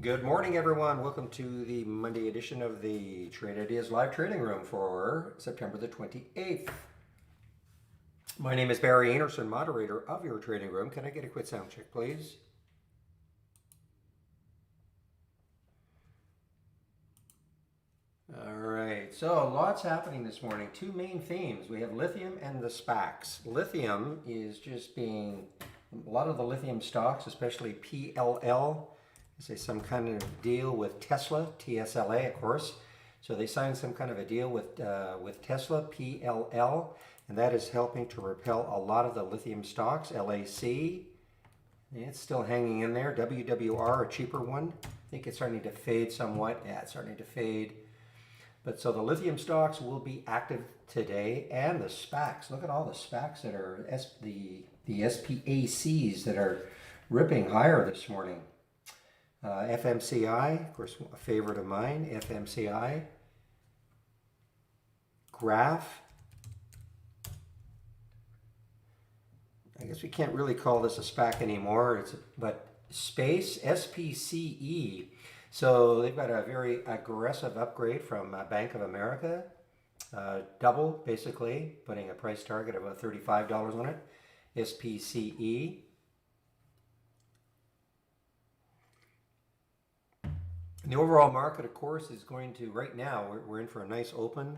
Good morning, everyone. Welcome to the Monday edition of the Trade Ideas Live Trading Room for September the 28th. My name is Barry Anderson, moderator of your trading room. Can I get a quick sound check, please? All right, so lots happening this morning. Two main themes. We have lithium and the SPACs. Lithium is just being, a lot of the lithium stocks, especially PLL, say some kind of deal with Tesla, TSLA, of course. So they signed some kind of a deal with Tesla, PLL, and that is helping to repel a lot of the lithium stocks. LAC, it's still hanging in there. WWR, a cheaper one. I think it's starting to fade somewhat. Yeah, it's starting to fade. But so the lithium stocks will be active today, and the SPACs. Look at all the SPACs that are the SPACs that are ripping higher this morning. FMCI, of course, a favorite of mine, FMCI. Graph. I guess we can't really call this a SPAC anymore, but Space, SPCE. So they've got a very aggressive upgrade from Bank of America. Double, basically, putting a price target of about $35 on it. SPCE. And the overall market, of course, is going to, right now, we're in for a nice open.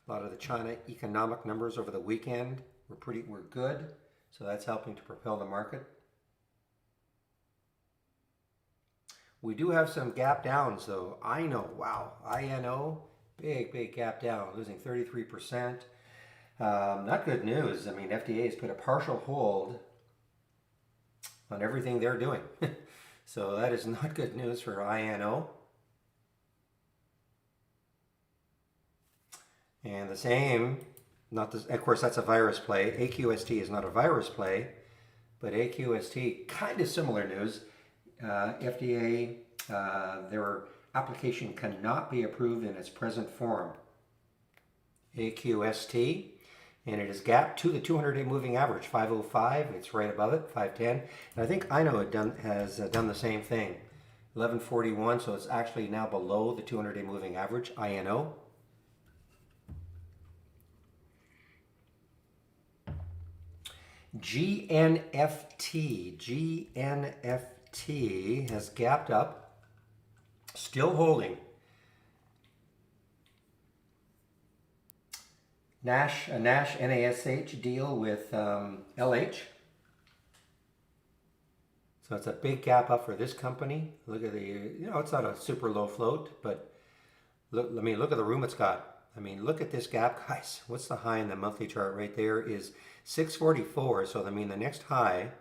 A lot of the China economic numbers over the weekend were good. So that's helping to propel the market. We do have some gap downs, though. INO, big gap down, losing 33%. Not good news. I mean, FDA has put a partial hold on everything they're doing. So that is not good news for INO. And the same, of course, that's a virus play. AQST is not a virus play, but AQST, kind of similar news. FDA, their application cannot be approved in its present form. AQST, and it is gapped to the 200-day moving average, 505. It's right above it, 510. And I think INO has done the same thing, 1141. So it's actually now below the 200-day moving average, INO. GNFT has gapped up, still holding. A NASH NASH deal with LH. So it's a big gap up for this company. Look at it's not a super low float, but look at the room it's got. I mean, look at this gap, guys. What's the high in the monthly chart right there is 644. So, I mean, the next high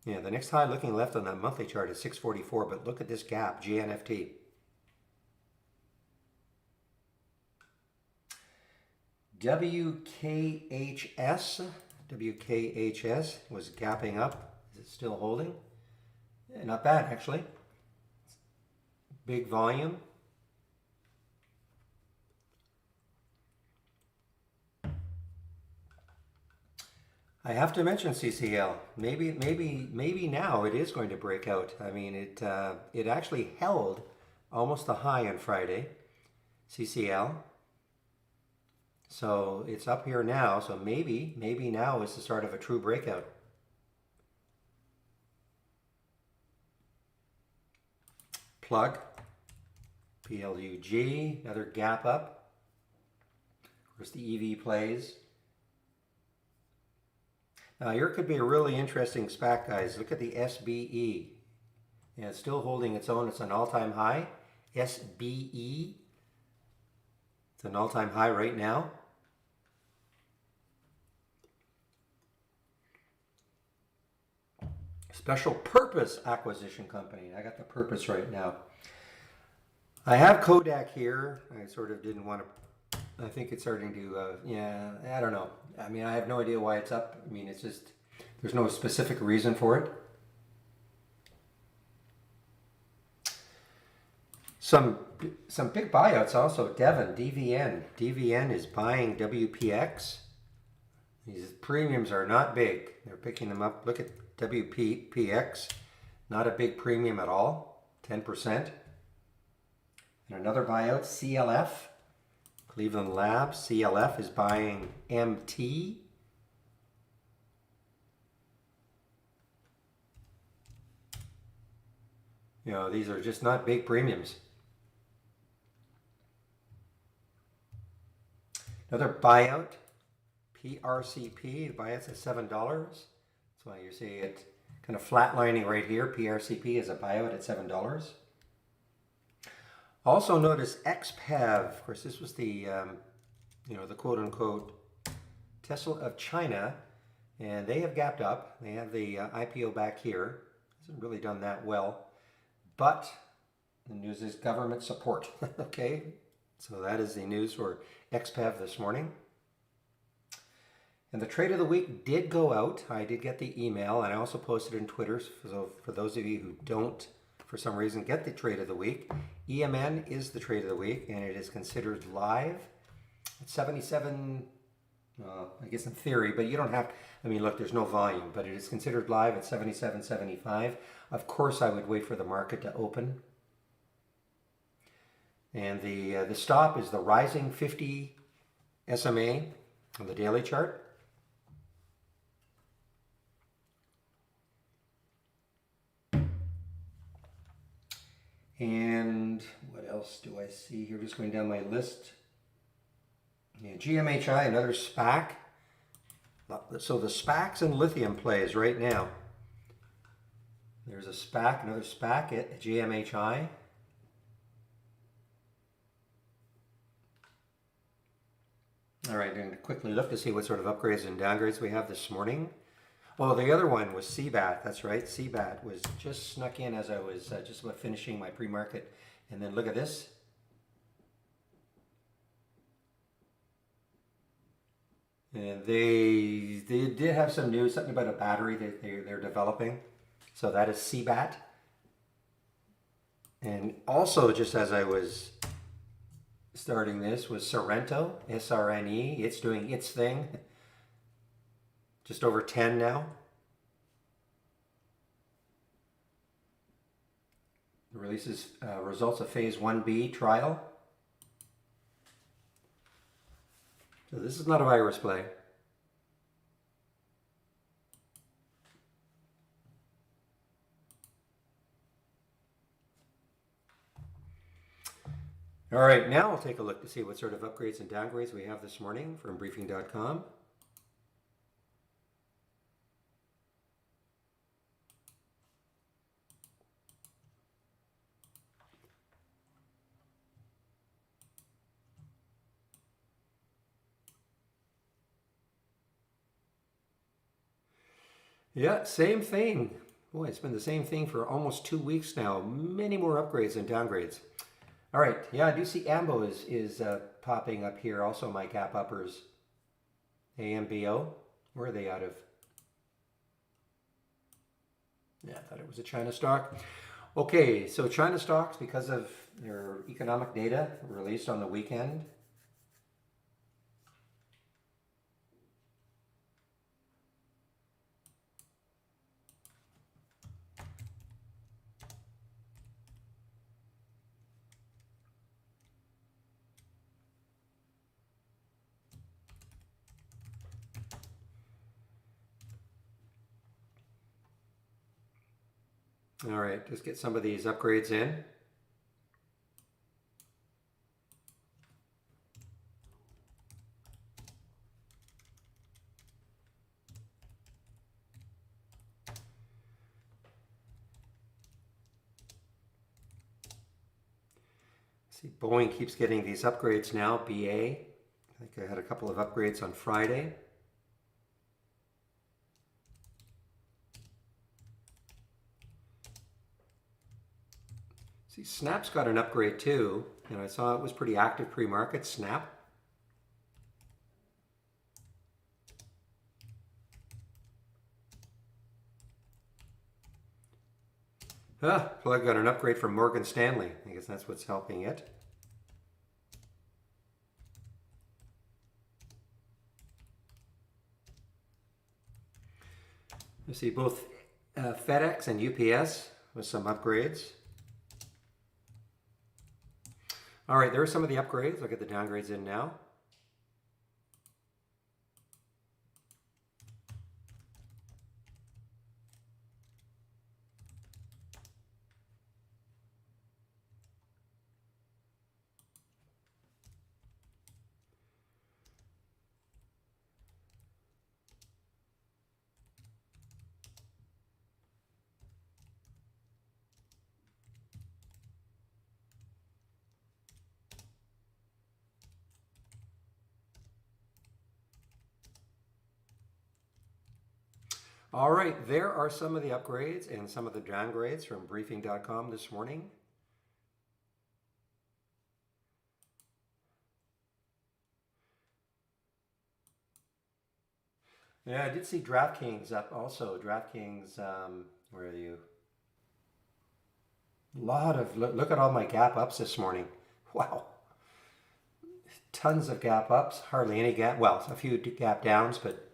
looking left on that monthly chart is 644. But look at this gap, GNFT. WKHS was gapping up. Is it still holding? Yeah, not bad, actually. Big volume. I have to mention CCL. Maybe now it is going to break out. I mean, it actually held almost the high on Friday, CCL. So it's up here now. So maybe now is the start of a true breakout. Plug, PLUG, another gap up. Of course, the EV plays. Now here could be a really interesting SPAC, guys. Look at the SBE. And it's still holding its own. It's an all-time high. SBE. It's an all-time high right now. Special purpose acquisition company. I got the purpose right now. I have Kodak here. I sort of didn't want to. I think it's starting to, I don't know. I mean, I have no idea why it's up. I mean, it's just, there's no specific reason for it. Some big buyouts also. DVN. DVN is buying WPX. These premiums are not big. They're picking them up. Look at WPX. Not a big premium at all. 10%. And another buyout, CLF, Cleveland Labs. CLF is buying MT. You know, these are just not big premiums. Another buyout, PRCP, the buyout's at $7. That's why you see it kind of flatlining right here. PRCP is a buyout at $7. Also notice XPEV. Of course, this was the, the quote-unquote Tesla of China, and they have gapped up. They have the IPO back here. Hasn't really done that well, but the news is government support. Okay, so that is the news for XPEV this morning. And the trade of the week did go out. I did get the email, and I also posted in Twitter. So for those of you who don't, for some reason, get the trade of the week, EMN is the trade of the week, and it is considered live at 77. I guess in theory, but you don't have. I mean, look, there's no volume, but it is considered live at 77.75. Of course, I would wait for the market to open. And the stop is the rising 50 SMA on the daily chart. And what else do I see here? Just going down my list. Yeah, GMHI, another SPAC. So the SPACs and lithium plays right now. There's a SPAC, another SPAC at GMHI. All right, going to quickly look to see what sort of upgrades and downgrades we have this morning. Oh, the other one was CBAT. That's right. CBAT was just snuck in as I was just about finishing my pre-market. And then look at this. And they did have some news, something about a battery that they're developing. So that is CBAT. And also, just as I was starting this, was Sorrento, SRNE. It's doing its thing. Just over 10 now. It releases results of phase 1B trial. So this is not a virus play. All right, now we'll take a look to see what sort of upgrades and downgrades we have this morning from briefing.com. Yeah, same thing. Boy, it's been the same thing for almost 2 weeks now. Many more upgrades and downgrades. All right, yeah, I do see AMBO is popping up here. Also my gap uppers. AMBO, where are they out of? Yeah, I thought it was a China stock. Okay, so China stocks, because of their economic data released on the weekend. All right, just get some of these upgrades in. See, Boeing keeps getting these upgrades now, BA. I think I had a couple of upgrades on Friday. See, Snap's got an upgrade too. You know, I saw it was pretty active pre-market, Snap. Plug got an upgrade from Morgan Stanley. I guess that's what's helping it. You see both FedEx and UPS with some upgrades. All right, there are some of the upgrades. Look at the downgrades in now. All right, there are some of the upgrades and some of the downgrades from briefing.com this morning. Yeah, I did see DraftKings up also. DraftKings, where are you? Look at all my gap ups this morning. Wow. Tons of gap ups, hardly any gap, well, a few gap downs, but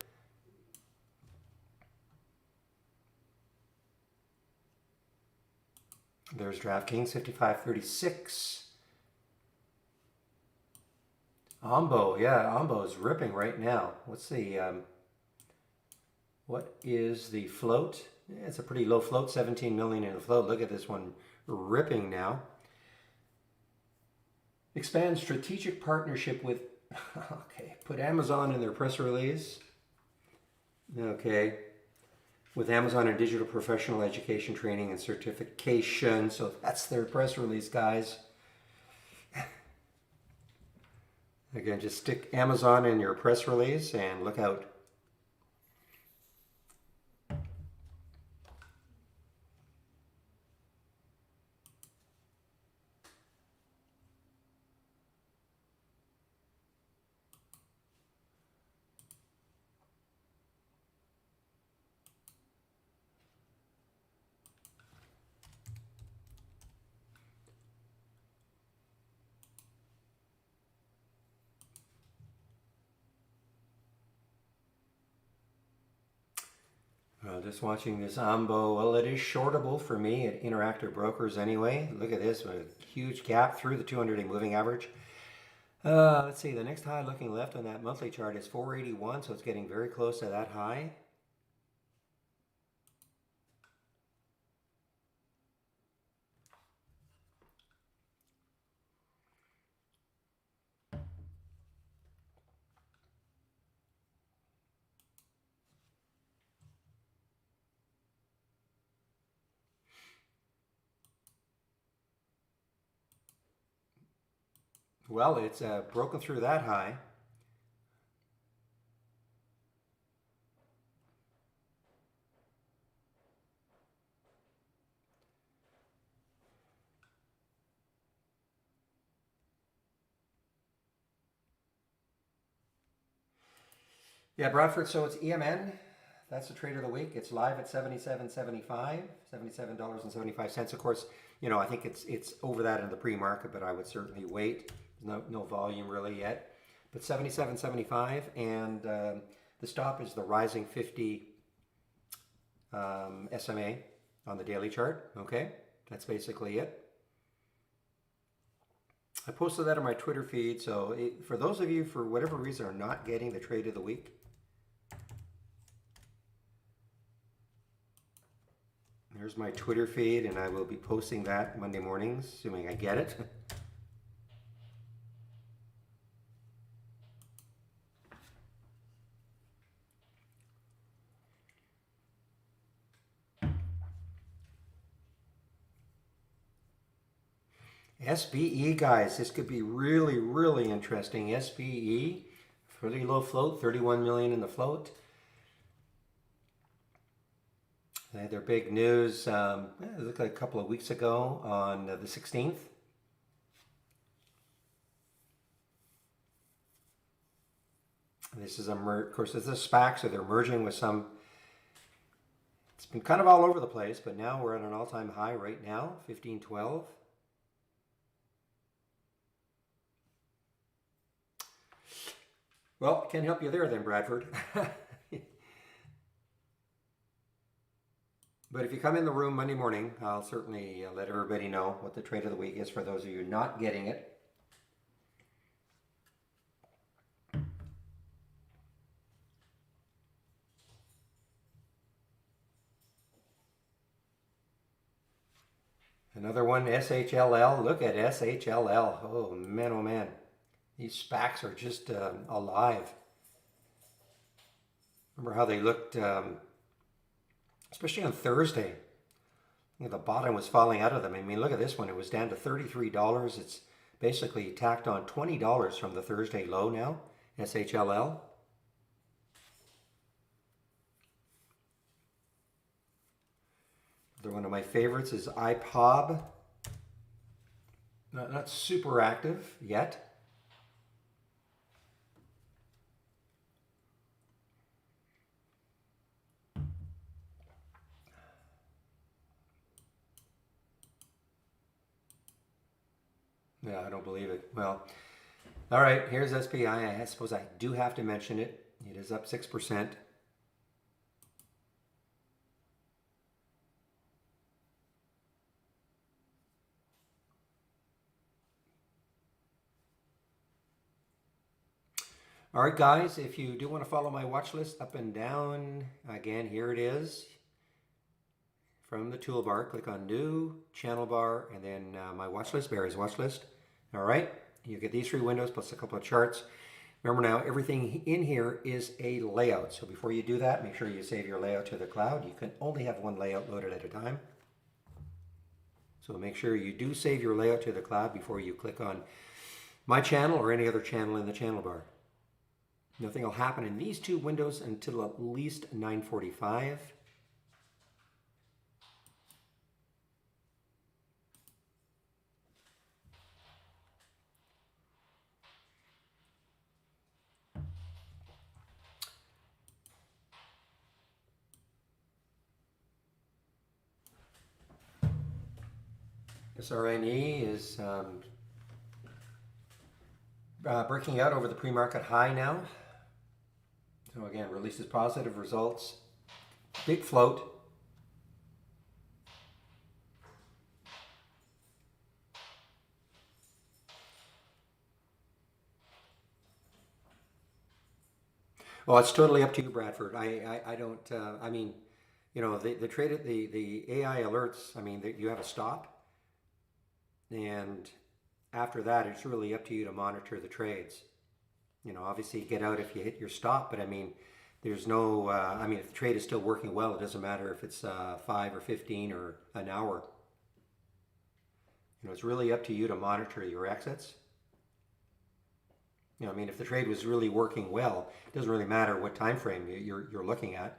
there's DraftKings, 55.36. Ombo, yeah, Ombo is ripping right now. What is the float? Yeah, it's a pretty low float, 17 million in the float. Look at this one ripping now. Expand strategic partnership with, okay, put Amazon in their press release. Okay, with Amazon and digital professional education training and certification. So that's their press release, guys. Again, just stick Amazon in your press release and look out. Just watching this Ambo. Well, it is shortable for me at Interactive Brokers anyway. Look at this, with a huge gap through the 200-day moving average. Let's see, the next high looking left on that monthly chart is 481, so it's getting very close to that high. Well, it's broken through that high. Yeah, Bradford, so it's EMN. That's the trade of the week. It's live at $77.75, $77.75. Of course, you know, I think it's over that in the pre-market, but I would certainly wait. No volume really yet. But $77.75, and the stop is the rising 50 SMA on the daily chart. Okay, that's basically it. I posted that on my Twitter feed, so for those of you, for whatever reason, are not getting the trade of the week, there's my Twitter feed, and I will be posting that Monday mornings, assuming I get it. SBE, guys, this could be really, really interesting. SBE, pretty low float, 31 million in the float. They had their big news, it looked like a couple of weeks ago on the 16th. This is of course, this is SPAC, so they're merging with some. It's been kind of all over the place, but now we're at an all-time high right now, 1512. Well, can't help you there then, Bradford. But if you come in the room Monday morning, I'll certainly let everybody know what the trade of the week is for those of you not getting it. Another one, SHLL. Look at SHLL. Oh man, oh man. These SPACs are just alive. Remember how they looked, especially on Thursday. The bottom was falling out of them. I mean, look at this one. It was down to $33. It's basically tacked on $20 from the Thursday low now, SHLL. Another one of my favorites is iPob. Not super active yet. Yeah, I don't believe it. Well, all right, here's SPI. I suppose I do have to mention it. It is up 6%. All right, guys, if you do want to follow my watch list up and down, again, here it is. From the toolbar, click on New, Channel Bar, and then my watch list, Barry's watch list. All right, you get these three windows plus a couple of charts. Remember now, everything in here is a layout. So before you do that, make sure you save your layout to the cloud. You can only have one layout loaded at a time. So make sure you do save your layout to the cloud before you click on my channel or any other channel in the channel bar. Nothing will happen in these two windows until at least 9:45. SRNE is breaking out over the pre-market high now. So again, releases positive results. Big float. Well, it's totally up to you, Bradford. I don't, I mean, you know, the trade, the AI alerts, I mean, you have a stop. And after that, it's really up to you to monitor the trades. You know, obviously get out if you hit your stop, but I mean, there's no, I mean, if the trade is still working well, it doesn't matter if it's 5 or 15 or an hour. You know, it's really up to you to monitor your exits. You know, I mean, if the trade was really working well, it doesn't really matter what time frame you're looking at.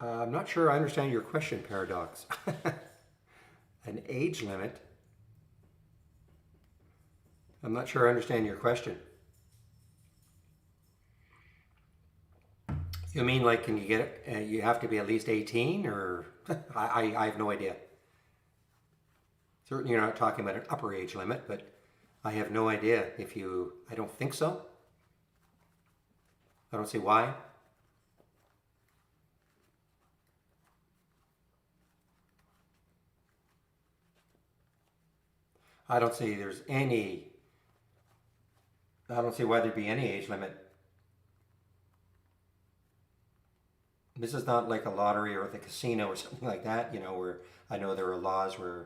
I'm not sure I understand your question, Paradox. An age limit? I'm not sure I understand your question. You mean like, can you get it? You have to be at least 18 or I have no idea. Certainly you're not talking about an upper age limit, but I have no idea if you, I don't think so. I don't see why. I don't see there's any, I don't see why there'd be any age limit. This is not like a lottery or the casino or something like that, you know, where I know there are laws where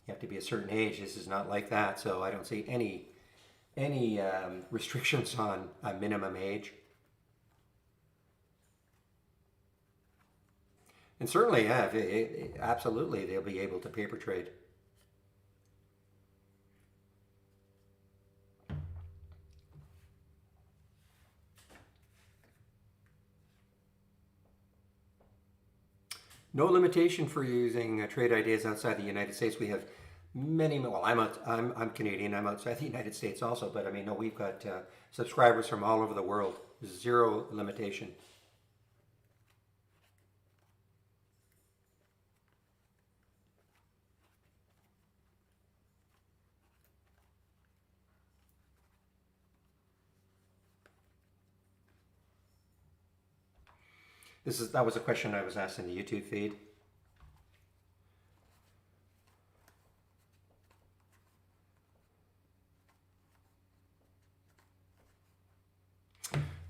you have to be a certain age. This is not like that, so I don't see any restrictions on a minimum age. And certainly, yeah, absolutely, they'll be able to paper trade. No limitation for using trade ideas outside the United States. We have many. Well, I'm Canadian. I'm outside the United States also, but I mean, no, we've got subscribers from all over the world. Zero limitation. That was a question I was asked in the YouTube feed.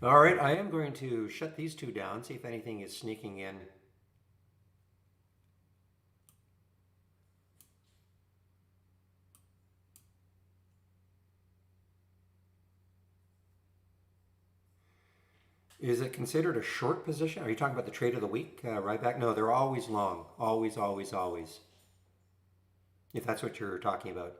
All right, I am going to shut these two down, see if anything is sneaking in. Is it considered a short position? Are you talking about the trade of the week, right back? No, they're always long. Always, always, always. If that's what you're talking about.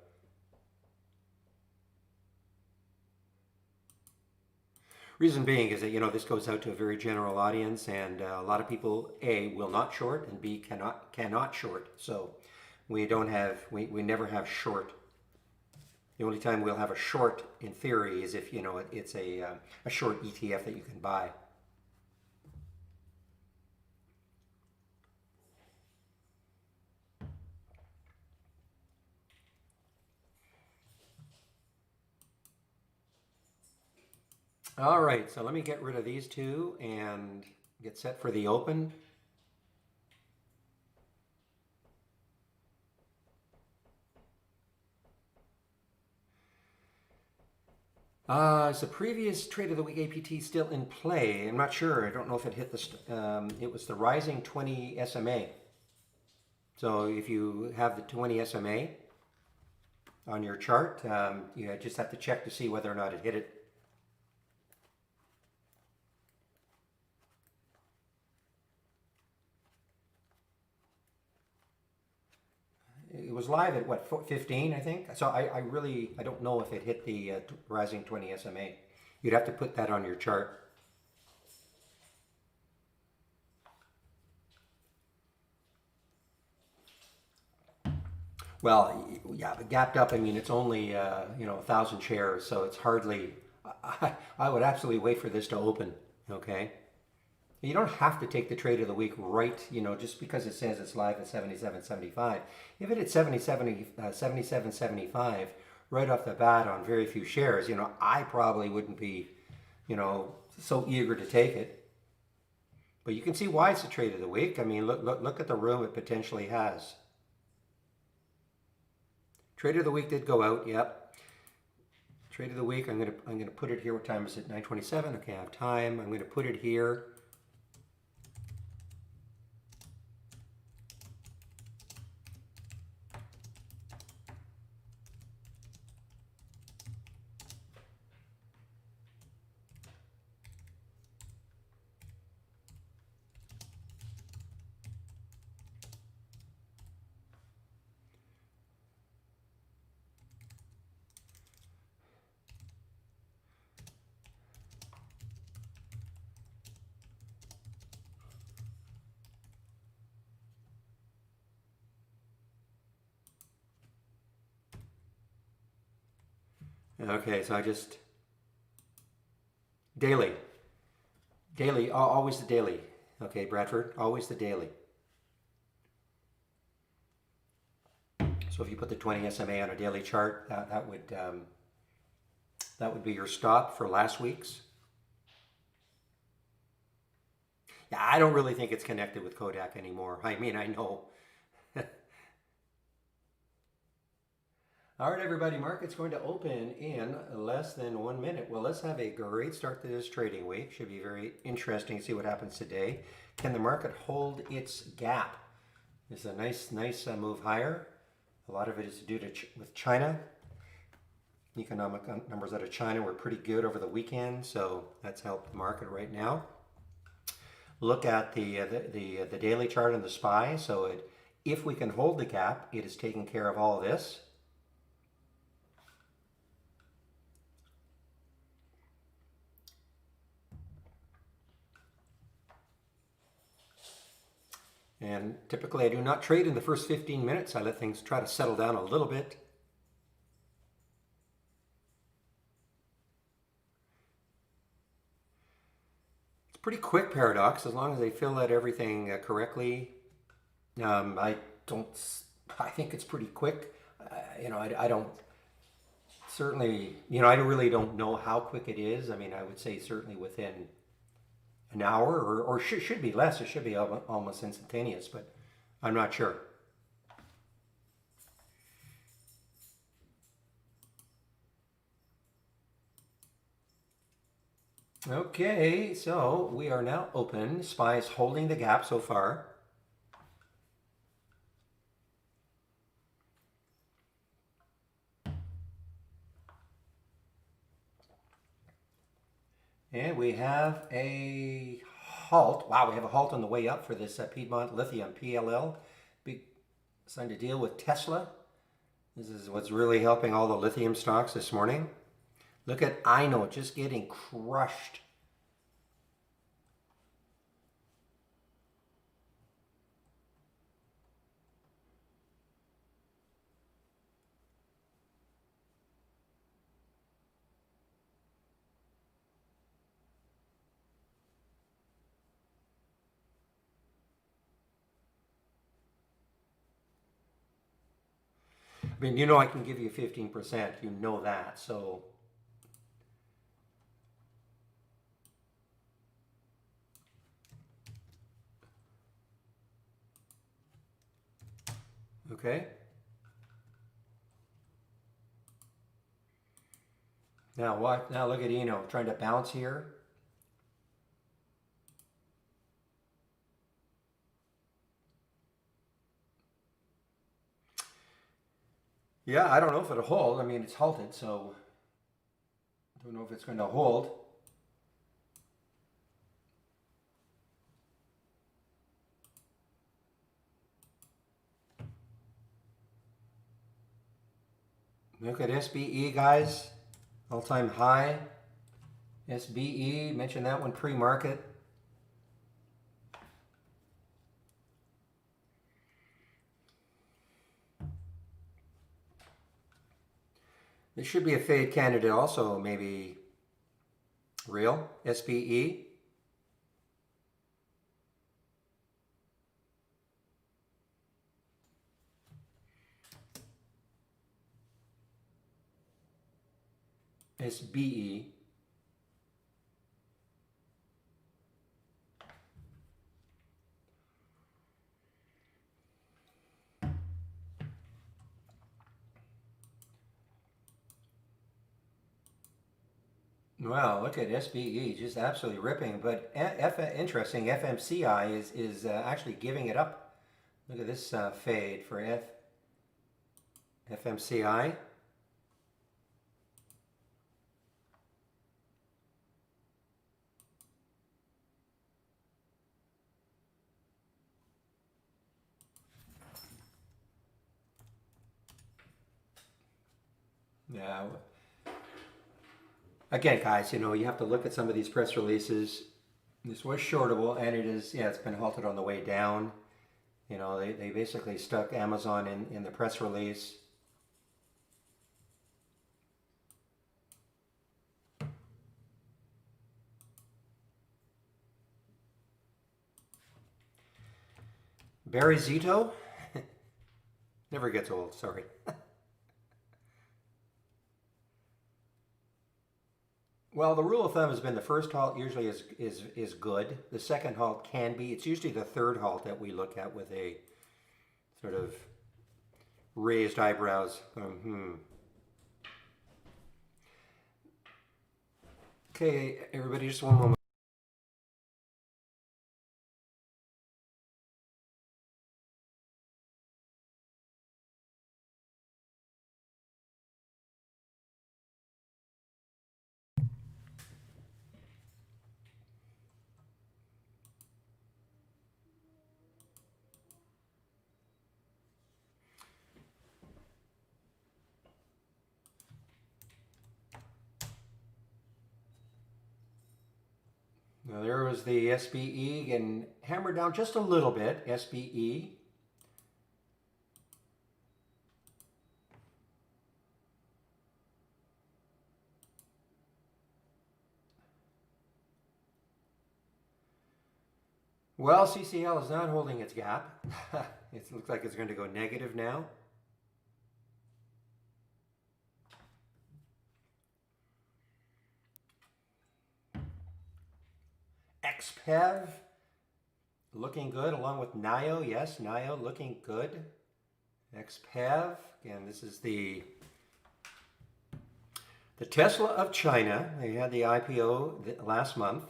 Reason being is that, this goes out to a very general audience, and a lot of people, A, will not short, and B, cannot short. So we never have short. The only time we'll have a short, in theory, is if, it's a short ETF that you can buy. All right, so let me get rid of these two and get set for the open. Is the previous trade of the week APT still in play? I'm not sure. I don't know if it hit it was the rising 20 SMA. So if you have the 20 SMA on your chart, you just have to check to see whether or not it hit it. It was live at what, 15, I think. So I don't know if it hit the rising 20 SMA. You'd have to put that on your chart. Well, yeah, but gapped up. I mean, it's only 1,000 shares, so it's hardly. I would absolutely wait for this to open. Okay. You don't have to take the trade of the week right, just because it says it's live at 77.75. If it hit 77.75 right off the bat on very few shares, I probably wouldn't be, so eager to take it. But you can see why it's the trade of the week. I mean, look at the room it potentially has. Trade of the week did go out, yep. Trade of the week, I'm gonna put it here. What time is it? 9:27. Okay, I have time. I'm gonna put it here. Okay, so daily, always the daily. Okay, Bradford, always the daily. So if you put the 20 SMA on a daily chart, that would be your stop for last week's. Yeah, I don't really think it's connected with Kodak anymore. I mean, I know. All right, everybody, market's going to open in less than 1 minute. Well, let's have a great start to this trading week. Should be very interesting to see what happens today. Can the market hold its gap? It's a nice move higher. A lot of it is due to with China. Economic numbers out of China were pretty good over the weekend, so that's helped the market right now. Look at the daily chart on the SPY. So if we can hold the gap, it is taking care of all of this. And typically I do not trade in the first 15 minutes. I let things try to settle down a little bit. It's pretty quick paradox as long as they fill out everything correctly. I think it's pretty quick. I don't certainly, I really don't know how quick it is. I mean, I would say certainly within an hour or should be less. It should be almost instantaneous, but I'm not sure. Okay, so we are now open. SPY's holding the gap so far. And we have a halt. Wow, we have a halt on the way up for this Piedmont Lithium, PLL. Big signed a deal with Tesla. This is what's really helping all the lithium stocks this morning. Look at INO just getting crushed. I mean, you know I can give you 15%. You know that. So, okay. Now what? Now look at Eno trying to bounce here. Yeah, I don't know if it'll hold. I mean, it's halted, so I don't know if it's going to hold. Look at SBE, guys. All-time high. SBE, mentioned that one pre-market. This should be a fade candidate also, maybe real, SBE. SBE. Wow, look at SBE, just absolutely ripping. But interesting, FMCI is actually giving it up. Look at this fade for FMCI. Yeah. Again, guys, you know, you have to look at some of these press releases. This was shortable, and it is, yeah, it's been halted on the way down. You know, they basically stuck Amazon in the press release. Barry Zito? Never gets old, sorry. Well, the rule of thumb has been the first halt usually is good. The second halt can be. It's usually the third halt that we look at with a sort of raised eyebrows. Okay, everybody, just one moment. Now there was the SBE and hammered down just a little bit. SBE. Well, CCL is not holding its gap. It looks like it's going to go negative now. XPEV looking good along with NIO. Yes, NIO looking good. XPEV. Again, this is the The Tesla of China, they had the IPO last month.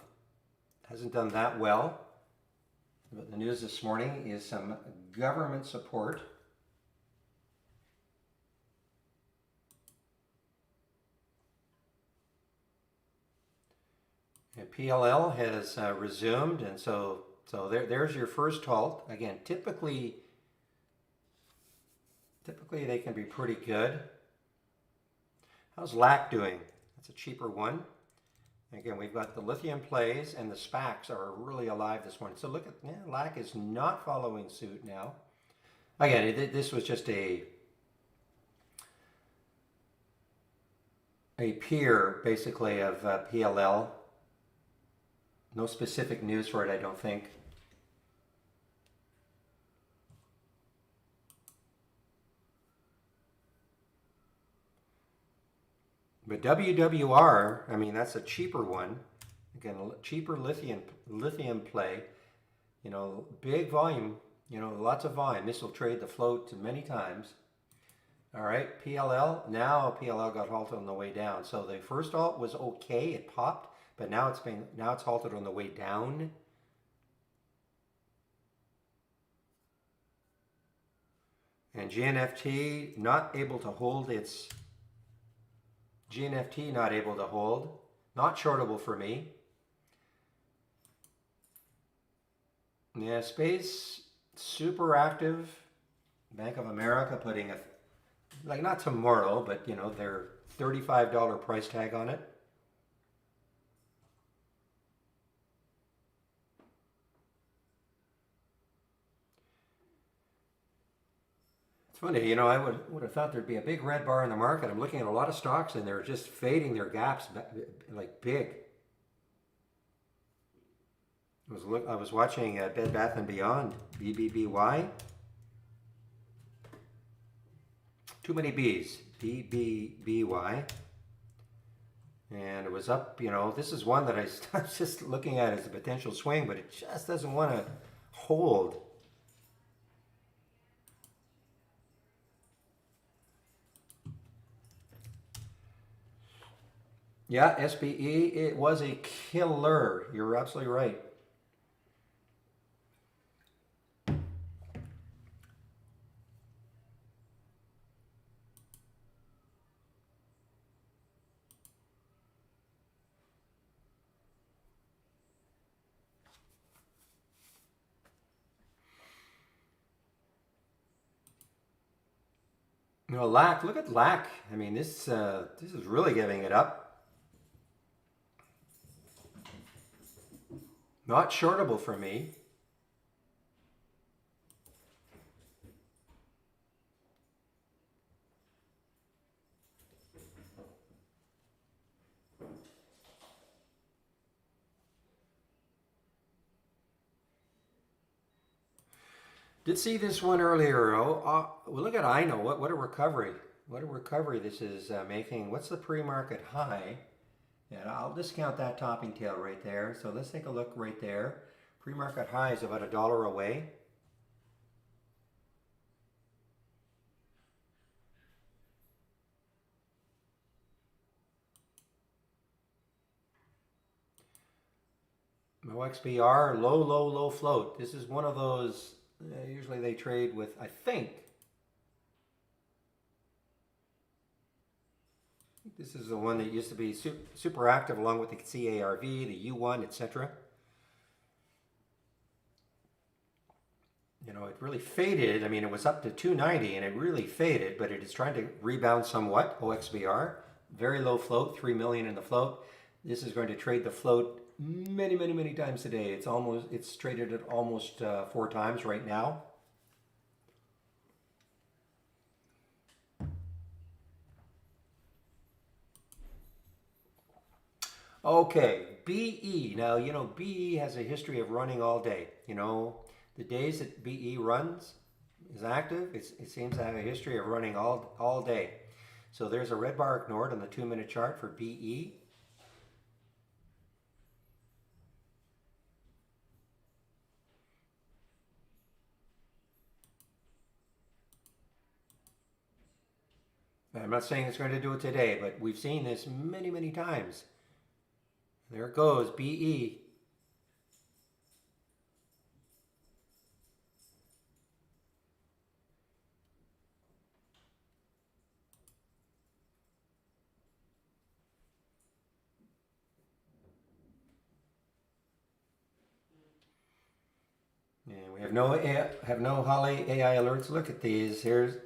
Hasn't done that well. But the news this morning is some government support. And PLL has resumed, and so there's your first halt. Again, typically they can be pretty good. How's LAC doing? That's a cheaper one. Again, we've got the lithium plays, and the SPACs are really alive this morning. So look at, LAC is not following suit now. Again, this was just a peer, basically, of PLL. No specific news for it, I don't think. But WWR, I mean, that's a cheaper one. Again, cheaper lithium play. You know, big volume, you know, lots of volume. This will trade the float many times. All right, PLL. Now PLL got halted on the way down. So the first halt was okay, it popped, but now it's halted on the way down. And GNFT not able to hold its GNFT not able to hold. Not shortable for me. Yeah, Space super active. Bank of America putting like not tomorrow, but you know, their $35 price tag on it. Funny, you know, I would have thought there'd be a big red bar in the market. I'm looking at a lot of stocks and they're just fading their gaps like big. I was watching Bed Bath & Beyond, BBBY. Too many B's, BBBY. And it was up, you know, this is one that I was just looking at as a potential swing, but it just doesn't want to hold. Yeah, SBE, it was a killer. You're absolutely right. You know, LAC, look at LAC. I mean, this is really giving it up. Not shortable for me. Did see this one earlier. Well, look at I know what a recovery. What a recovery this is making. What's the pre-market high? And I'll discount that topping tail right there. So let's take a look right there. Pre-market high is about $1 away. OXBR, low float. This is one of those, usually they trade with, I think this is the one that used to be super active along with the CARV, the U1, etc. You know, it really faded. I mean, it was up to 290 and it really faded, but it is trying to rebound somewhat. OXBR, very low float, 3 million in the float. This is going to trade the float many times today. It's traded at almost 4 times right now. Okay, BE. Now, you know, BE has a history of running all day. You know, the days that BE runs, is active, it seems to have a history of running all day. So there's a red bar ignored on the 2-minute chart for BE. I'm not saying it's going to do it today, but we've seen this many, many times. There it goes, BE. And we have no Holly AI alerts. Look at these. Here's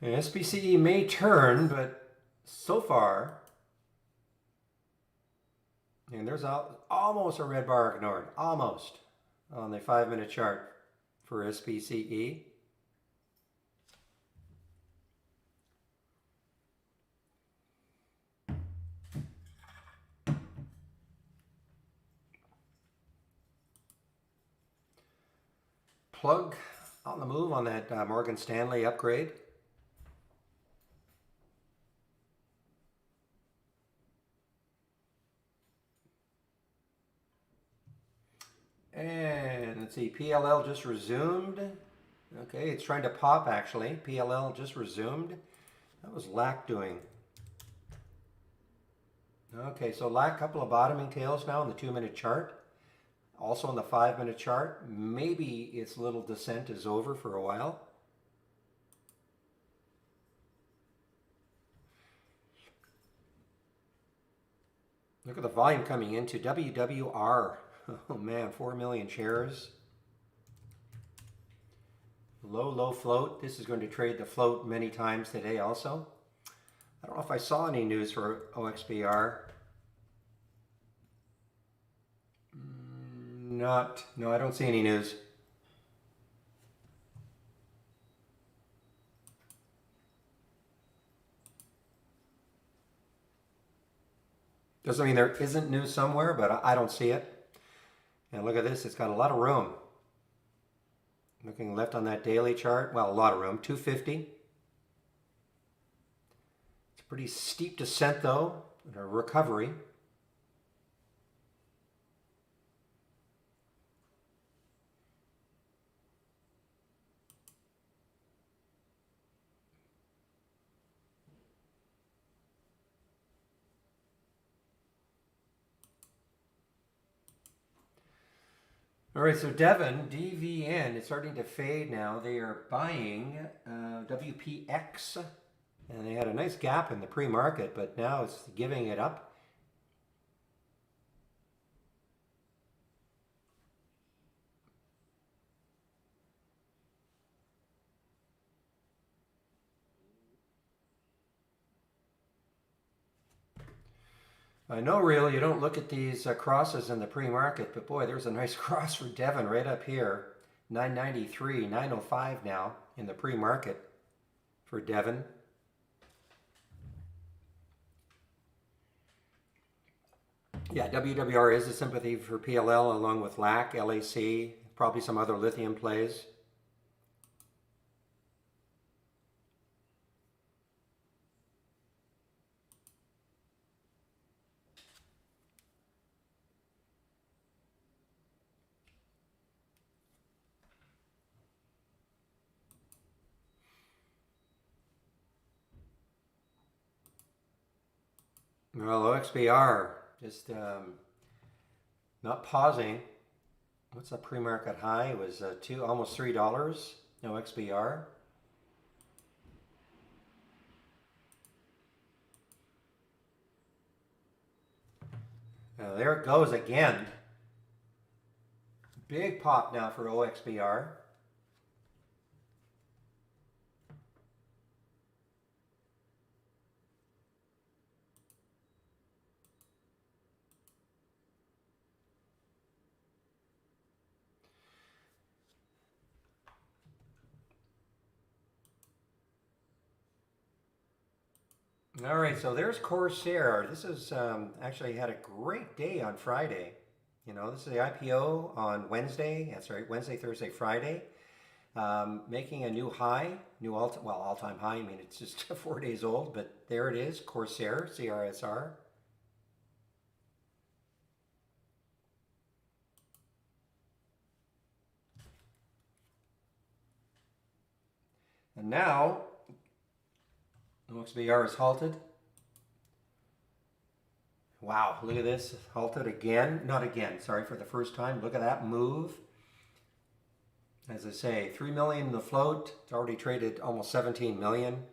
SPCE may turn, but so far, and there's almost a red bar ignored, almost on the 5-minute chart for SPCE. Plug on the move on that Morgan Stanley upgrade. And let's see, PLL just resumed. Okay, it's trying to pop actually. PLL just resumed. That was LAC doing. Okay, so LAC, couple of bottoming tails now on the 2-minute chart. Also on the 5-minute chart. Maybe its little descent is over for a while. Look at the volume coming into WWR. Oh man, 4 million shares. Low float. This is going to trade the float many times today also. I don't know if I saw any news for OXBR. No, I don't see any news. Doesn't mean there isn't news somewhere, but I don't see it. And look at this, it's got a lot of room. Looking left on that daily chart, well, a lot of room, 250. It's a pretty steep descent though, and a recovery. All right, so Devon, DVN, is starting to fade now. They are buying WPX, and they had a nice gap in the pre-market, but now it's giving it up. I know, real, you don't look at these crosses in the pre-market, but boy, there's a nice cross for Devon right up here. 993, 905 now in the pre-market for Devon. Yeah, WWR is a sympathy for PLL along with LAC, LAC, probably some other lithium plays. Well, OXBR just not pausing. What's the pre-market high? It was almost $3. OXBR. There it goes again. Big pop now for OXBR. All right, so there's Corsair. This is actually had a great day on Friday. You know, this is the IPO on Wednesday. That's right, Wednesday, Thursday, Friday. Making a new high, all-time high. I mean, it's just 4 days old, but there it is, Corsair, CRSR. And now, OXBR is halted. Wow, look at this, halted again. Not again, sorry, for the first time. Look at that move. As I say, 3 million in the float. It's already traded almost 17 million.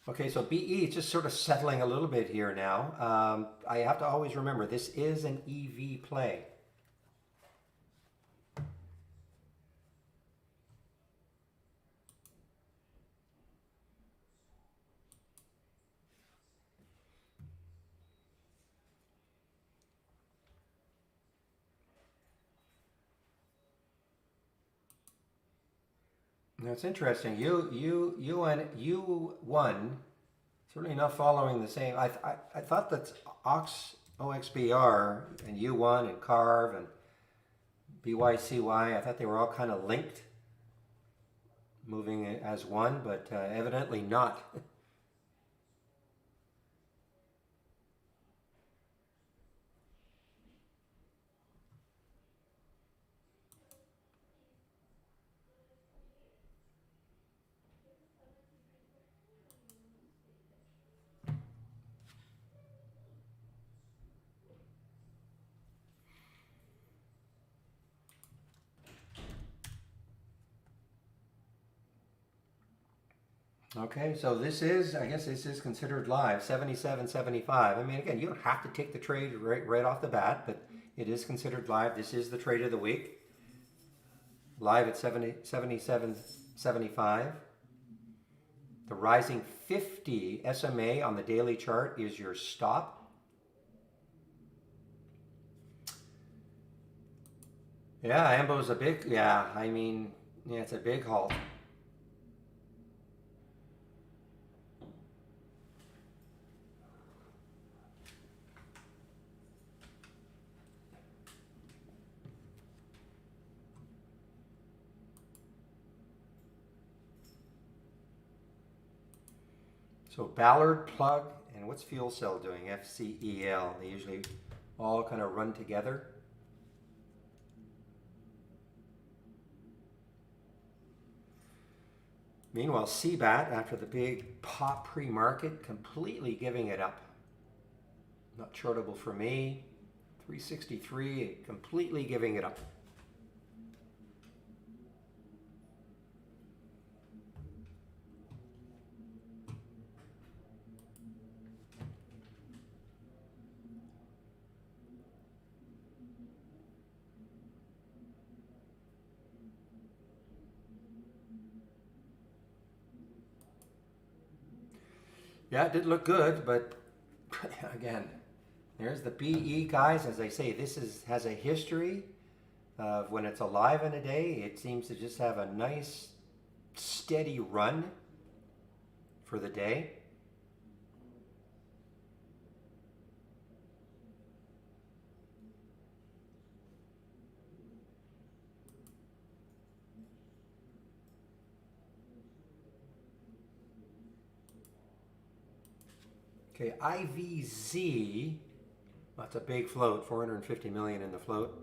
Okay, so BE is just sort of settling a little bit here now. I have to always remember this is an EV play. Now it's interesting. You won. Certainly not following the same. I thought that OXBR and U1 and Carve and BYCY, I thought they were all kind of linked, moving as one, but evidently not. Okay, so this is, I guess this is considered live, 77.75. I mean, again, you don't have to take the trade right off the bat, but it is considered live. This is the trade of the week. Live at 77.75. The rising 50 SMA on the daily chart is your stop. Yeah, Ambo's a big, yeah, I mean, yeah, it's a big halt. So Ballard, Plug, and what's Fuel Cell doing? FCEL. They usually all kind of run together. Meanwhile, CBAT, after the big pop pre-market, completely giving it up. Not shortable for me. 363, completely giving it up. Yeah, it did look good, but again, there's the BE guys. As I say, this has a history of when it's alive in a day, it seems to just have a nice steady run for the day. Okay, IVZ, that's a big float, 450 million in the float.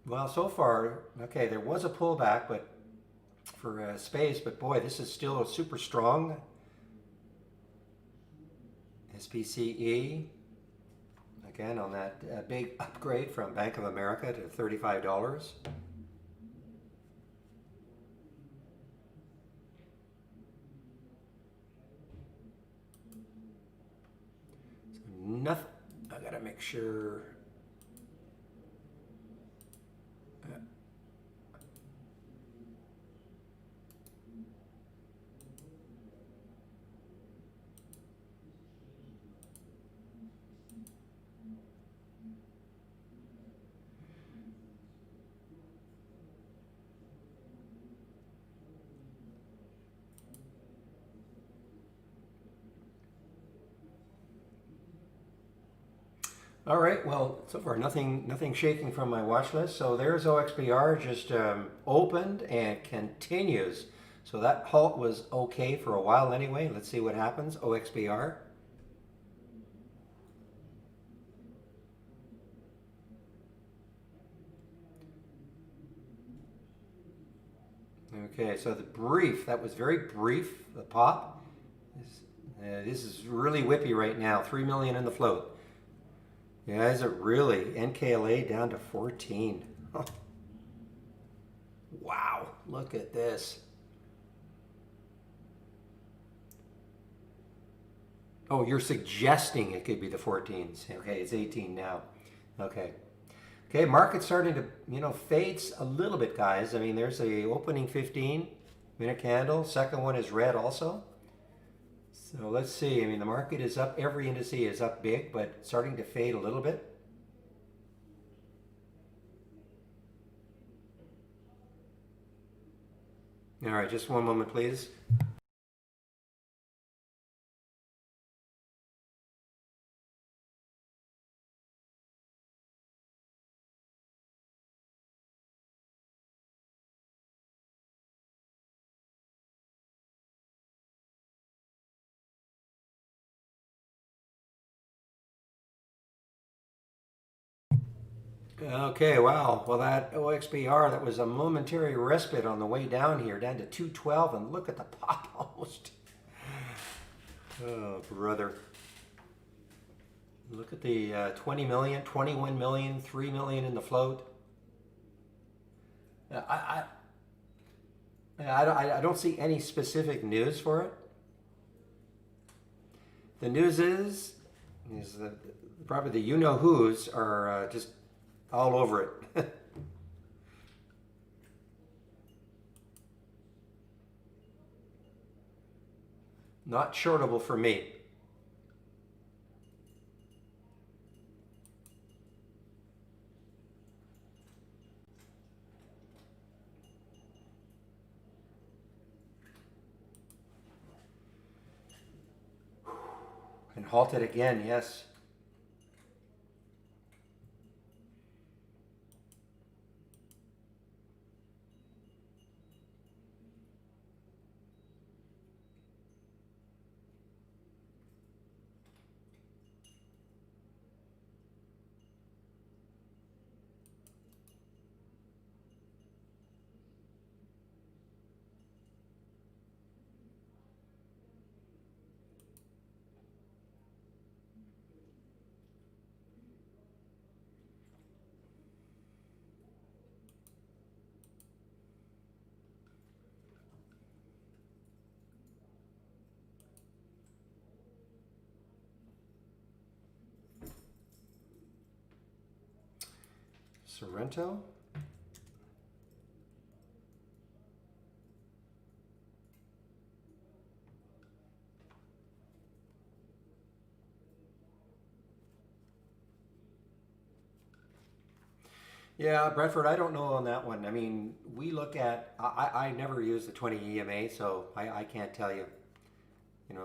Well, so far, okay, there was a pullback, but for space, but boy, this is still super strong. SPCE, again on that big upgrade from Bank of America to $35. Nothing. I gotta make sure. All right, well, so far nothing shaking from my watch list. So there's OXBR just opened and continues. So that halt was okay for a while anyway. Let's see what happens. OXBR. Okay, so that was very brief, the pop. This is really whippy right now. 3 million in the float. Yeah, is it really? NKLA down to 14. Oh, wow, look at this. Oh, you're suggesting it could be the 14s. Okay, it's 18 now. Okay. Okay, market's starting to, fades a little bit, guys. I mean, there's a opening 15-minute candle. Second one is red also. So let's see. I mean, the market is up. Every indice is up big, but starting to fade a little bit. All right, just one moment, please. Okay, wow. Well, that OXBR, that was a momentary respite on the way down here, down to 212, and look at the pop almost. Oh, brother. Look at the 20 million, 21 million, 3 million in the float. I, I don't see any specific news for it. The news is that probably the you-know-whos are just all over it. Not shortable for me. And halted again, yes. Sorrento. Yeah, Bradford, I don't know on that one. I mean, we look at, I never use the 20 EMA, so I can't tell you.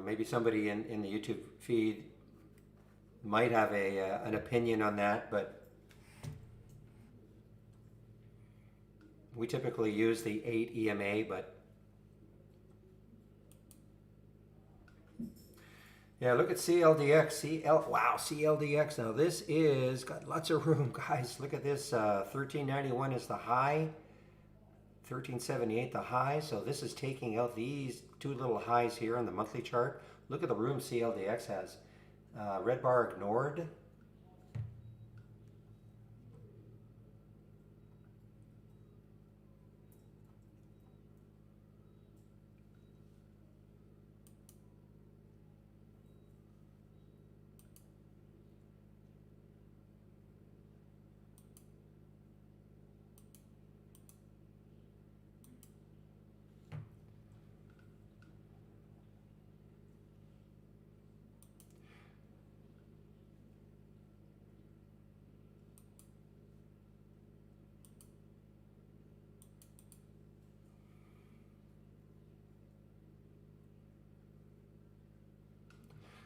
Maybe somebody in the YouTube feed might have an opinion on that, but we typically use the 8 EMA, but yeah, look at CLDX. Wow, CLDX. Now this is got lots of room, guys. Look at this. 1391 is the high. 1378 the high. So this is taking out these two little highs here on the monthly chart. Look at the room CLDX has. Red bar ignored.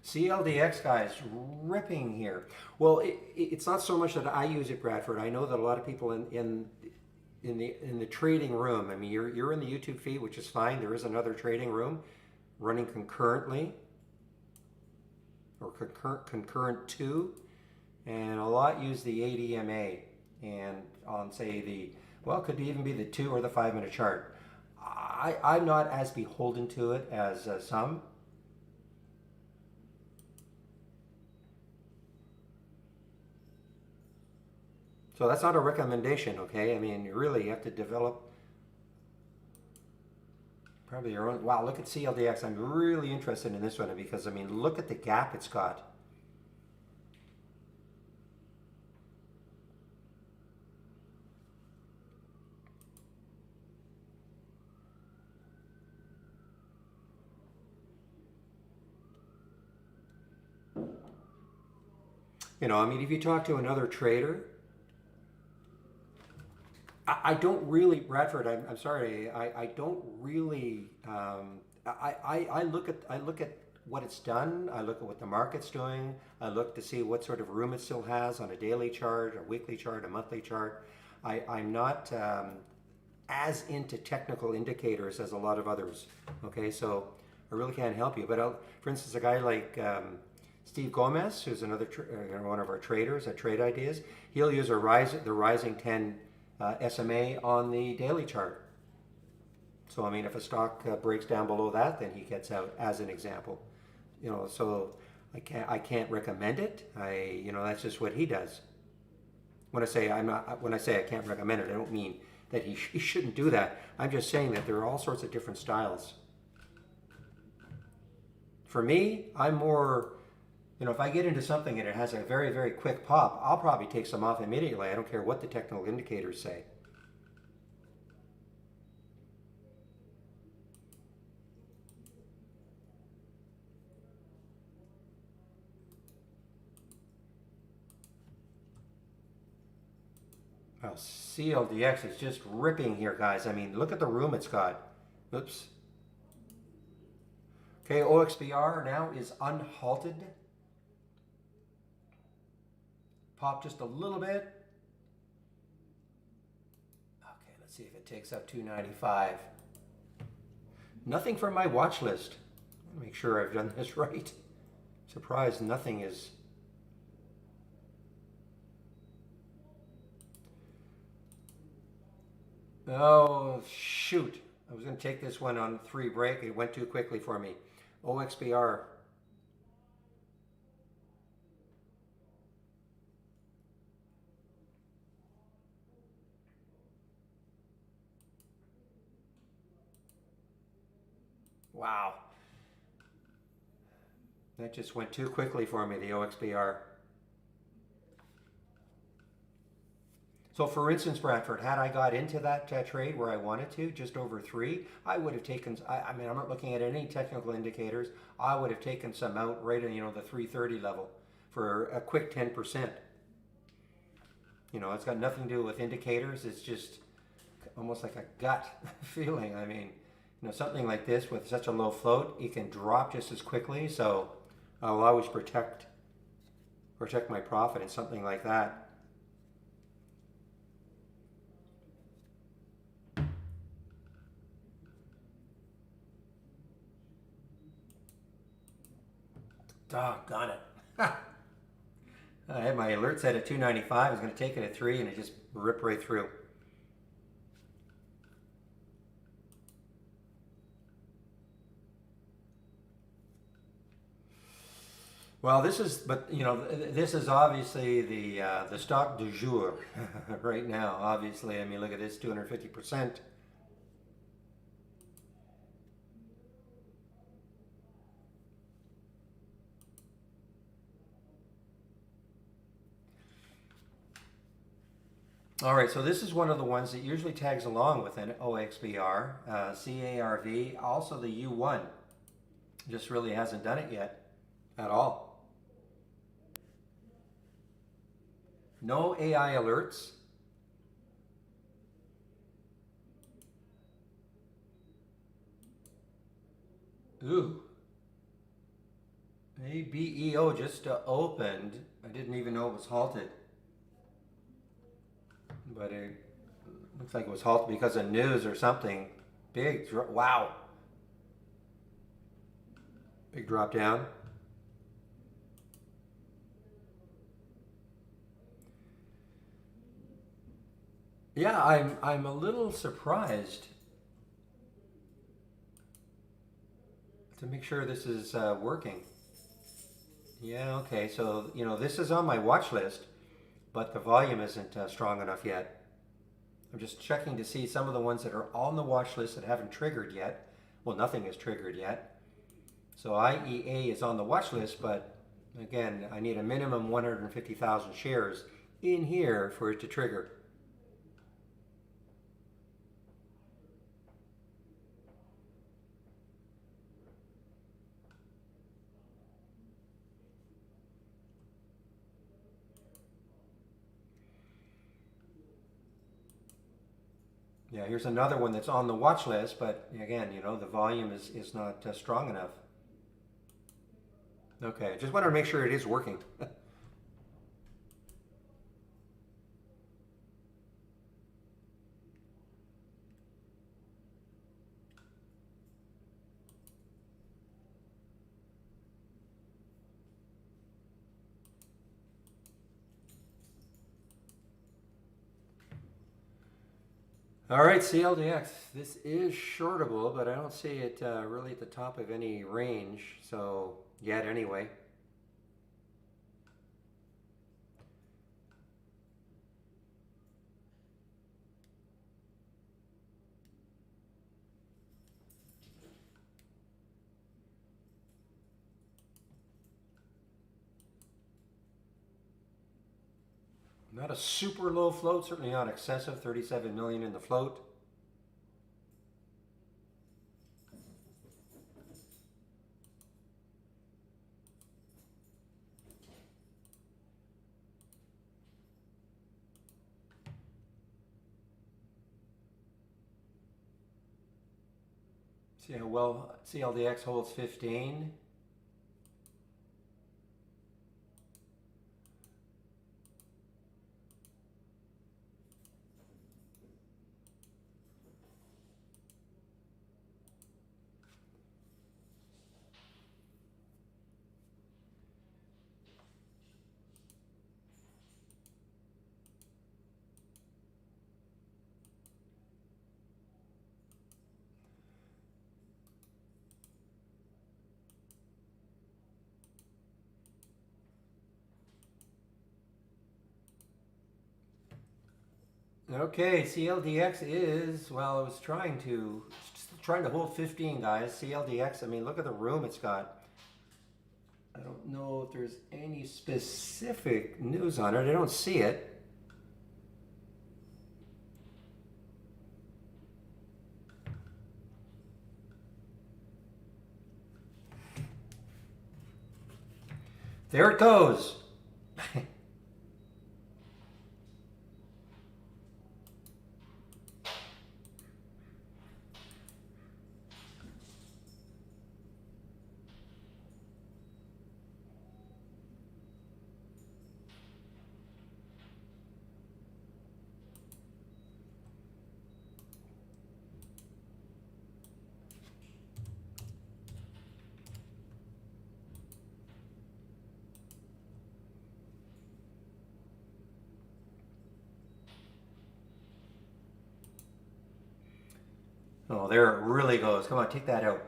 CLDX guys ripping here. Well, it's not so much that I use it, Bradford. I know that a lot of people in the trading room. I mean, you're in the YouTube feed, which is fine. There is another trading room running concurrently, or concurrent to, and a lot use the ADMA, and on say well, it could even be the 2 or the 5 minute chart. I'm not as beholden to it as some. So that's not a recommendation, okay? I mean, you really have to develop probably your own. Wow, look at CLDX. I'm really interested in this one because, I mean, look at the gap it's got. You know, I mean, if you talk to another trader, I don't really, Bradford. I'm sorry. I don't really. I look at what it's done. I look at what the market's doing. I look to see what sort of room it still has on a daily chart, a weekly chart, a monthly chart. I'm not as into technical indicators as a lot of others. Okay, so I really can't help you. But for instance, a guy like Steve Gomez, who's another one of our traders at Trade Ideas, he'll use the rising 10 SMA on the daily chart. So I mean, if a stock breaks down below that, then he gets out, as an example. You know, so I can't recommend it. That's just what he does. When I say I can't recommend it, I don't mean that he shouldn't do that. I'm just saying that there are all sorts of different styles. For me, I'm more, if I get into something and it has a very, very quick pop, I'll probably take some off immediately. I don't care what the technical indicators say. Well, CLDX is just ripping here, guys. I mean, look at the room it's got. Oops. Okay, OXBR now is unhalted. Pop just a little bit. Okay, let's see if it takes up 295. Nothing from my watch list. Make sure I've done this right. Surprised nothing is. Oh, shoot. I was going to take this one on 3 break. It went too quickly for me. OXBR. Wow. That just went too quickly for me, the OXBR. So for instance, Bradford, had I got into that trade where I wanted to, just over 3, I would have taken, I mean, I'm not looking at any technical indicators. I would have taken some out right in, the 330 level for a quick 10%. It's got nothing to do with indicators. It's just almost like a gut feeling. I mean, something like this with such a low float, it can drop just as quickly. So I'll always protect my profit in something like that. Doggone it. I had my alert set at 295. I was going to take it at 3 and it just ripped right through. Well, this is obviously the stock du jour right now. Obviously, I mean, look at this, 250%. All right, so this is one of the ones that usually tags along with an OXBR, CARV, also the U1. Just really hasn't done it yet at all. No AI alerts. Ooh. A BEO just opened. I didn't even know it was halted. But it looks like it was halted because of news or something. Wow. Big drop down. Yeah, I'm a little surprised to make sure this is working. Yeah, okay. So, this is on my watch list, but the volume isn't strong enough yet. I'm just checking to see some of the ones that are on the watch list that haven't triggered yet. Well, nothing is triggered yet. So IEA is on the watch list, but again, I need a minimum 150,000 shares in here for it to trigger. Yeah, here's another one that's on the watch list, but again, the volume is not strong enough. Okay, just wanted to make sure it is working. All right, CLDX. This is shortable, but I don't see it really at the top of any range, so yet anyway. Not a super low float, certainly not excessive, 37 million in the float. See how well CLDX holds 15. Okay, CLDX is, well, I was trying to hold 15, guys. CLDX, I mean, look at the room it's got. I don't know if there's any specific news on it. I don't see it. There it goes. Oh, there it really goes. Come on, take that out.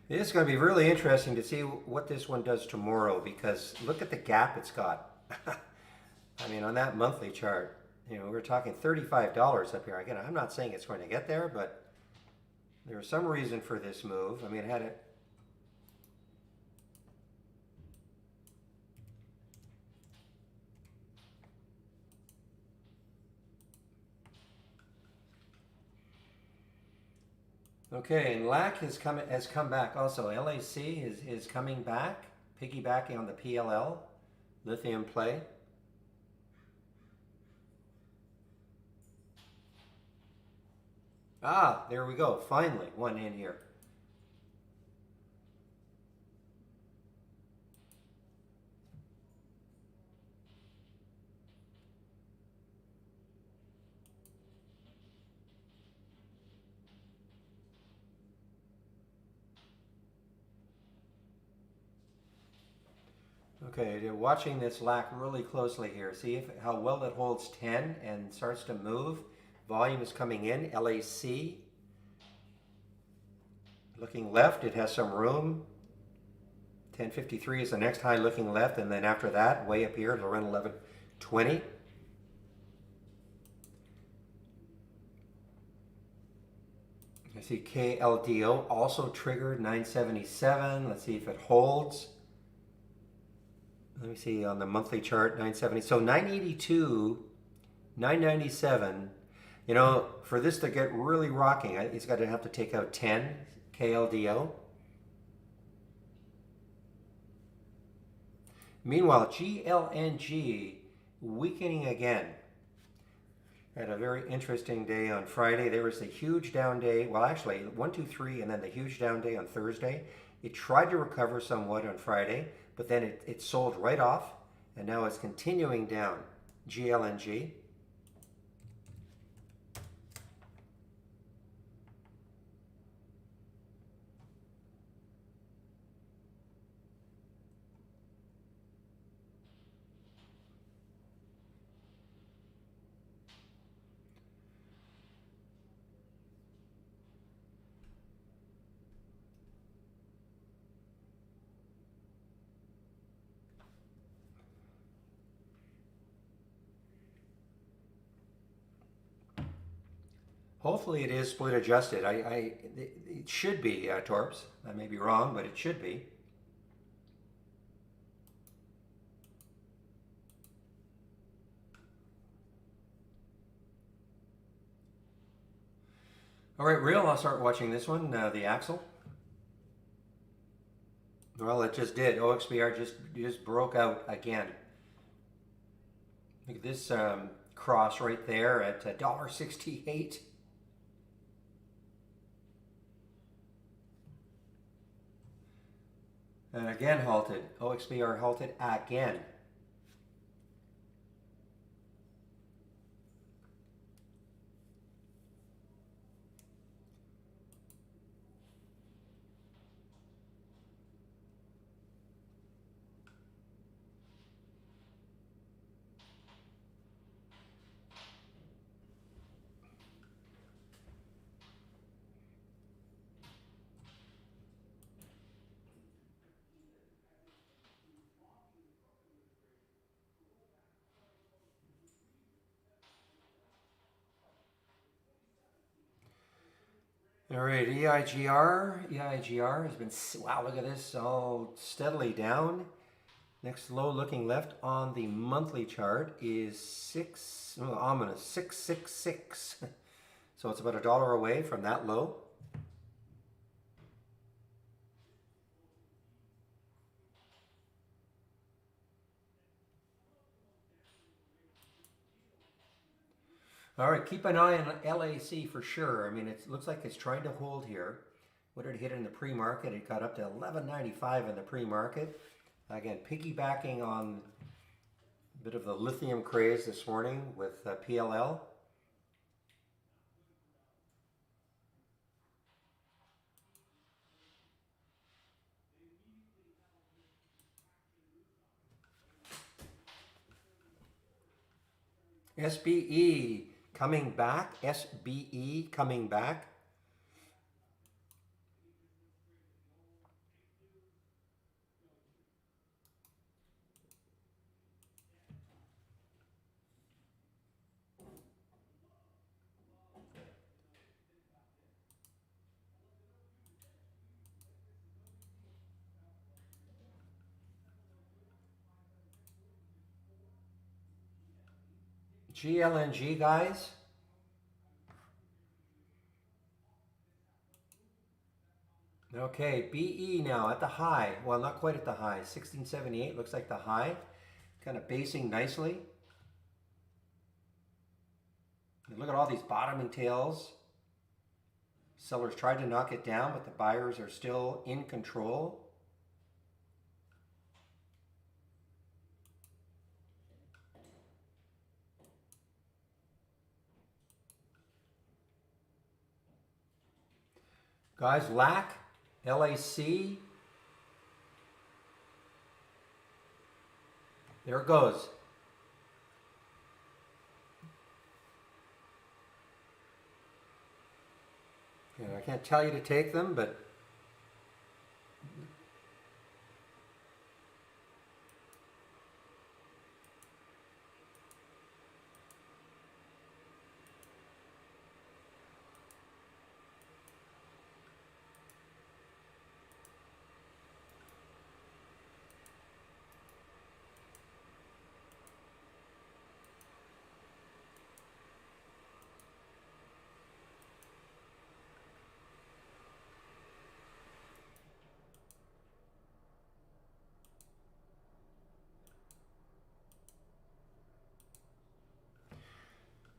It's going to be really interesting to see what this one does tomorrow, because look at the gap it's got. I mean, on that monthly chart, we're talking $35 up here. Again, I'm not saying it's going to get there, but there was some reason for this move. I mean, it had it. Okay, and LAC has come back also. LAC is coming back, piggybacking on the PLL lithium play. Ah, there we go. Finally, one in here. Okay, you're watching this lack really closely here. See if how well it holds 10 and starts to move. Volume is coming in, LAC. Looking left, it has some room. 1053 is the next high looking left, and then after that, way up here, it'll run 1120. I see KLDO also triggered 977. Let's see if it holds. Let me see on the monthly chart, 970. So 982, 997. You know, for this to get really rocking, it's got to have to take out 10 KLDO. Meanwhile, GLNG weakening again. Had a very interesting day on Friday. There was a huge down day. Well, actually, 1, 2, 3, and then the huge down day on Thursday. It tried to recover somewhat on Friday, but then it sold right off, and now it's continuing down. GLNG. Hopefully it is split adjusted. It should be, Torps. I may be wrong, but it should be. All right, real, I'll start watching this one, the Axle. Well, it just did. OXBR just broke out again. Look at this cross right there at $1.68. And again halted. OXBR halted again. All right, EIGR has been, wow, look at this, all steadily down. Next low looking left on the monthly chart is ominous, 666. So it's about $1 away from that low. All right, keep an eye on LAC for sure. I mean, it looks like it's trying to hold here. What did it hit in the pre-market? It got up to $11.95 in the pre-market. Again, piggybacking on a bit of the lithium craze this morning with PLL. SBE coming back. SBE coming back. GLNG, guys. Okay, BE now at the high. Well, not quite at the high. 1678 looks like the high. Kind of basing nicely. And look at all these bottoming tails. Sellers tried to knock it down, but the buyers are still in control. Guys, LAC, LAC. There it goes. I can't tell you to take them, but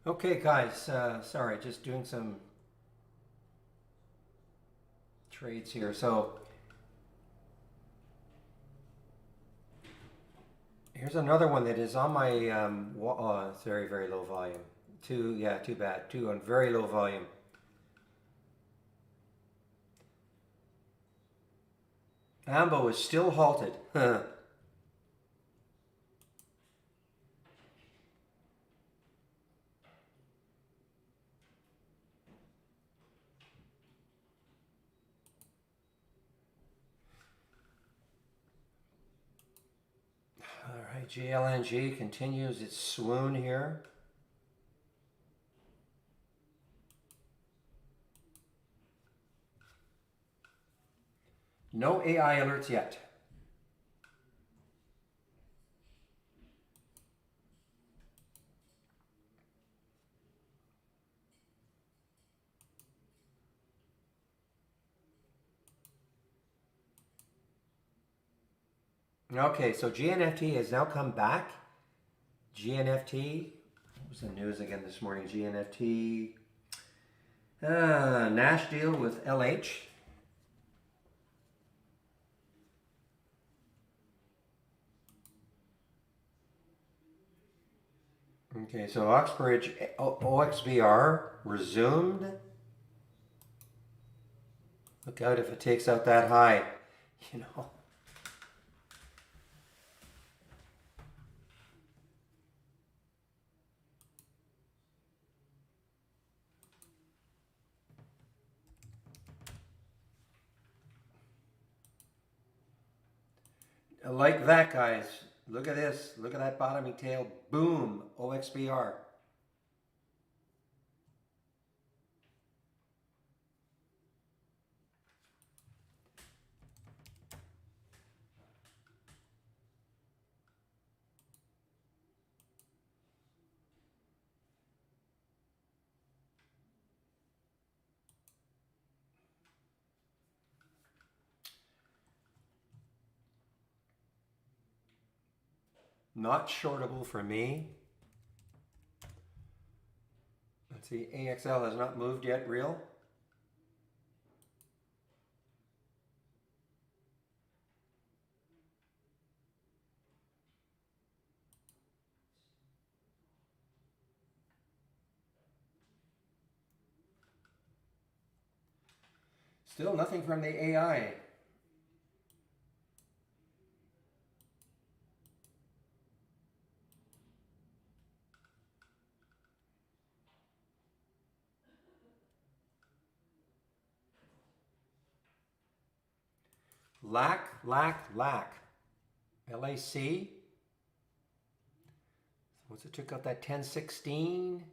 okay, guys. Sorry, just doing some trades here. So here's another one that is on my it's very, very low volume. Too bad. Two on very low volume. Ambo is still halted. All right, GLNG continues its swoon here. No AI alerts yet. Okay, so GNFT has now come back. GNFT, what was the news again this morning? GNFT, Nash deal with LH. Okay, so Oxbridge OXBR resumed. Look out if it takes out that high, you know. Like that, guys. Look at this. Look at that bottoming tail. Boom. OXBR. Not shortable for me. Let's see. AXL has not moved yet. Real. Still nothing from the AI. LAC. LAC. Once it took out that 1016.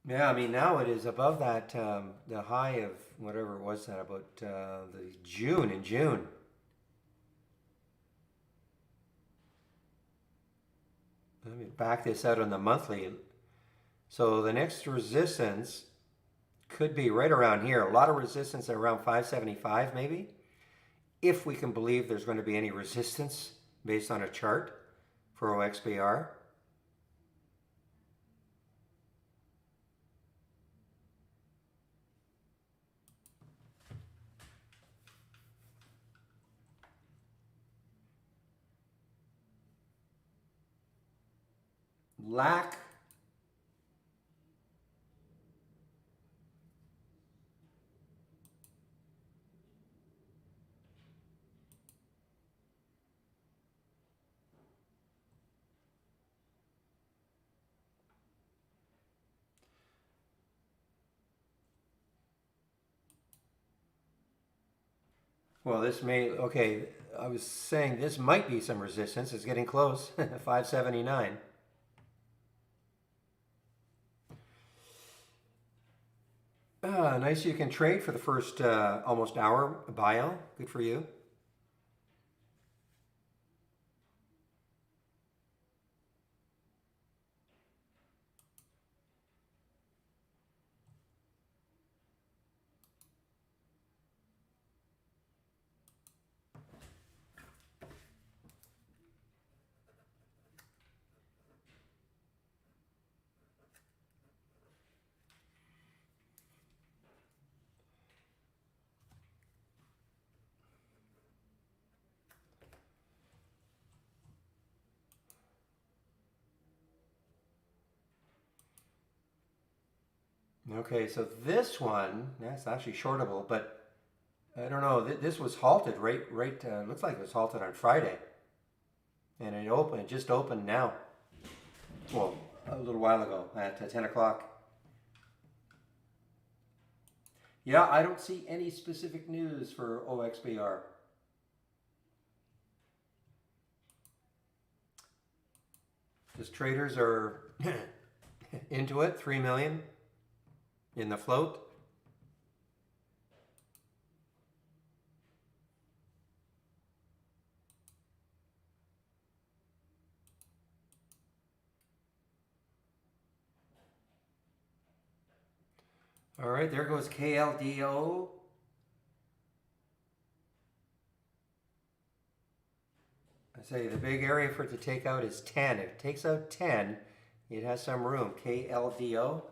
Yeah, I mean now it is above that the high of whatever it was that about the June in June. Let me back this out on the monthly. So the next resistance could be right around here. A lot of resistance at around 575 maybe. If we can believe there's going to be any resistance based on a chart for OXBR. Lack Well, this may, okay, I was saying this might be some resistance. It's getting close, 579. Nice you can trade for the first almost hour bio. Good for you. Okay, so this one, that's actually shortable, but I don't know. This was halted right. Looks like it was halted on Friday, and it opened. It just opened now. Well, a little while ago at 10 o'clock. Yeah, I don't see any specific news for OXBR. Just traders are into it. 3 million in the float. All right, there goes KLDO. I say the big area for it to take out is 10. If it takes out 10, it has some room. KLDO.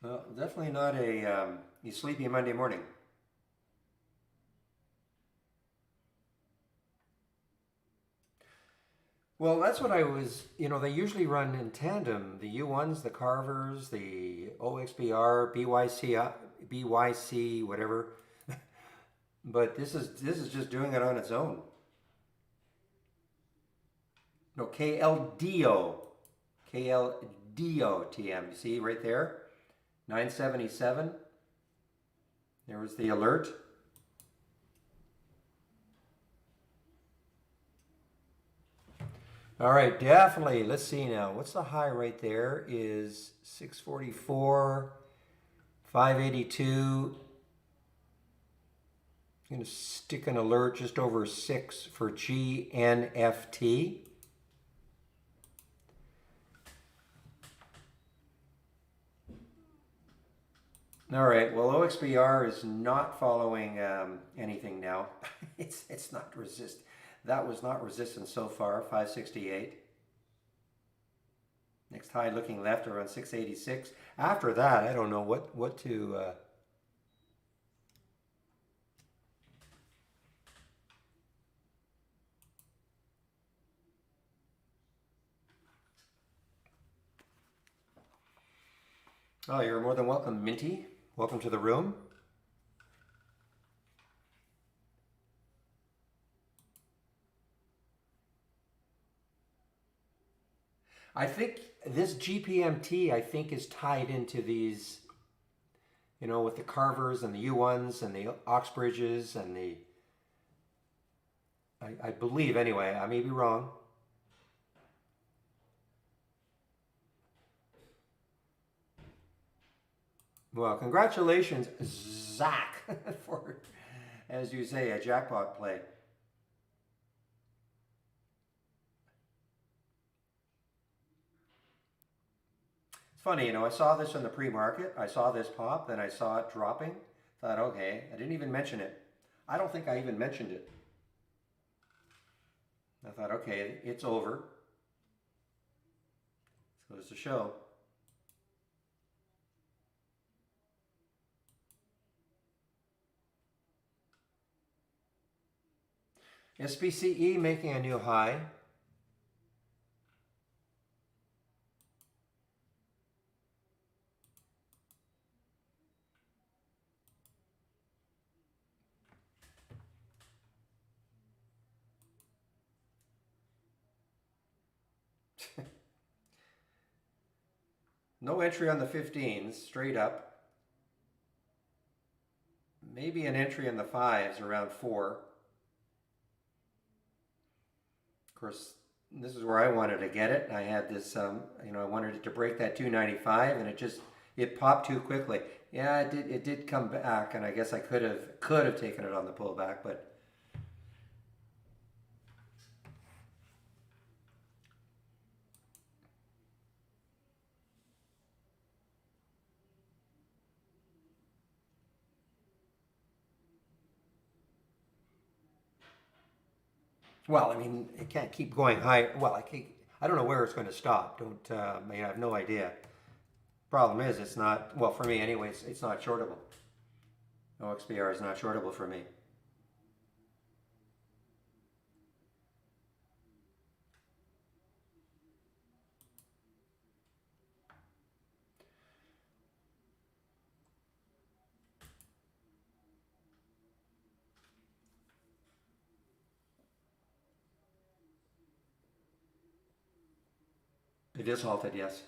Well, definitely not a sleepy Monday morning. Well, that's what I was, they usually run in tandem. The U1s, the Carvers, the OXBR, BYC, whatever. But this is just doing it on its own. No, KLDO. KLDO TM. You see right there? 977. There was the alert. All right, definitely. Let's see now. What's the high right there? Is 644, 582. I'm going to stick an alert just over 6 for GNFT. All right, well, OXBR is not following anything now. It's not resist. That was not resistance so far, 568. Next high looking left around 686. After that, I don't know what to... Oh, you're more than welcome, Minty. Welcome to the room. I think this GPMT, I think, is tied into these, with the Carvers and the U1s and the Oxbridges and the... I believe, anyway. I may be wrong. Well, congratulations, Zach, for, as you say, a jackpot play. It's funny, I saw this in the pre-market. I saw this pop, then I saw it dropping. Thought, okay, I didn't even mention it. I don't think I even mentioned it. I thought, okay, it's over. So it's a show. SBCE making a new high. No entry on the 15s, straight up. Maybe an entry in the 5s around 4. Of course, this is where I wanted to get it. I had this, I wanted it to break that 295, and it popped too quickly. Yeah, it did come back, and I guess I could have taken it on the pullback, but well, I mean, it can't keep going high. Well, I don't know where it's going to stop. I have no idea. Problem is, it's not, well, for me anyways, it's not shortable. OXBR is not shortable for me. It is halted, yes.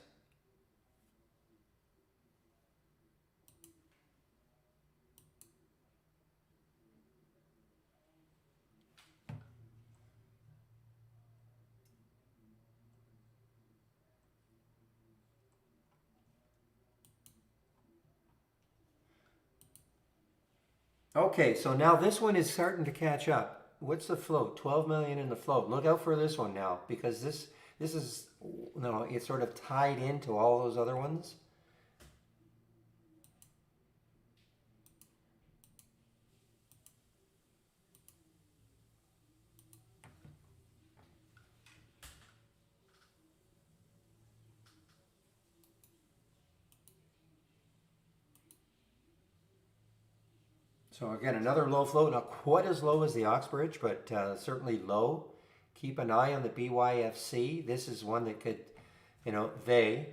Okay, so now this one is starting to catch up. What's the float? 12 million in the float. Look out for this one now, because this is, it's sort of tied into all those other ones. So again, another low float, not quite as low as the Oxbridge, but certainly low. Keep an eye on the BYFC. This is one that could, they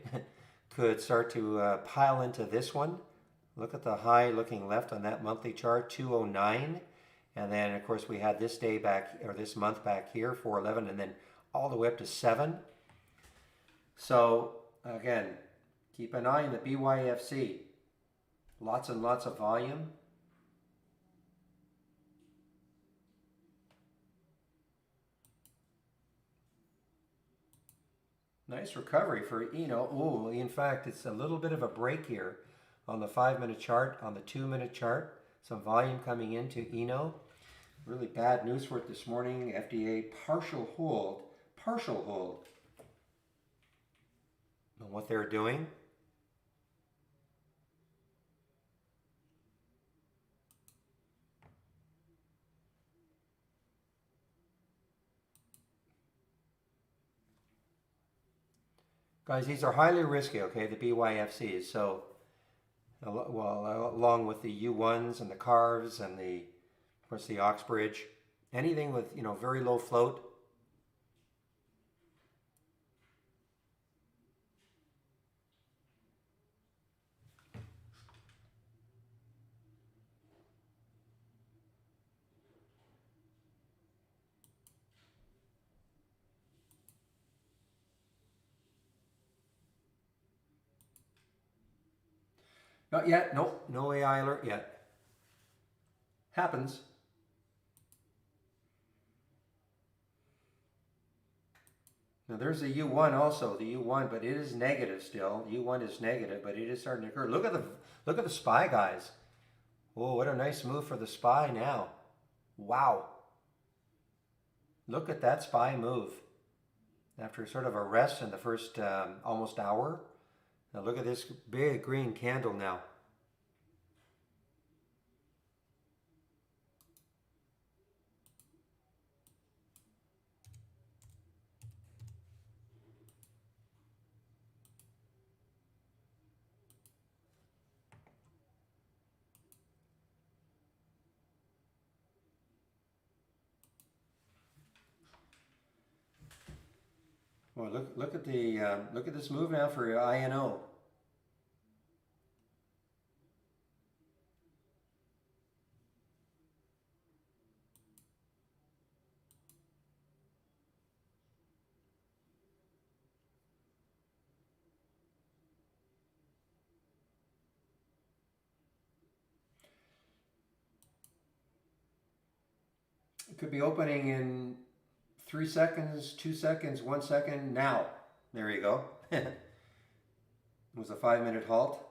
could start to pile into this one. Look at the high looking left on that monthly chart, 209. And then, of course, we had this day back, or this month back here, 411, and then all the way up to 7. So, again, keep an eye on the BYFC. Lots and lots of volume. Nice recovery for Eno. Oh, in fact, it's a little bit of a break here on the 5-minute chart, on the 2-minute chart. Some volume coming into Eno. Really bad news for it this morning. FDA partial hold on what they're doing. Guys, these are highly risky, okay, the BYFCs. So, well, along with the U1s and the Carves and of course, the Oxbridge. Anything with, very low float. Not yet. Nope. No AI alert yet. Happens. Now there's the U1 also, the U1, but it is negative still. U1 is negative, but it is starting to occur. Look at the SPY, guys. Oh, what a nice move for the SPY now. Wow. Look at that SPY move. After sort of a rest in the first almost hour. Now look at this big green candle now. Well, look at the look at this move now for INO. It could be opening in 3 seconds, 2 seconds, 1 second, now. There you go. It was a 5-minute halt.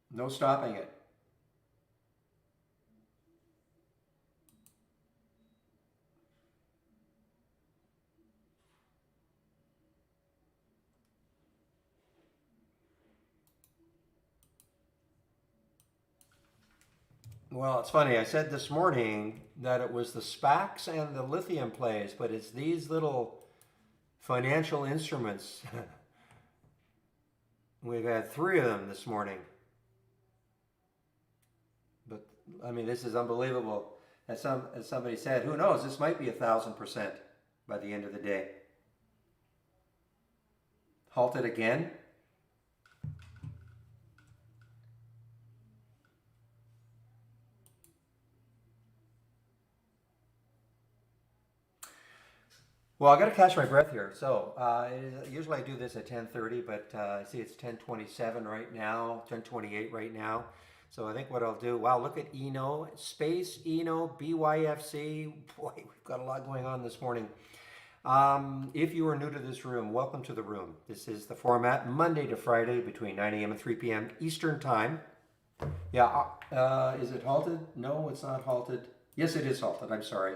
No stopping it. Well, it's funny. I said this morning that it was the SPACs and the lithium plays, but it's these little financial instruments. We've had 3 of them this morning. But I mean, this is unbelievable. As somebody said, who knows? This might be 1,000% by the end of the day. Halted again. Well, I got to catch my breath here. So usually I do this at 10:30, but I see it's 10:27 right now, 10:28 right now. So I think what I'll do, wow, look at Eno, Space, Eno, BYFC. Boy, we've got a lot going on this morning. If you are new to this room, welcome to the room. This is the format Monday to Friday between 9 a.m. and 3 p.m. Eastern Time. Yeah, is it halted? No, it's not halted. Yes, it is halted. I'm sorry.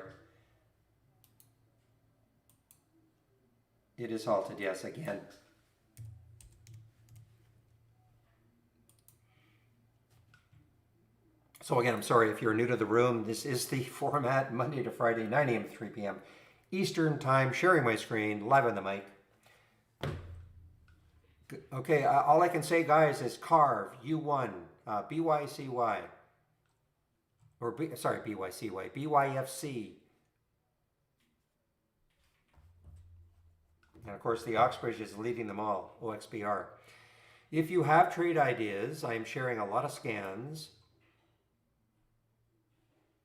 It is halted, yes, again. So again, I'm sorry if you're new to the room. This is the format Monday to Friday, 9 a.m. to 3 p.m. Eastern Time, sharing my screen, live on the mic. Okay, all I can say, guys, is carve, U1, BYCY, or BYCY, BYFC. And of course, the Oxbridge is leading them all, OXBR. If you have trade ideas, I am sharing a lot of scans.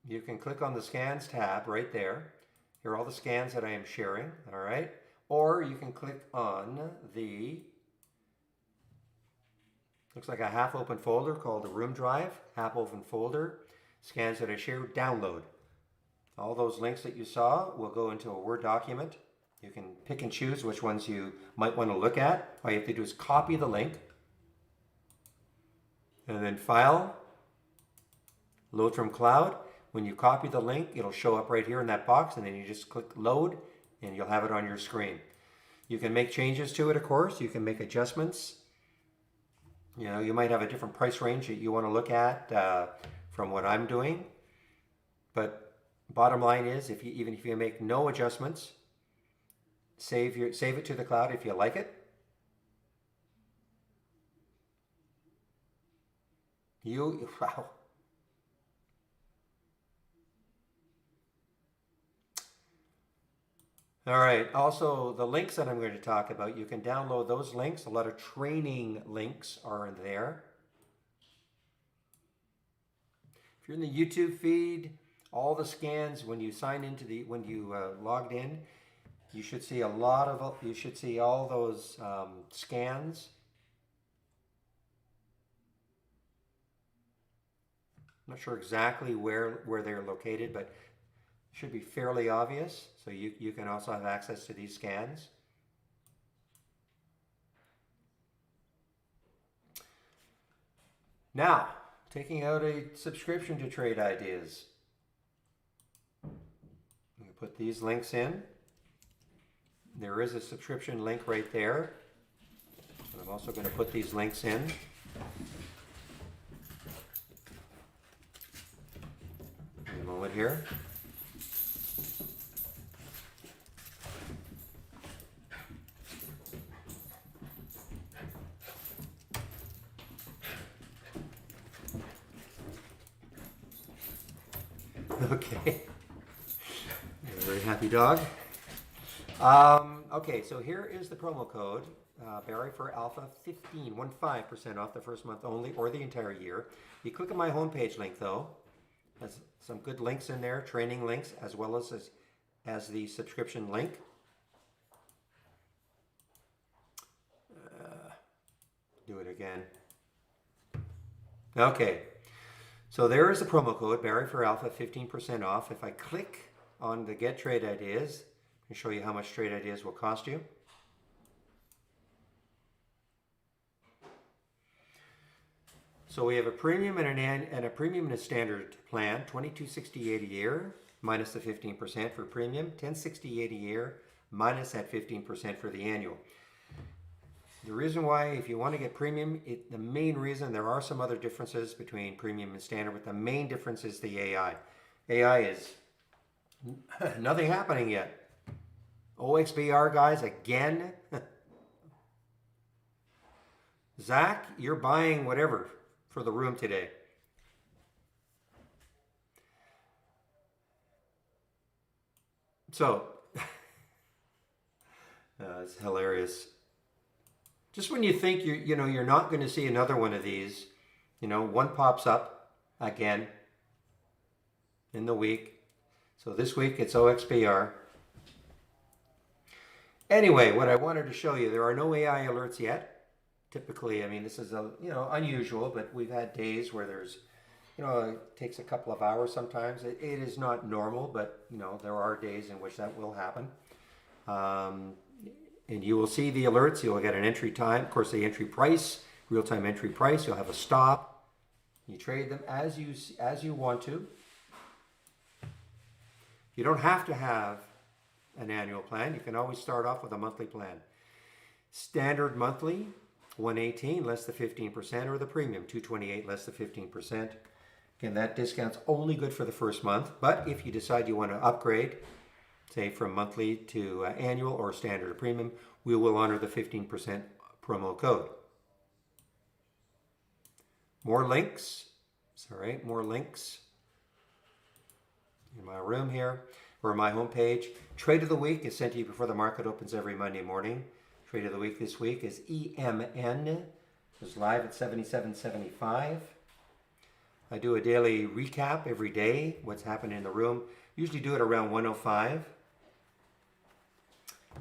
You can click on the scans tab right there. Here are all the scans that I am sharing, all right? Or you can click on the, looks like a half open folder called the Room Drive, half open folder, scans that I share, download. All those links that you saw will go into a Word document. You can pick and choose which ones you might want to look at. All you have to do is copy the link, and then File, Load from Cloud. When you copy the link, it'll show up right here in that box, and then you just click Load, and you'll have it on your screen. You can make changes to it, of course. You can make adjustments. You know, you might have a different price range that you want to look at from what I'm doing. But bottom line is, even if you make no adjustments, save it to the cloud if you like it. Wow. All right, also the links that I'm going to talk about, you can download those links. A lot of training links are in there. If you're in the YouTube feed, all the scans, when you sign into when you logged in, You should see a lot of, you should see all those scans. I'm not sure exactly where they're located, but it should be fairly obvious. So you can also have access to these scans. Now, taking out a subscription to Trade Ideas. I'm going to put these links in. There is a subscription link right there. And I'm also going to put these links in. In a moment here. Okay. Very happy dog. Okay, so here is the promo code, Barry for Alpha 15% off the first month only or the entire year. You click on my homepage link though. Has some good links in there, training links as well as the subscription link. Do it again. Okay. So there is the promo code, Barry for Alpha, 15% off. If I click on the Get Trade Ideas, I can show you how much Trade Ideas will cost you. So we have a premium and a premium and a standard plan, $22.68 a year minus the 15% for premium, $10.68 a year minus that 15% for the annual. The reason why, if you want to get premium, the main reason, there are some other differences between premium and standard, but the main difference is the AI. AI is nothing happening yet. OXBR guys, again. Zach, you're buying whatever for the room today. So, it's hilarious. Just when you think you're not going to see another one of these, one pops up again in the week. So this week it's OXBR. Anyway, what I wanted to show you, there are no AI alerts yet. Typically, I mean, this is unusual, but we've had days where there's, it takes a couple of hours sometimes. It is not normal, but there are days in which that will happen. And you will see the alerts. You'll get an entry time, of course, the entry price, real-time entry price. You'll have a stop. You trade them as you want to. You don't have to have an annual plan. You can always start off with a monthly plan. Standard monthly, $118 less the 15%, or the premium, $228 less the 15%. Again, that discount's only good for the first month, but if you decide you want to upgrade, say from monthly to annual or standard or premium, we will honor the 15% promo code. More links, more links in my room here, or my homepage. Trade of the week is sent to you before the market opens every Monday morning. Trade of the week this week is EMN. It's live at 77.75. I do a daily recap every day, what's happened in the room. Usually do it around 1:05.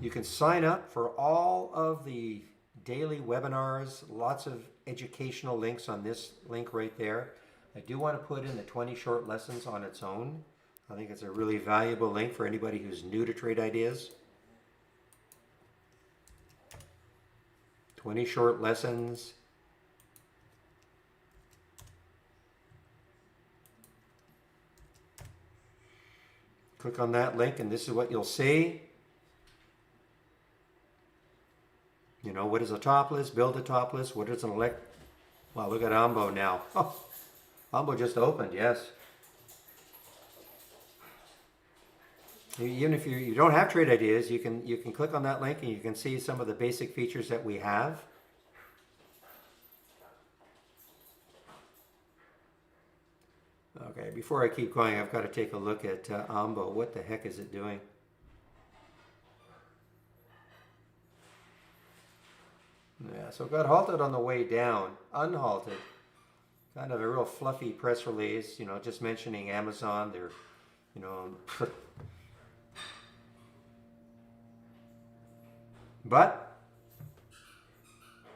You can sign up for all of the daily webinars, lots of educational links on this link right there. I do want to put in the 20 short lessons on its own. I think it's a really valuable link for anybody who's new to Trade Ideas. 20 short lessons. Click on that link and this is what you'll see. What is a top list? Build a top list. What is an elect? Wow, look at Ambo now. Oh, Ambo just opened, yes. Even if you don't have Trade Ideas, you can click on that link and you can see some of the basic features that we have. Okay, before I keep going, I've got to take a look at Ambo. What the heck is it doing? Yeah, so it got halted on the way down, unhalted. Kind of a real fluffy press release, just mentioning Amazon. They're, But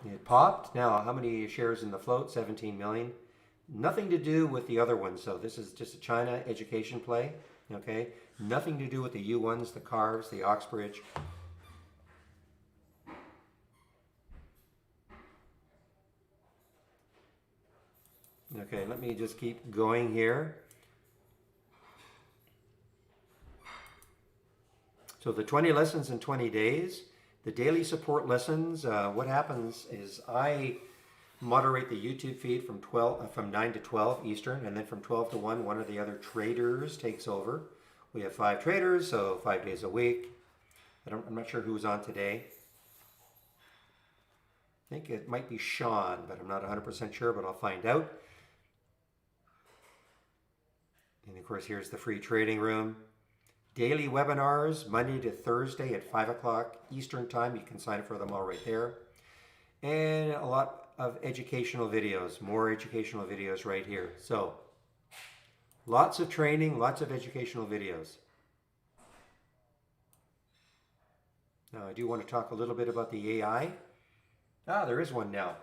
it popped. Now, how many shares in the float? 17 million. Nothing to do with the other ones. So this is just a China education play. Okay. Nothing to do with the U1s, the Carves, the Oxbridge. Okay, let me just keep going here. So the 20 lessons in 20 days, the daily support lessons, what happens is I moderate the YouTube feed from 9 to 12 Eastern, and then from 12 to 1 of the other traders takes over. We have 5 traders, so 5 days a week. I'm not sure who's on today. I think it might be Sean, but I'm not 100% sure, but I'll find out. And of course, here's the free trading room. Daily webinars, Monday to Thursday at 5 o'clock Eastern time. You can sign up for them all right there. And a lot of educational videos, more educational videos right here. So, lots of training, lots of educational videos. Now, I do want to talk a little bit about the AI. Ah, there is one now.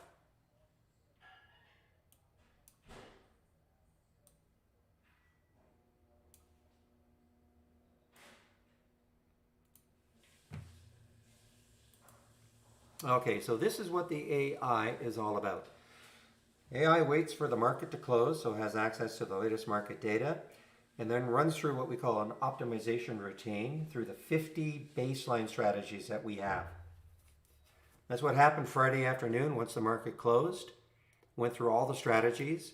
Okay, so this is what the AI is all about. AI waits for the market to close, so it has access to the latest market data, and then runs through what we call an optimization routine through the 50 baseline strategies that we have. That's what happened Friday afternoon once the market closed. Went through all the strategies,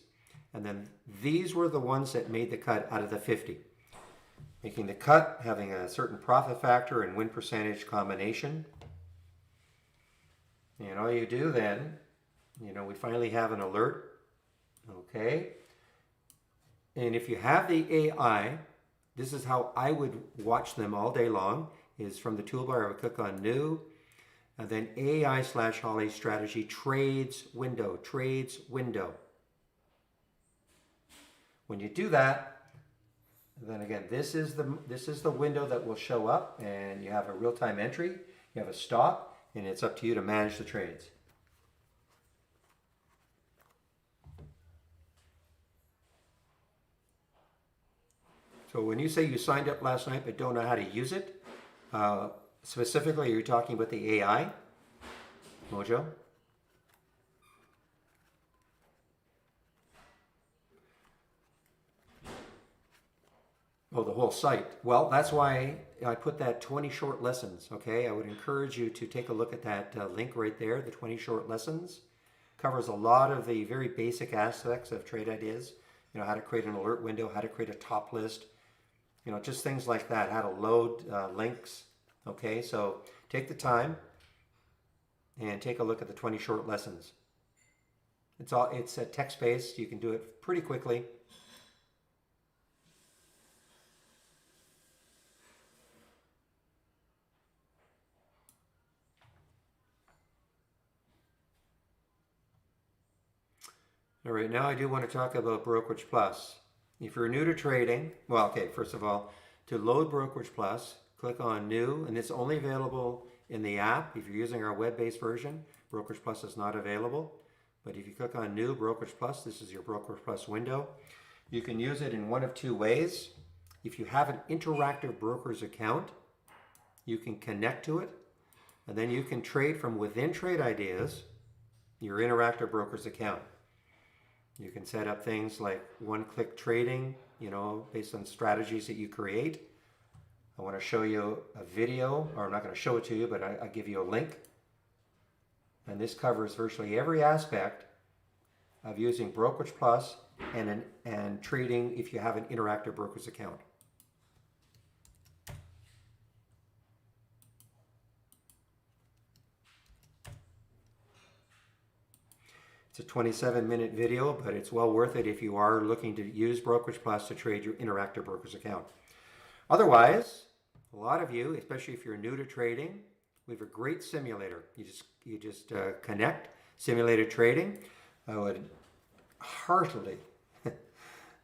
and then these were the ones that made the cut out of the 50. Making the cut, having a certain profit factor and win percentage combination. And all you do then, we finally have an alert. Okay. And if you have the AI, this is how I would watch them all day long, is from the toolbar. I would click on New, and then AI/Holly strategy trades window. When you do that, then again, this is the window that will show up, and you have a real-time entry, you have a stop, and it's up to you to manage the trades. So when you say you signed up last night but don't know how to use it, specifically you're talking about the AI, Mojo? Oh, the whole site. Well, that's why I put that 20 short lessons, okay? I would encourage you to take a look at that link right there, the 20 short lessons. Covers a lot of the very basic aspects of trade ideas. How to create an alert window, how to create a top list, just things like that, how to load links, okay? So take the time and take a look at the 20 short lessons. It's text-based. You can do it pretty quickly. All right, now I do want to talk about Brokerage Plus. If you're new to trading, well, okay, first of all, to load Brokerage Plus, click on New, and it's only available in the app. If you're using our web-based version, Brokerage Plus is not available. But if you click on New Brokerage Plus, this is your Brokerage Plus window. You can use it in one of two ways. If you have an interactive broker's account, you can connect to it, and then you can trade from within Trade Ideas, your interactive broker's account. You can set up things like one-click trading, based on strategies that you create. I want to show you a video, or I'm not going to show it to you, but I give you a link. And this covers virtually every aspect of using Brokerage Plus and trading if you have an interactive broker's account. It's a 27-minute video, but it's well worth it if you are looking to use Brokerage Plus to trade your interactive broker's account. Otherwise, a lot of you, especially if you're new to trading, we have a great simulator. You just connect, simulated trading. I would heartily,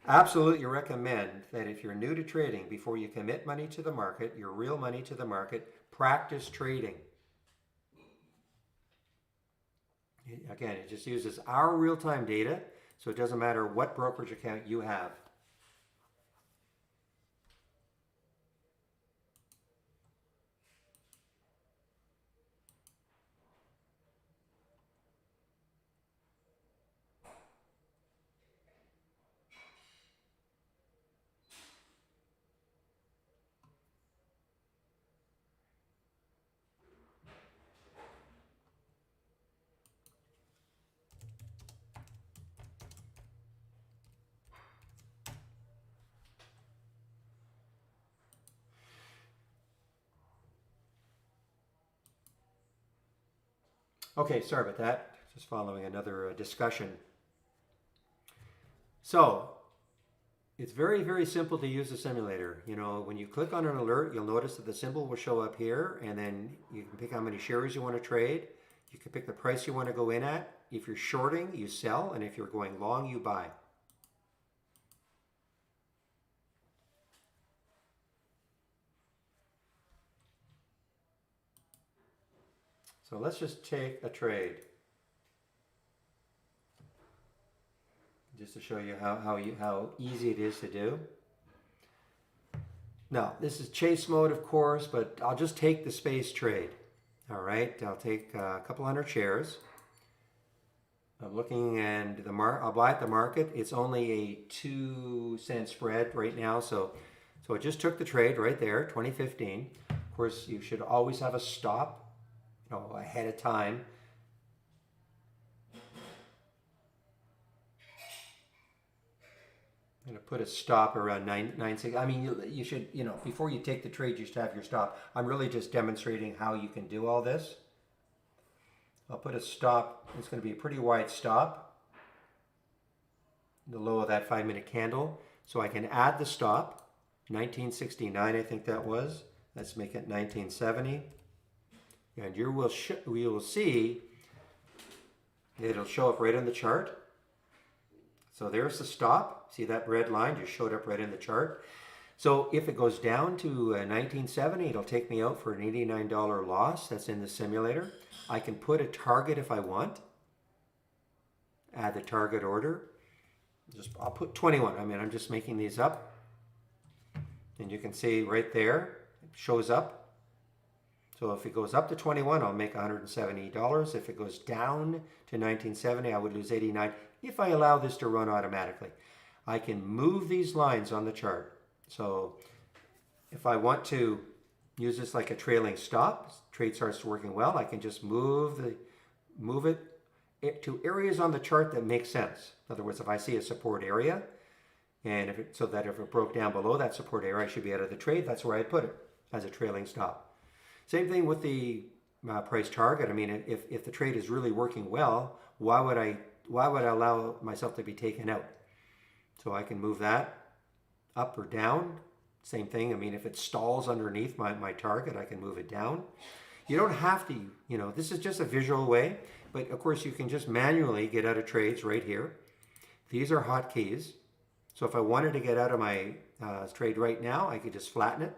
absolutely recommend that if you're new to trading, before you commit money to the market, your real money to the market, practice trading. Again, it just uses our real-time data, so it doesn't matter what brokerage account you have. Okay, sorry about that. Just following another discussion. So, it's very, very simple to use the simulator. You know, when you click on an alert, you'll notice that the symbol will show up here, and then you can pick how many shares you want to trade. You can pick the price you want to go in at. If you're shorting, you sell, and if you're going long, you buy. So let's just take a trade, just to show you how easy it is to do. Now, this is chase mode, of course, but I'll just take the space trade. All right, I'll take a couple hundred shares. I'm looking, and I'll buy at the market. It's only a 2-cent spread right now, so it just took the trade right there, 2015. Of course, you should always have a stop, ahead of time. I'm going to put a stop around 9.96. I mean, you should, before you take the trade, you should have your stop. I'm really just demonstrating how you can do all this. I'll put a stop. It's going to be a pretty wide stop, the low of that 5-minute candle. So I can add the stop, 1969, I think that was. Let's make it 1970. And you will see it'll show up right on the chart. So there's the stop. See that red line just showed up right in the chart. So if it goes down to 1970, it'll take me out for an $89 loss. That's in the simulator. I can put a target if I want. Add the target order. I'll put 21. I mean, I'm just making these up. And you can see right there, it shows up. So if it goes up to 21, I'll make $170. If it goes down to 1970, I would lose 89 if I allow this to run automatically. I can move these lines on the chart. So if I want to use this like a trailing stop, trade starts working well, I can just move it to areas on the chart that make sense. In other words, if I see a support area, and if it broke down below that support area, I should be out of the trade. That's where I'd put it as a trailing stop. Same thing with the price target. I mean, if the trade is really working well, why would I allow myself to be taken out? So I can move that up or down. Same thing. I mean, if it stalls underneath my target, I can move it down. You don't have to, this is just a visual way, but of course you can just manually get out of trades right here. These are hotkeys. So if I wanted to get out of my trade right now, I could just flatten it.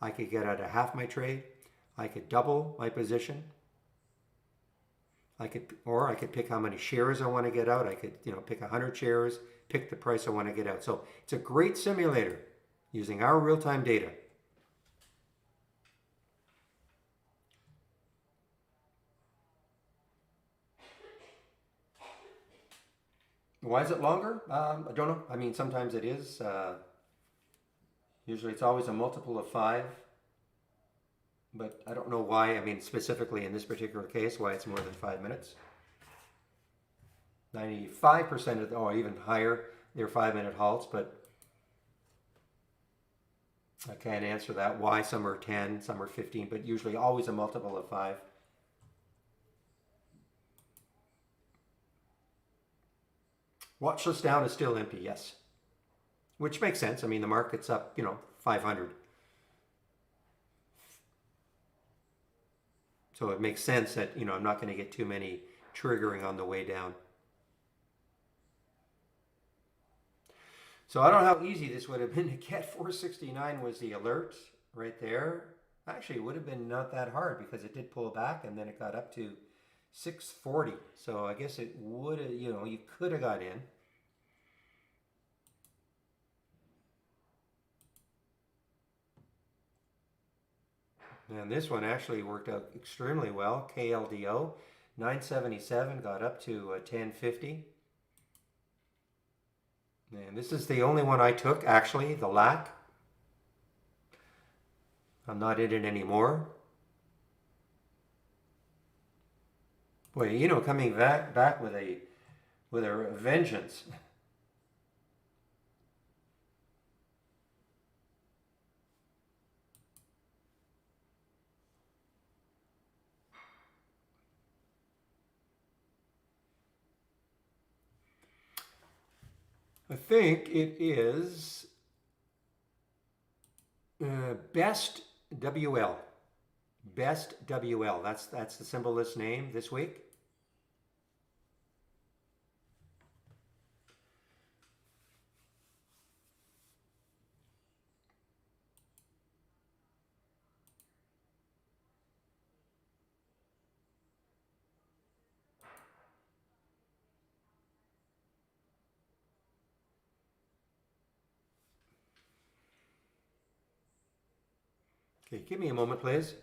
I could get out of half my trade. I could double my position. I could pick how many shares I want to get out. I could, pick 100 shares, pick the price I want to get out. So it's a great simulator using our real-time data. Why is it longer? I don't know. I mean, sometimes it is. Usually it's always a multiple of 5. But I don't know why, I mean, specifically in this particular case, why it's more than 5 minutes. 95% of, or even higher, they're 5-minute halts, but I can't answer that. Why some are 10, some are 15, but usually always a multiple of 5. Watch list down is still empty, yes. Which makes sense. I mean, the market's up, 500. So it makes sense that, I'm not going to get too many triggering on the way down. So I don't know how easy this would have been to get. 469 was the alert right there. Actually, it would have been not that hard because it did pull back and then it got up to 640. So I guess it would have, you could have got in. And this one actually worked out extremely well. KLDO, 977 got up to 1050. And this is the only one I took, actually, the LAC. I'm not in it anymore. Boy, coming back with a vengeance. I think it is Best WL. Best WL. That's the symbolist name this week. Okay, give me a moment, please.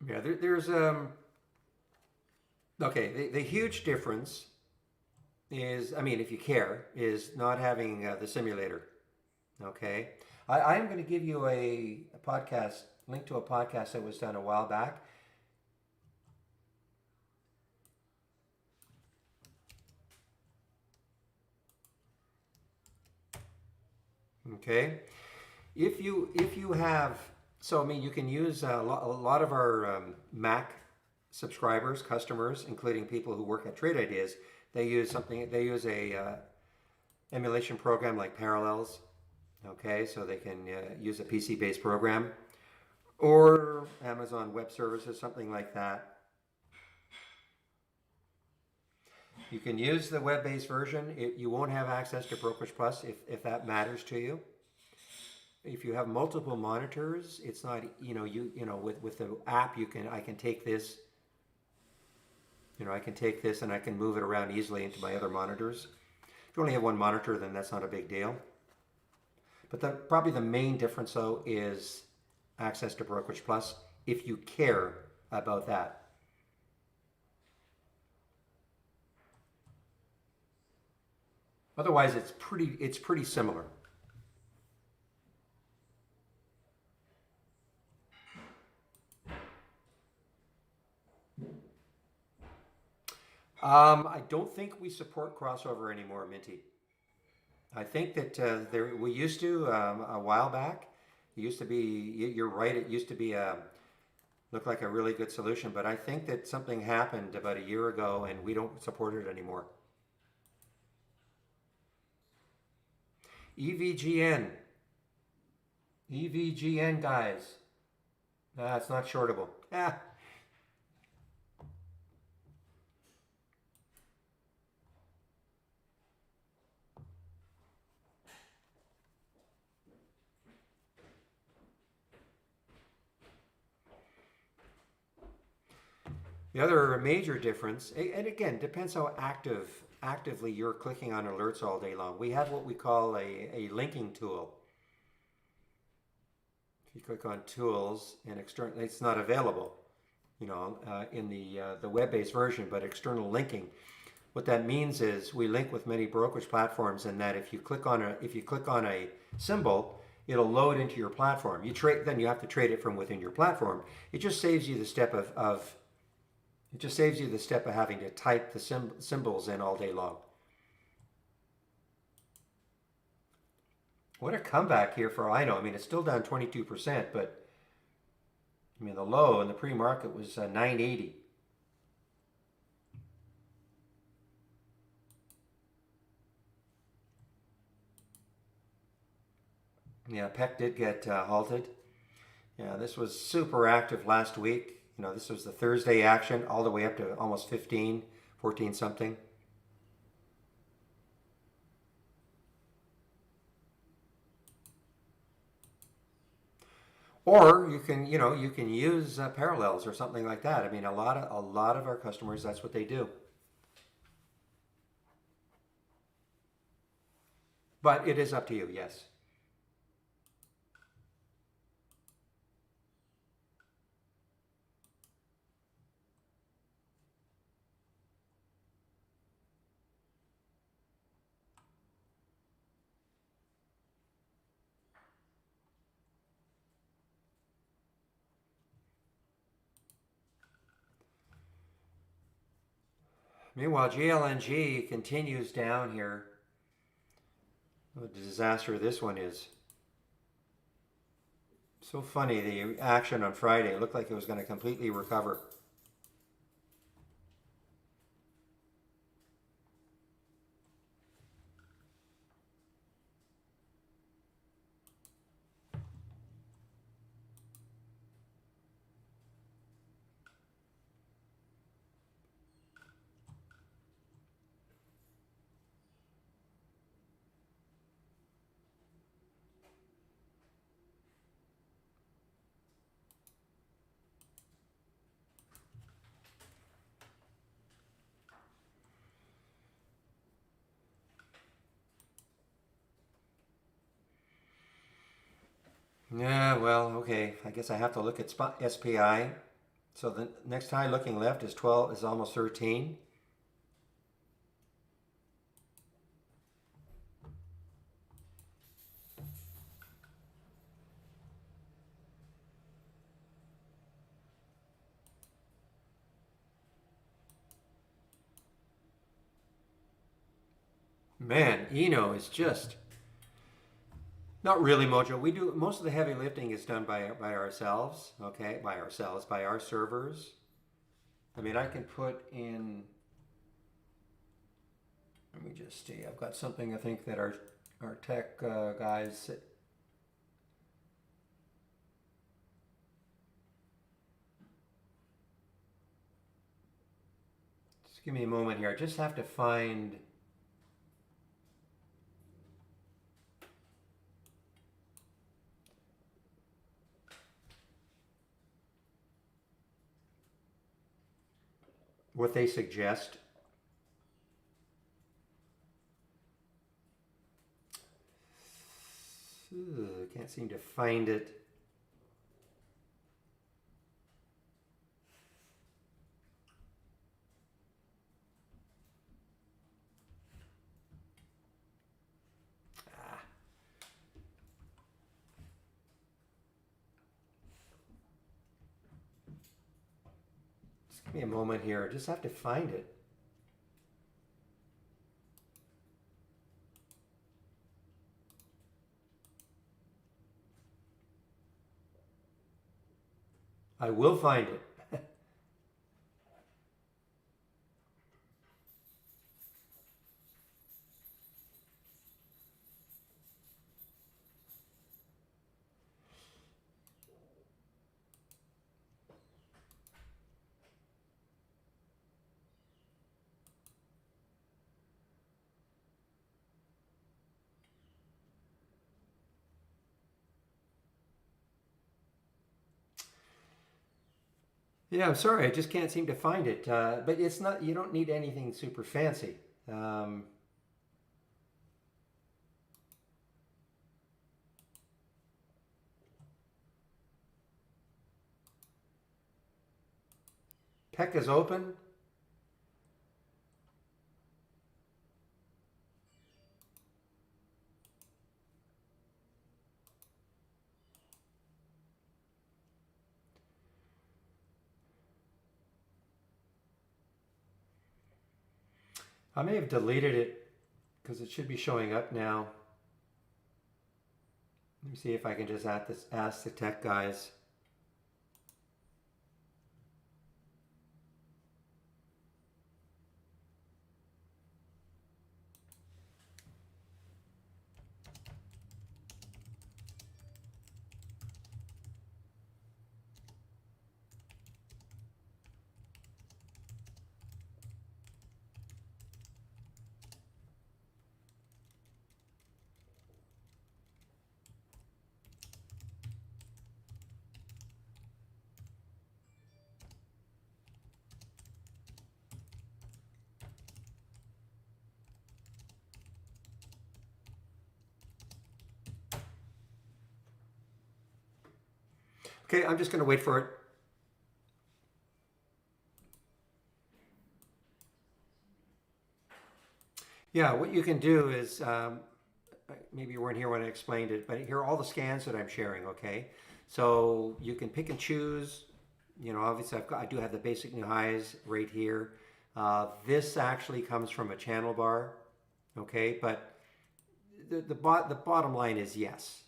Yeah, there's okay. The huge difference is, I mean, if you care, is not having the simulator. Okay, I'm going to give you a podcast link to a podcast that was done a while back. Okay, if you have, so I mean, you can use a lot of our Mac subscribers, customers, including people who work at Trade Ideas. They use a emulation program like Parallels. Okay, so they can use a PC-based program or Amazon Web Services, something like that. You can use the web-based version. You won't have access to Brokerage Plus if that matters to you. If you have multiple monitors, it's not, with the app, I can take this, and I can move it around easily into my other monitors. If you only have one monitor, then that's not a big deal. But probably the main difference, though, is access to Brokerage Plus, if you care about that. Otherwise, it's pretty similar. I don't think we support crossover anymore, Minty. I think that we used to a while back. It used to be. You're right. It used to be looked like a really good solution, but I think that something happened about a year ago, and we don't support it anymore. EVGN, EVGN, guys. It's not shortable. Ah. The other major difference, and again, depends how actively you're clicking on alerts all day long. We have what we call a linking tool. If you click on tools and external, it's not available, in the web-based version, but external linking. What that means is we link with many brokerage platforms, and that if you click on a symbol, it'll load into your platform. Then you have to trade it from within your platform. It just saves you the step of It just saves you the step of having to type the symbols in all day long. What a comeback here for INO. I mean, it's still down 22%, but I mean, the low in the pre-market was 980. Yeah, PEC did get halted. Yeah, this was super active last week. You know, this was the Thursday action all the way up to almost 15, 14 something. Or you can, you know, you can use parallels or something like that. I mean, a lot of our customers, that's what they do. But it is up to you, yes. Meanwhile, GLNG continues down here. What a disaster this one is. So funny, the action on Friday, it looked like it was going to completely recover. Yeah, well, okay. I guess I have to look at SPI. So the next high looking left is 12, is almost 13. Man, Eno is just not really Mojo. We do most of the heavy lifting is done by ourselves, okay? By ourselves, by our servers. I mean, I can put in. Let me just see. I've got something I think that our tech guys. Just give me a moment here. I just have to find. What they suggest. Can't seem to find it. Just give me a moment here. I just have to find it. I will find it. Yeah, I'm sorry. I just can't seem to find it. But it's not. You don't need anything super fancy. PEC is open. I may have deleted it because it should be showing up now. Let me see if I can just ask the tech guys. Okay, I'm just going to wait for it. Yeah, what you can do is, maybe you weren't here when I explained it, but here are all the scans that I'm sharing, okay? So you can pick and choose. You know, obviously I do have the basic new highs right here. This actually comes from a channel bar, okay? But the bottom line is yes.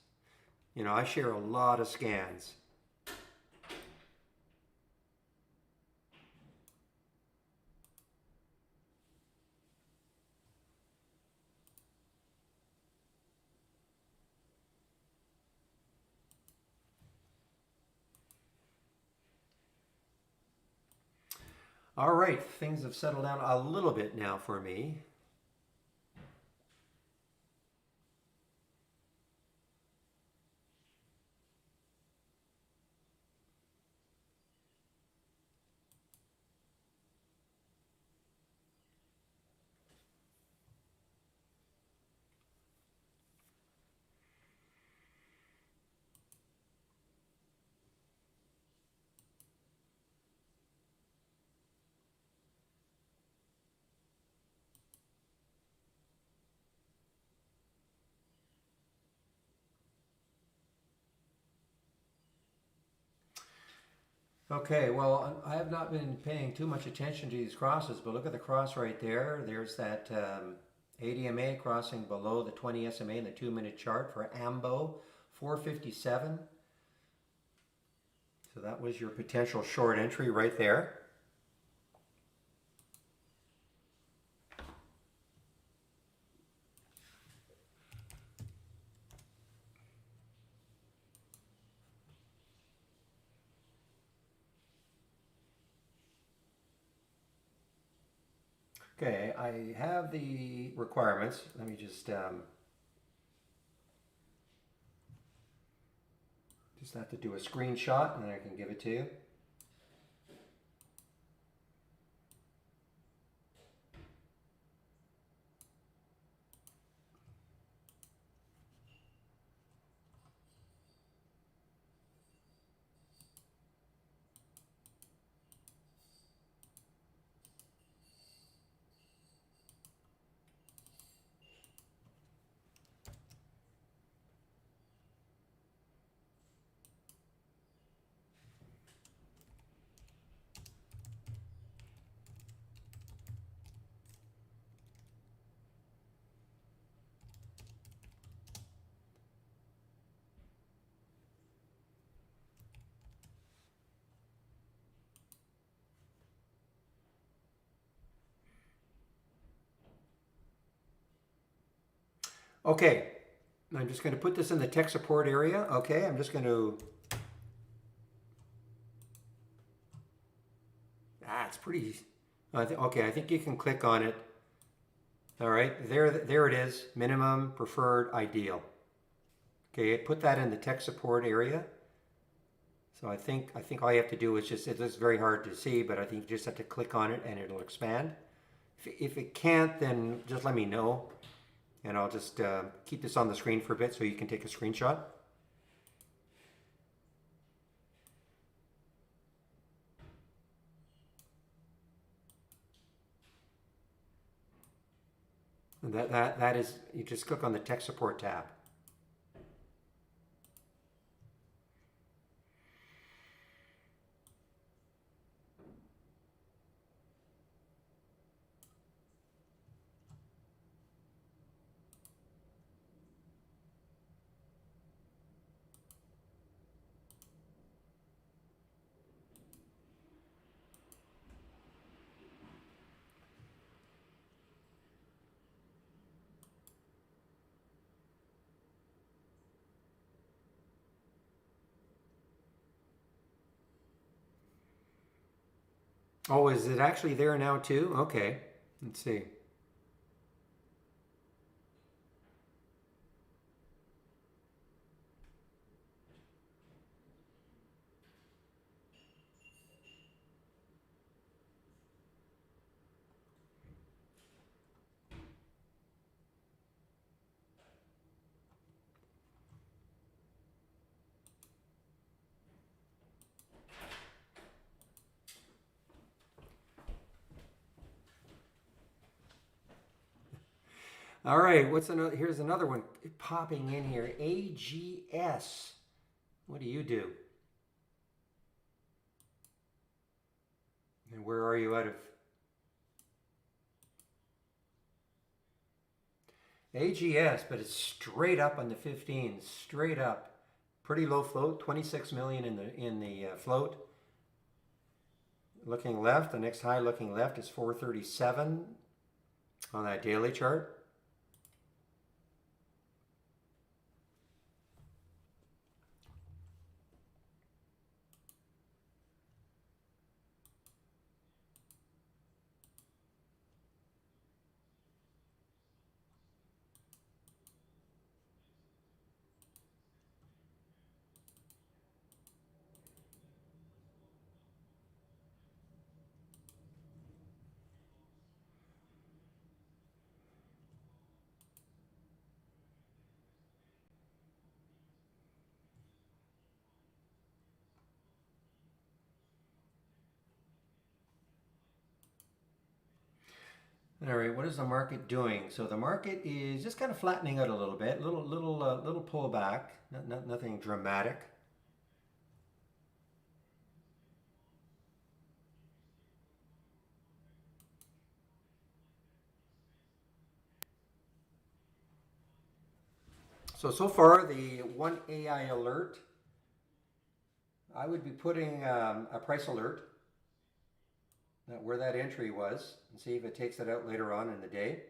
You know, I share a lot of scans. All right, things have settled down a little bit now for me. Okay, well, I have not been paying too much attention to these crosses, but look at the cross right there. There's that ADMA crossing below the 20 SMA in the 2-minute chart for AMBO, 457. So that was your potential short entry right there. Okay, I have the requirements. Let me just have to do a screenshot and then I can give it to you. Okay, I'm just going to put this in the tech support area. Okay, I'm just going to... it's pretty... okay, I think you can click on it. All right, there it is. Minimum, preferred, ideal. Okay, put that in the tech support area. So I think all you have to do is just, it's very hard to see, but I think you just have to click on it and it'll expand. If it can't, then just let me know. And I'll just keep this on the screen for a bit so you can take a screenshot. And that is, you just click on the tech support tab. Oh, is it actually there now too? Okay, let's see. All right, what's another? Here's another one popping in here. AGS. What do you do? And where are you out of? AGS, but it's straight up on the 15, straight up. Pretty low float, 26 million in the float. Looking left, the next high looking left is 437 on that daily chart. All right, what is the market doing? So the market is just kind of flattening out a little bit, little pullback, nothing dramatic. So far the one AI alert, I would be putting a price alert where that entry was and see if it takes it out later on in the day.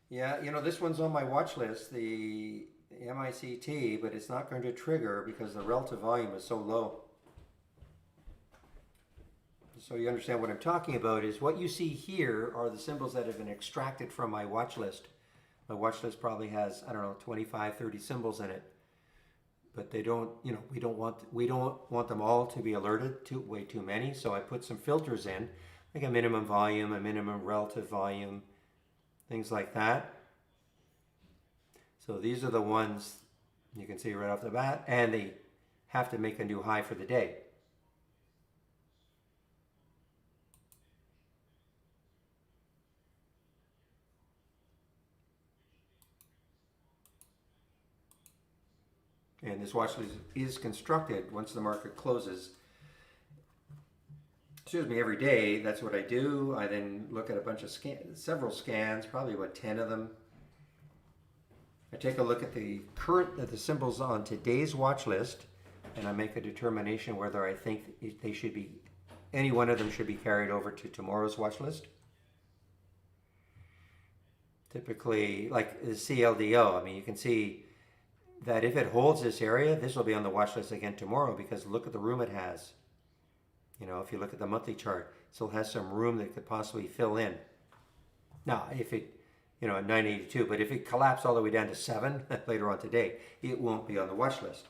Yeah, you know, this one's on my watch list, the MICT, but it's not going to trigger because the relative volume is so low. So you understand what I'm talking about is what you see here are the symbols that have been extracted from my watch list. My watch list probably has, I don't know, 25, 30 symbols in it. But they don't, you know, we don't want them all to be alerted to way too many. So I put some filters in, like a minimum volume, a minimum relative volume, things like that. So these are the ones you can see right off the bat, and they have to make a new high for the day. And this watch list is constructed once the market closes. Excuse me, every day. That's what I do. I then look at a bunch of several scans, probably about 10 of them. I take a look at the symbols on today's watch list, and I make a determination whether I think they should be, any one of them should be carried over to tomorrow's watch list. Typically, like the CLDO, I mean, you can see that if it holds this area, this will be on the watch list again tomorrow because look at the room it has. You know, if you look at the monthly chart, it still has some room that could possibly fill in. Now, if it, you know, at 982, but if it collapsed all the way down to 7 later on today, it won't be on the watch list.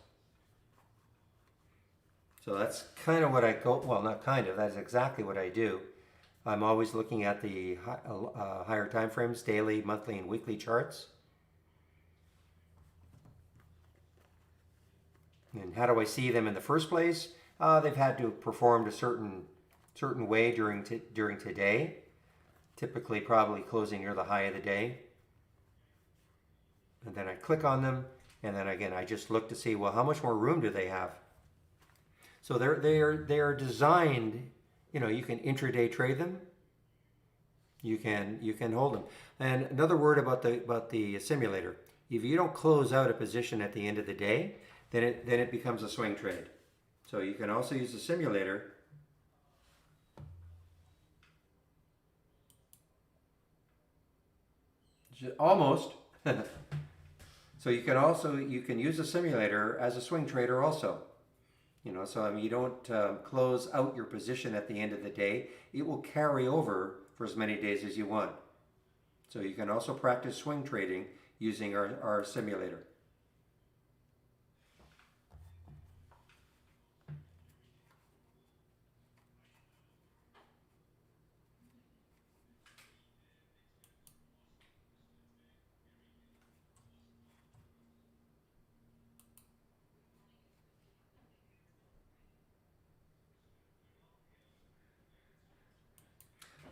So that's kind of what I go, well, not kind of, that's exactly what I do. I'm always looking at the higher time frames, daily, monthly, and weekly charts. And how do I see them in the first place? They've had to perform a certain way during today. Typically, probably closing near the high of the day. And then I click on them, and then again I just look to see, well, how much more room do they have? So they're designed. You know, you can intraday trade them. You can hold them. And another word about the simulator: if you don't close out a position at the end of the day, then it becomes a swing trade. So you can also use the simulator Almost. So you can also use a simulator as a swing trader also. So I mean, you don't close out your position at the end of the day. It will carry over for as many days as you want. So you can also practice swing trading using our simulator.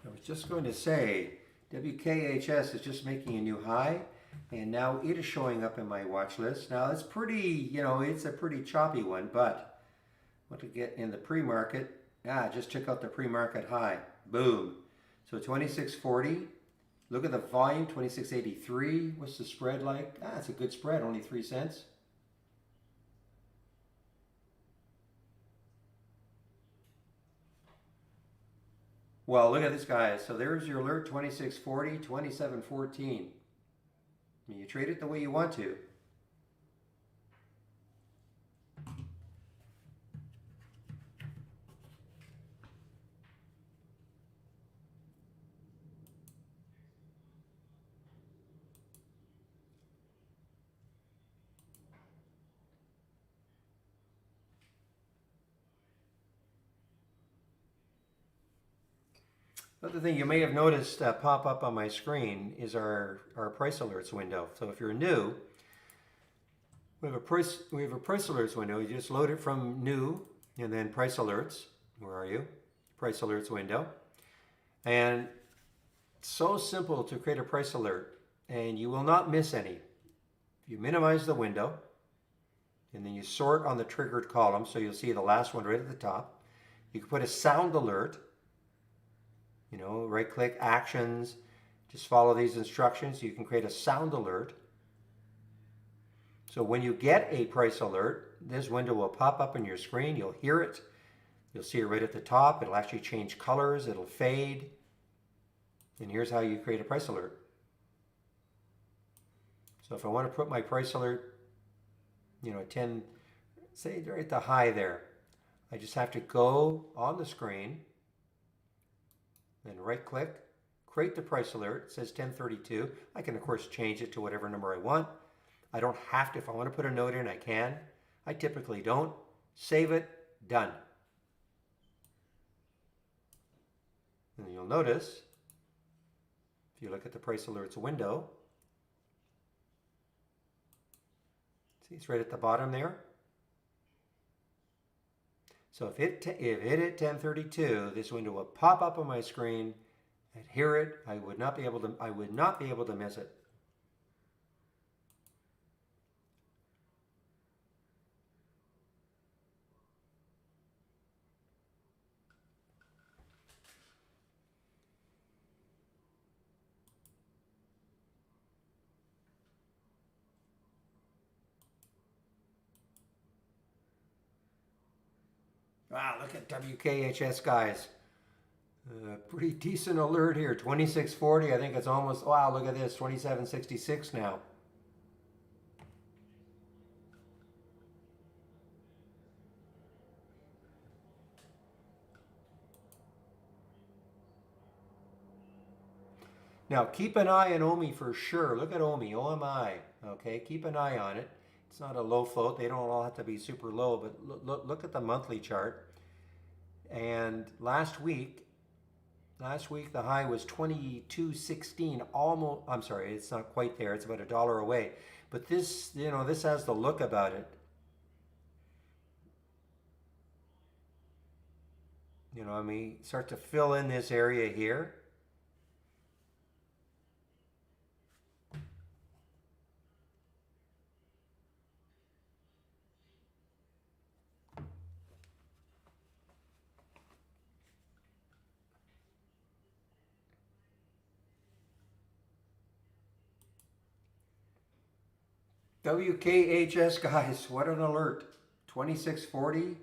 I was just going to say, WKHS is just making a new high, and now it is showing up in my watch list. Now it's pretty, it's a pretty choppy one, but what to get in the pre-market? Just check out the pre-market high. Boom. So 2640. Look at the volume, 2683. What's the spread like? It's a good spread, only 3 cents. Well, look at this, guys. So there's your alert, 2640, 2714. You trade it the way you want to. Another thing you may have noticed pop up on my screen is our price alerts window. So if you're new, we have a price alerts window. You just load it from new and then price alerts. Where are you? Price alerts window. And it's so simple to create a price alert, and you will not miss any. You minimize the window, and then you sort on the triggered column, so you'll see the last one right at the top. You can put a sound alert. Right click, actions, just follow these instructions. You can create a sound alert. So when you get a price alert, this window will pop up on your screen. You'll hear it. You'll see it right at the top. It'll actually change colors. It'll fade. And here's how you create a price alert. So if I want to put my price alert, 10, say right at the high there, I just have to go on the screen, then right click, create the price alert. It says 1032. I can of course change it to whatever number I want. I don't have to. If I want to put a note in, I can. I typically don't. Save it, done. And you'll notice, if you look at the price alerts window, see it's right at the bottom there. So if it hit 1032, this window will pop up on my screen. I'd hear it. I would not be able to miss it. Wow, look at WKHS, guys. Pretty decent alert here, 2640. I think it's almost, wow, look at this, 2766 now. Now, keep an eye on OMI for sure. Look at OMI, OMI, okay? Keep an eye on it. It's not a low float. They don't all have to be super low, but look at the monthly chart. And last week the high was 22.16. Almost, I'm sorry, it's not quite there. It's about $1 away. But this, this has the look about it. I mean, start to fill in this area here. WKHS, guys, what an alert. 2640.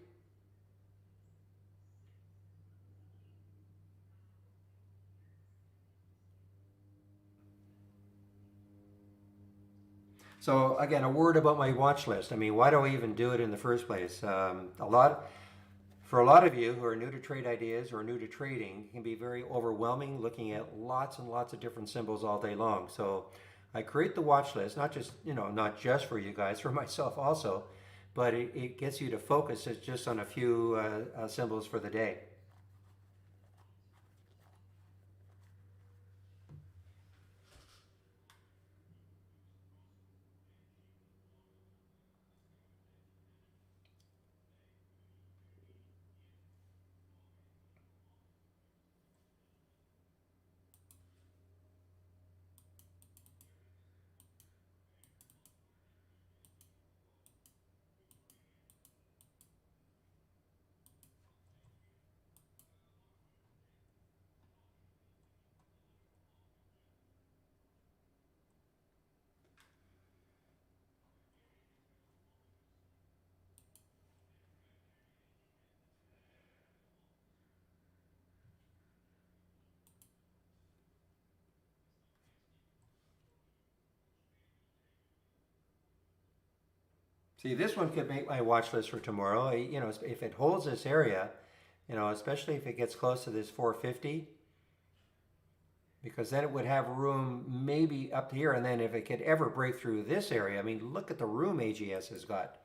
So again, a word about my watch list. I mean, why do I even do it in the first place? For a lot of you who are new to trade ideas or new to trading, it can be very overwhelming looking at lots and lots of different symbols all day long. So I create the watch list, not just, not just for you guys, for myself also, but it gets you to focus just on a few symbols for the day. See, this one could make my watch list for tomorrow. If it holds this area, especially if it gets close to this 450, because then it would have room maybe up here. And then if it could ever break through this area, I mean, look at the room AGS has got.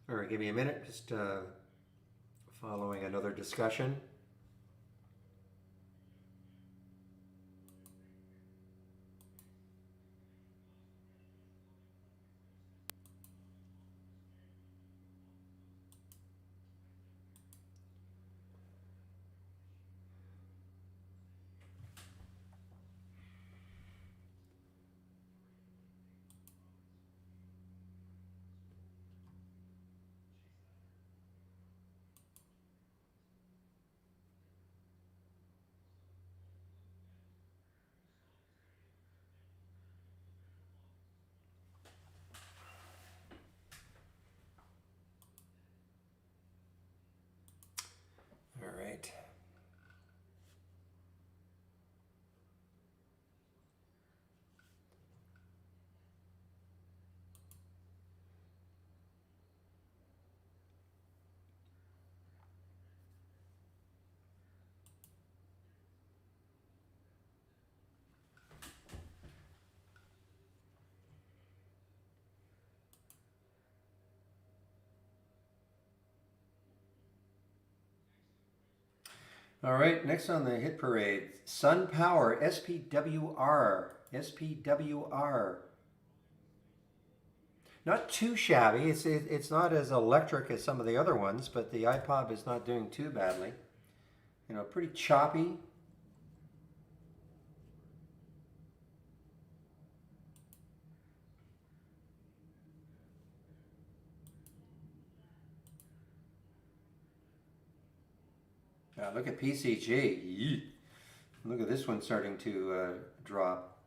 All right, give me a minute, just following another discussion. All right. All right, next on the hit parade, Sun Power SPWR. SPWR. Not too shabby. It's not as electric as some of the other ones, but the iPod is not doing too badly. Pretty choppy. Look at PCG. Yeet. Look at this one starting to drop.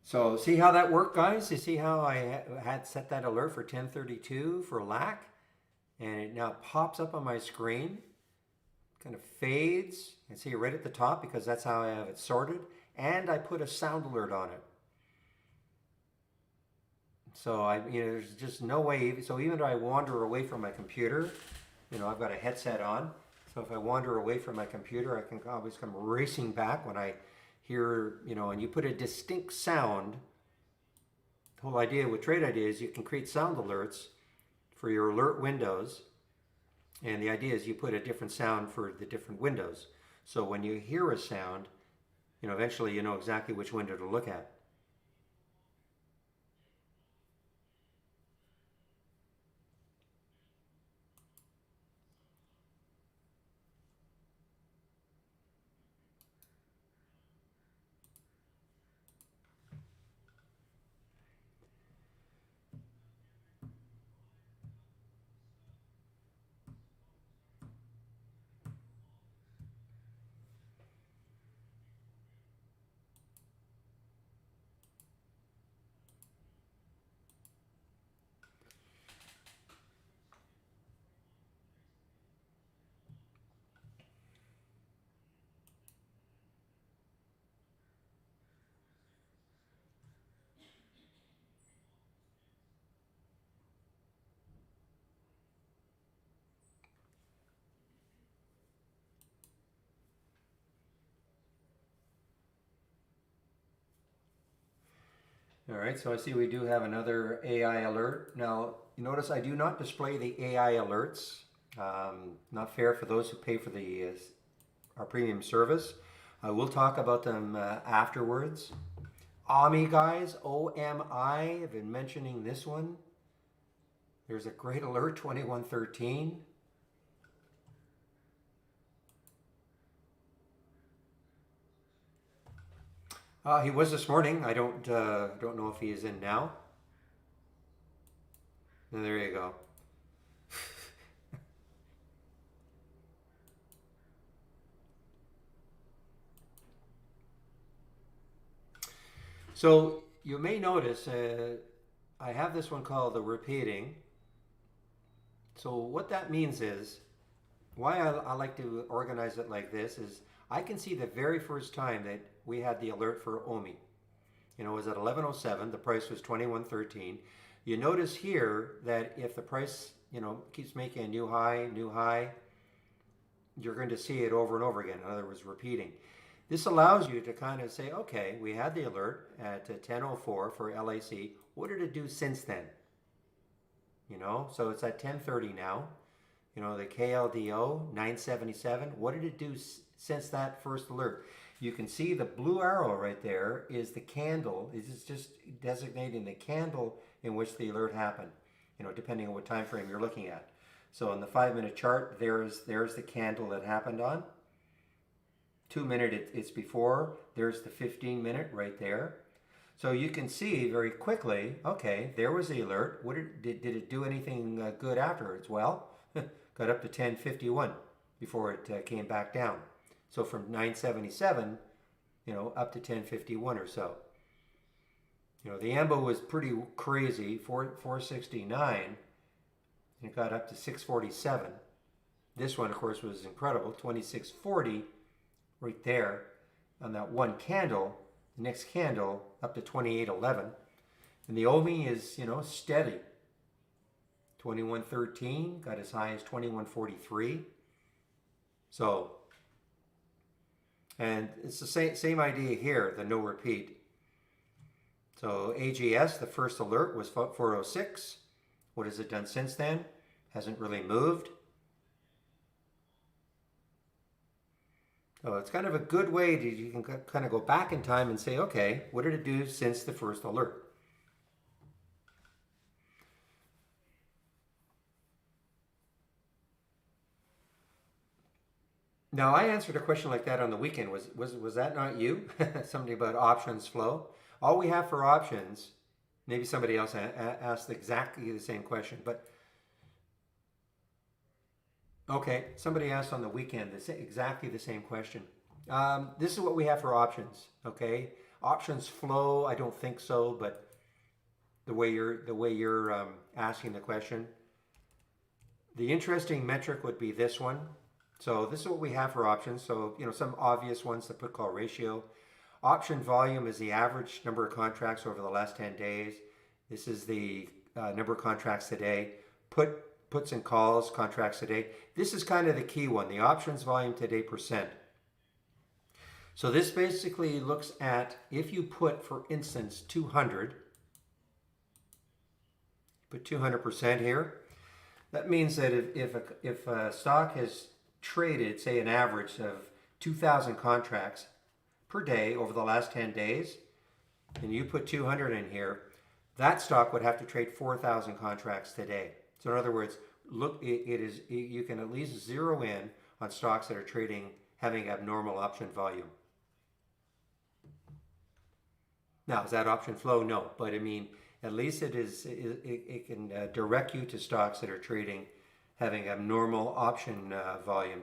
So see how that worked, guys? You see how I had set that alert for 10:32 for lack? And it now pops up on my screen, kind of fades. And see right at the top because that's how I have it sorted. And I put a sound alert on it. So there's just no way. So even though I wander away from my computer, I've got a headset on. So if I wander away from my computer, I can always come racing back when I hear, and you put a distinct sound. The whole idea with Trade Idea is you can create sound alerts for your alert windows. And the idea is you put a different sound for the different windows. So when you hear a sound, eventually you know exactly which window to look at. All right, so I see we do have another AI alert. Now, you notice I do not display the AI alerts. Not fair for those who pay for our premium service. I will talk about them afterwards. OMI guys, OMI, I've been mentioning this one. There's a great alert, 2113. He was this morning. I don't know if he is in now. And there you go. So you may notice I have this one called the repeating. So what that means is, why I like to organize it like this is I can see the very first time that we had the alert for OMI. It was at 11:07. The price was 21.13. You notice here that if the price, keeps making a new high, you're going to see it over and over again. In other words, repeating. This allows you to kind of say, okay, we had the alert at 10:04 for LAC. What did it do since then? So it's at 10:30 now. The KLDO 977. What did it do since that first alert? You can see the blue arrow right there is the candle. It's just designating the candle in which the alert happened, depending on what time frame you're looking at. So on the 5-minute chart, there's the candle that happened on. 2-minute, it's before. There's the 15-minute right there. So you can see very quickly, okay, there was the alert. Did it do anything good afterwards? Well, got up to 1051 before it came back down. So from 977, up to 1051 or so. The AMBO was pretty crazy, 469, and it got up to 647. This one, of course, was incredible, 2640 right there on that one candle. The next candle up to 2811. And the OMI is, steady. 2113 got as high as 2143. So, and it's the same idea here, the no repeat. So AGS, the first alert was 406. What has it done since then? Hasn't really moved. So it's kind of a good way to, you can kind of go back in time and say, okay, what did it do since the first alert? Now, I answered a question like that on the weekend. Was that not you? Something about options flow. All we have for options, maybe somebody else asked exactly the same question, but okay, somebody asked on the weekend exactly the same question. This is what we have for options. Okay, options flow. I don't think so, but the way you're asking the question, the interesting metric would be this one. So this is what we have for options. So some obvious ones, the put call ratio. Option volume is the average number of contracts over the last 10 days. This is the number of contracts today. Puts and calls, contracts today. This is kind of the key one, the options volume today percent. So this basically looks at if you put, for instance, 200, put 200% here. That means that if a stock has traded, say, an average of 2,000 contracts per day over the last 10 days, and you put 200 in here, that stock would have to trade 4,000 contracts today. So in other words, look, you can at least zero in on stocks that are trading, having abnormal option volume. Now, is that option flow? No, but I mean, at least it can direct you to stocks that are trading, having abnormal option volume.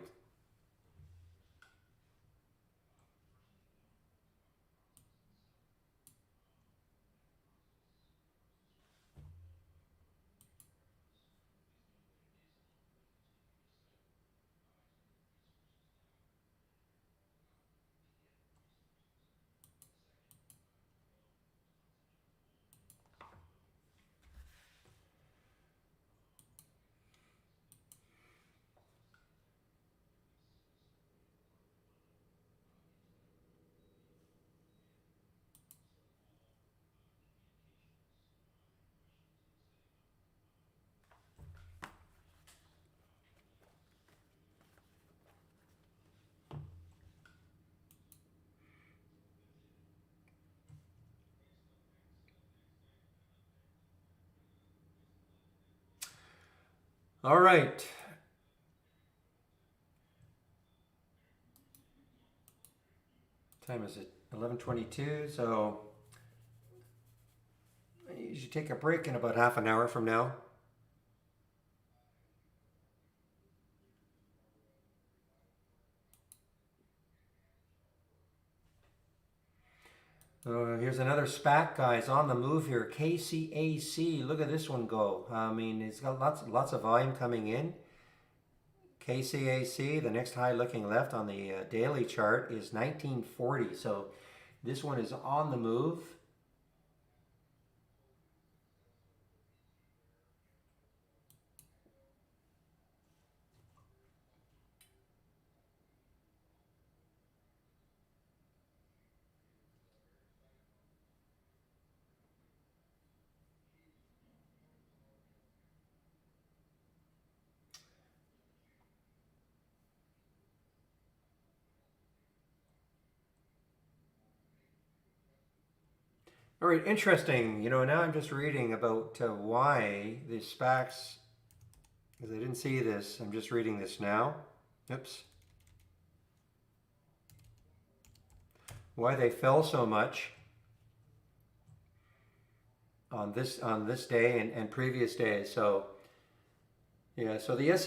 All right. Time is it? 11:22. So you should take a break in about half an hour from now. Here's another SPAC, guys, on the move here. KCAC. Look at this one go. I mean, it's got lots of volume coming in. KCAC, the next high looking left on the daily chart is 1940. So this one is on the move. All right, interesting. You know, now I'm just reading about why the SPACs, because I didn't see this. I'm just reading this now. Oops. Why they fell so much on this day and previous days. So yeah, so the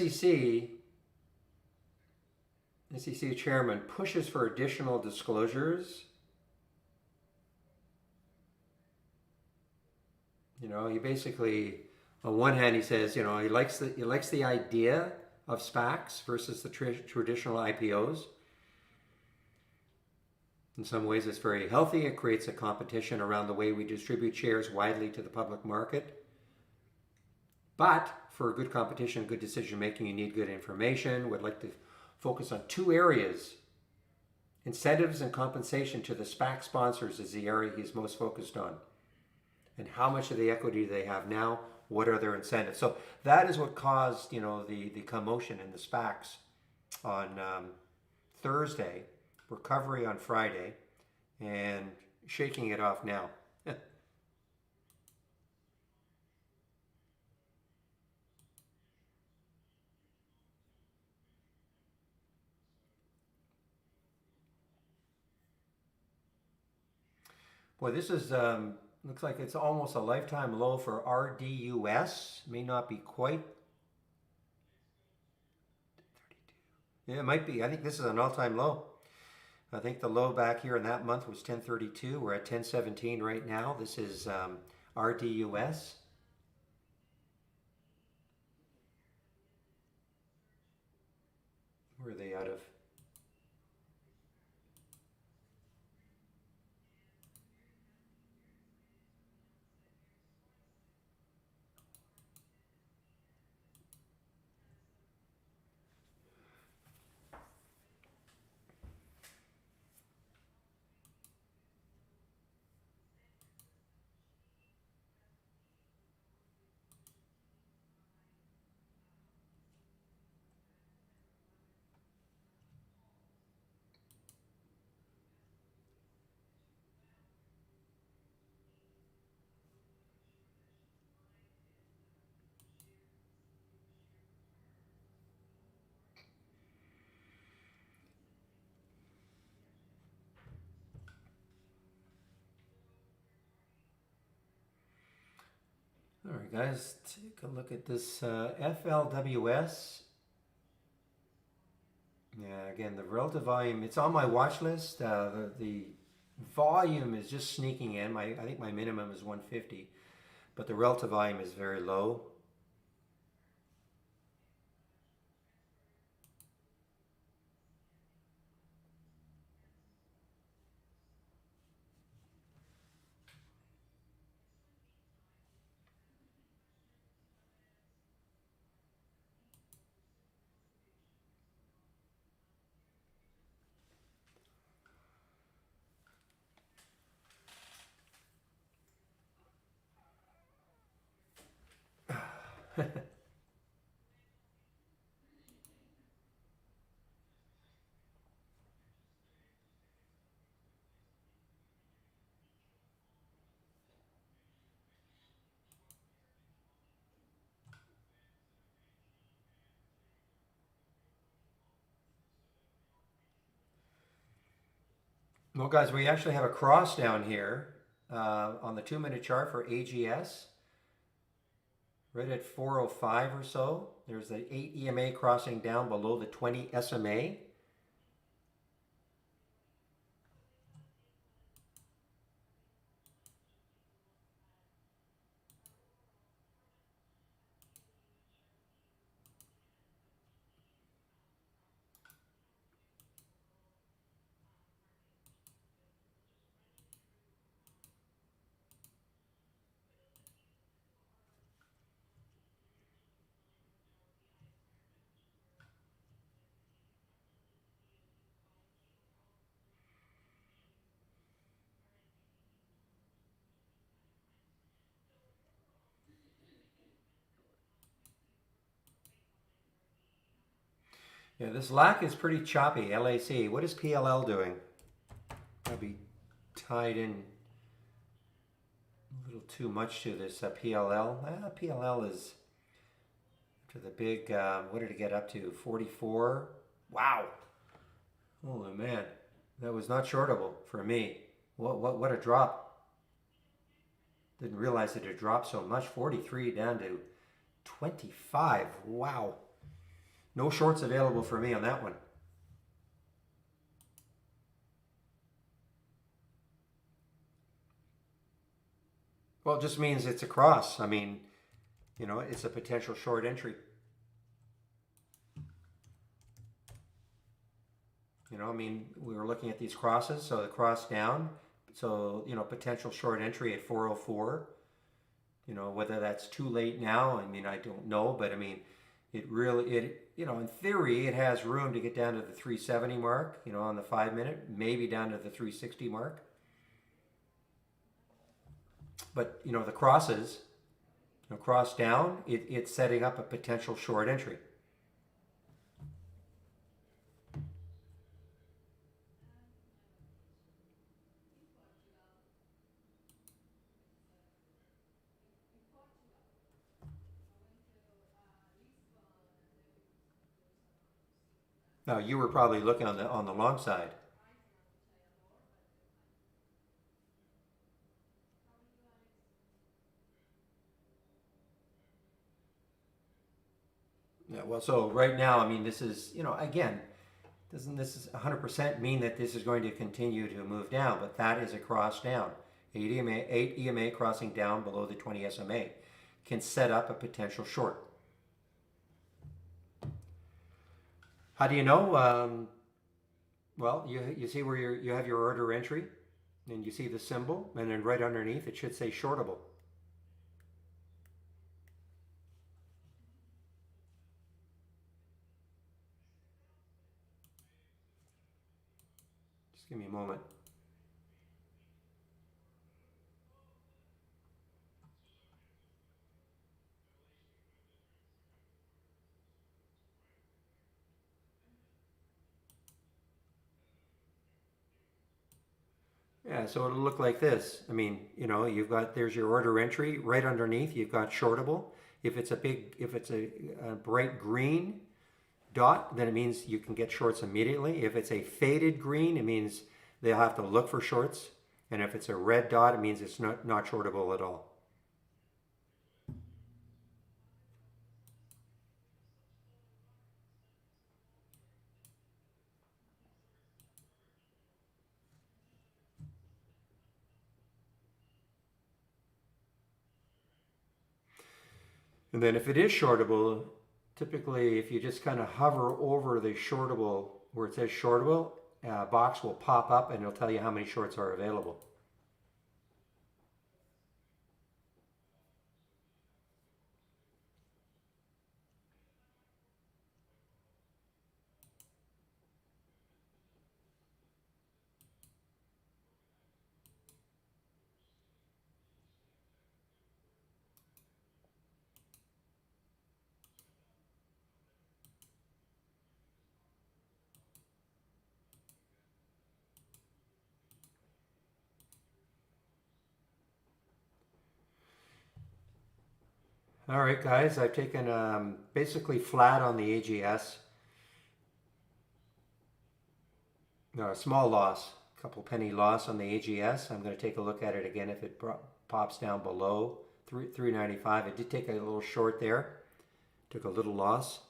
SEC chairman pushes for additional disclosures. You know, he basically, on one hand, he says, you know, he likes the idea of SPACs versus the traditional IPOs. In some ways, it's very healthy. It creates a competition around the way we distribute shares widely to the public market. But for good competition, good decision making, you need good information. Would like to focus on two areas. Incentives and compensation to the SPAC sponsors is the area he's most focused on. And how much of the equity do they have now? What are their incentives? So that is what caused, you know, the commotion in the SPACs on Thursday, recovery on Friday, and shaking it off now. Boy, this is looks like it's almost a lifetime low for RDUS. May not be quite. Yeah, it might be. I think this is an all-time low. I think the low back here in that month was 1032. We're at 1017 right now. This is RDUS. Where are they out of? All right, guys, take a look at this FLWS. Yeah, again, the relative volume, it's on my watch list. The volume is just sneaking in. I think my minimum is 150, but the relative volume is very low. Well, guys, we actually have a cross down here on the 2-minute chart for AGS, right at 405 or so. There's the 8 EMA crossing down below the 20 SMA. Yeah, this LAC is pretty choppy. LAC. What is PLL doing? I'll be tied in a little too much to this PLL. PLL is to the big, what did it get up to? 44? Wow. Holy man. That was not shortable for me. What a drop. Didn't realize it had dropped so much. 43 down to 25. Wow. No shorts available for me on that one. Well, it just means it's a cross. I mean, you know, it's a potential short entry. You know, I mean, we were looking at these crosses, so the cross down, so, you know, potential short entry at 404. You know, whether that's too late now, I mean, I don't know, but I mean, you know, in theory, it has room to get down to the 370 mark, you know, on the 5-minute, maybe down to the 360 mark. But, you know, the crosses, you know, cross down, it's setting up a potential short entry. Now, you were probably looking on the long side. Yeah, well, so right now, I mean, this is, you know, again, doesn't this 100% mean that this is going to continue to move down? But that is a cross down. 8 EMA crossing down below the 20 SMA can set up a potential short. How do you know? Well, you see where you have your order entry, and you see the symbol, and then right underneath it should say shortable. Just give me a moment. Yeah, so it'll look like this. I mean, you know, there's your order entry right underneath. You've got shortable. If it's a bright green dot, then it means you can get shorts immediately. If it's a faded green, it means they'll have to look for shorts. And if it's a red dot, it means it's not shortable at all. And then if it is shortable, typically if you just kind of hover over the shortable, where it says shortable, box will pop up and it'll tell you how many shorts are available. All right, guys, I've taken basically flat on the AGS, a small loss, a couple penny loss on the AGS. I'm going to take a look at it again if it pops down below 395. It did take a little short there, took a little loss.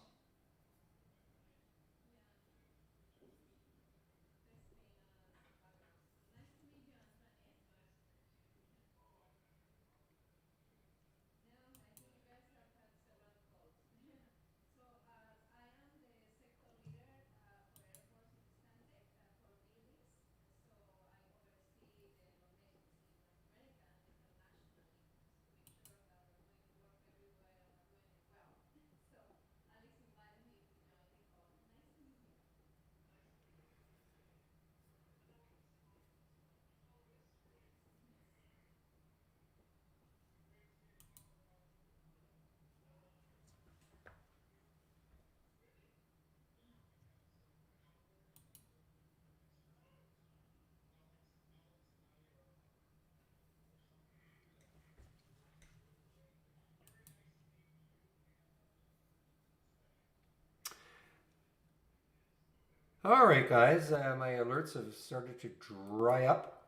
All right, guys, my alerts have started to dry up.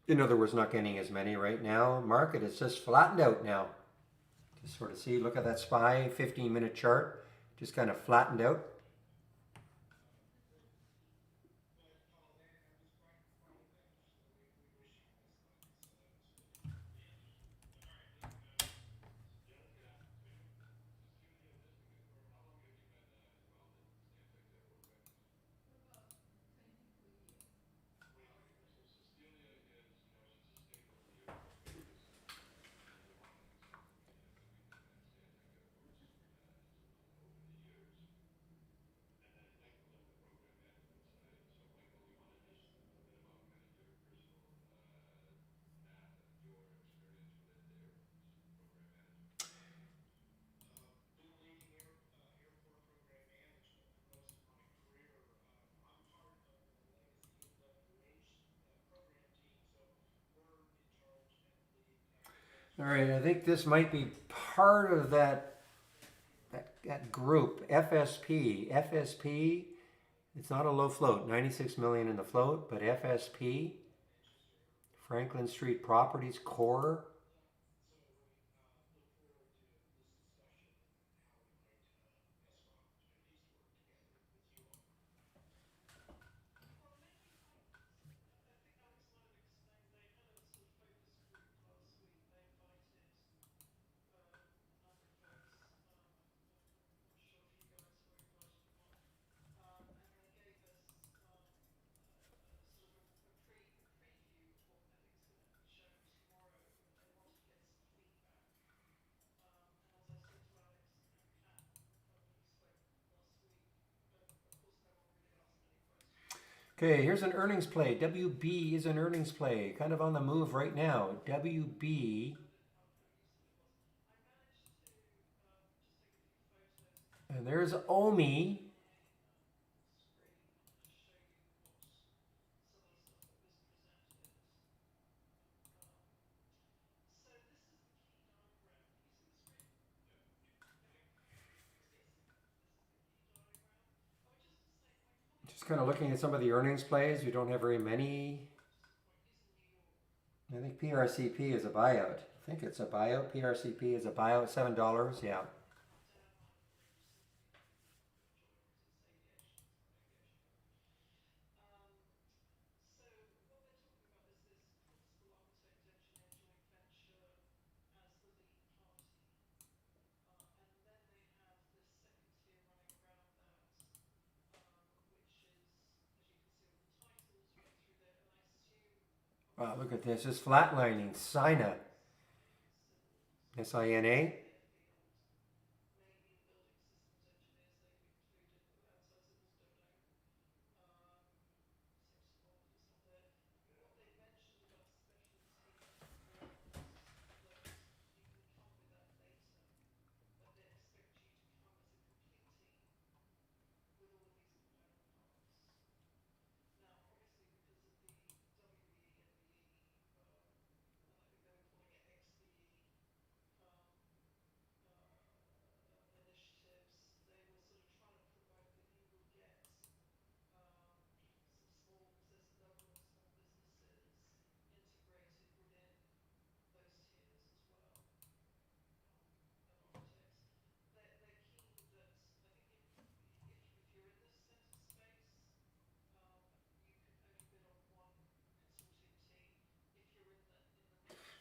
In other words, not getting as many right now. Market is just flattened out now. Just sort of see, look at that SPY 15-minute chart, just kind of flattened out. All right, I think this might be part of that group, FSP. FSP, it's not a low float, 96 million in the float, but FSP, Franklin Street Properties Core. Okay, here's an earnings play. WB is an earnings play, kind of on the move right now. WB, and there's OMI. Just kind of looking at some of the earnings plays. We don't have very many. I think PRCP is a buyout. I think it's a buyout. PRCP is a buyout, $7. Yeah. Wow, look at this. It's flatlining. Sina. Sina.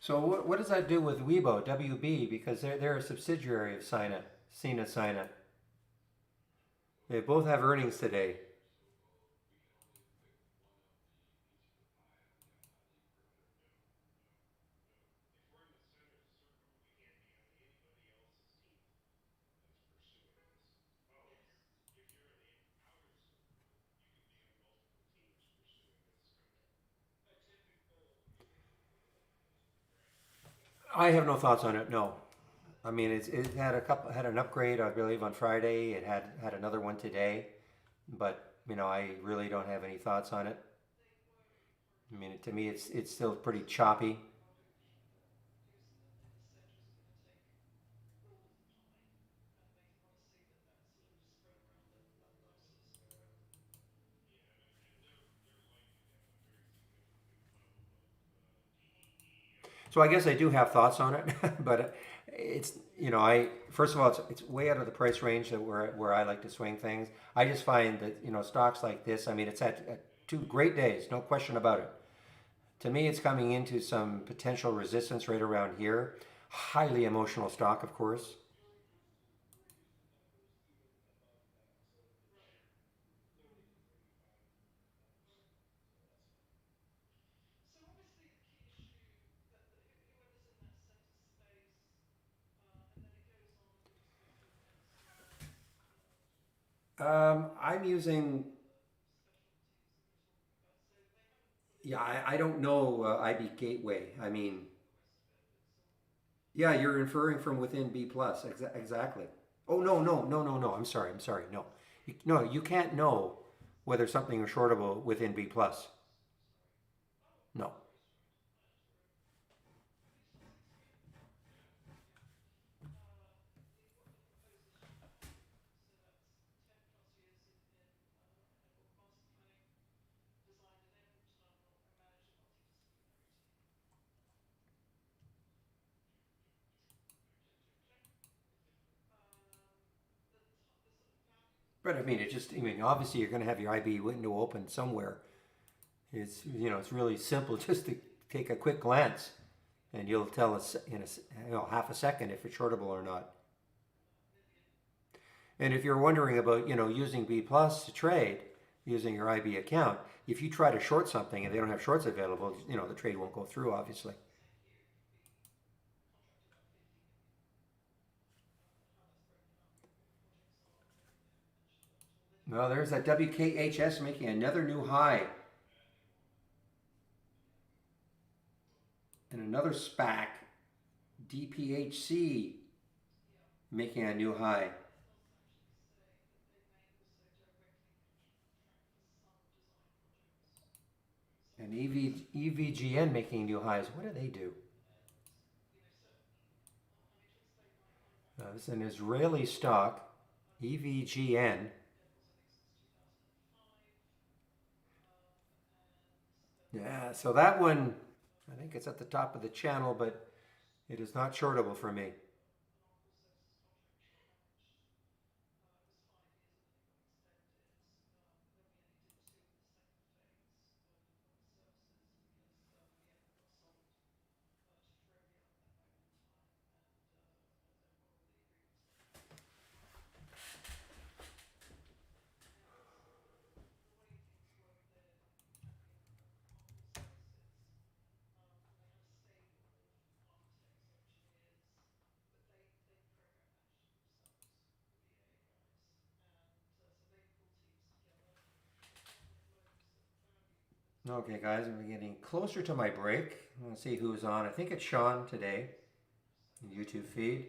So what does that do with Weibo, WB? Because they're a subsidiary of Sina. They both have earnings today. I have no thoughts on it. No, I mean it had had an upgrade, I believe, on Friday. It had another one today, but I really don't have any thoughts on it. I mean, to me, it's still pretty choppy. So I guess I do have thoughts on it, but it's I first of all it's way out of the price range that where I like to swing things. I just find that stocks like this. I mean, it's at two great days, no question about it. To me, it's coming into some potential resistance right around here. Highly emotional stock, of course. I'm using, yeah, I don't know IB Gateway. I mean, yeah, you're inferring from within B plus. Exactly. Oh no. I'm sorry. No, no, you can't know whether something is shortable within B plus. No. But I mean, obviously you're going to have your IB window open somewhere. It's really simple just to take a quick glance, and you'll tell us in half a second if it's shortable or not. And if you're wondering about using B plus to trade using your IB account, if you try to short something and they don't have shorts available, the trade won't go through, obviously. Well, there's that WKHS making another new high, and another SPAC, DPHC, making a new high, and EVGN making new highs. What do they do? This is an Israeli stock, EVGN. Yeah, so that one, I think it's at the top of the channel, but it is not shortable for me. Okay, guys, I'm getting closer to my break. Let's see who's on. I think it's Sean today, YouTube feed.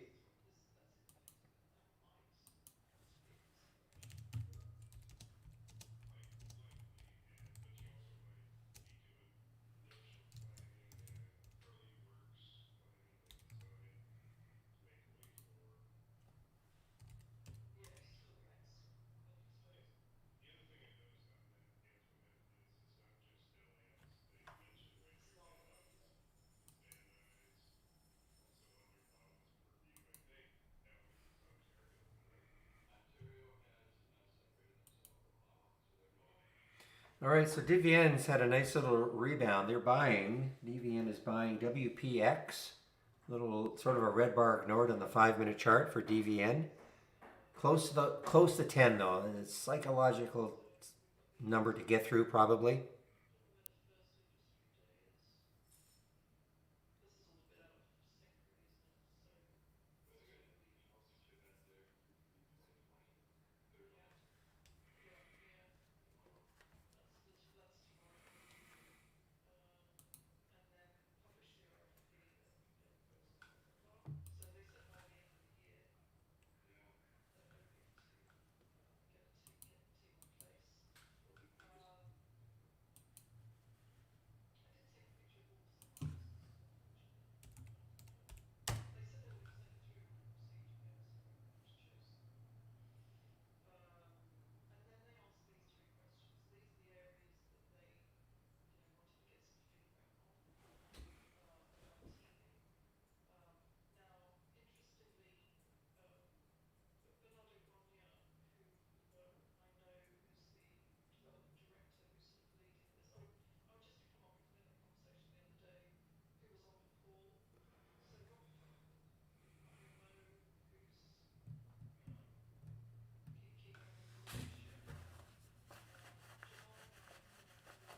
All right, so DVN's had a nice little rebound. They're buying, DVN is buying WPX, little sort of a red bar ignored on the 5-minute chart for DVN. Close to 10 though. It's psychological number to get through probably.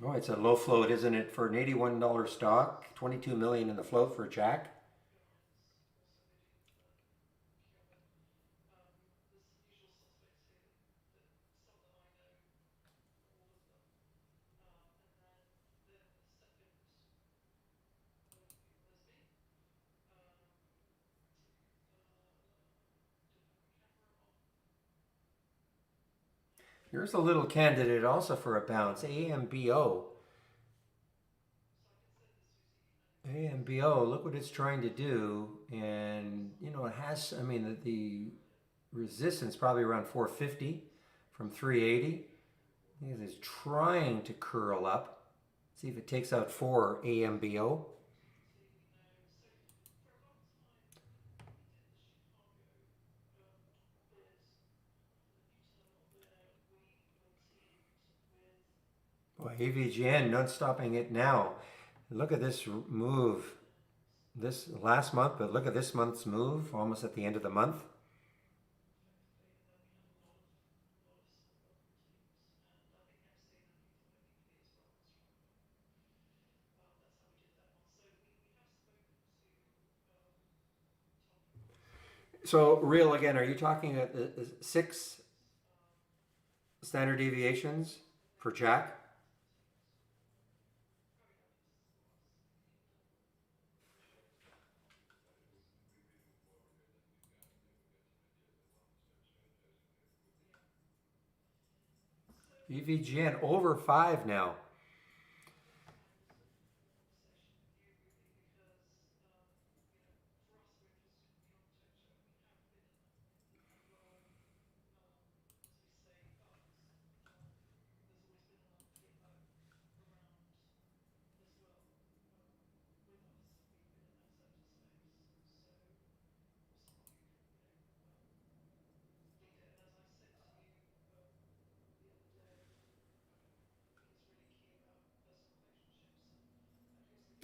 Oh, it's a low float, isn't it? For an $81 stock, 22 million in the float for Jack. Here's a little candidate also for a bounce, AMBO. AMBO, look what it's trying to do. And, you know, it has, I mean, the resistance probably around 450 from 380. It is trying to curl up. See if it takes out 4 AMBO. Boy, AVGN not stopping it now. Look at this move. This last month, but look at this month's move, almost at the end of the month. So real again, are you talking 6 standard deviations for Jack? EVGN over 5 now.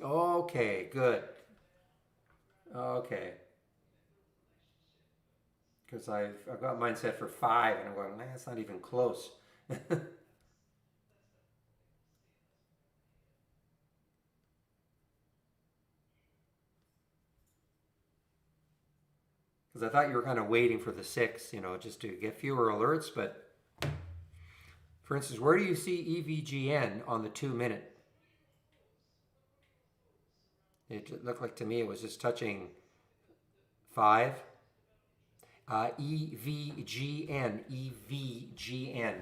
Okay, good. Okay. Because I've got mine set for 5 and I'm going, man, that's not even close. Because I thought you were kind of waiting for the 6, you know, just to get fewer alerts. But for instance, where do you see EVGN on the 2-minute? It looked like to me it was just touching 5. EVGN, EVGN.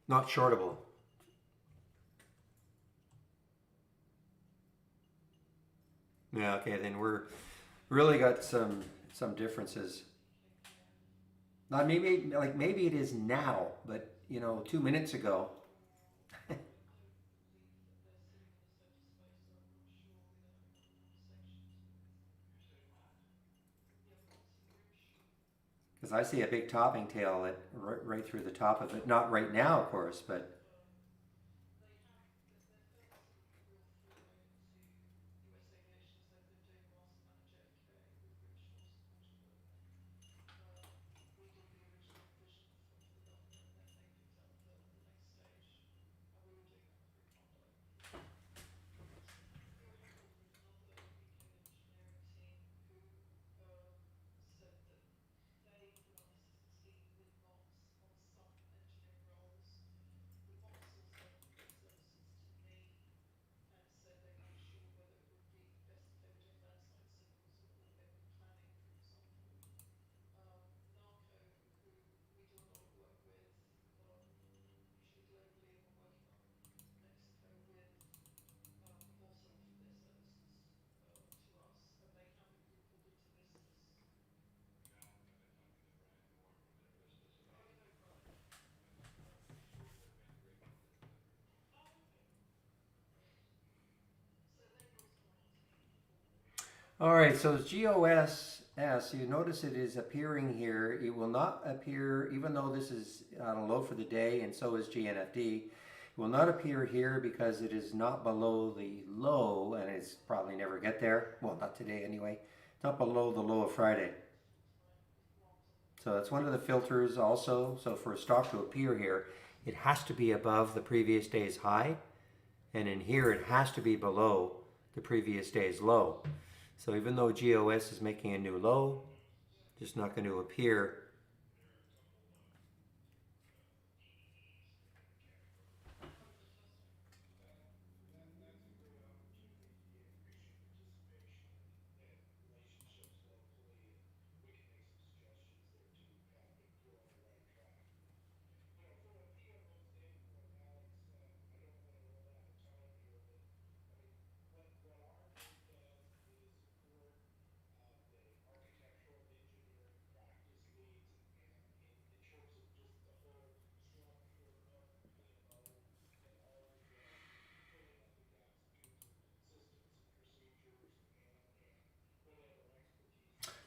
Not shortable. Yeah, okay, then we're really got some differences. Not maybe like maybe it is now, but 2 minutes ago. Because I see a big topping tail right through the top of it. Not right now, of course, but all right, so GOSS, you notice it is appearing here. It will not appear, even though this is on a low for the day, and so is GNFD. It will not appear here because it is not below the low, and it's probably never get there. Well, not today anyway. Not below the low of Friday. So that's one of the filters also. So for a stock to appear here, it has to be above the previous day's high, and in here it has to be below the previous day's low. So even though GOS is making a new low, just not going to appear.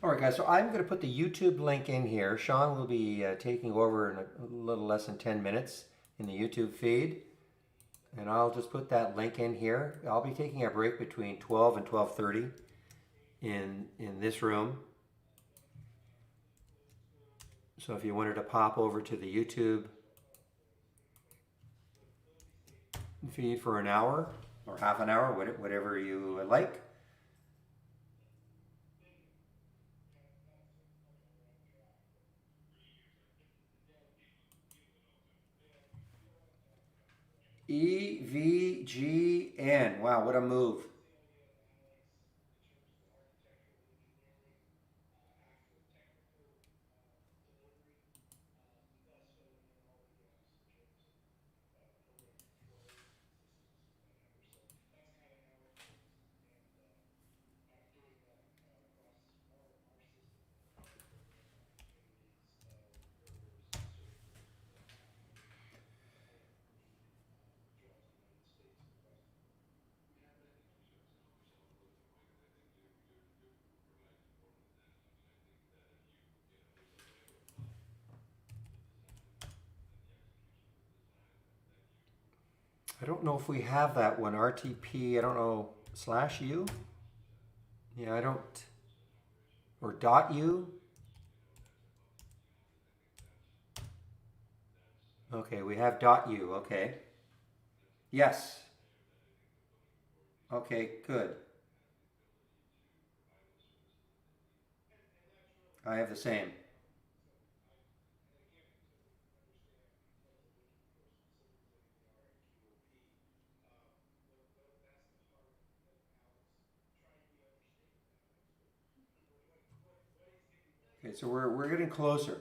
All right, guys, so I'm going to put the YouTube link in here. Sean will be taking over in a little less than 10 minutes in the YouTube feed. And I'll just put that link in here. I'll be taking a break between 12 and 12:30 in this room. So if you wanted to pop over to the YouTube feed for an hour or half an hour, whatever you like. EVGN. Wow, what a move. I don't know if we have that one. RTP, I don't know, /U? Yeah, I don't. Or .U? Okay, we have .u. Okay. Yes. Okay, good. I have the same. Okay, so we're getting closer.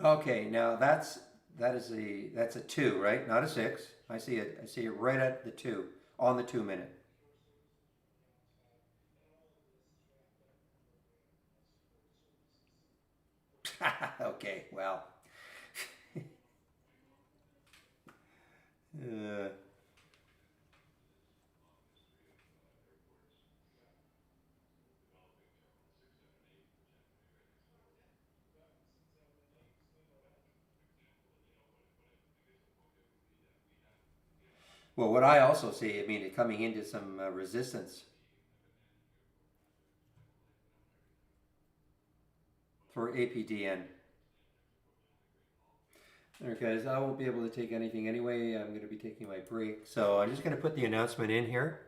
Okay, now that's a two, right? Not a six. I see it. I see it right at the two on the 2 minute. Okay, well, uh, well, what I also see, I mean, it coming into some resistance for APDN. All right, guys, I won't be able to take anything anyway. I'm going to be taking my break, so I'm just going to put the announcement in here.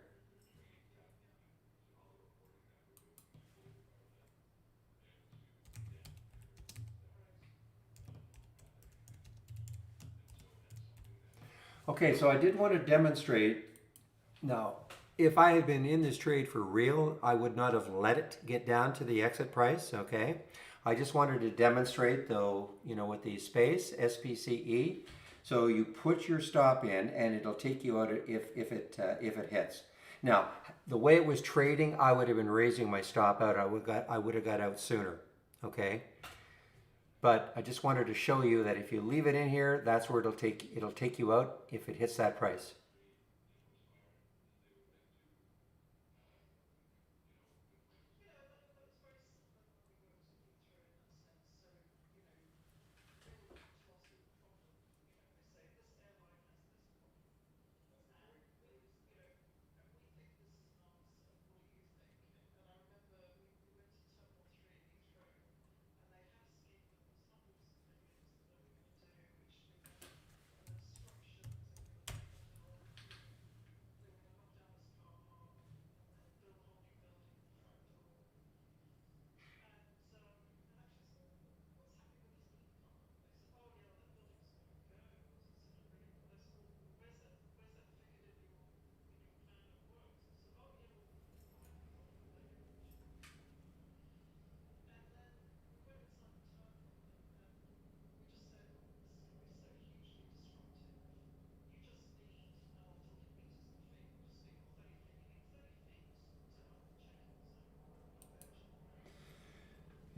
Okay, so I did want to demonstrate. Now, if I had been in this trade for real, I would not have let it get down to the exit price, okay? I just wanted to demonstrate though, with the space, SPCE. So you put your stop in and it'll take you out if it hits. Now, the way it was trading, I would have been raising my stop out. I would have got out sooner, okay? But I just wanted to show you that if you leave it in here, that's where it'll take you out if it hits that price.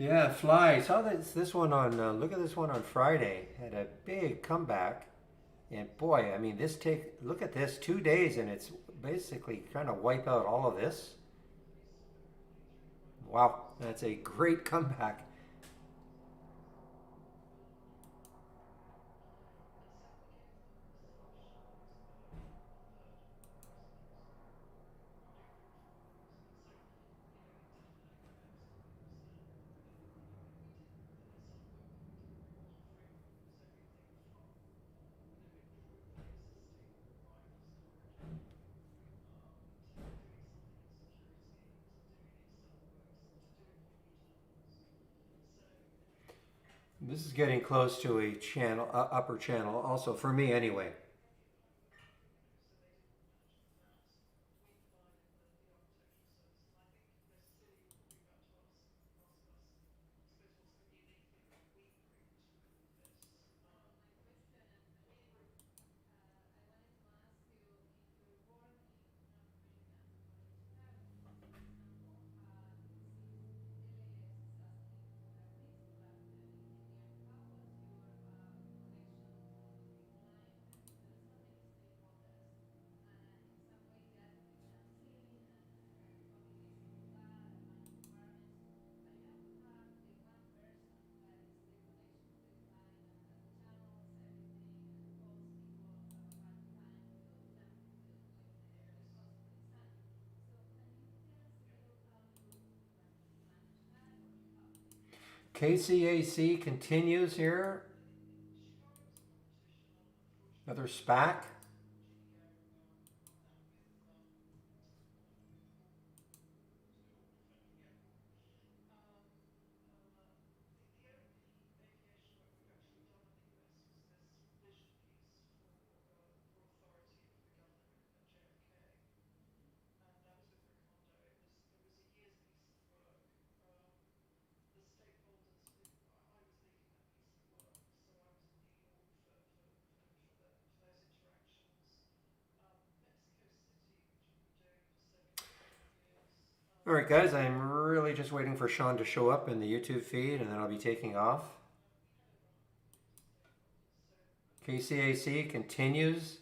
Yeah, fly. Saw this one on. Look at this one on Friday. Had a big comeback, and boy, I mean, look at this 2 days, and it's basically trying to wipe out all of this. Wow, that's a great comeback. This is getting close to a channel, upper channel, also for me anyway. KCAC continues here. Another SPAC. All right, guys, I'm really just waiting for Sean to show up in the YouTube feed, and then I'll be taking off. KCAC continues.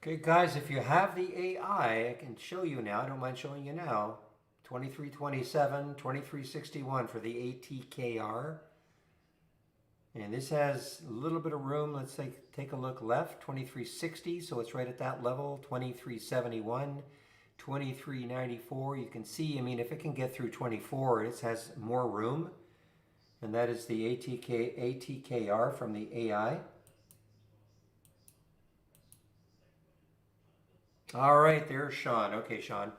Okay, guys, if you have the AI, I can show you now. I don't mind showing you now. 2327, 2361 for the ATKR. And this has a little bit of room. Let's take a look left. 2360, so it's right at that level. 2371, 2394. You can see, I mean, if it can get through 24, it has more room. And that is the ATKR from the AI. All right, there's Sean. Okay, Sean.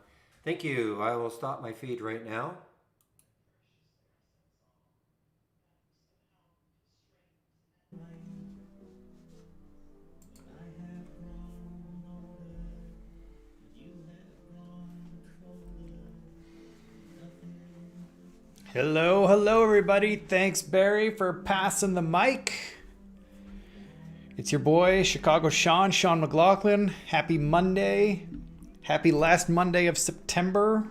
Thank you. I will stop my feed right now. Hello everybody. Thanks Barry for passing the mic. It's your boy Chicago Sean McLaughlin. Happy Monday. Happy last Monday of September.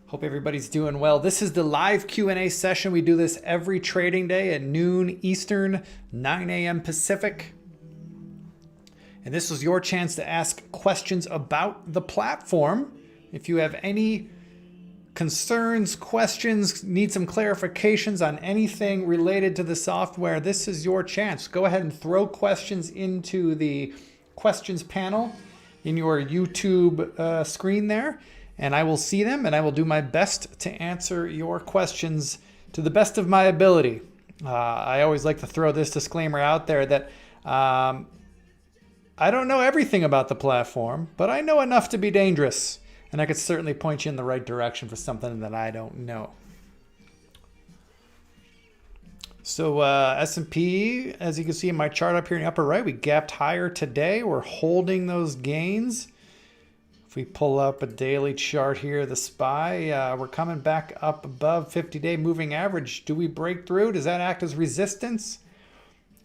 Hope everybody's doing well. This is the live Q&A session. We do this every trading day at noon Eastern, 9 a.m. Pacific. And this is your chance to ask questions about the platform. If you have any concerns, questions, need some clarifications on anything related to the software, this is your chance. Go ahead and throw questions into the questions panel in your YouTube screen there, and I will see them and I will do my best to answer your questions to the best of my ability. I always like to throw this disclaimer out there that I don't know everything about the platform, but I know enough to be dangerous. And I could certainly point you in the right direction for something that I don't know. So S&P, as you can see in my chart up here in the upper right, we gapped higher today. We're holding those gains. If we pull up a daily chart here, the SPY, we're coming back up above 50-day moving average. Do we break through? Does that act as resistance?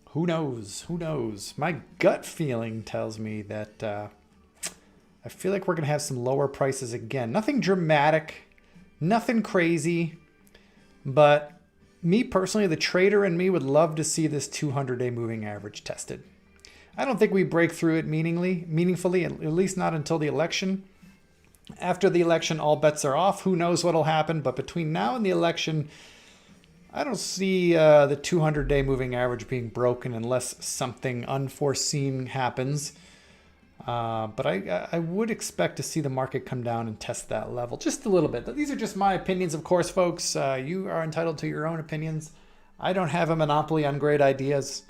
Who knows? Who knows? My gut feeling tells me that I feel like we're going to have some lower prices again. Nothing dramatic, nothing crazy, but me personally, the trader in me would love to see this 200-day moving average tested. I don't think we break through it meaningfully, at least not until the election. After the election, all bets are off. Who knows what'll happen, but between now and the election, I don't see the 200-day moving average being broken unless something unforeseen happens. But I would expect to see the market come down and test that level just a little bit. These are just my opinions, of course, folks. You are entitled to your own opinions. I don't have a monopoly on great ideas,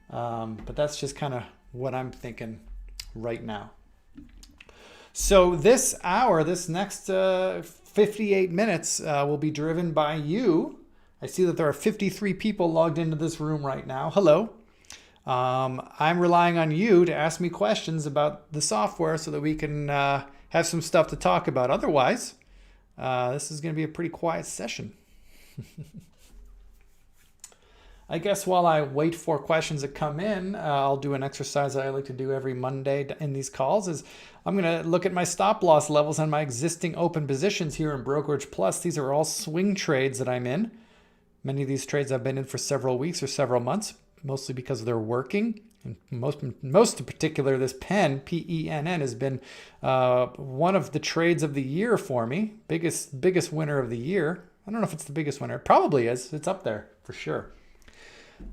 but that's just kind of what I'm thinking right now. So this hour, this next 58 minutes will be driven by you. I see that there are 53 people logged into this room right now. Hello. I'm relying on you to ask me questions about the software so that we can have some stuff to talk about. Otherwise, this is going to be a pretty quiet session. I guess while I wait for questions to come in, I'll do an exercise that I like to do every Monday in these calls. Is I'm going to look at my stop loss levels on my existing open positions here in Brokerage Plus. These are all swing trades that I'm in. Many of these trades I've been in for several weeks or several months. mostly because they're working. And most in particular, this pen, PENN, has been one of the trades of the year for me. Biggest winner of the year. I don't know if it's the biggest winner. It probably is. It's up there for sure.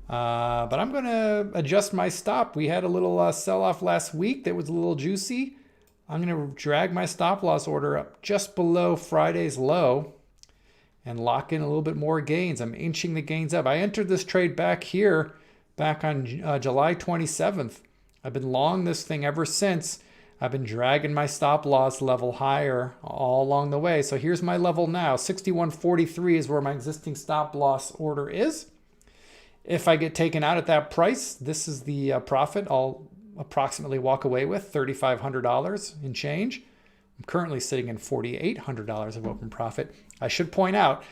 But I'm going to adjust my stop. We had a little sell-off last week that was a little juicy. I'm going to drag my stop loss order up just below Friday's low and lock in a little bit more gains. I'm inching the gains up. I entered this trade back here back on July 27th. I've been long this thing ever since. I've been dragging my stop loss level higher all along the way. So here's my level now. 61.43 is where my existing stop loss order is. If I get taken out at that price, this is the profit I'll approximately walk away with, $3,500 in change. I'm currently sitting in $4,800 of open profit. I should point out,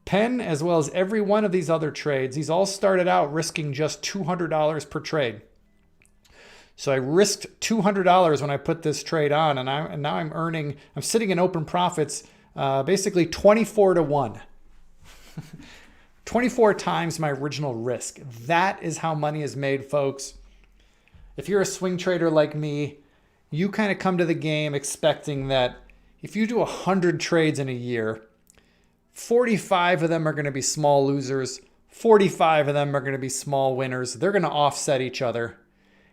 Penn, as well as every one of these other trades, these all started out risking just $200 per trade. So I risked $200 when I put this trade on, and now I'm sitting in open profits, basically 24 to 1. 24 times my original risk. That is how money is made, folks. If you're a swing trader like me, you kind of come to the game expecting that if you do 100 trades in a year, 45 of them are going to be small losers, 45 of them are going to be small winners. They're going to offset each other.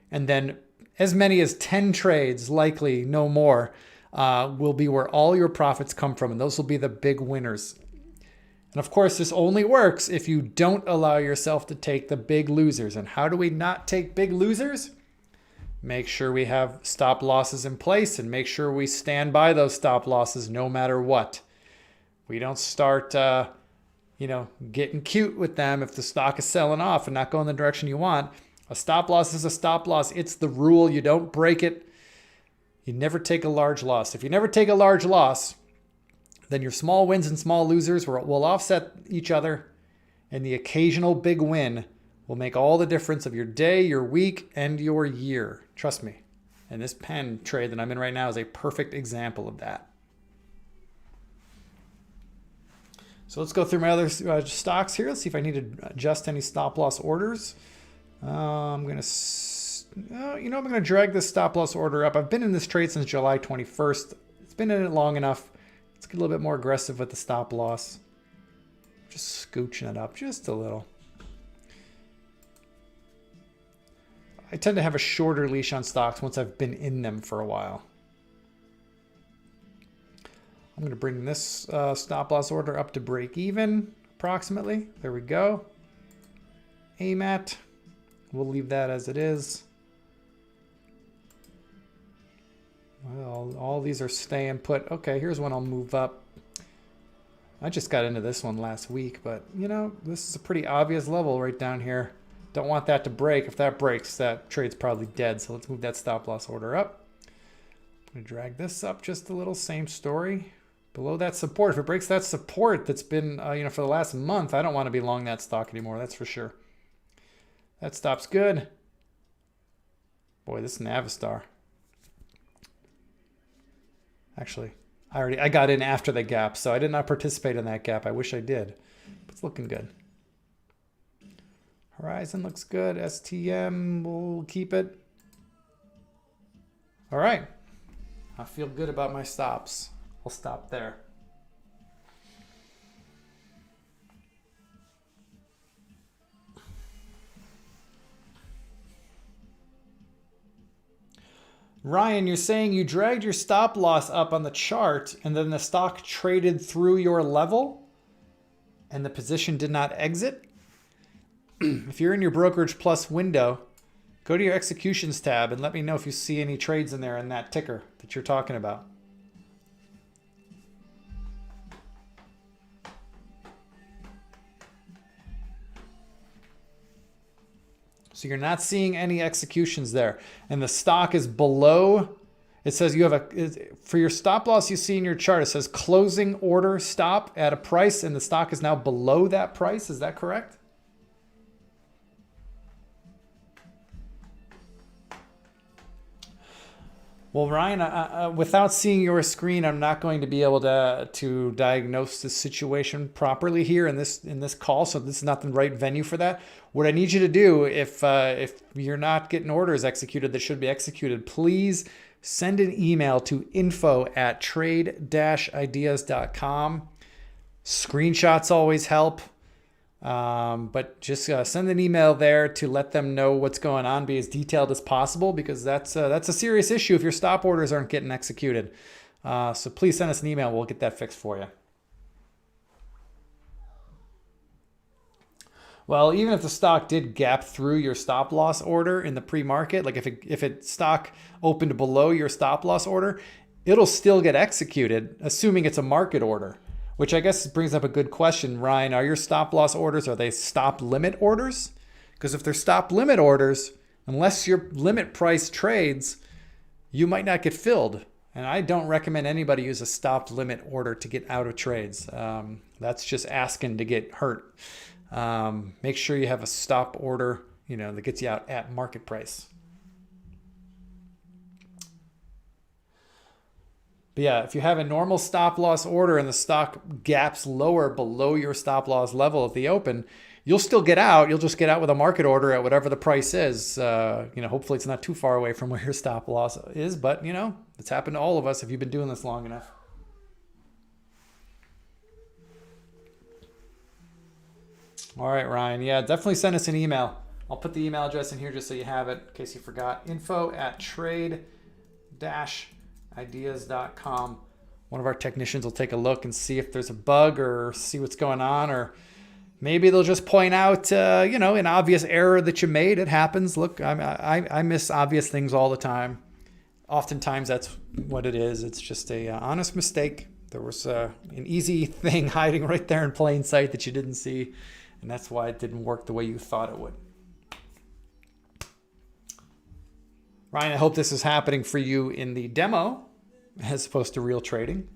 And then as many as 10 trades, likely no more, will be where all your profits come from. And those will be the big winners. And of course, this only works if you don't allow yourself to take the big losers. And how do we not take big losers? Make sure we have stop losses in place and make sure we stand by those stop losses no matter what. We don't start, getting cute with them if the stock is selling off and not going the direction you want. A stop loss is a stop loss. It's the rule. You don't break it. You never take a large loss. If you never take a large loss, then your small wins and small losers will offset each other, and the occasional big win will make all the difference of your day, your week, and your year. Trust me. And this pen trade that I'm in right now is a perfect example of that. So let's go through my other stocks here. Let's see if I need to adjust any stop loss orders. I'm going to drag this stop loss order up. I've been in this trade since July 21st. It's been in it long enough. Let's get a little bit more aggressive with the stop loss. Just scooching it up just a little. I tend to have a shorter leash on stocks once I've been in them for a while. I'm going to bring this stop loss order up to break even, approximately. There we go. Aim at. We'll leave that as it is. Well, all these are staying put. Okay, here's one I'll move up. I just got into this one last week, but this is a pretty obvious level right down here. Don't want that to break. If that breaks, that trade's probably dead. So let's move that stop loss order up. I'm going to drag this up just a little. Same story. Below that support. If it breaks that support that's been, for the last month, I don't want to be long that stock anymore. That's for sure. That stop's good. Boy, this is Navistar. Actually, I got in after the gap, so I did not participate in that gap. I wish I did. But it's looking good. Horizon looks good. STM, we'll keep it. All right. I feel good about my stops. I'll stop there. Ryan, you're saying you dragged your stop loss up on the chart and then the stock traded through your level and the position did not exit? If you're in your Brokerage Plus window, go to your executions tab and let me know if you see any trades in there in that ticker that you're talking about. So you're not seeing any executions there. And the stock is below. It says you have for your stop loss you see in your chart, it says closing order stop at a price and the stock is now below that price. Is that correct? Well, Ryan, without seeing your screen, I'm not going to be able to diagnose the situation properly here in this call. So this is not the right venue for that. What I need you to do, if you're not getting orders executed that should be executed, please send an email to info@trade-ideas.com. Screenshots always help. But just send an email there to let them know what's going on, be as detailed as possible, because that's a serious issue if your stop orders aren't getting executed. So please send us an email. We'll get that fixed for you. Well, even if the stock did gap through your stop loss order in the pre-market, like if it stock opened below your stop loss order, it'll still get executed, assuming it's a market order. Which I guess brings up a good question, Ryan. Are your stop loss orders, are they stop limit orders? Because if they're stop limit orders, unless your limit price trades, you might not get filled. And I don't recommend anybody use a stop limit order to get out of trades. That's just asking to get hurt. Make sure you have a stop order, that gets you out at market price. But yeah, if you have a normal stop loss order and the stock gaps lower below your stop loss level at the open, you'll still get out. You'll just get out with a market order at whatever the price is. Hopefully it's not too far away from where your stop loss is, but it's happened to all of us if you've been doing this long enough. All right, Ryan. Yeah, definitely send us an email. I'll put the email address in here just so you have it in case you forgot. info@trade-ideas.com. One of our technicians will take a look and see if there's a bug or see what's going on, or maybe they'll just point out, an obvious error that you made. It happens. Look, I miss obvious things all the time. Oftentimes that's what it is. It's just a honest mistake. There was an easy thing hiding right there in plain sight that you didn't see, and that's why it didn't work the way you thought it would. Ryan, I hope this is happening for you in the demo as opposed to real trading.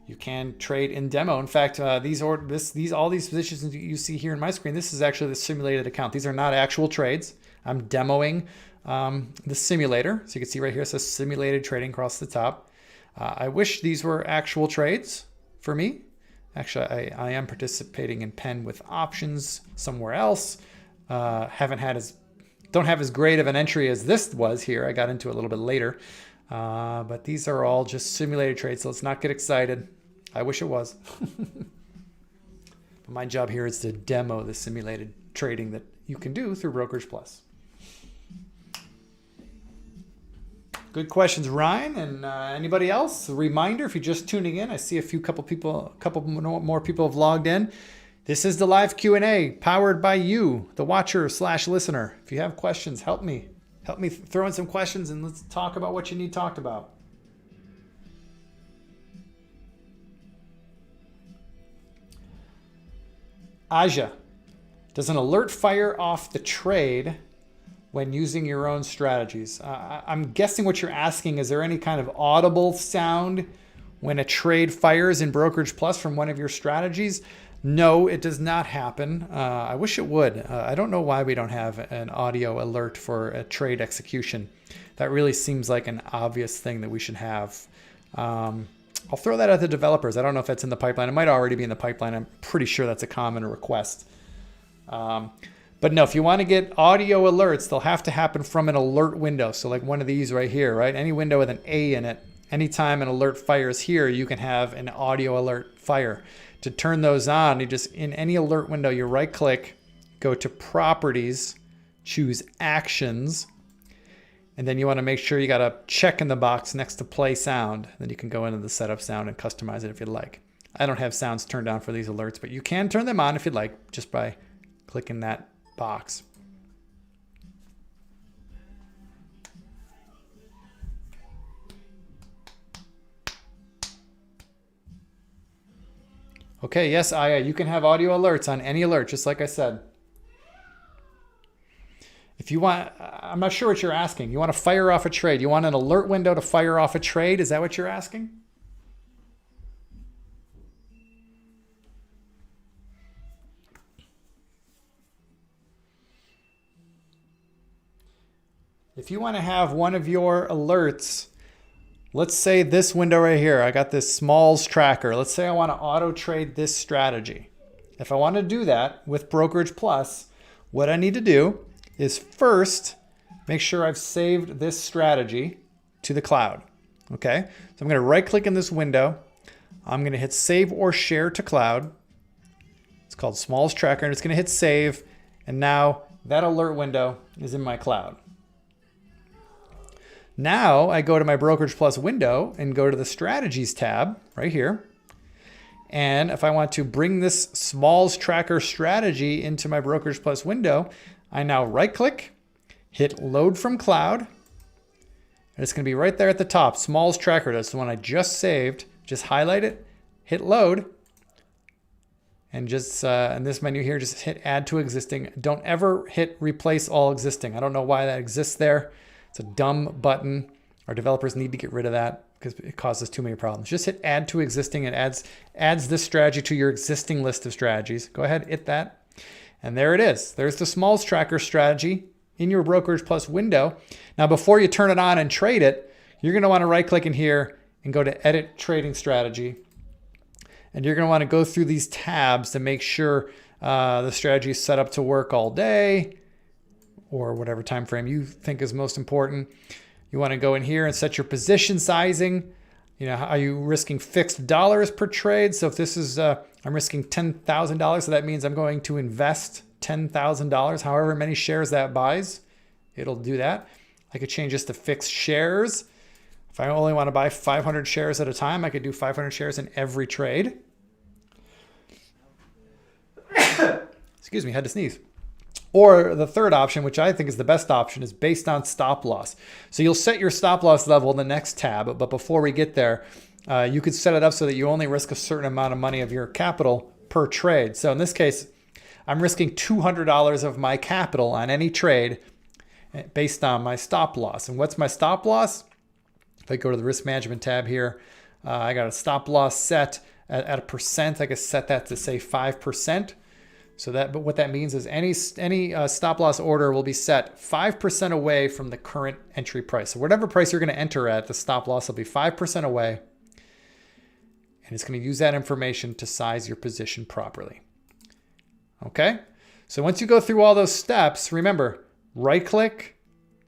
You can trade in demo. In fact, all these positions that you see here in my screen, this is actually the simulated account. These are not actual trades. I'm demoing the simulator. So you can see right here it says simulated trading across the top. I wish these were actual trades for me. Actually, I am participating in pen with options somewhere else. Don't have as great of an entry as this was here. I got into it a little bit later. But these are all just simulated trades, so let's not get excited. I wish it was. But my job here is to demo the simulated trading that you can do through Brokerage Plus. Good questions, Ryan. And anybody else? A reminder, if you're just tuning in, I see a couple more people have logged in. This is the live Q&A powered by you, the watcher/listener. If you have questions, help me throw in some questions and let's talk about what you need talked about. Aja, does an alert fire off the trade when using your own strategies? I'm guessing what you're asking, is there any kind of audible sound when a trade fires in Brokerage Plus from one of your strategies? No, it does not happen. I wish it would. I don't know why we don't have an audio alert for a trade execution. That really seems like an obvious thing that we should have. I'll throw that at the developers. I don't know if that's in the pipeline. It might already be in the pipeline. I'm pretty sure that's a common request. But no, if you want to get audio alerts, they'll have to happen from an alert window. So like one of these right here, right? Any window with an A in it. Anytime an alert fires here, you can have an audio alert fire. To turn those on, you just, in any alert window, you right click, go to Properties, choose Actions, and then you want to make sure you got a check in the box next to Play Sound. Then you can go into the Setup Sound and customize it if you'd like. I don't have sounds turned on for these alerts, but you can turn them on if you'd like, just by clicking that box. Okay, yes, Aya, you can have audio alerts on any alert, just like I said. If you want, I'm not sure what you're asking. You want to fire off a trade. You want an alert window to fire off a trade? Is that what you're asking? if you want to have one of your alerts, let's say this window right here, I got this smalls tracker. Let's say I want to auto trade this strategy. If I want to do that with Brokerage Plus, what I need to do is first make sure I've saved this strategy to the cloud. Okay, so I'm going to right click in this window. I'm going to hit save or share to cloud. It's called Smalls Tracker, and it's going to hit save. And now that alert window is in my cloud. Now I go to my Brokerage Plus window and go to the Strategies tab right here. And if I want to bring this Smalls Tracker strategy into my Brokerage Plus window, I now right click, hit load from cloud, and it's going to be right there at the top. Smalls Tracker, that's the one I just saved. Just highlight it, hit load, and just in this menu here, just hit add to existing. Don't ever hit replace all existing. I don't know why that exists there. It's a dumb button. Our developers need to get rid of that because it causes too many problems. Just hit add to existing and adds this strategy to your existing list of strategies. Go ahead, hit that. And there it is. There's the Smalls Tracker strategy in your Brokerage Plus window. Now, before you turn it on and trade it, you're going to want to right click in here and go to edit trading strategy. And you're going to want to go through these tabs to make sure the strategy is set up to work all day or whatever time frame you think is most important. You want to go in here and set your position sizing. You know, are you risking fixed dollars per trade? So if this is, I'm risking $10,000, so that means I'm going to invest $10,000, however many shares that buys, it'll do that. I could change this to fixed shares. If I only want to buy 500 shares at a time, I could do 500 shares in every trade. Excuse me, had to sneeze. Or the third option, which I think is the best option, is based on stop loss. So you'll set your stop loss level in the next tab, but before we get there, you could set it up so that you only risk a certain amount of money of your capital per trade. So in this case, I'm risking $200 of my capital on any trade based on my stop loss. And what's my stop loss? If I go to the risk management tab here, I got a stop loss set at a percent. I can set that to say 5%. So that, but what that means is any stop loss order will be set 5% away from the current entry price. So whatever price you're going to enter at, the stop loss will be 5% away. And it's going to use that information to size your position properly. Okay. So once you go through all those steps, remember, right click,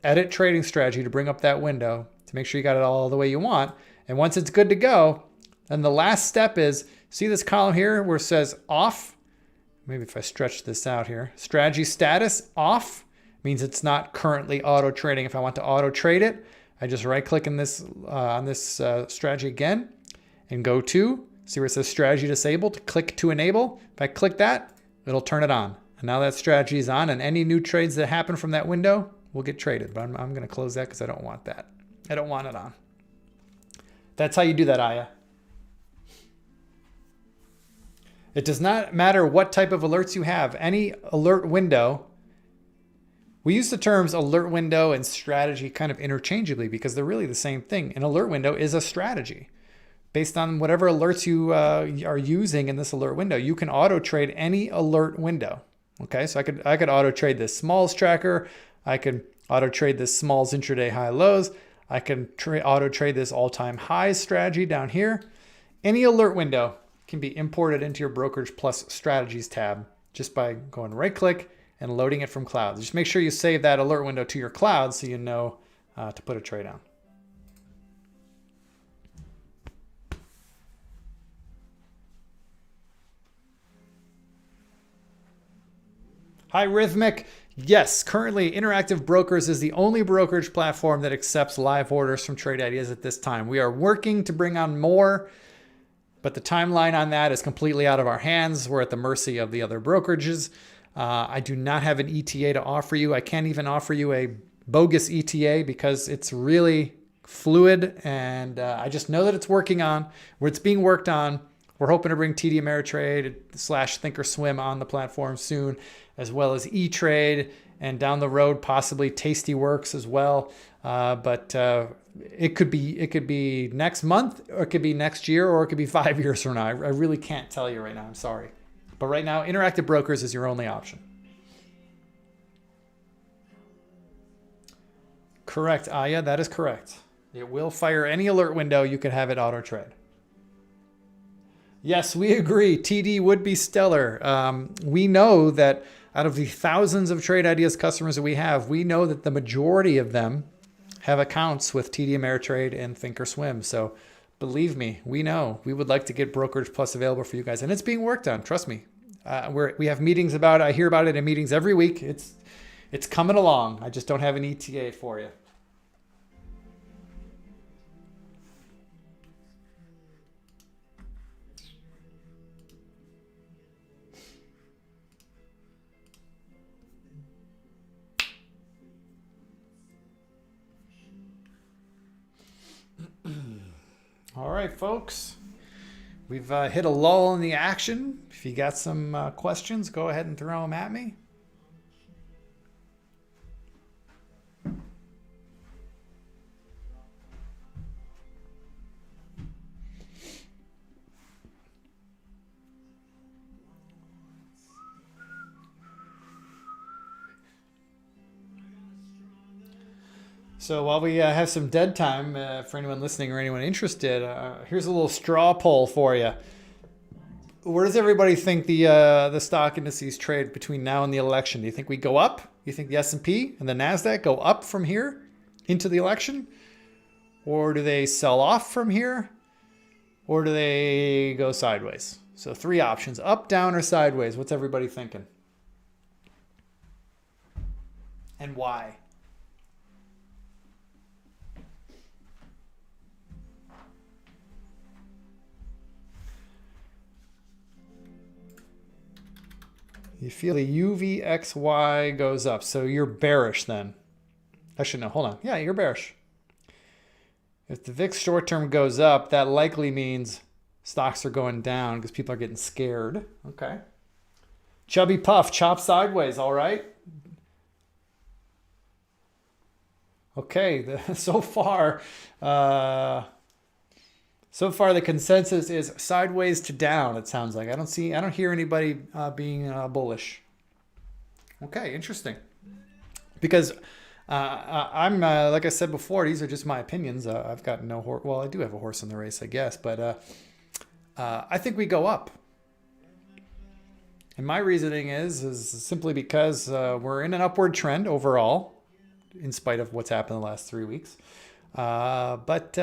edit trading strategy to bring up that window to make sure you got it all the way you want. And once it's good to go, then the last step is, see this column here where it says off? Maybe if I stretch this out here, strategy status off means it's not currently auto trading. If I want to auto trade it, I just right click in this on this strategy again and go to, see where it says strategy disabled, click to enable. If I click that, it'll turn it on. And now that strategy is on, and any new trades that happen from that window will get traded. But I'm going to close that because I don't want that. I don't want it on. That's how you do that, Aya. It does not matter what type of alerts you have. Any alert window, we use the terms alert window and strategy kind of interchangeably because they're really the same thing. An alert window is a strategy. Based on whatever alerts you are using in this alert window, you can auto trade any alert window. Okay, so I could auto trade this Smalls tracker. I could auto trade this Smalls intraday high lows. I can auto trade this all-time highs strategy down here. Any alert window can be imported into your Brokerage Plus Strategies tab just by going right click and loading it from clouds. Just make sure you save that alert window to your cloud so you know to put a trade on. Hi, Rhythmic. Yes, currently Interactive Brokers is the only brokerage platform that accepts live orders from trade ideas at this time. We are working to bring on more, but the timeline on that is completely out of our hands. We're at the mercy of the other brokerages. I do not have an ETA to offer you. I can't even offer you a bogus ETA because it's really fluid, and I just know that it's working on, where it's being worked on. We're hoping to bring TD Ameritrade / Thinkorswim on the platform soon, as well as E-Trade, and down the road possibly Tastyworks as well. But it could be next month, or it could be next year, or it could be 5 years from now. I really can't tell you right now. I'm sorry. But right now, Interactive Brokers is your only option. Correct, Aya. That is correct. It will fire any alert window. You can have it auto trade. Yes, we agree. TD would be stellar. We know that out of the thousands of trade ideas customers that we have, we know that the majority of them have accounts with TD Ameritrade and Thinkorswim. So believe me, we know. We would like to get Brokerage Plus available for you guys, and it's being worked on. Trust me. We have meetings about it. I hear about it in meetings every week. It's coming along. I just don't have an ETA for you. All right, folks. We've hit a lull in the action. If you got some questions, go ahead and throw them at me. So while we have some dead time for anyone listening or anyone interested, here's a little straw poll for you. Where does everybody think the stock indices trade between now and the election? Do you think we go up? Do you think the S&P and the NASDAQ go up from here into the election? Or do they sell off from here? Or do they go sideways? So 3 options, up, down, or sideways. What's everybody thinking? And why? You feel the UVXY goes up. So you're bearish then. Actually, no, hold on. Yeah, you're bearish. If the VIX short term goes up, that likely means stocks are going down because people are getting scared. Okay. Chubby puff, chop sideways. All right. Okay. So far, the consensus is sideways to down. It sounds like I don't hear anybody being bullish. Okay, interesting. Because I'm like I said before, these are just my opinions. I've got no horse. Well, I do have a horse in the race, I guess, but I think we go up. And my reasoning is simply because we're in an upward trend overall, in spite of what's happened the last 3 weeks. But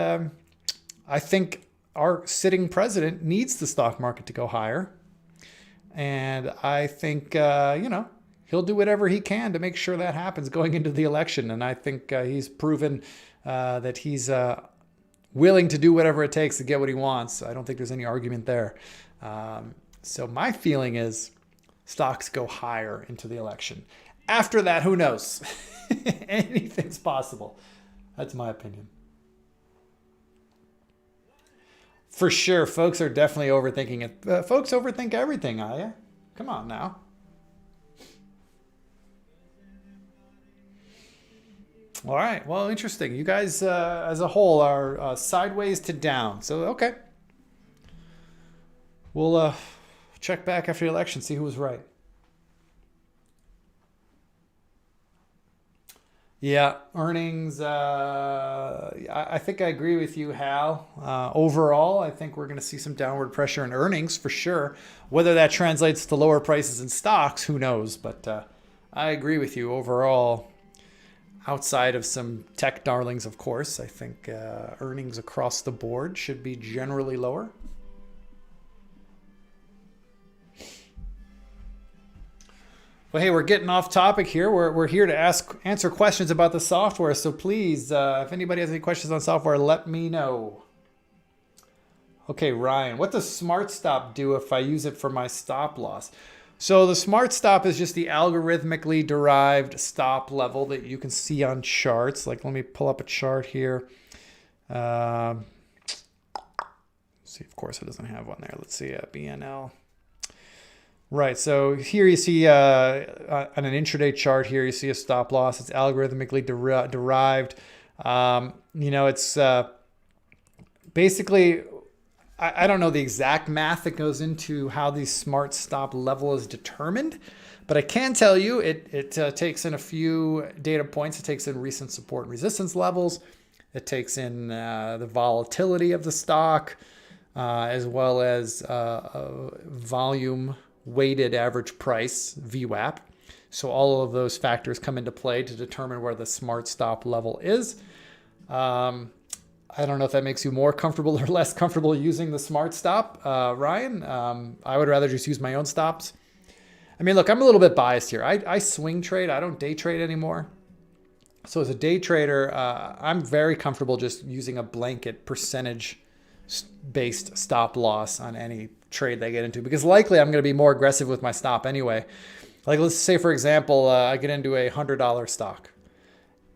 I think our sitting president needs the stock market to go higher. And I think, he'll do whatever he can to make sure that happens going into the election. And I think he's proven that he's willing to do whatever it takes to get what he wants. I don't think there's any argument there. So my feeling is stocks go higher into the election. After that, who knows? Anything's possible. That's my opinion. For sure, folks are definitely overthinking it. Folks overthink everything, Aya. Come on now. All right. Well, interesting. You guys, as a whole, are sideways to down. So, okay. We'll check back after the election, see who was right. Yeah, earnings. I think I agree with you, Hal. Overall, I think we're going to see some downward pressure in earnings for sure. Whether that translates to lower prices in stocks, who knows? But I agree with you overall. Outside of some tech darlings, of course, I think earnings across the board should be generally lower. Well, hey, we're getting off topic here. We're here to answer questions about the software. So please, if anybody has any questions on software, let me know. Okay, Ryan, what does Smart Stop do if I use it for my stop loss? So the Smart Stop is just the algorithmically derived stop level that you can see on charts. Like, let me pull up a chart here. See, of course, it doesn't have one there. Let's see, BNL. Right, so here you see on an intraday chart here, you see a stop loss. It's algorithmically derived. It's basically, I don't know the exact math that goes into how the smart stop level is determined, but I can tell you it takes in a few data points. It takes in recent support and resistance levels. It takes in the volatility of the stock, as well as volume weighted average price, VWAP. So all of those factors come into play to determine where the smart stop level is. I don't know if that makes you more comfortable or less comfortable using the smart stop, Ryan. I would rather just use my own stops. I mean, look, I'm a little bit biased here. I swing trade. I don't day trade anymore. So as a day trader, I'm very comfortable just using a blanket percentage-based stop loss on any trade they get into, because likely I'm going to be more aggressive with my stop anyway. Like, let's say, for example, I get into a $100 stock.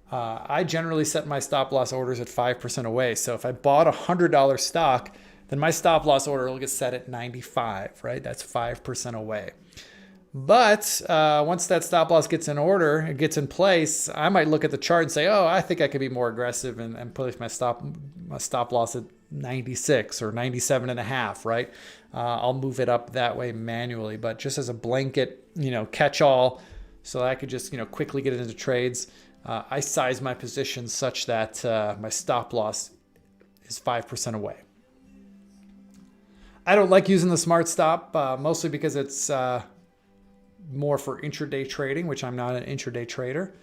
I generally set my stop loss orders at 5% away. So if I bought a $100 stock, then my stop loss order will get set at 95, right? That's 5% away. But once that stop loss gets in order, it gets in place, I might look at the chart and say, oh, I think I could be more aggressive and place my stop loss at 96 or 97.5, right? I'll move it up that way manually, but just as a blanket, catch all, so that I could just, quickly get into trades. I size my position such that my stop loss is 5% away. I don't like using the smart stop, mostly because it's more for intraday trading, which I'm not an intraday trader.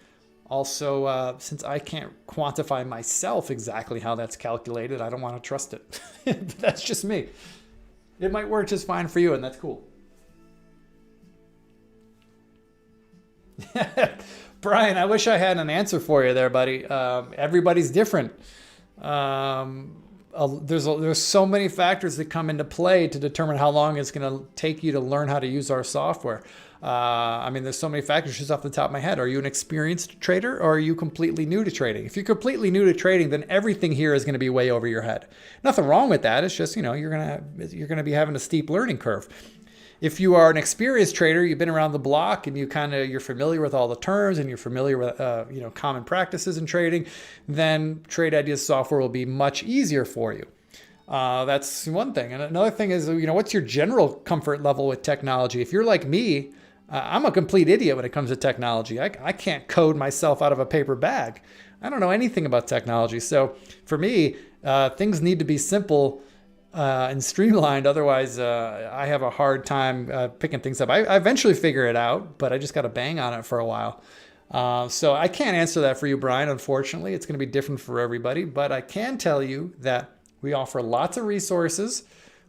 Also, since I can't quantify myself exactly how that's calculated, I don't want to trust it. But that's just me. It might work just fine for you, and that's cool. Brian, I wish I had an answer for you there, buddy. Everybody's different. There's so many factors that come into play to determine how long it's going to take you to learn how to use our software. There's so many factors just off the top of my head. Are you an experienced trader, or are you completely new to trading? If you're completely new to trading, then everything here is going to be way over your head. Nothing wrong with that. It's just, you're going to be having a steep learning curve. If you are an experienced trader, you've been around the block and you're familiar with all the terms and you're familiar with common practices in trading, then Trade Ideas software will be much easier for you. That's one thing. And another thing is, what's your general comfort level with technology? If you're like me, I'm a complete idiot when it comes to technology. I can't code myself out of a paper bag. I don't know anything about technology. So for me, things need to be simple and streamlined. Otherwise, I have a hard time picking things up. I eventually figure it out, but I just got to bang on it for a while. So I can't answer that for you, Brian. Unfortunately, it's going to be different for everybody. But I can tell you that we offer lots of resources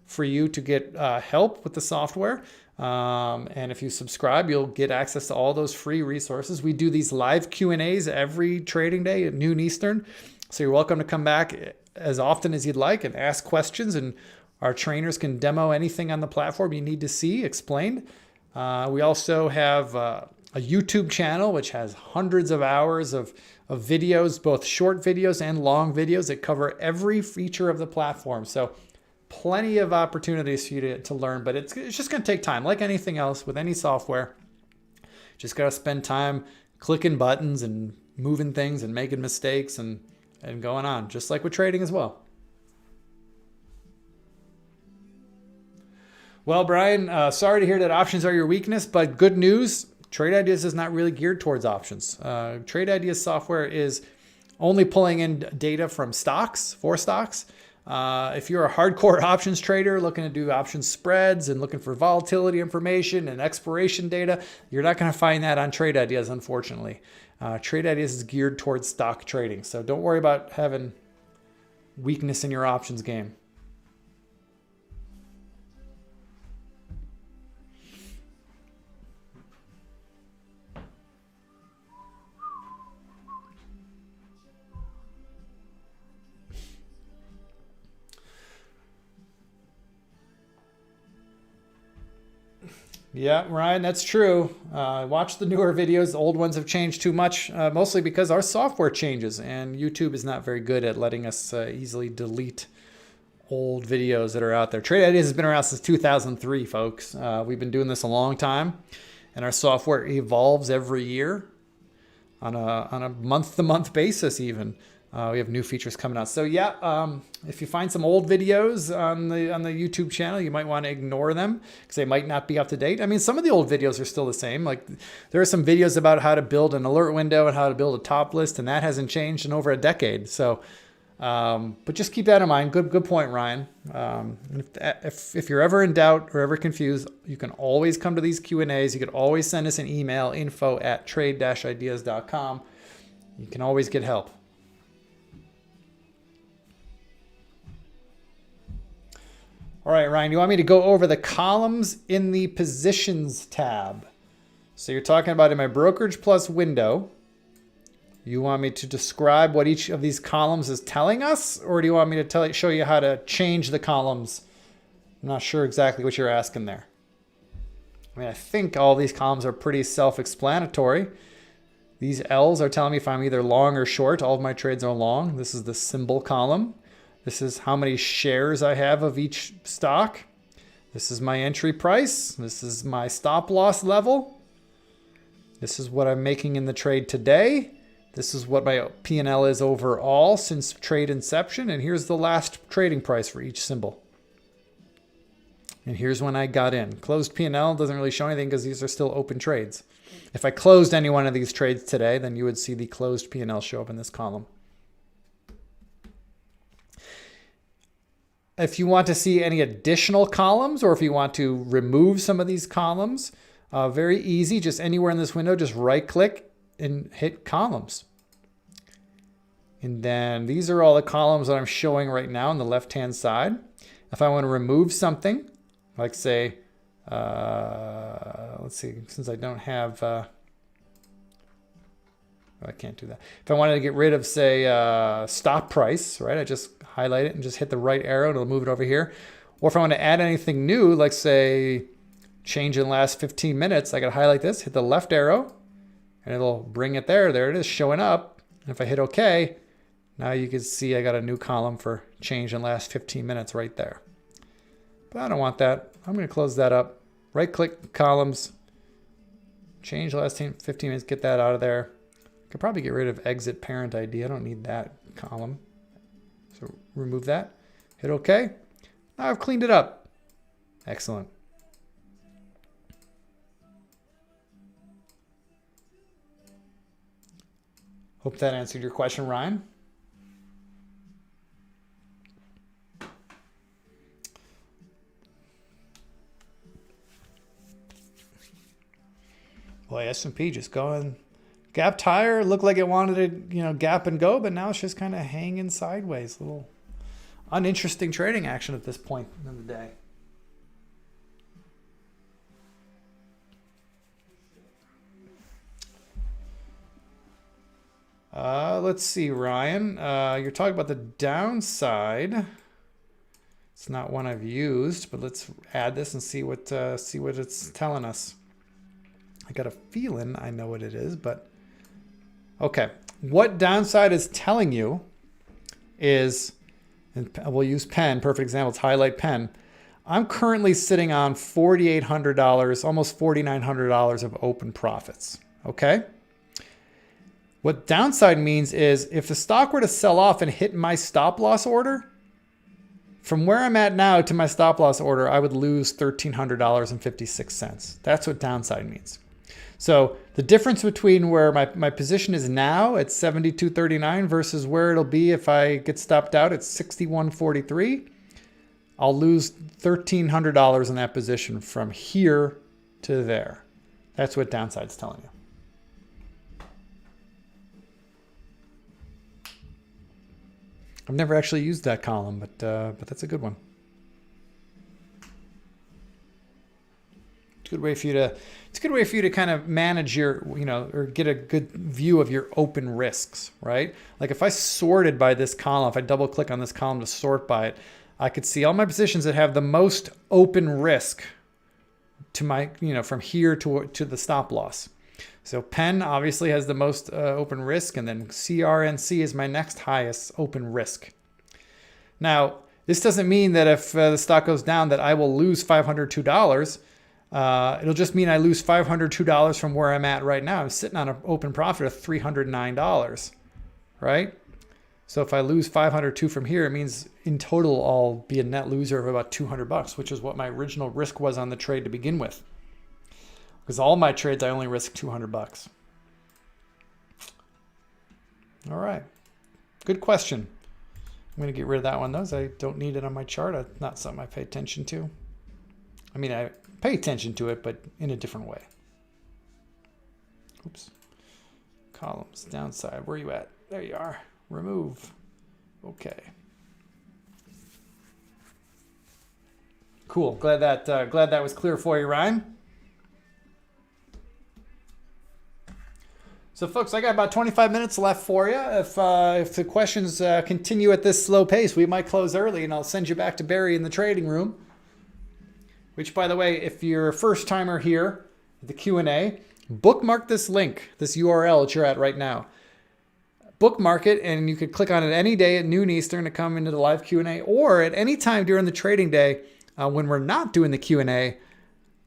for you to get help with the software. And if you subscribe, you'll get access to all those free resources. We do these live Q&As every trading day at noon Eastern. So you're welcome to come back as often as you'd like and ask questions, and our trainers can demo anything on the platform you need to see explained. We also have a YouTube channel which has hundreds of hours of videos, both short videos and long videos that cover every feature of the platform. So plenty of opportunities for you to learn, but it's just going to take time. Like anything else with any software, just got to spend time clicking buttons and moving things and making mistakes and going on, just like with trading as well. Well, Brian, sorry to hear that options are your weakness, but good news, Trade Ideas is not really geared towards options. Trade Ideas software is only pulling in data from stocks, for stocks. If you're a hardcore options trader looking to do option spreads and looking for volatility information and expiration data, you're not going to find that on Trade Ideas, unfortunately. Trade Ideas is geared towards stock trading, so don't worry about having weakness in your options game. Yeah, Ryan, that's true. Watch the newer videos. The old ones have changed too much, mostly because our software changes, and YouTube is not very good at letting us easily delete old videos that are out there. Trade Ideas has been around since 2003, folks. We've been doing this a long time, and our software evolves every year on a month-to-month basis even. We have new features coming out. So yeah, if you find some old videos on the YouTube channel, you might want to ignore them because they might not be up to date. I mean, some of the old videos are still the same. Like there are some videos about how to build an alert window and how to build a top list, and that hasn't changed in over a decade. So, but just keep that in mind. Good point, Ryan. If you're ever in doubt or ever confused, you can always come to these Q&As. You can always send us an email, info@trade-ideas.com. You can always get help. All right, Ryan, you want me to go over the columns in the positions tab. So you're talking about in my Brokerage Plus window, you want me to describe what each of these columns is telling us, or do you want me to show you how to change the columns? I'm not sure exactly what you're asking there. I mean, I think all these columns are pretty self-explanatory. These L's are telling me if I'm either long or short. All of my trades are long. This is the symbol column. This is how many shares I have of each stock. This is my entry price. This is my stop loss level. This is what I'm making in the trade today. This is what my P&L is overall since trade inception. And here's the last trading price for each symbol. And here's when I got in. Closed P&L doesn't really show anything because these are still open trades. If I closed any one of these trades today, then you would see the closed P&L show up in this column. If you want to see any additional columns, or if you want to remove some of these columns, very easy. Just anywhere in this window, just right click and hit columns. And then these are all the columns that I'm showing right now on the left-hand side. If I want to remove something, like say, let's see, since I don't have, I can't do that. If I wanted to get rid of, say, stop price, right? I just highlight it and just hit the right arrow and it'll move it over here. Or if I want to add anything new, like say, change in the last 15 minutes, I got to highlight this, hit the left arrow, and it'll bring it there. There it is showing up. And if I hit OK, now you can see I got a new column for change in the last 15 minutes right there. But I don't want that. I'm going to close that up. Right click columns, change the last 15 minutes, get that out of there. Could probably get rid of exit parent ID. I don't need that column. So remove that. Hit OK. Now I've cleaned it up. Excellent. Hope that answered your question, Ryan. Boy, S&P just going. Gapped higher, looked like it wanted to, gap and go, but now it's just kind of hanging sideways. A little uninteresting trading action at this point in the day. Let's see, Ryan. You're talking about the downside. It's not one I've used, but let's add this and see what it's telling us. I got a feeling I know what it is, but okay. What downside is telling you is, and we'll use pen, perfect example, it's highlight pen. I'm currently sitting on $4,800, almost $4,900 of open profits, okay? What downside means is if the stock were to sell off and hit my stop loss order, from where I'm at now to my stop loss order, I would lose $1,300.56. That's what downside means. So the difference between where my position is now at 72.39 versus where it'll be if I get stopped out at 61.43, I'll lose $1,300 in that position from here to there. That's what downside's telling you. I've never actually used that column, but that's a good one. It's a good way for you to kind of manage your, or get a good view of your open risks, right? Like if I sorted by this column, if I double click on this column to sort by it, I could see all my positions that have the most open risk to my, from here to the stop loss. So Penn obviously has the most open risk, and then CRNC is my next highest open risk. Now, this doesn't mean that if the stock goes down that I will lose $502. It'll just mean I lose $502 from where I'm at right now. I'm sitting on an open profit of $309, right? So if I lose 502 from here, it means in total I'll be a net loser of about $200, which is what my original risk was on the trade to begin with. Because all my trades, I only risk $200. All right. Good question. I'm going to get rid of that one, though, as I don't need it on my chart. It's not something I pay attention to. I mean, I pay attention to it, but in a different way. Oops. Columns, downside. Where are you at? There you are. Remove. Okay. Cool. Glad that was clear for you, Ryan. So, folks, I got about 25 minutes left for you. If the questions continue at this slow pace, we might close early, and I'll send you back to Barry in the trading room. Which, by the way, if you're a first-timer here at the Q&A, bookmark this link, this URL that you're at right now. Bookmark it, and you could click on it any day at noon Eastern to come into the live Q&A, or at any time during the trading day when we're not doing the Q&A.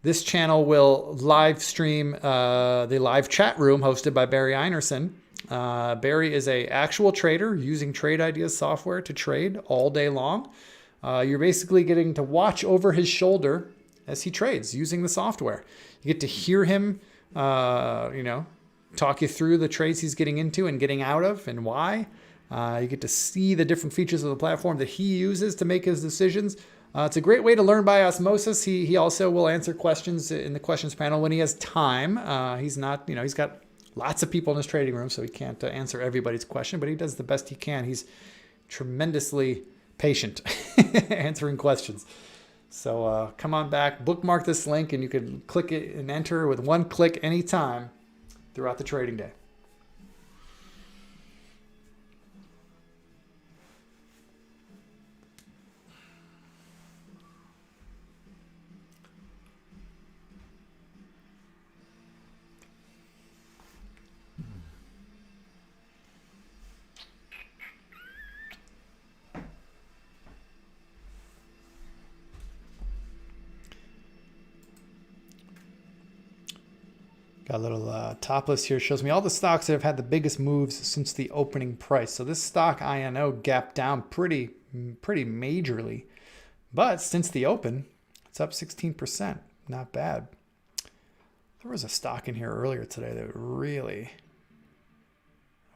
This channel will live stream the live chat room hosted by Barry Einerson. Barry is an actual trader using Trade Ideas software to trade all day long. You're basically getting to watch over his shoulder as he trades using the software. You get to hear him, talk you through the trades he's getting into and getting out of and why. You get to see the different features of the platform that he uses to make his decisions. It's a great way to learn by osmosis. He also will answer questions in the questions panel when he has time. He's got lots of people in his trading room, so he can't answer everybody's question, but he does the best he can. He's tremendously patient answering questions. So come on back, bookmark this link, and you can click it and enter with one click anytime throughout the trading day. Got a little top list here. Shows me all the stocks that have had the biggest moves since the opening price. So this stock INO gapped down pretty majorly. But since the open, it's up 16%. Not bad. There was a stock in here earlier today that really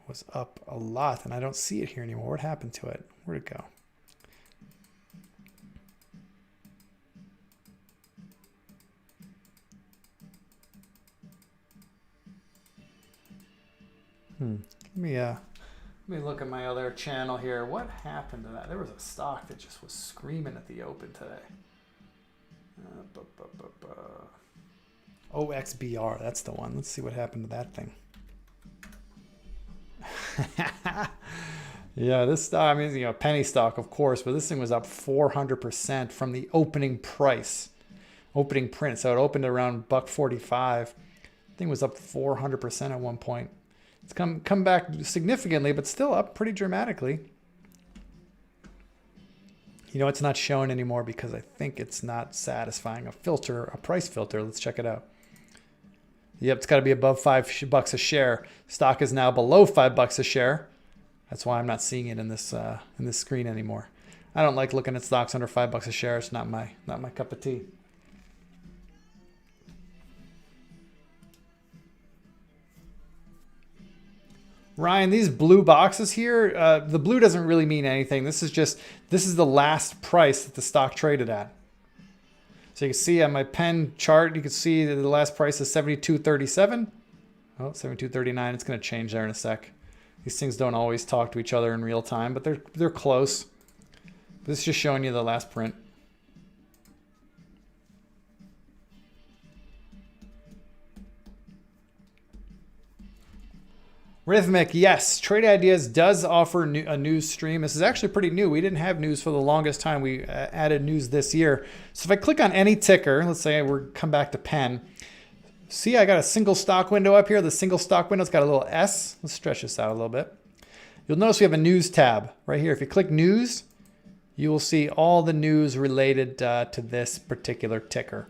was up a lot. And I don't see it here anymore. What happened to it? Where'd it go? Let me look at my other channel here. What happened to that? There was a stock that just was screaming at the open today. OXBR, that's the one. Let's see what happened to that thing. Yeah, this stock, I mean, penny stock, of course, but this thing was up 400% from the opening price, opening print. So it opened around $1.45. The thing was up 400% at one point. It's come back significantly, but still up pretty dramatically. It's not showing anymore because I think it's not satisfying a price filter. Let's check it out. Yep, it's got to be above $5 a share. Stock is now below $5 a share. That's why I'm not seeing it in this screen anymore. I don't like looking at stocks under $5 a share. It's not my cup of tea. Ryan, these blue boxes here, the blue doesn't really mean anything. This is the last price that the stock traded at. So you can see on my pen chart, you can see that the last price is 72.37. Oh, 72.39. It's going to change there in a sec. These things don't always talk to each other in real time, but they're close. This is just showing you the last print. Rhythmic, yes. Trade Ideas does offer a news stream. This is actually pretty new. We didn't have news for the longest time. We added news this year. So if I click on any ticker, let's say we're come back to Penn. See, I got a single stock window up here. The single stock window's got a little S. Let's stretch this out a little bit. You'll notice we have a news tab right here. If you click news, you will see all the news related to this particular ticker.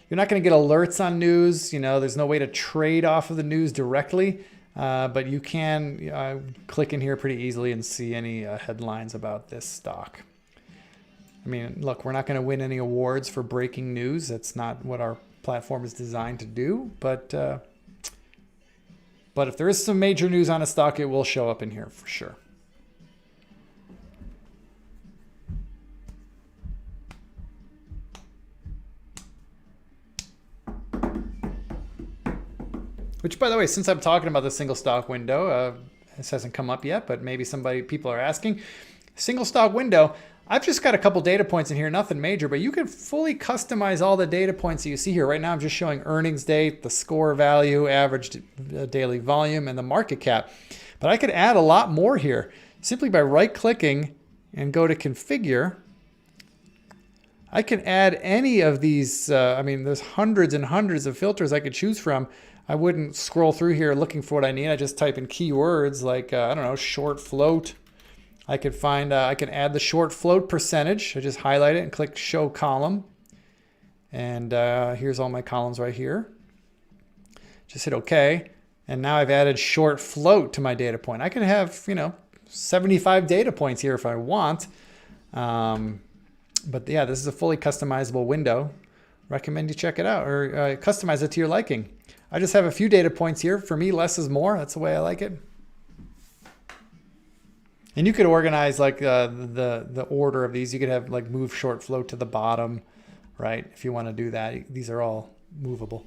You're not going to get alerts on news. There's no way to trade off of the news directly. But you can click in here pretty easily and see any headlines about this stock. I mean, look, we're not going to win any awards for breaking news. That's not what our platform is designed to do. But if there is some major news on a stock, it will show up in here for sure. Which, by the way, since I'm talking about the single stock window, this hasn't come up yet, but maybe people are asking. Single stock window, I've just got a couple data points in here, nothing major, but you can fully customize all the data points that you see here. Right now, I'm just showing earnings date, the score value, average daily volume, and the market cap. But I could add a lot more here simply by right-clicking and go to configure. I can add any of these. I mean, there's hundreds and hundreds of filters I could choose from. I wouldn't scroll through here looking for what I need. I just type in keywords like, I don't know, short float. I could find, I can add the short float percentage. I just highlight it and click show column. And here's all my columns right here. Just hit OK. And now I've added short float to my data point. I can have, 75 data points here if I want. But yeah, this is a fully customizable window. Recommend you check it out or customize it to your liking. I just have a few data points here. For me, less is more. That's the way I like it. And you could organize like the order of these. You could have like move short float to the bottom, right? If you want to do that. These are all movable.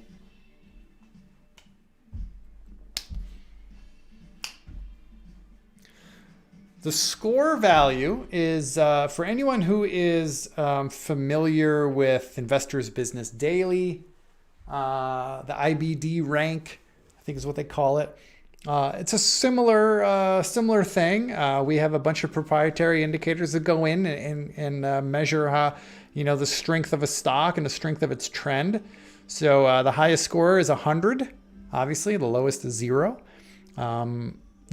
The score value is for anyone who is familiar with Investors Business Daily, the IBD rank, I think is what they call it. It's a similar thing. We have a bunch of proprietary indicators that go in and measure how, the strength of a stock and the strength of its trend. So the highest score is 100. Obviously, the lowest is 0.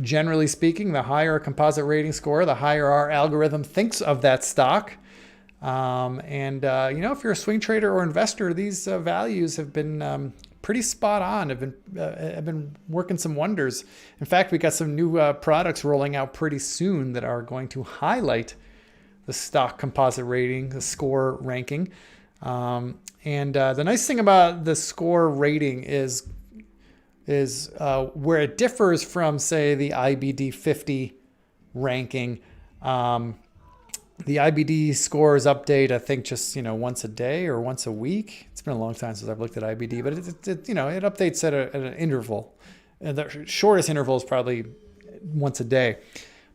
Generally speaking, the higher a composite rating score, the higher our algorithm thinks of that stock. If you're a swing trader or investor, these values have been pretty spot on. Have been working some wonders. In fact, we got some new products rolling out pretty soon that are going to highlight the stock composite rating, the score ranking. The nice thing about the score rating is where it differs from, say, the IBD 50 ranking. The IBD scores update, I think, just once a day or once a week. It's been a long time since I've looked at IBD, but it updates at an interval. And the shortest interval is probably once a day.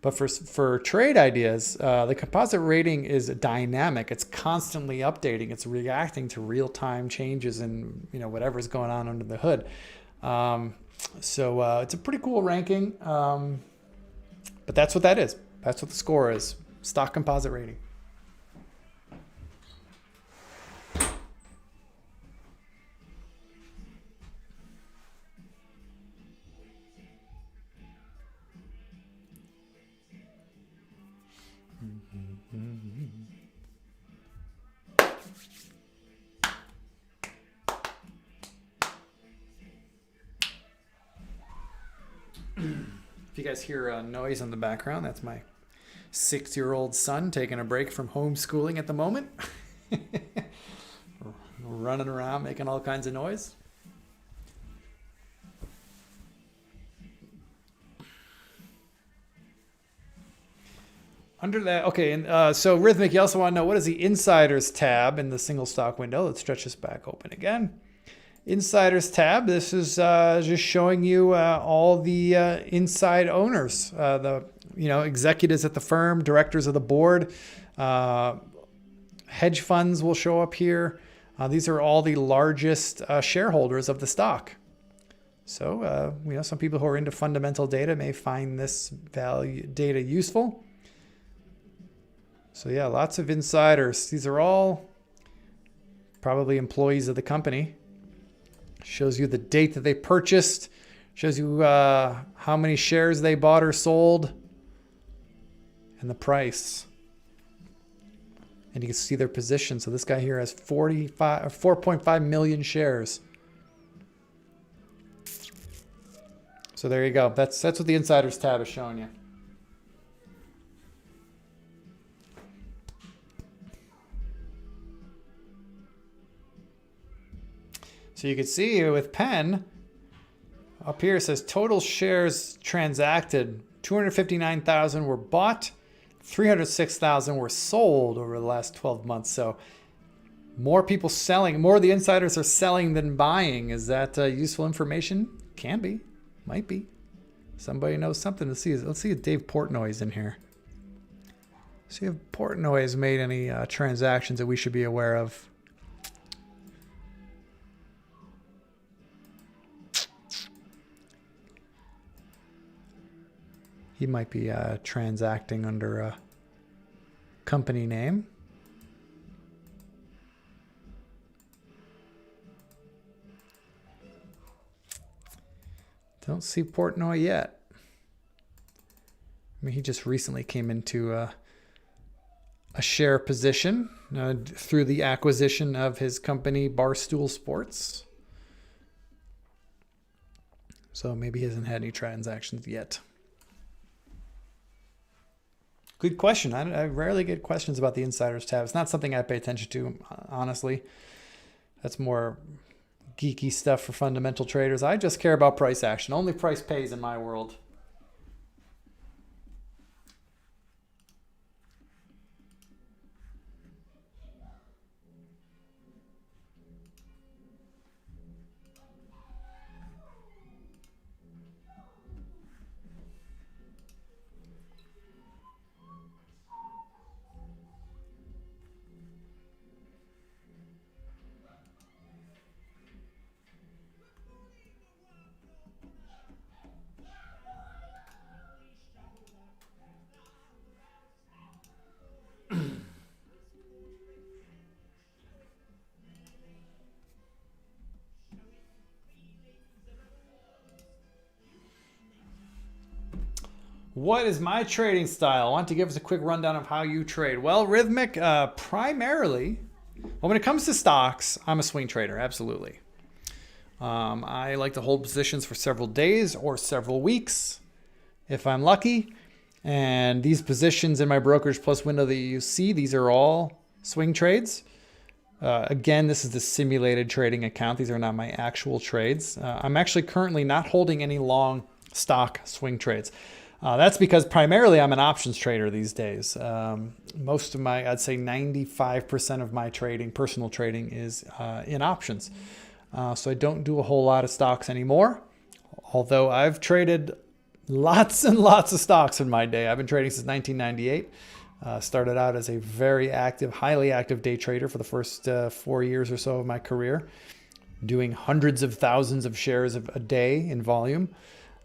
But for trade ideas, the composite rating is dynamic. It's constantly updating. It's reacting to real-time changes in whatever's going on under the hood. So it's a pretty cool ranking. But that's what that is. That's what the score is. Stock composite rating. If you guys hear a noise in the background, that's my 6-year-old son taking a break from homeschooling at the moment. Running around making all kinds of noise. Under that, okay, and so Rhythmic, you also want to know, what is the Insiders tab in the single stock window? Let's stretch this back open again. Insiders tab, this is just showing you all the inside owners, the executives at the firm, directors of the board, hedge funds will show up here. These are all the largest shareholders of the stock. So, some people who are into fundamental data may find this data useful. So yeah, lots of insiders. These are all probably employees of the company. Shows you the date that they purchased. Shows you how many shares they bought or sold. And the price. And you can see their position. So this guy here has 4.5 million shares. So there you go. That's what the Insiders tab is showing you. So you can see with Penn, up here it says total shares transacted, 259,000 were bought, 306,000 were sold over the last 12 months. So more people selling, more of the insiders are selling than buying. Is that useful information? Can be, might be. Somebody knows something to see. Let's see if Dave Portnoy's in here. See if Portnoy has made any transactions that we should be aware of. He might be transacting under a company name. Don't see Portnoy yet. I mean, he just recently came into a share position through the acquisition of his company, Barstool Sports. So maybe he hasn't had any transactions yet. Good question. I rarely get questions about the Insiders tab. It's not something I pay attention to, honestly. That's more geeky stuff for fundamental traders. I just care about price action. Only price pays in my world. What is my trading style? I want to give us a quick rundown of how you trade. Well, Rhythmic, primarily, well, when it comes to stocks, I'm a swing trader, absolutely. I like to hold positions for several days or several weeks, if I'm lucky. And these positions in my Brokerage Plus window that you see, these are all swing trades. Again, this is the simulated trading account. These are not my actual trades. I'm actually currently not holding any long stock swing trades. That's because primarily I'm an options trader these days. Most of my, I'd say 95% of my trading, personal trading, is in options. So I don't do a whole lot of stocks anymore. Although I've traded lots and lots of stocks in my day. I've been trading since 1998. Started out as a very active, highly active day trader for the first 4 years or so of my career, doing hundreds of thousands of shares a day in volume.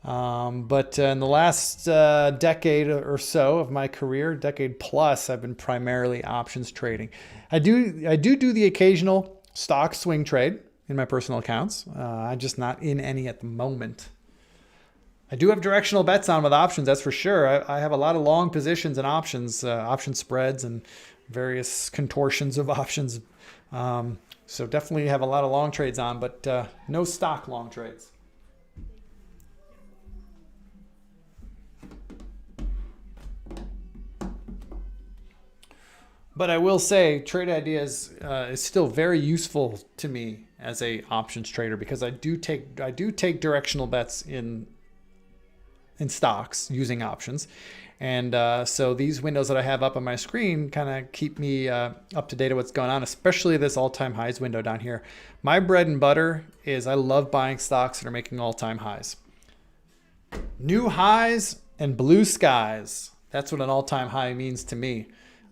But in the last decade or so of my career, decade plus, I've been primarily options trading. I do the occasional stock swing trade in my personal accounts. I'm just not in any at the moment. I do have directional bets on with options, that's for sure. I have a lot of long positions in options, option spreads and various contortions of options. So definitely have a lot of long trades on, but no stock long trades. But I will say, Trade Ideas is still very useful to me as a options trader because I do take directional bets in stocks using options, and so these windows that I have up on my screen kind of keep me up to date on what's going on, especially this all-time highs window down here. My bread and butter is I love buying stocks that are making all-time highs, new highs, and blue skies. That's what an all-time high means to me.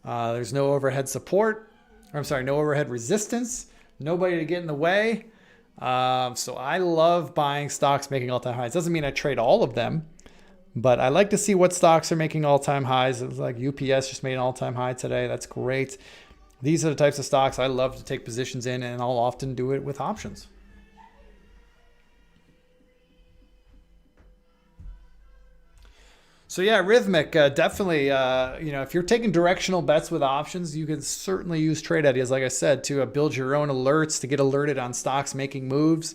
There's no overhead support, or I'm sorry, no overhead resistance, nobody to get in the way. So I love buying stocks making all-time highs. Doesn't mean I trade all of them, but I like to see what stocks are making all-time highs. It's like UPS just made an all-time high today. That's great. These are the types of stocks I love to take positions in, and I'll often do it with options. So yeah, Rhythmic, definitely, if you're taking directional bets with options, you can certainly use Trade Ideas, like I said, to build your own alerts, to get alerted on stocks making moves.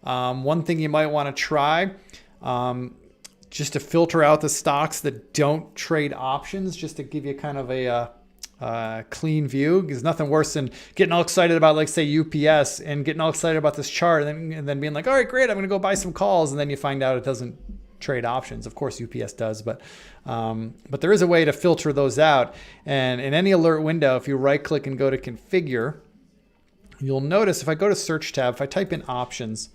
One thing you might want to try, just to filter out the stocks that don't trade options, just to give you kind of a clean view. There's nothing worse than getting all excited about, like, say, UPS, and getting all excited about this chart, and then being like, all right, great, I'm going to go buy some calls, and then you find out it doesn't trade options. Of course, UPS does, but there is a way to filter those out. And in any alert window, if you right click and go to configure, you'll notice if I go to search tab, if I type in options,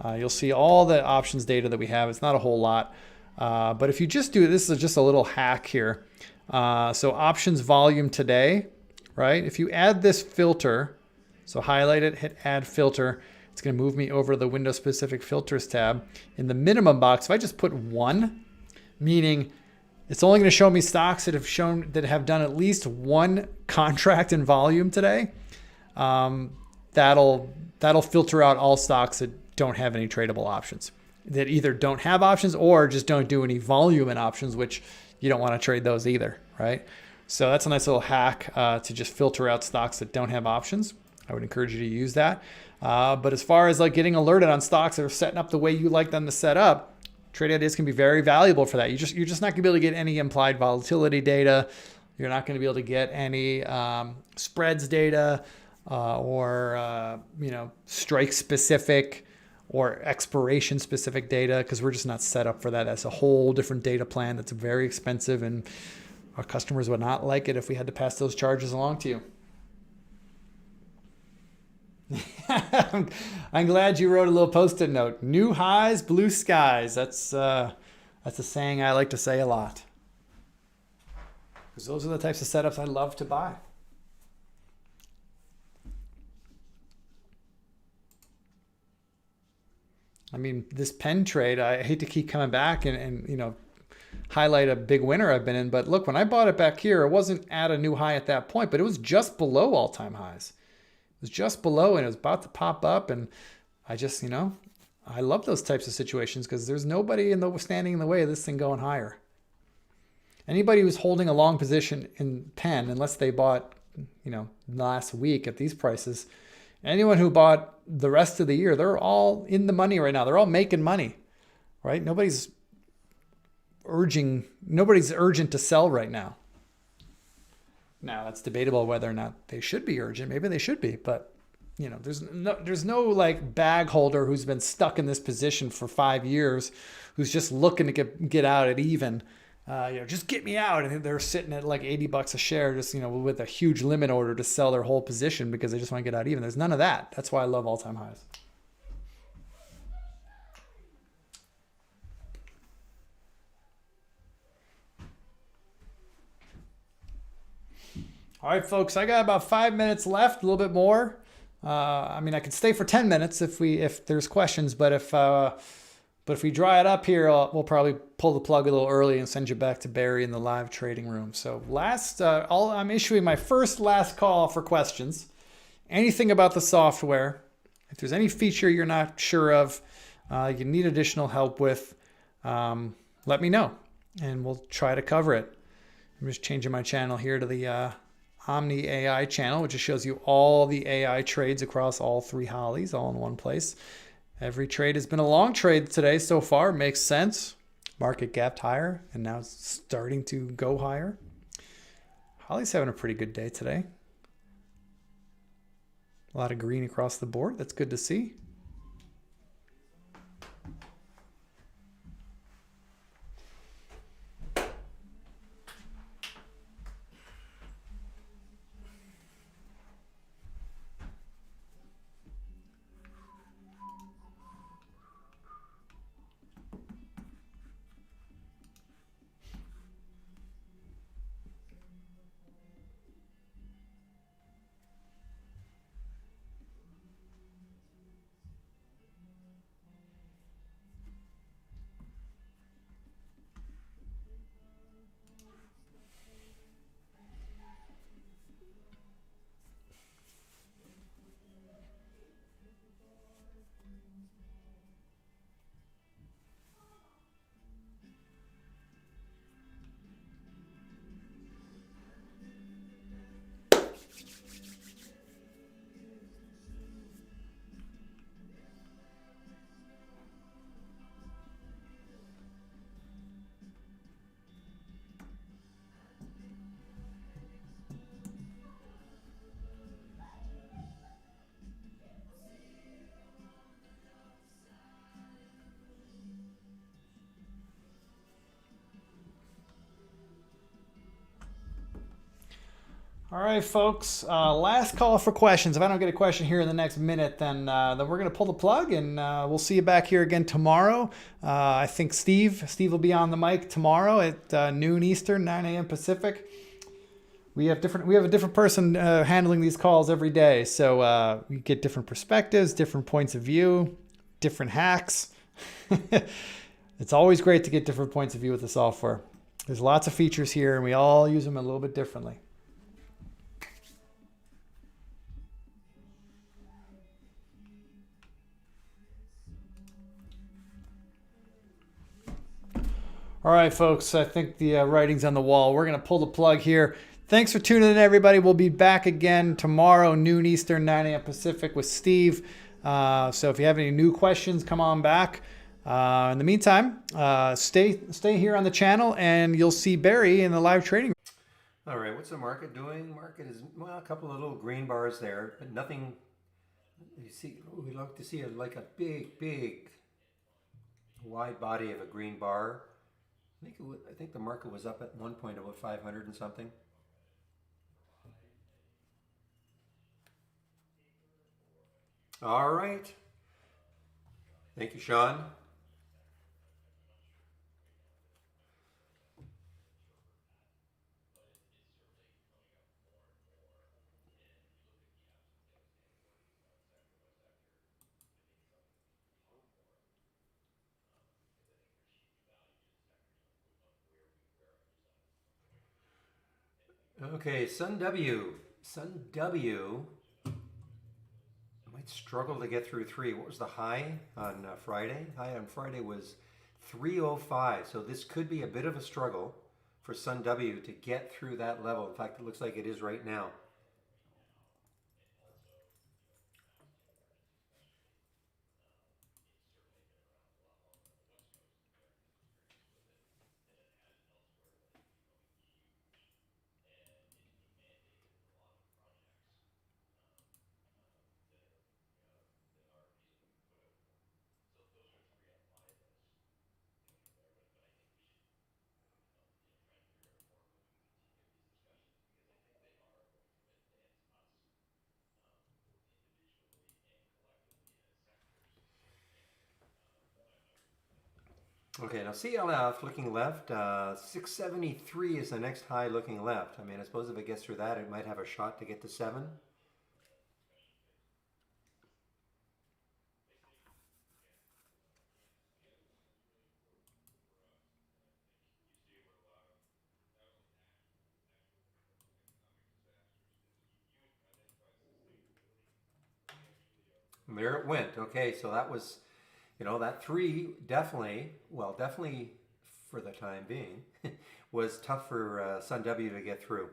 you'll see all the options data that we have. It's not a whole lot, but if you just do, this is just a little hack here. So options volume today, right? If you add this filter, so highlight it, hit add filter, it's going to move me over to the window specific filters tab. In the minimum box, if I just put 1, meaning it's only going to show me stocks that have done at least 1 contract in volume today, that'll filter out all stocks that don't have any tradable options, that either don't have options or just don't do any volume in options, which you don't want to trade those either, right? So that's a nice little hack to just filter out stocks that don't have options. I would encourage you to use that. But as far as like getting alerted on stocks that are setting up the way you like them to set up, Trade Ideas can be very valuable for that. You're just not going to be able to get any implied volatility data. You're not going to be able to get any spreads data or strike specific or expiration specific data, because we're just not set up for that. That's a whole different data plan that's very expensive, and our customers would not like it if we had to pass those charges along to you. I'm glad you wrote a little post-it note. New highs, blue skies. That's a saying I like to say a lot, because those are the types of setups I love to buy. I mean, this pen trade, I hate to keep coming back and highlight a big winner I've been in, but look, when I bought it back here, it wasn't at a new high at that point, but it was just below all-time highs. It was just below, and it was about to pop up, and I just, I love those types of situations because there's nobody standing in the way of this thing going higher. Anybody who's holding a long position in pen, unless they bought, last week at these prices, anyone who bought the rest of the year, they're all in the money right now. They're all making money, right? Nobody's urgent to sell right now. Now, that's debatable whether or not they should be urgent. Maybe they should be, but there's no like bag holder who's been stuck in this position for 5 years, who's just looking to get out at even. Just get me out, and they're sitting at like $80 a share, just with a huge limit order to sell their whole position because they just want to get out even. There's none of that. That's why I love all-time highs. All right, folks, I got about 5 minutes left, a little bit more. I could stay for 10 minutes if there's questions, but if we dry it up here, we'll probably pull the plug a little early and send you back to Barry in the live trading room. So I'm issuing my last call for questions. Anything about the software, if there's any feature you're not sure of, you need additional help with, let me know, and we'll try to cover it. I'm just changing my channel here to the Omni AI channel, which just shows you all the AI trades across all 3 Hollies, all in one place. Every trade has been a long trade today so far. Makes sense. Market gapped higher, and now it's starting to go higher. Holly's having a pretty good day today. A lot of green across the board. That's good to see. All right, folks. Last call for questions. If I don't get a question here in the next minute, then we're gonna pull the plug, and we'll see you back here again tomorrow. I think Steve will be on the mic tomorrow at noon Eastern, 9 a.m. Pacific. We have a different person handling these calls every day, so we get different perspectives, different points of view, different hacks. It's always great to get different points of view with the software. There's lots of features here, and we all use them a little bit differently. All right, folks, I think the writing's on the wall. We're going to pull the plug here. Thanks for tuning in, everybody. We'll be back again tomorrow, noon Eastern, 9 a.m. Pacific with Steve. So if you have any new questions, come on back. In the meantime, stay here on the channel, and you'll see Barry in the live trading. All right, what's the market doing? Market is, well, a couple of little green bars there, but nothing. You see, we like to see like a big wide body of a green bar. I think the market was up at one point about 500 and something. All right. Thank you, Sean. Okay, Sun W. Sun W might struggle to get through 3. What was the high on Friday? High on Friday was 305. So this could be a bit of a struggle for Sun W to get through that level. In fact, it looks like it is right now. Okay, now CLF looking left, 673 is the next high looking left. I mean, I suppose if it gets through that, it might have a shot to get to 7. And there it went. Okay, so that was, that 3 definitely, well, definitely for the time being, was tough for Sun W to get through.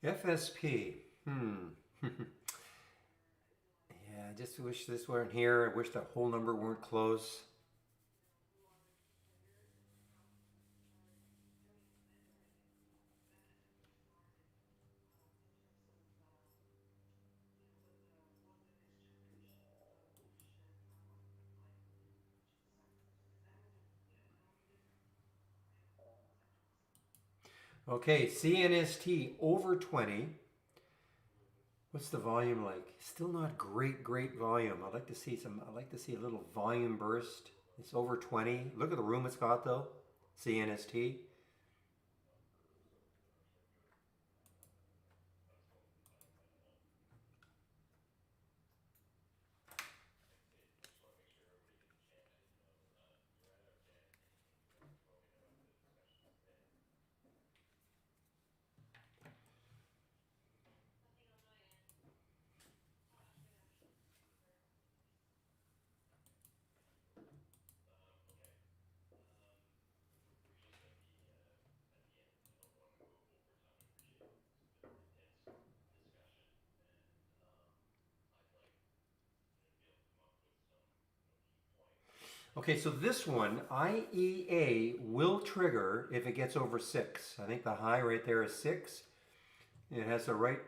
FSP. Yeah, I just wish this weren't here. I wish that whole number weren't close. Okay, CNST over 20. What's the volume like? Still not great volume. I'd like to see a little volume burst. It's over 20. Look at the room it's got though. CNST. Okay, so this one, IEA will trigger if it gets over 6. I think the high right there is 6. It has the right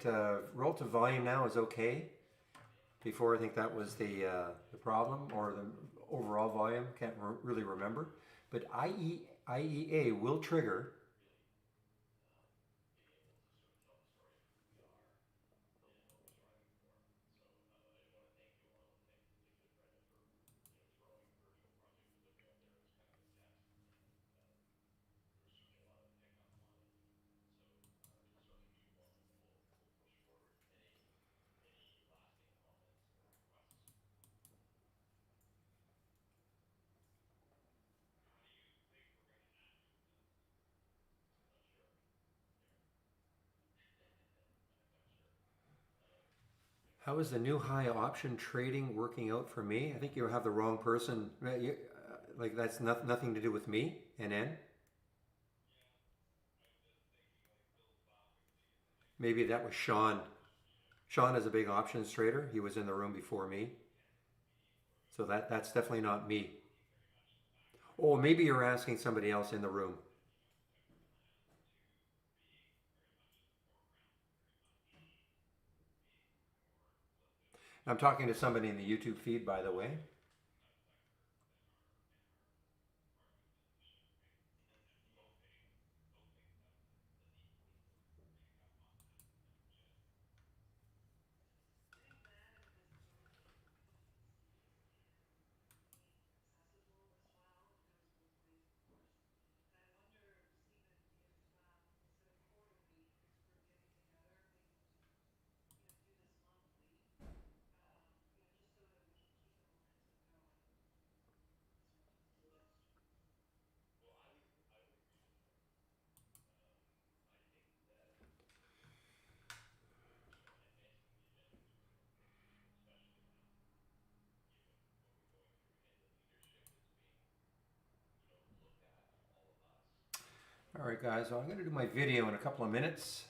relative volume now is okay. Before, I think that was the problem, or the overall volume. Can't really remember. But IEA will trigger. How is the new high option trading working out for me? I think you have the wrong person. Like that's nothing to do with me, NN. Maybe that was Sean. Sean is a big options trader. He was in the room before me. So that's definitely not me. Oh, maybe you're asking somebody else in the room. I'm talking to somebody in the YouTube feed, by the way. All right, guys. Well, I'm going to do my video in a couple of minutes.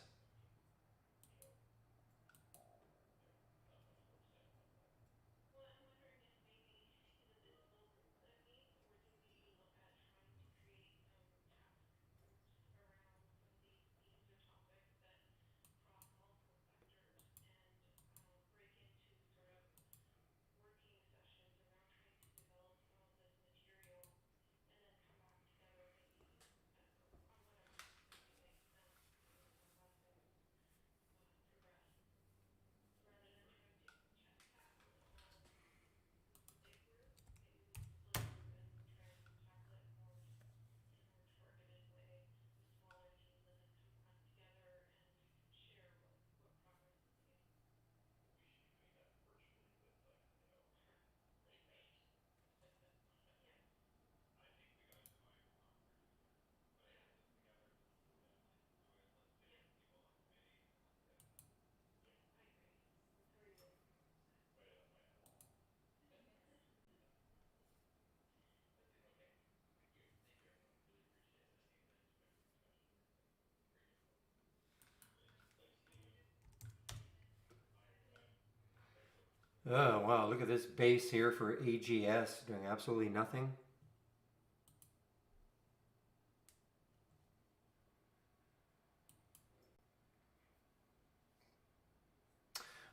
Oh, wow. Look at this base here for AGS doing absolutely nothing.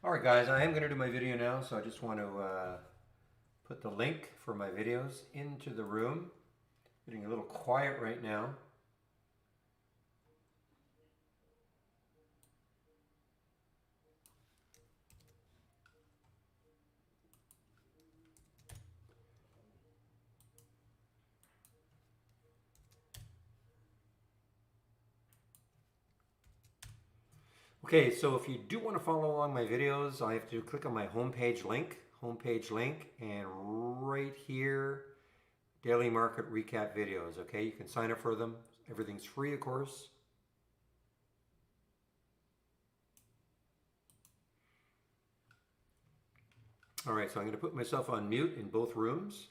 All right, guys. I am going to do my video now, so I just want to put the link for my videos into the room. Getting a little quiet right now. Okay, so if you do want to follow along my videos, I have to click on my homepage link, and right here, daily market recap videos. Okay, you can sign up for them. Everything's free, of course. All right, so I'm going to put myself on mute in both rooms.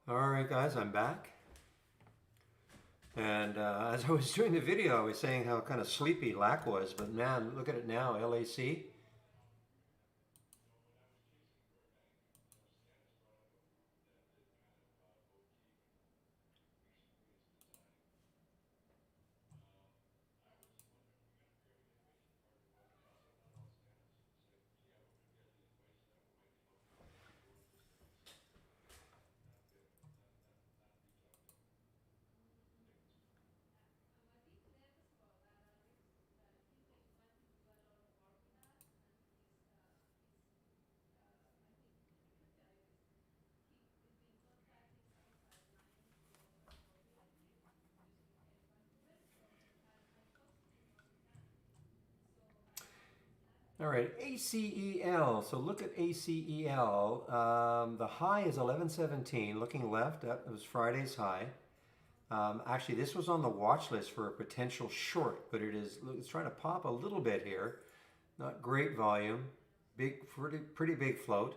All right, guys, I'm back. And as I was doing the video, I was saying how kind of sleepy LAC was, but man, look at it now, LAC. All right, ACEL. So look at ACEL. The high is 1117. Looking left, that was Friday's high. Actually, this was on the watch list for a potential short, but it's trying to pop a little bit here. Not great volume, pretty big float.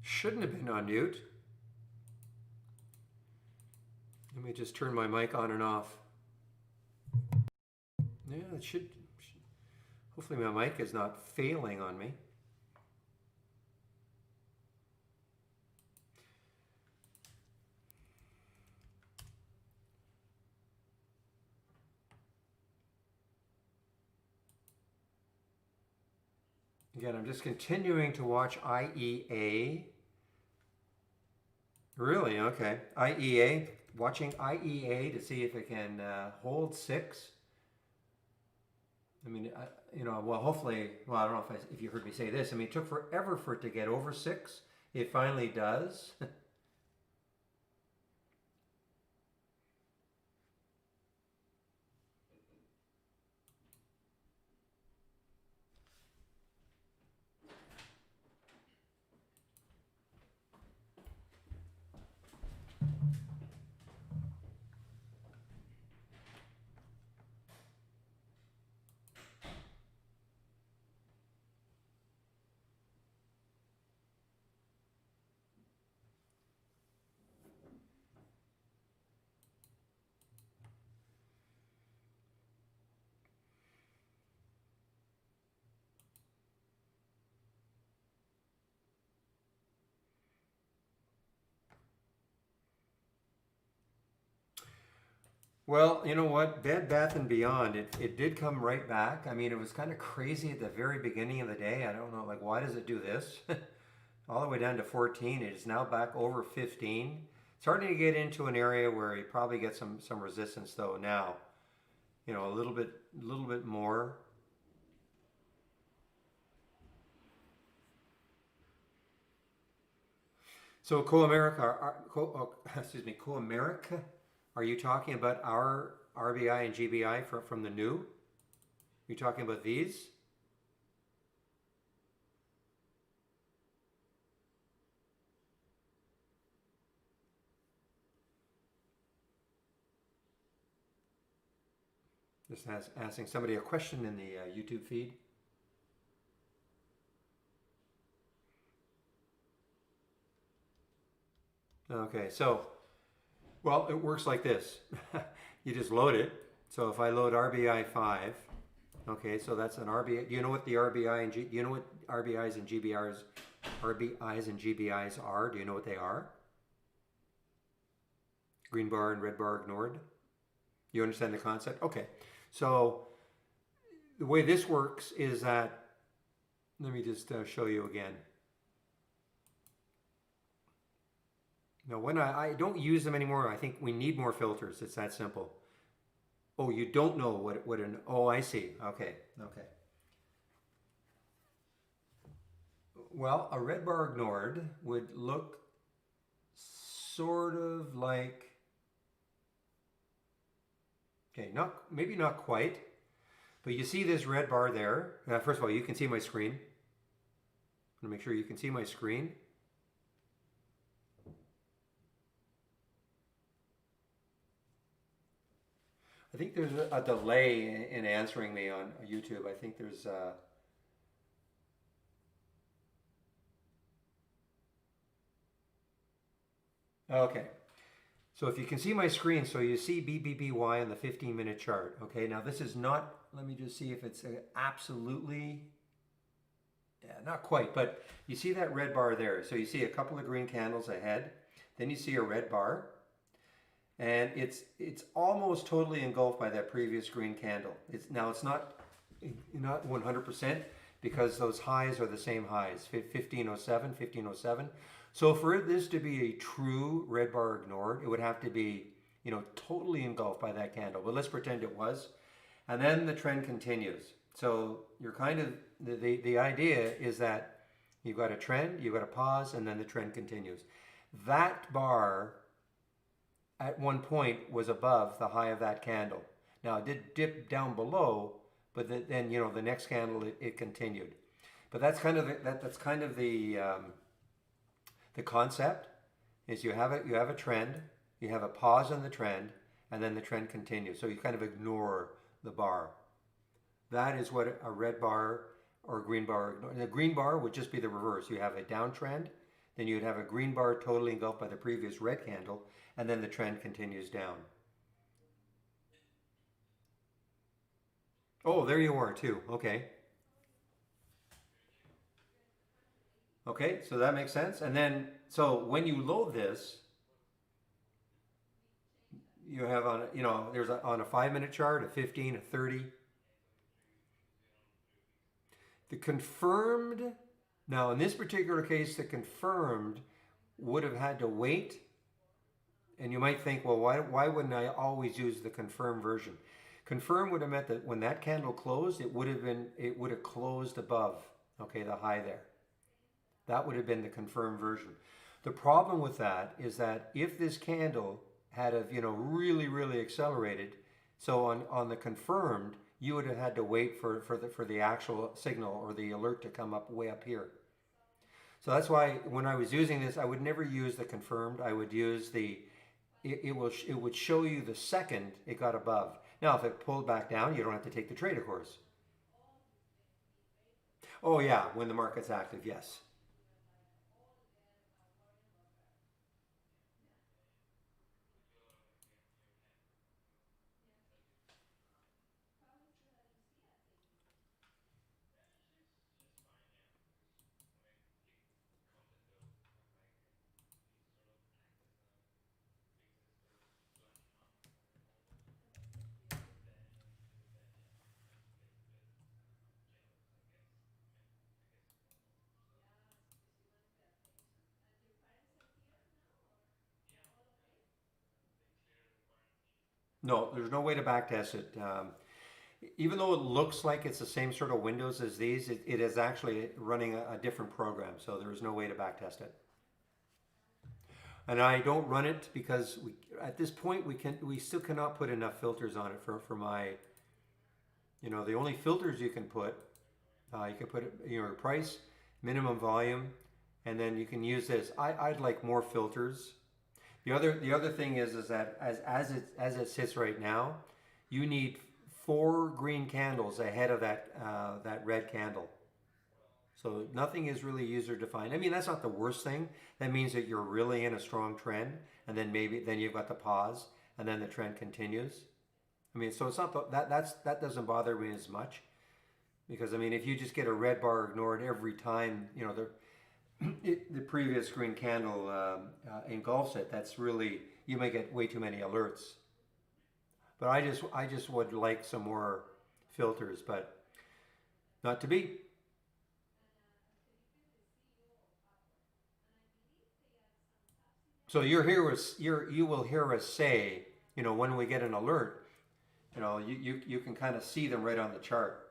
Shouldn't have been on mute. Let me just turn my mic on and off. Yeah, it should. Hopefully my mic is not failing on me. Again, I'm just continuing to watch IEA. Really? Okay. IEA. Watching IEA to see if it can hold 6. I mean, well, hopefully, well, I don't know if you heard me say this. I mean, it took forever for it to get over 6. It finally does. Well, you know what? Bed Bath and Beyond, it did come right back. I mean, it was kind of crazy at the very beginning of the day. I don't know, like, why does it do this? All the way down to 14. It is now back over 15. It's starting to get into an area where you probably get some resistance though now. You know, a little bit more. So Co-America, excuse me, Co-America, are you talking about our RBI and GBI from the new? Are you talking about these? Just asking somebody a question in the YouTube feed. Okay, so, well, it works like this. You just load it. So if I load RBI 5, okay, so that's an RBI. Do you know what the RBI and do you know what RBIs and GBIs are? Do you know what they are? Green bar and red bar ignored. You understand the concept? Okay. So the way this works is that, let me just show you again. Now, when I don't use them anymore, I think we need more filters. It's that simple. Oh, you don't know what an, oh, I see. Okay, okay. Well, a red bar ignored would look sort of like, okay, maybe not quite, but you see this red bar there. First of all, you can see my screen. I'm gonna make sure you can see my screen. I think there's a delay in answering me on YouTube. I think there's okay. So if you can see my screen, so you see BBBY on the 15-minute chart. Okay, now this is not, let me just see if it's absolutely, yeah, not quite, but you see that red bar there. So you see a couple of green candles ahead, then you see a red bar, and it's almost totally engulfed by that previous green candle. It's not 100% because those highs are the same highs, 1507, 1507. So for this to be a true red bar ignored, it would have to be, totally engulfed by that candle. But let's pretend it was. And then the trend continues. So you're kind of, the idea is that you've got a trend, you've got a pause, and then the trend continues. That bar at one point was above the high of that candle. Now it did dip down below, but then the next candle it continued. But that's kind of the concept is you have a trend, you have a pause in the trend, and then the trend continues. So you kind of ignore the bar. That is what a red bar or a green bar. The green bar would just be the reverse. You have a downtrend, then you'd have a green bar totally engulfed by the previous red candle, and then the trend continues down. Oh, there you are too. Okay. Okay, so that makes sense. And then, so when you load this, you have on, there's on a 5 minute chart, a 15, a 30. The confirmed, now in this particular case, the confirmed would have had to wait. And you might think, well, why wouldn't I always use the confirmed version? Confirm would have meant that when that candle closed, it would have closed above, okay, the high there. That would have been the confirmed version. The problem with that is that if this candle had have, really, really accelerated, so on the confirmed, you would have had to wait for the actual signal or the alert to come up way up here. So that's why when I was using this, I would never use the confirmed. I would use it would show you the second it got above. Now, if it pulled back down, you don't have to take the trade, of course. Oh yeah, when the market's active, yes. No, there's no way to backtest it. Even though it looks like it's the same sort of windows as these, it is actually running a different program, so there is no way to backtest it. And I don't run it because at this point we still cannot put enough filters on it for my, the only filters you can put, your price, minimum volume, and then you can use this. I'd like more filters. The other thing is that as it sits right now, you need 4 green candles ahead of that red candle. So nothing is really user defined. I mean, that's not the worst thing. That means that you're really in a strong trend, and then then you've got the pause, and then the trend continues. I mean, so it's not that doesn't bother me as much, because I mean, if you just get a red bar ignored every time, the previous green candle engulfs it, that's really, you may get way too many alerts. But I just would like some more filters, but not to be. So you will hear us say, when we get an alert, you can kind of see them right on the chart.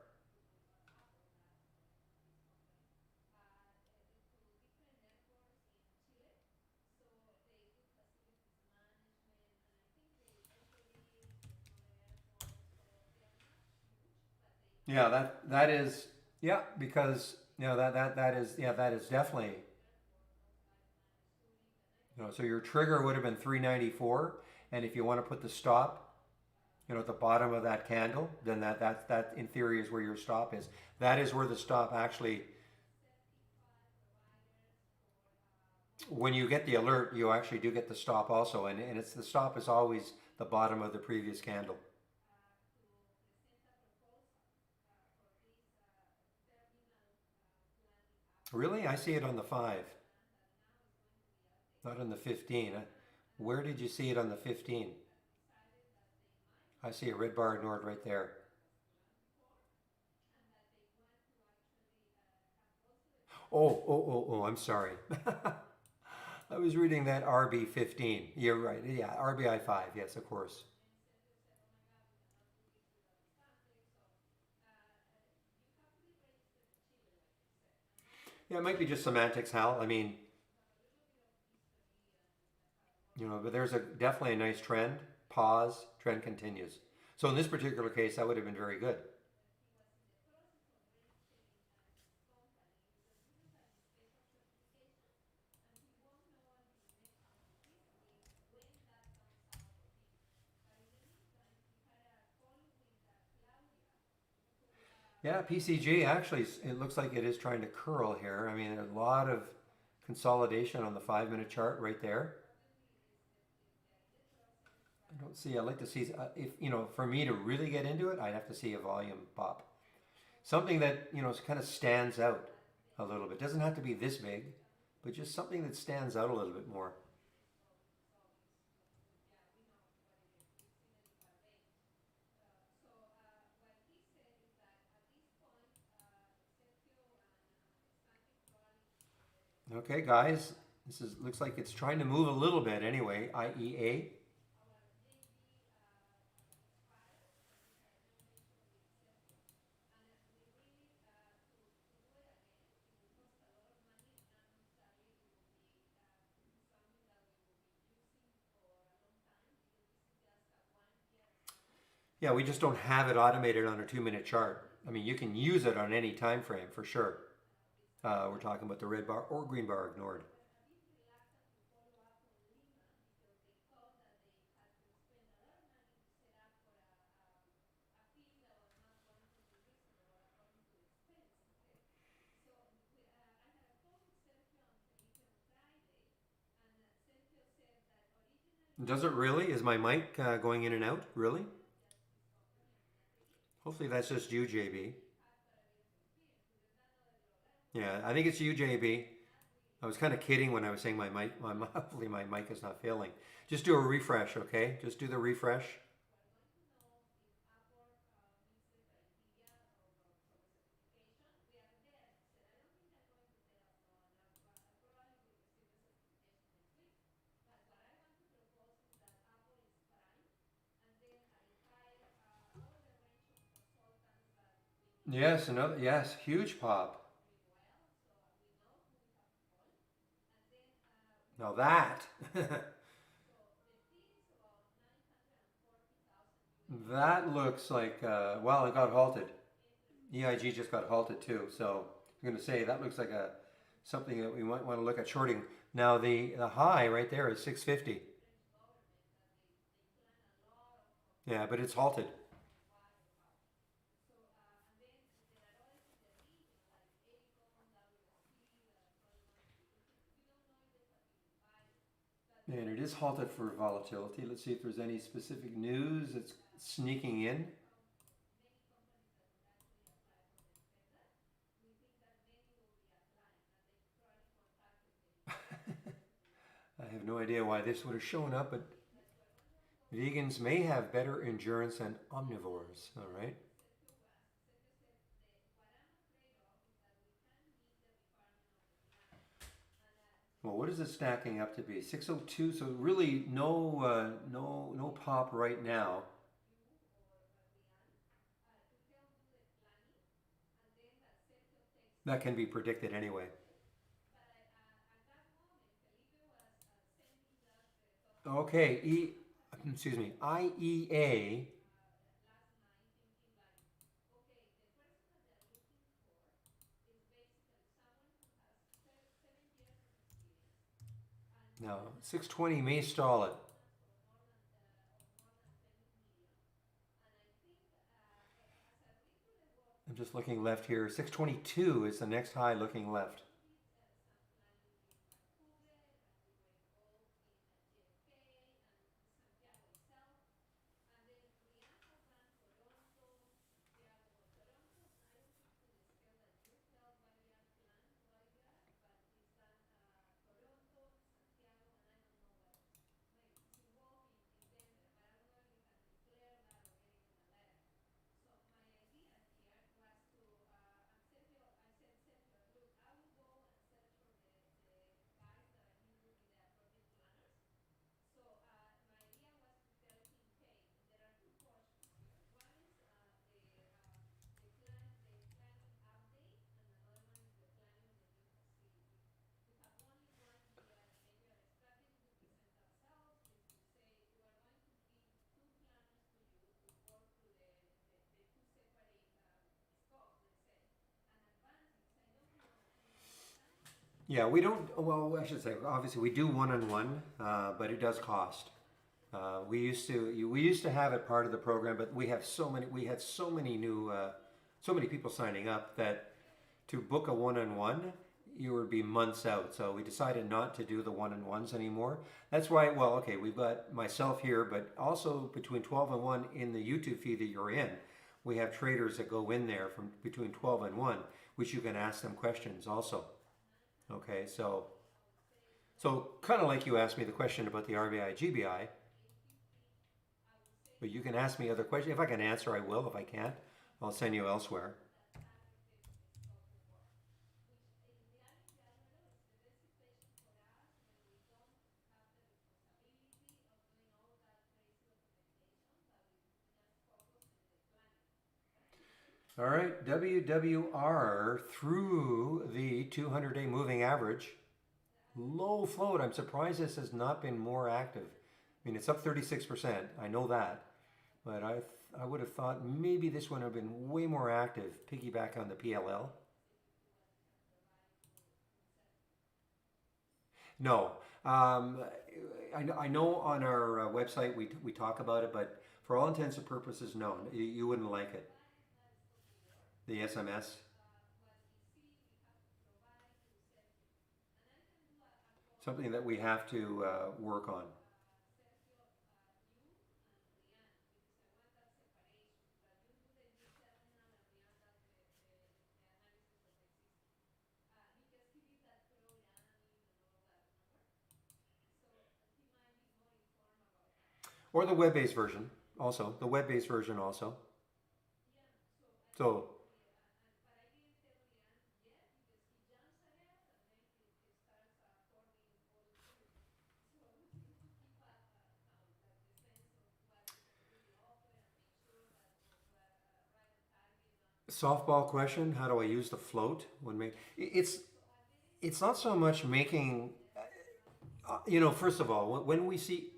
Yeah, that is, yeah, because that is definitely, so your trigger would have been 394, and if you want to put the stop, at the bottom of that candle, then that in theory is where your stop is. That is where the stop actually, when you get the alert, you actually do get the stop also, and it's the stop is always the bottom of the previous candle. Really, I see it on the 5, not on the 15. Where did you see it on the 15? I see a red bar ignored right there. Oh, I'm sorry. I was reading that RB15. You're right. Yeah, RBI 5. Yes, of course. Yeah, it might be just semantics, Hal. I mean, but there's definitely a nice trend. Pause, trend continues. So in this particular case, that would have been very good. Yeah, PCG actually, it looks like it is trying to curl here. I mean, a lot of consolidation on the 5-minute chart right there. I don't see. I'd like to see if for me to really get into it, I'd have to see a volume pop, something that kind of stands out a little bit. Doesn't have to be this big, but just something that stands out a little bit more. Okay, guys, looks like it's trying to move a little bit anyway. IEA. Yeah, we just don't have it automated on a 2-minute chart. I mean, you can use it on any time frame for sure. We're talking about the red bar or green bar ignored. Does it really? Is my mic going in and out? Really? Hopefully that's just you, JB. Yeah, I think it's you, JB. I was kind of kidding when I was saying my mic. Hopefully my mic is not failing. Just do a refresh, okay? Just do the refresh. Yes, another. Yes, huge pop. Now that. That looks like, well, it got halted. EIG just got halted too. So I'm going to say that looks like something that we might want to look at shorting. Now the high right there is 650. Yeah, but it's halted. And it is halted for volatility. Let's see if there's any specific news that's sneaking in. I have no idea why this would have shown up, but vegans may have better endurance than omnivores. All right. Well, what is it stacking up to be? 602. So really, no pop right now. That can be predicted anyway. Okay, excuse me, IEA. Now, 620 may stall it. I'm just looking left here. 622 is the next high looking left. Yeah, we don't. Well, I should say, obviously, we do one-on-one, but it does cost. We used to have it part of the program, but we have so many. We had so many new, so many people signing up that to book a one-on-one, you would be months out. So we decided not to do the one-on-ones anymore. That's why, well, okay, we've got myself here, but also between 12 and 1 in the YouTube feed that you're in, we have traders that go in there from between 12 and 1, which you can ask them questions also. Okay, so kind of like you asked me the question about the RBI, GBI, but you can ask me other questions. If I can answer, I will. If I can't, I'll send you elsewhere. All right, WWR through the 200-day moving average. Low float. I'm surprised this has not been more active. I mean, it's up 36%. I know that. But I would have thought maybe this one would have been way more active. Piggyback on the PLL. No. I know on our website we talk about it, but for all intents and purposes, no. You wouldn't like it. The SMS. Something that we have to work on. Or the web-based version also. The web-based version also. So, softball question: how do I use the float when make? It's not so much making. First of all, when we see,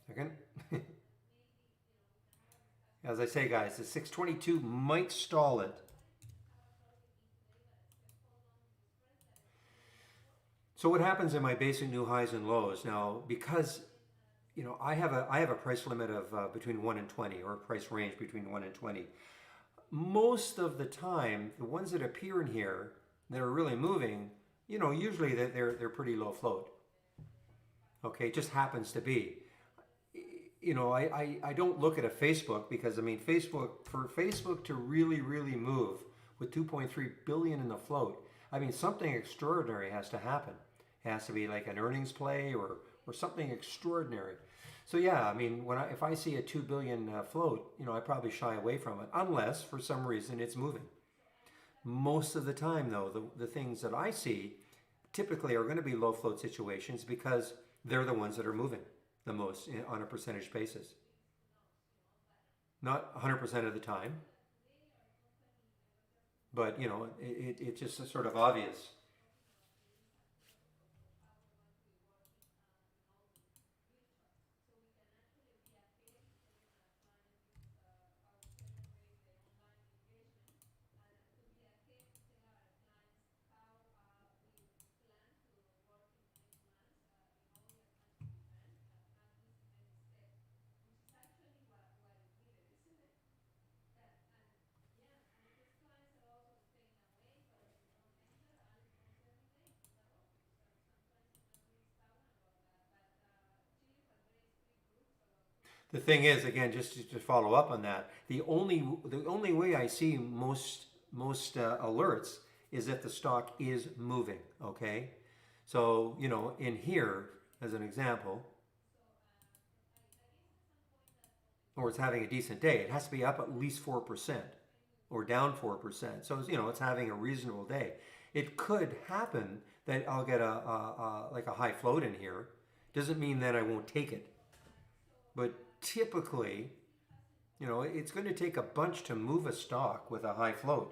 again, as I say, guys, the 622 might stall it. So what happens in my basic new highs and lows now? Because I have a price limit of between 1 and 20, or a price range between 1 and 20. Most of the time, the ones that appear in here that are really moving, usually they're pretty low float. Okay, it just happens to be. I don't look at a Facebook because I mean for Facebook to really move with 2.3 billion in the float, I mean something extraordinary has to happen. It has to be like an earnings play or something extraordinary. So yeah, I mean if I see a 2 billion float, I probably shy away from it unless for some reason it's moving. Most of the time though, the things that I see typically are going to be low float situations because they're the ones that are moving the most on a percentage basis. Not 100% of the time, but it's just sort of obvious. The thing is, again, just to follow up on that, the only way I see most alerts is if the stock is moving. Okay, so in here as an example, or it's having a decent day, it has to be up at least 4% or down 4%. So it's having a reasonable day. It could happen that I'll get like a high float in here. Doesn't mean that I won't take it, but typically, it's going to take a bunch to move a stock with a high float.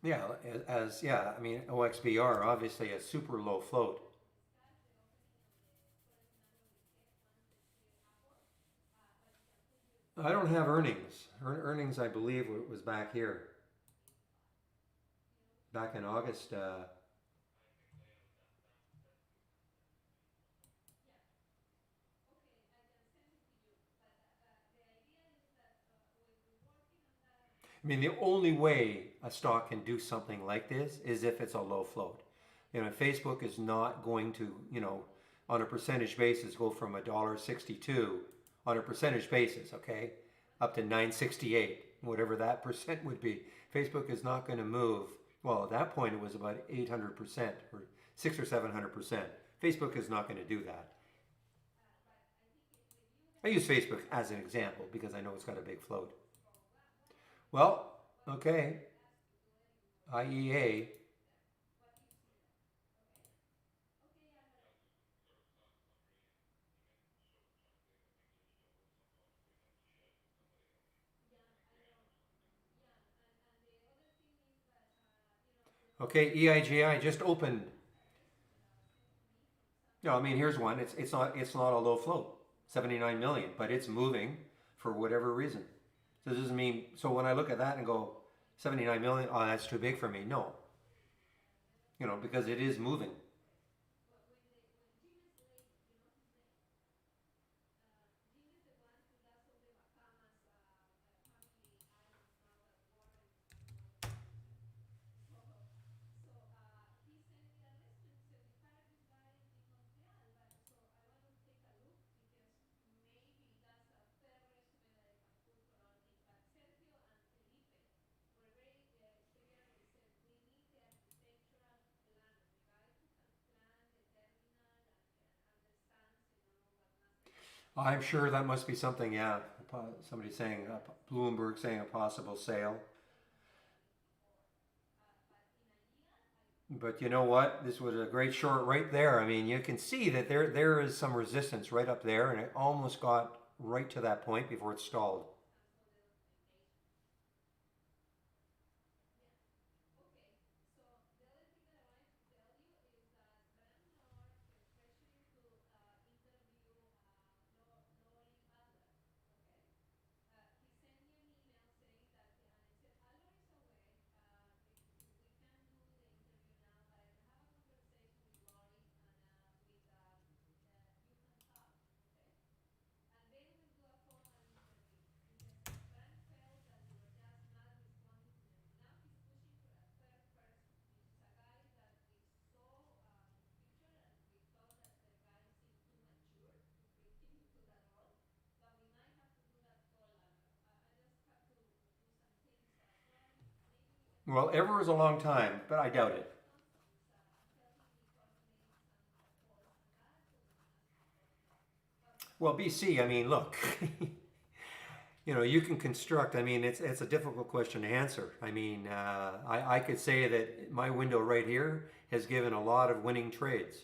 Yeah, yeah, I mean OXBR obviously a super low float. I don't have earnings. Earnings, I believe, was back here, back in August. I mean, the only way a stock can do something like this is if it's a low float. Facebook is not going to, on a percentage basis, go from $1.62 on a percentage basis, okay, up to 968, whatever that percent would be. Facebook is not going to move. Well, at that point, it was about 800% or 600 or 700%. Facebook is not going to do that. I use Facebook as an example because I know it's got a big float. Well, okay, IEA. Okay, EIGI just opened. No, I mean here's one. It's not a low float, 79 million, but it's moving for whatever reason. So this doesn't mean so when I look at that and go 79 million, oh that's too big for me. No, because it is moving. I'm sure that must be something. Yeah, somebody saying Bloomberg saying a possible sale. But you know what? This was a great short right there. I mean, you can see that there is some resistance right up there, and it almost got right to that point before it stalled. Well, ever is a long time, but I doubt it. Well, BC, I mean, look, you can construct. I mean, it's a difficult question to answer. I mean, I could say that my window right here has given a lot of winning trades.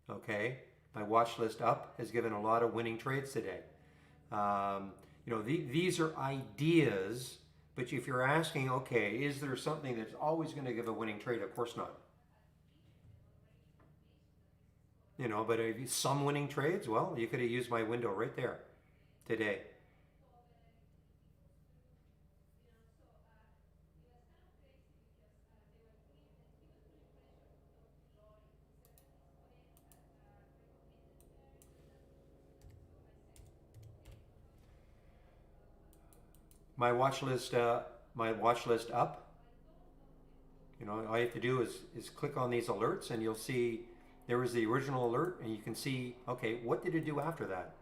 Okay, my watch list up has given a lot of winning trades today. These are ideas, but if you're asking, okay, is there something that's always going to give a winning trade? Of course not. But if some winning trades, well, you could have used my window right there today. My watch list, my watch list up. All you have to do is click on these alerts, and you'll see there was the original alert, and you can see, okay, what did it do after that?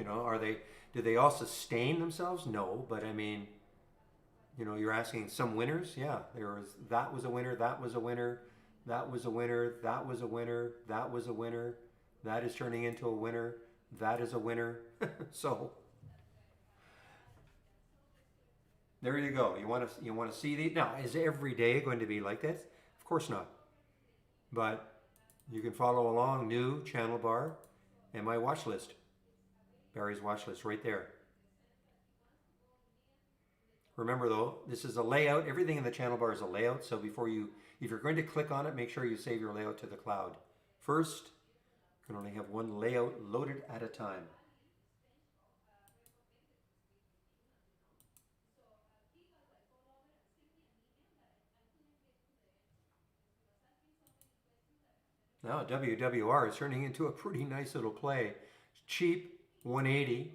Are they do they all sustain themselves? No, but I mean, you're asking some winners. Yeah, that was a winner, that was a winner, that was a winner, that was a winner, that was a winner, that is turning into a winner, that is a winner. So there you go. You want to see these now. Is every day going to be like this? Of course not. But you can follow along. New channel bar and my watch list. Barry's watch list right there. Remember though, this is a layout. Everything in the channel bar is a layout. So if you're going to click on it, make sure you save your layout to the cloud. First, you can only have one layout loaded at a time. Now WWR is turning into a pretty nice little play. Cheap, 180.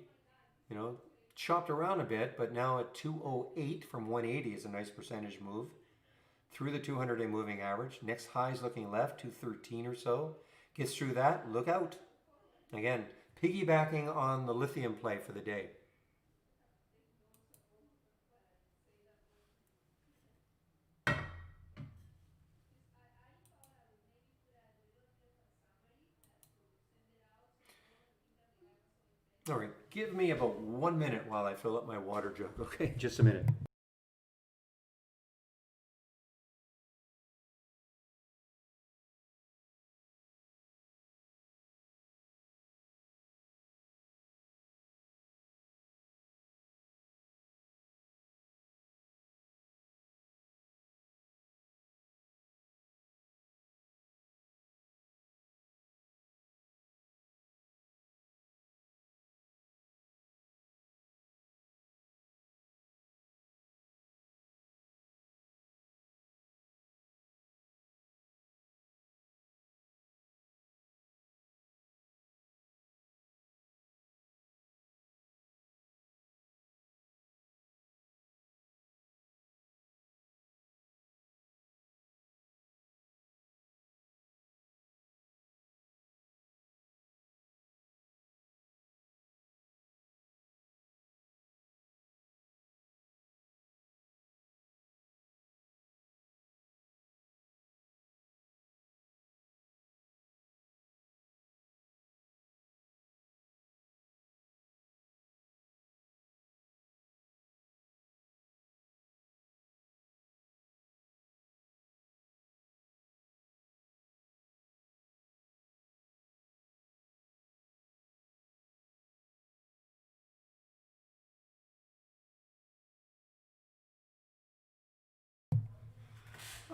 You know, chopped around a bit, but now at 208 from 180 is a nice percentage move through the 200-day moving average. Next high is looking left, 213 or so. Gets through that, look out. Again, piggybacking on the lithium play for the day. All right, give me about 1 minute while I fill up my water jug. Okay, just a minute.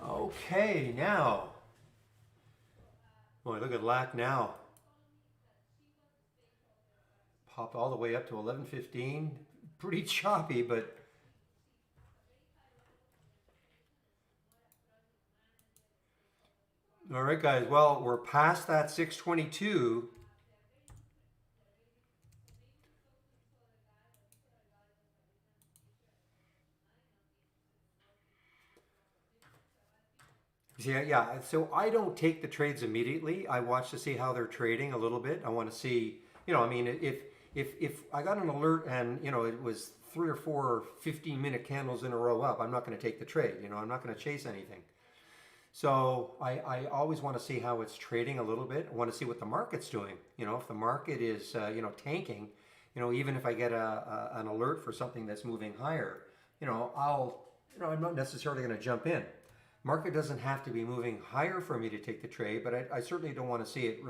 Okay, now. Boy, look at LAC now. Popped all the way up to 11.15. Pretty choppy, but all right, guys. Well, we're past that 622. Yeah. So I don't take the trades immediately. I watch to see how they're trading a little bit. I want to see, I mean, if I got an alert and it was 3 or 4 15-minute candles in a row up, I'm not going to take the trade. I'm not going to chase anything. So I always want to see how it's trading a little bit. I want to see what the market's doing. If the market is tanking, even if I get an alert for something that's moving higher, I'm not necessarily going to jump in. Market doesn't have to be moving higher for me to take the trade, but I certainly don't want to see it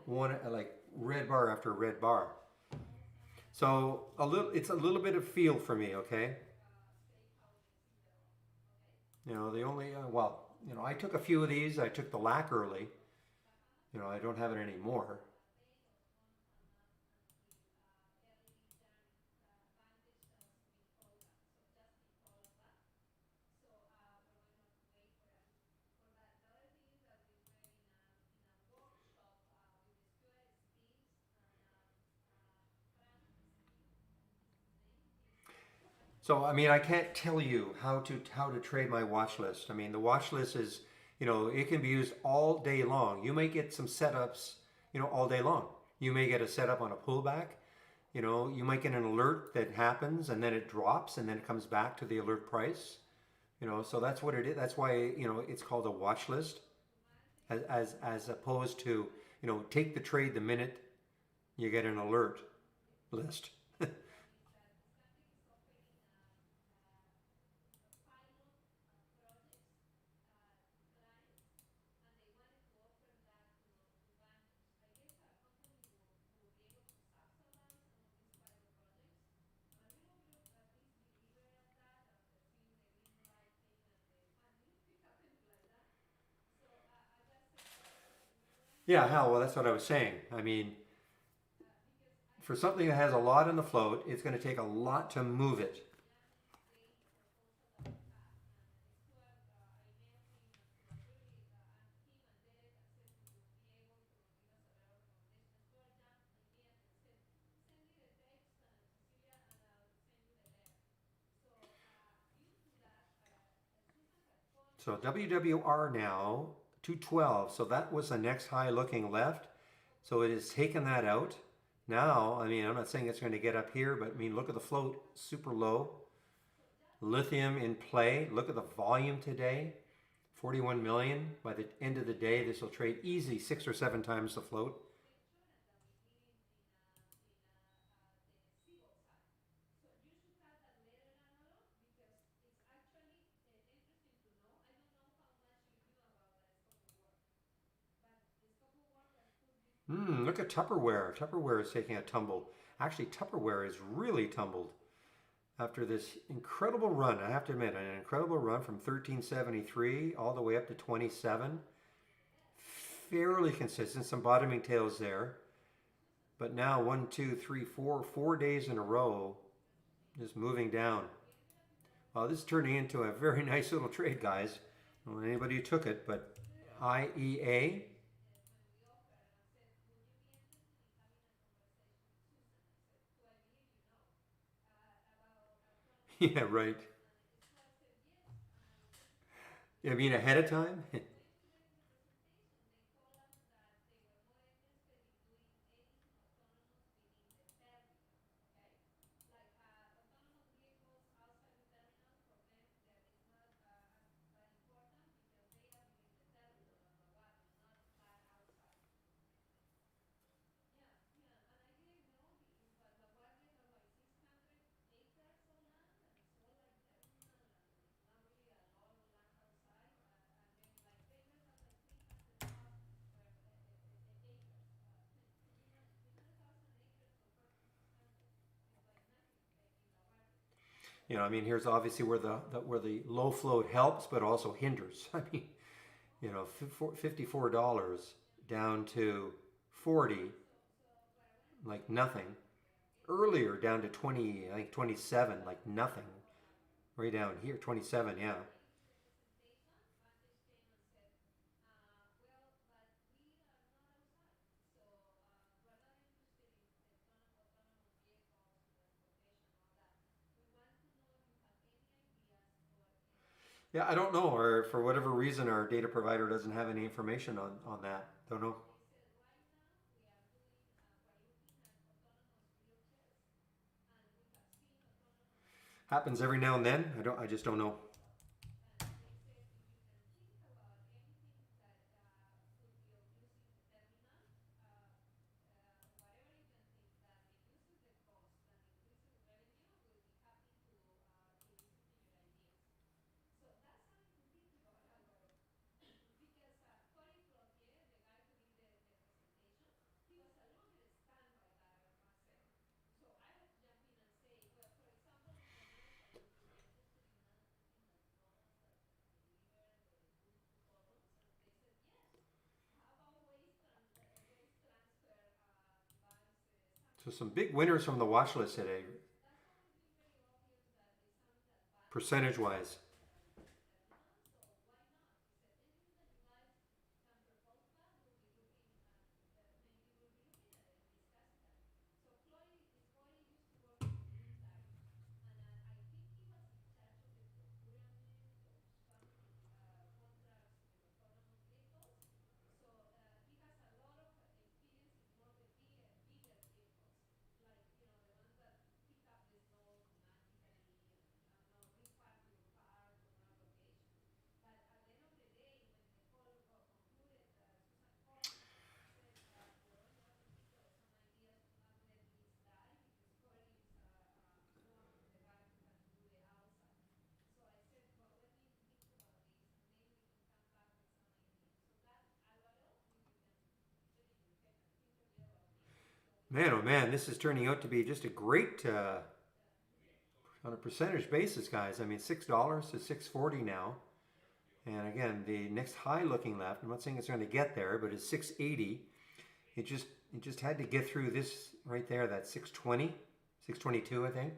one like red bar after red bar. So it's a little bit of feel for me, okay? The only I took a few of these. I took the lac early. I don't have it anymore. So I mean, I can't tell you how to trade my watch list. I mean, the watch list is, it can be used all day long. You may get some setups, all day long. You may get a setup on a pullback. You might get an alert that happens and then it drops and then it comes back to the alert price. So that's what it is. That's why it's called a watch list, as opposed to take the trade the minute you get an alert list. Yeah, hell, well, that's what I was saying. I mean, for something that has a lot in the float, it's going to take a lot to move it. So WWR now 212. So that was the next high looking left. So it has taken that out. Now, I mean, I'm not saying it's going to get up here, but I mean, look at the float, super low. Lithium in play. Look at the volume today. 41 million. By the end of the day, this will trade easy 6 or 7 times the float. Look at Tupperware. Tupperware is taking a tumble. Actually, Tupperware is really tumbled after this incredible run. I have to admit, an incredible run from 1373 all the way up to 27. Fairly consistent, some bottoming tails there. But now 1, 2, 3, 4 days in a row, just moving down. Well, this is turning into a very nice little trade, guys. I don't know anybody who took it, but IEA. Yeah, right. I mean, ahead of time? I mean, here's obviously where the low float helps, but also hinders. I mean, $54 down to 40, like nothing. Earlier down to 20, I think 27, like nothing. Way down here, 27, yeah. Yeah, I don't know, or for whatever reason, our data provider doesn't have any information on that. Don't know. Happens every now and then. I just don't know. So some big winners from the watch list today, percentage wise. Man, oh man, this is turning out to be just a great on a percentage basis, guys. I mean, $6 to 640 now. And again, the next high looking left, I'm not saying it's going to get there, but it's 680. It just had to get through this right there, that 620, 622, I think.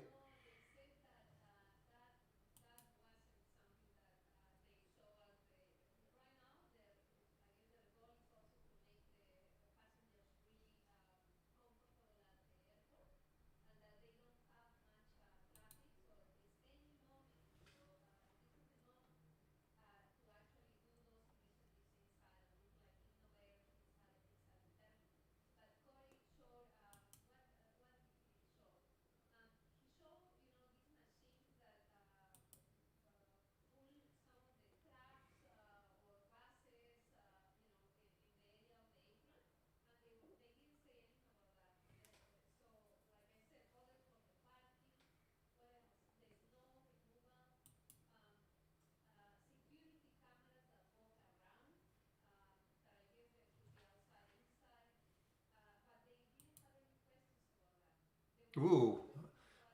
Ooh,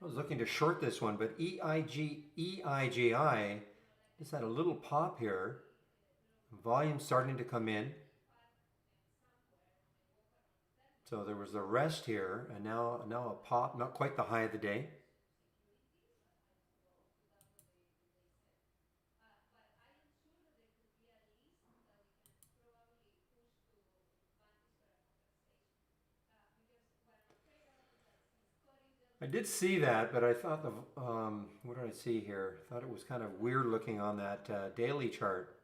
I was looking to short this one, but EIGI just had a little pop here. Volume starting to come in. So there was the rest here, and now a pop, not quite the high of the day. I did see that, but I thought what did I see here? I thought it was kind of weird looking on that daily chart.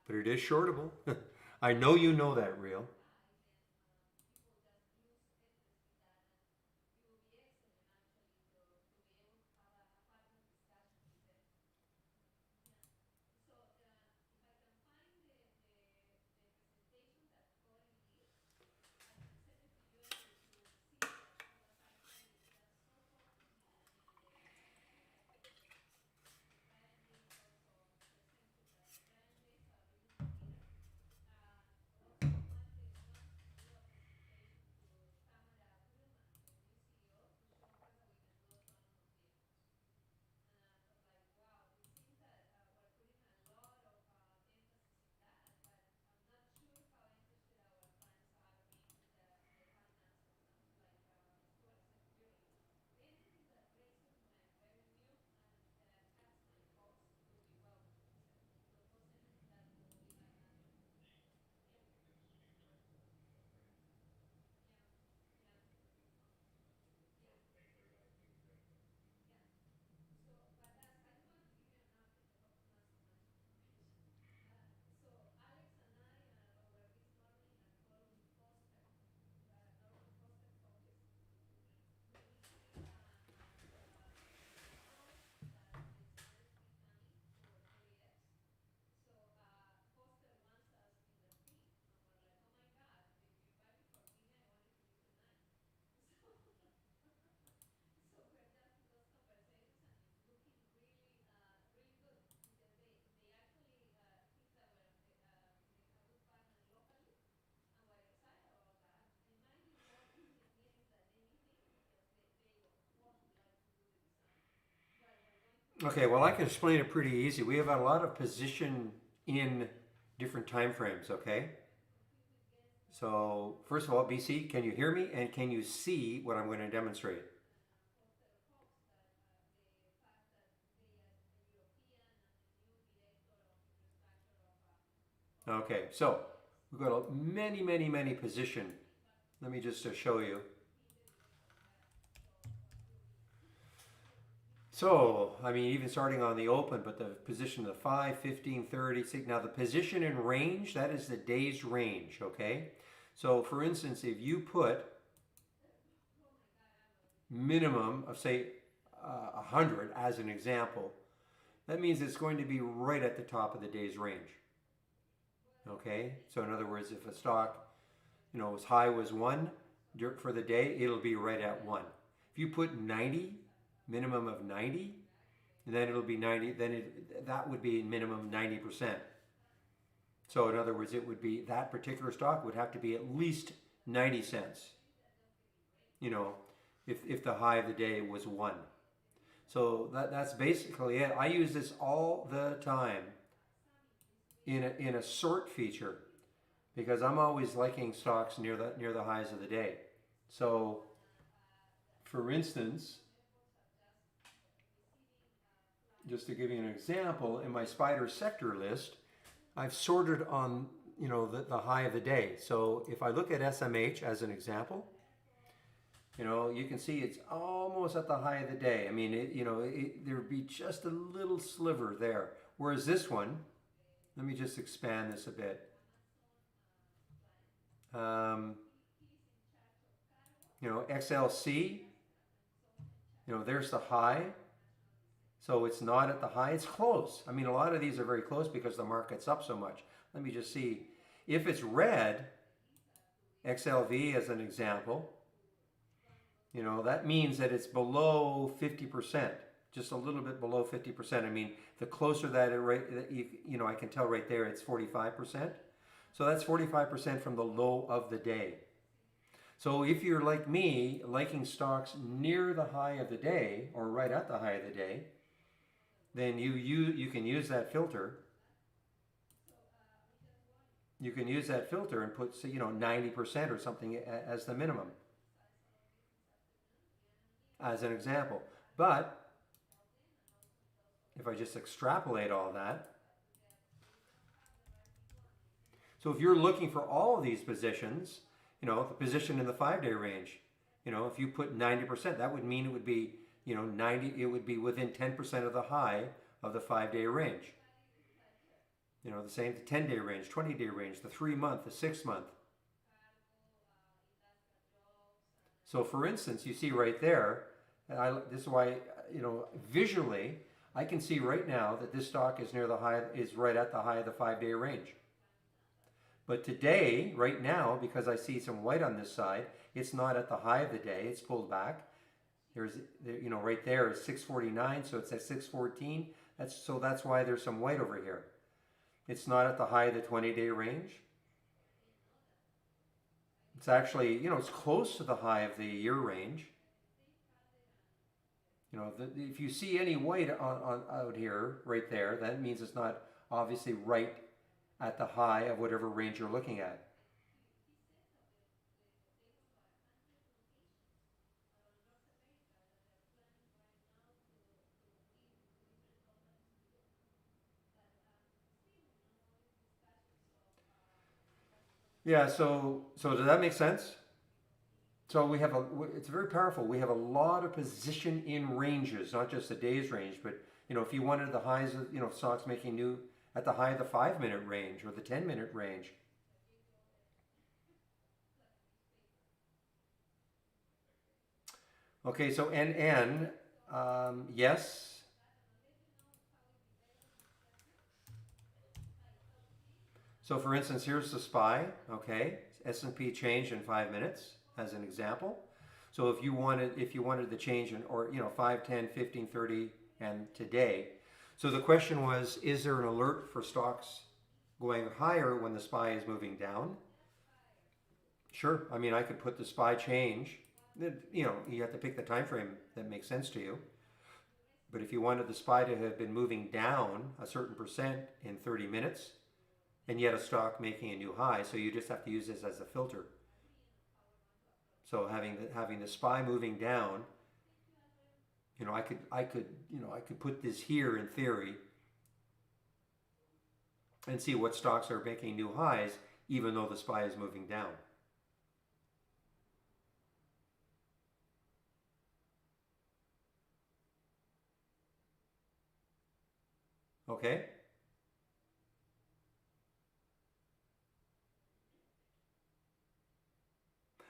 But it is shortable. I know you know that, Real. Okay, well, I can explain it pretty easy. We have a lot of position in different time frames, okay? So, first of all, BC, can you hear me and can you see what I'm going to demonstrate? Okay, so we've got many position. Let me just show you. So, I mean, even starting on the open, but the position of the 5, 15, 30. See, now the position in range, that is the day's range, okay? So, for instance, if you put minimum of, say, 100 as an example, that means it's going to be right at the top of the day's range, okay? So, in other words, if a stock, as high was 1 for the day, it'll be right at 1. If you put 90, minimum of 90, then it'll be 90, that would be minimum 90%. So in other words, it would be, that particular stock would have to be at least 90 cents, if the high of the day was 1. So that's basically it. I use this all the time in a sort feature because I'm always liking stocks near the highs of the day. So for instance, just to give you an example, in my Spyder sector list, I've sorted on the high of the day. So if I look at SMH as an example, you can see it's almost at the high of the day. I mean, there'd be just a little sliver there. Whereas this one, let me just expand this a bit. XLC, there's the high. So it's not at the high, it's close. I mean, a lot of these are very close because the market's up so much. Let me just see. If it's red, XLV as an example, that means that it's below 50%, just a little bit below 50%. I mean, the closer that I can tell right there, it's 45%. So that's 45% from the low of the day. So if you're like me, liking stocks near the high of the day or right at the high of the day, then you can use that filter. You can use that filter and put, say, 90% or something as the minimum, as an example. But if I just extrapolate all that, so if you're looking for all of these positions, the position in the 5-day range, if you put 90%, that would mean it would be, 90, it would be within 10% of the high of the 5-day range. The same, the 10-day range, 20-day range, the 3-month, the 6-month. So for instance, you see right there, this is why, visually, I can see right now that this stock is near the high, is right at the high of the 5-day range. But today, right now, because I see some white on this side, it's not at the high of the day, it's pulled back. There's, right there is 649, so it's at 614. That's why there's some white over here. It's not at the high of the 20-day range. It's actually, it's close to the high of the year range. If you see any white out here, right there, that means it's not obviously right at the high of whatever range you're looking at. Yeah, so does that make sense? So it's very powerful. We have a lot of position in ranges, not just the day's range, but if you wanted the highs of, stocks making new at the high of the 5-minute range or the 10-minute range. Okay, so NN, yes. So for instance, here's the SPY, okay? S&P change in 5 minutes as an example. So if you wanted the change in, or 5, 10, 15, 30, and today. So the question was, is there an alert for stocks going higher when the SPY is moving down? Sure. I mean, I could put the SPY change. You have to pick the time frame that makes sense to you. But if you wanted the SPY to have been moving down a certain percent in 30 minutes, and yet a stock making a new high, so you just have to use this as a filter. So having the SPY moving down, I could put this here in theory and see what stocks are making new highs, even though the SPY is moving down. Okay?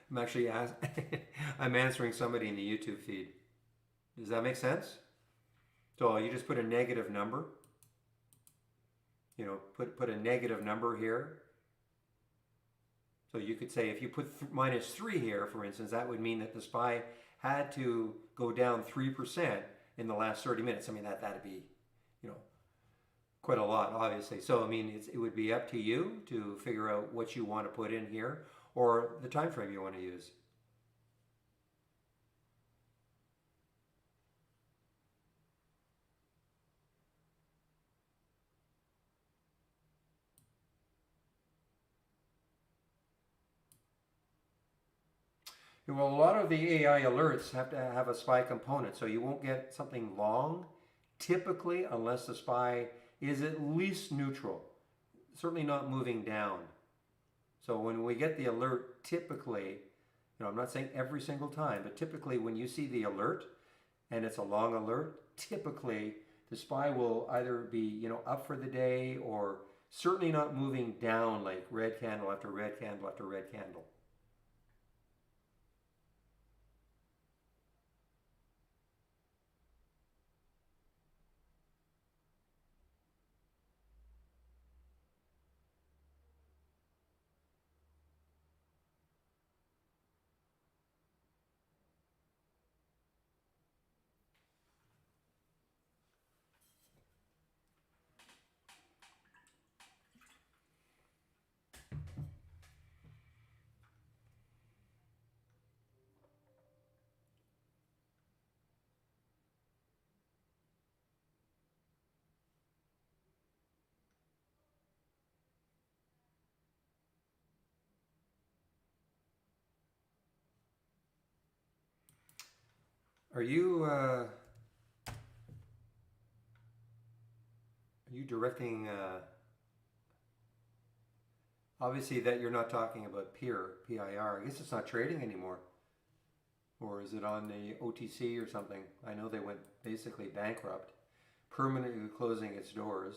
I'm actually I'm answering somebody in the YouTube feed. Does that make sense? So you just put a negative number. Put a negative number here. So you could say if you put -3 here, for instance, that would mean that the SPY had to go down 3% in the last 30 minutes. I mean, that'd be, quite a lot, obviously. So I mean, it would be up to you to figure out what you want to put in here or the time frame you want to use. Well, a lot of the AI alerts have to have a SPY component, so you won't get something long, typically, unless the SPY is at least neutral, certainly not moving down. So when we get the alert, typically, I'm not saying every single time, but typically when you see the alert and it's a long alert, typically the SPY will either be, up for the day or certainly not moving down like red candle after red candle after red candle. Are you directing? Obviously, that you're not talking about PIR. I guess it's not trading anymore, or is it on the OTC or something? I know they went basically bankrupt, permanently closing its doors.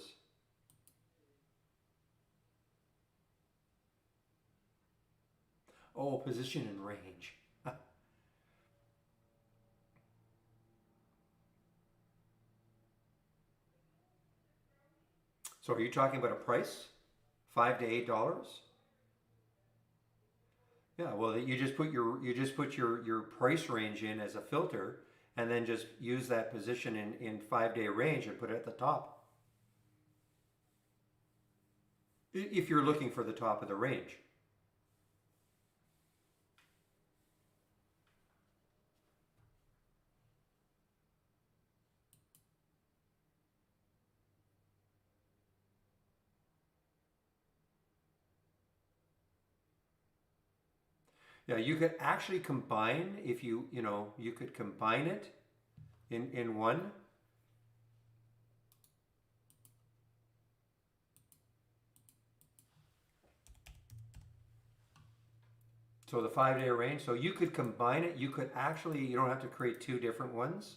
Oh, position and range. So are you talking about a price? $5 to $8? Yeah, well, you just put your price range in as a filter, and then just use that position in 5 day range and put it at the top. If you're looking for the top of the range. Yeah, you could actually combine, if you could combine it in one. So the 5 day range, so you could combine it. You could actually, you don't have to create two different ones.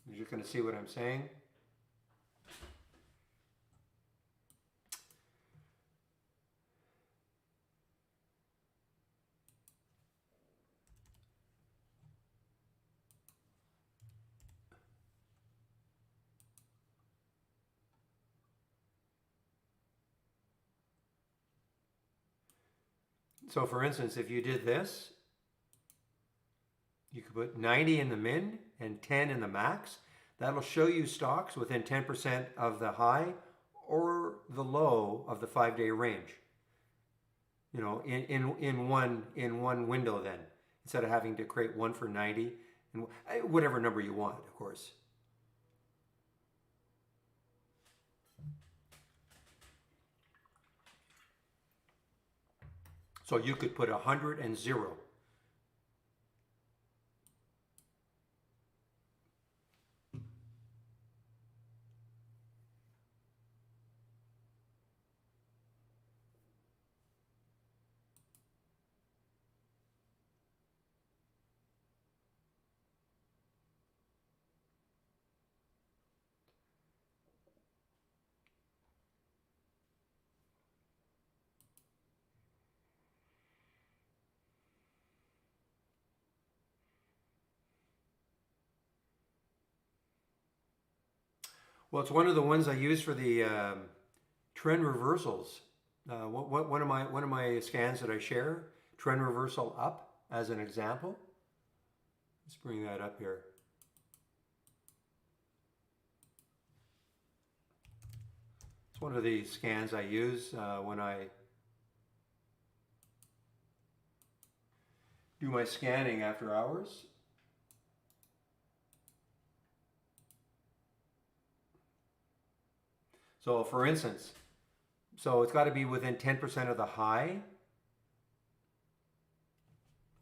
You're just going to see what I'm saying. So for instance, if you did this, you could put 90 in the min and 10 in the max. That'll show you stocks within 10% of the high or the low of the 5 day range. In one window then, instead of having to create one for 90 and whatever number you want, of course. So you could put 100 and 0. Well, it's one of the ones I use for the trend reversals. One of my scans that I share, trend reversal up as an example. Let's bring that up here. It's one of the scans I use when I do my scanning after hours. So for instance, it's got to be within 10% of the high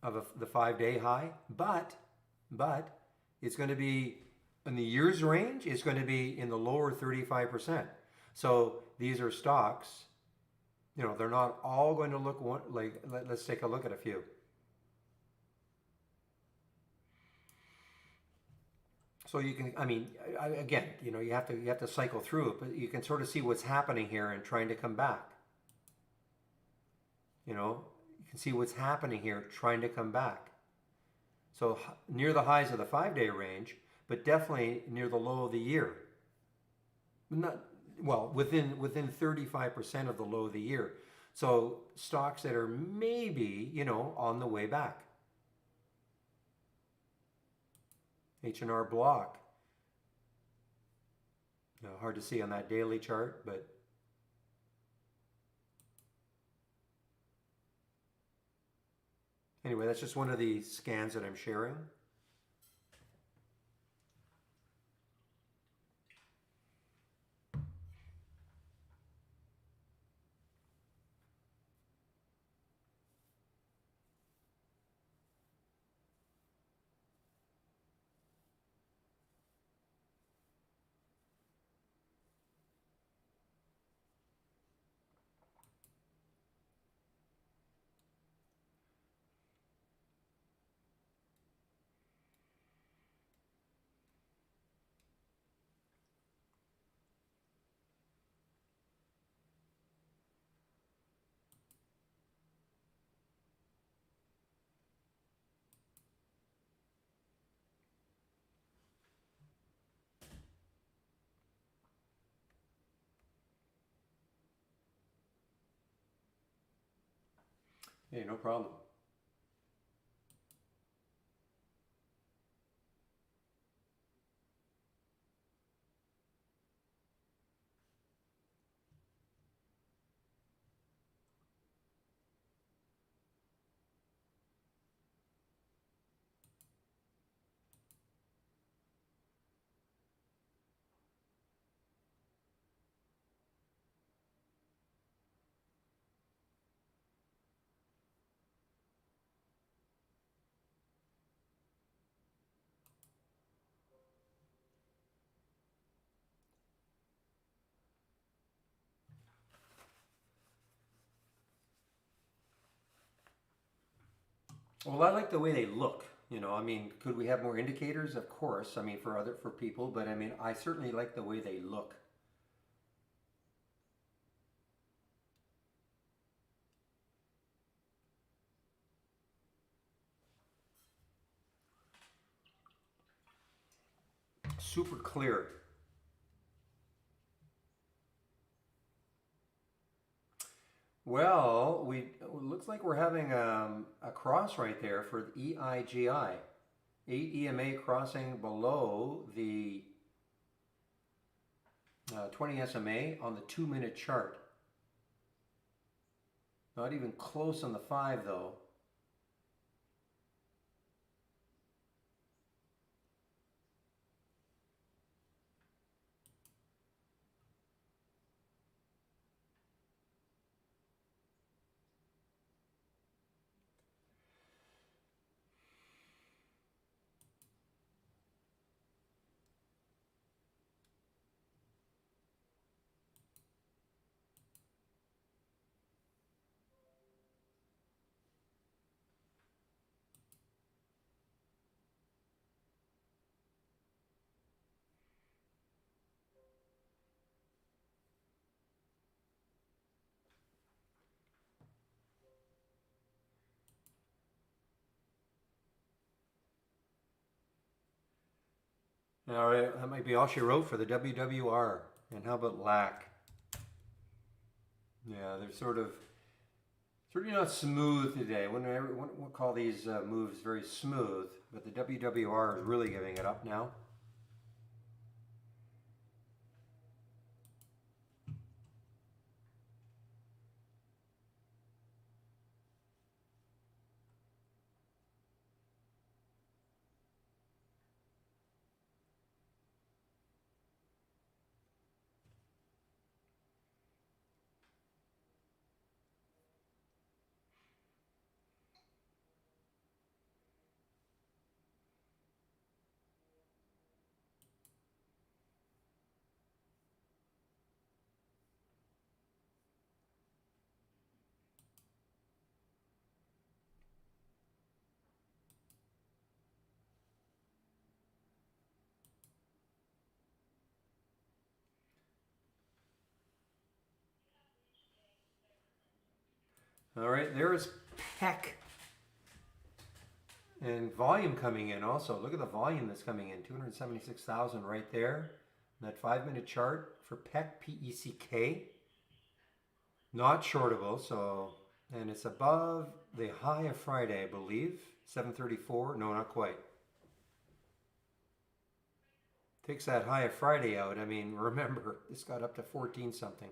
of the 5 day high, but it's going to be in the year's range. It's going to be in the lower 35%. So these are stocks. They're not all going to look like. Let's take a look at a few. So you can, again, you have to cycle through it, but you can sort of see what's happening here and trying to come back. You can see what's happening here trying to come back. So near the highs of the 5 day range, but definitely near the low of the year. Not well, within 35% of the low of the year. So stocks that are maybe, on the way back. H&R Block. Hard to see on that daily chart, but anyway, that's just one of the scans that I'm sharing. Hey, no problem. Well, I like the way they look. I mean, could we have more indicators? Of course. I mean, for people, but I mean, I certainly like the way they look. Super clear. Well, it looks like we're having a cross right there for the EIGI. 8 EMA crossing below the 20 SMA on the 2-minute chart. Not even close on the 5 though. All right, that might be all she wrote for the WWR. And how about LAC? Yeah, they're sort of not smooth today. We'll call these moves very smooth, but the WWR is really giving it up now. All right, there is Peck. And volume coming in also. Look at the volume that's coming in. 276,000 right there. That 5-minute chart for Peck, P-E-C-K. Not shortable, so, and it's above the high of Friday, I believe. 734. No, not quite. Takes that high of Friday out. I mean, remember, this got up to 14 something.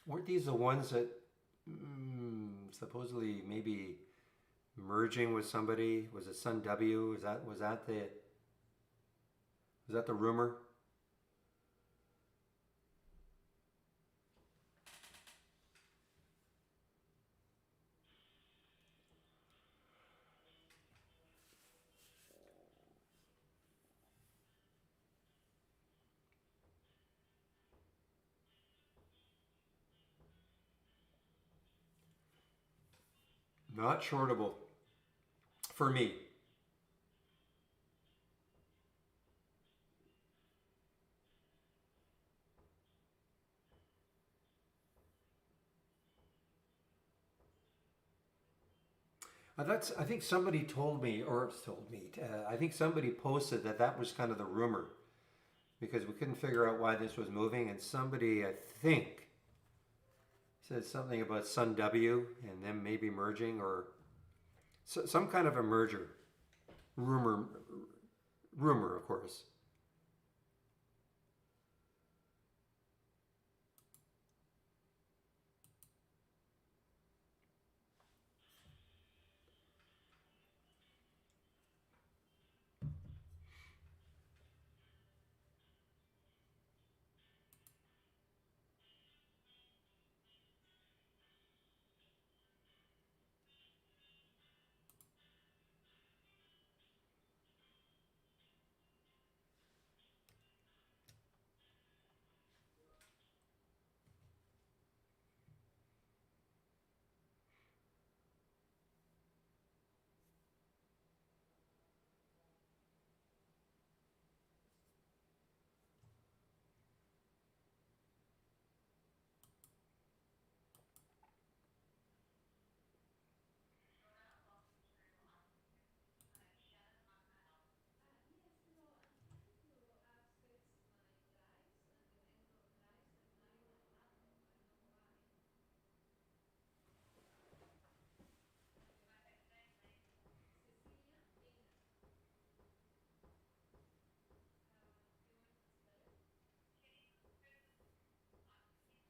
Weren't these the ones that supposedly maybe merging with somebody? Was it Sun W? Was that the rumor? Not shortable for me. I think somebody told me, or told me. I think somebody posted that was kind of the rumor, because we couldn't figure out why this was moving, and somebody, I think, said something about Sun W and them maybe merging, or some kind of a merger. Rumor, of course.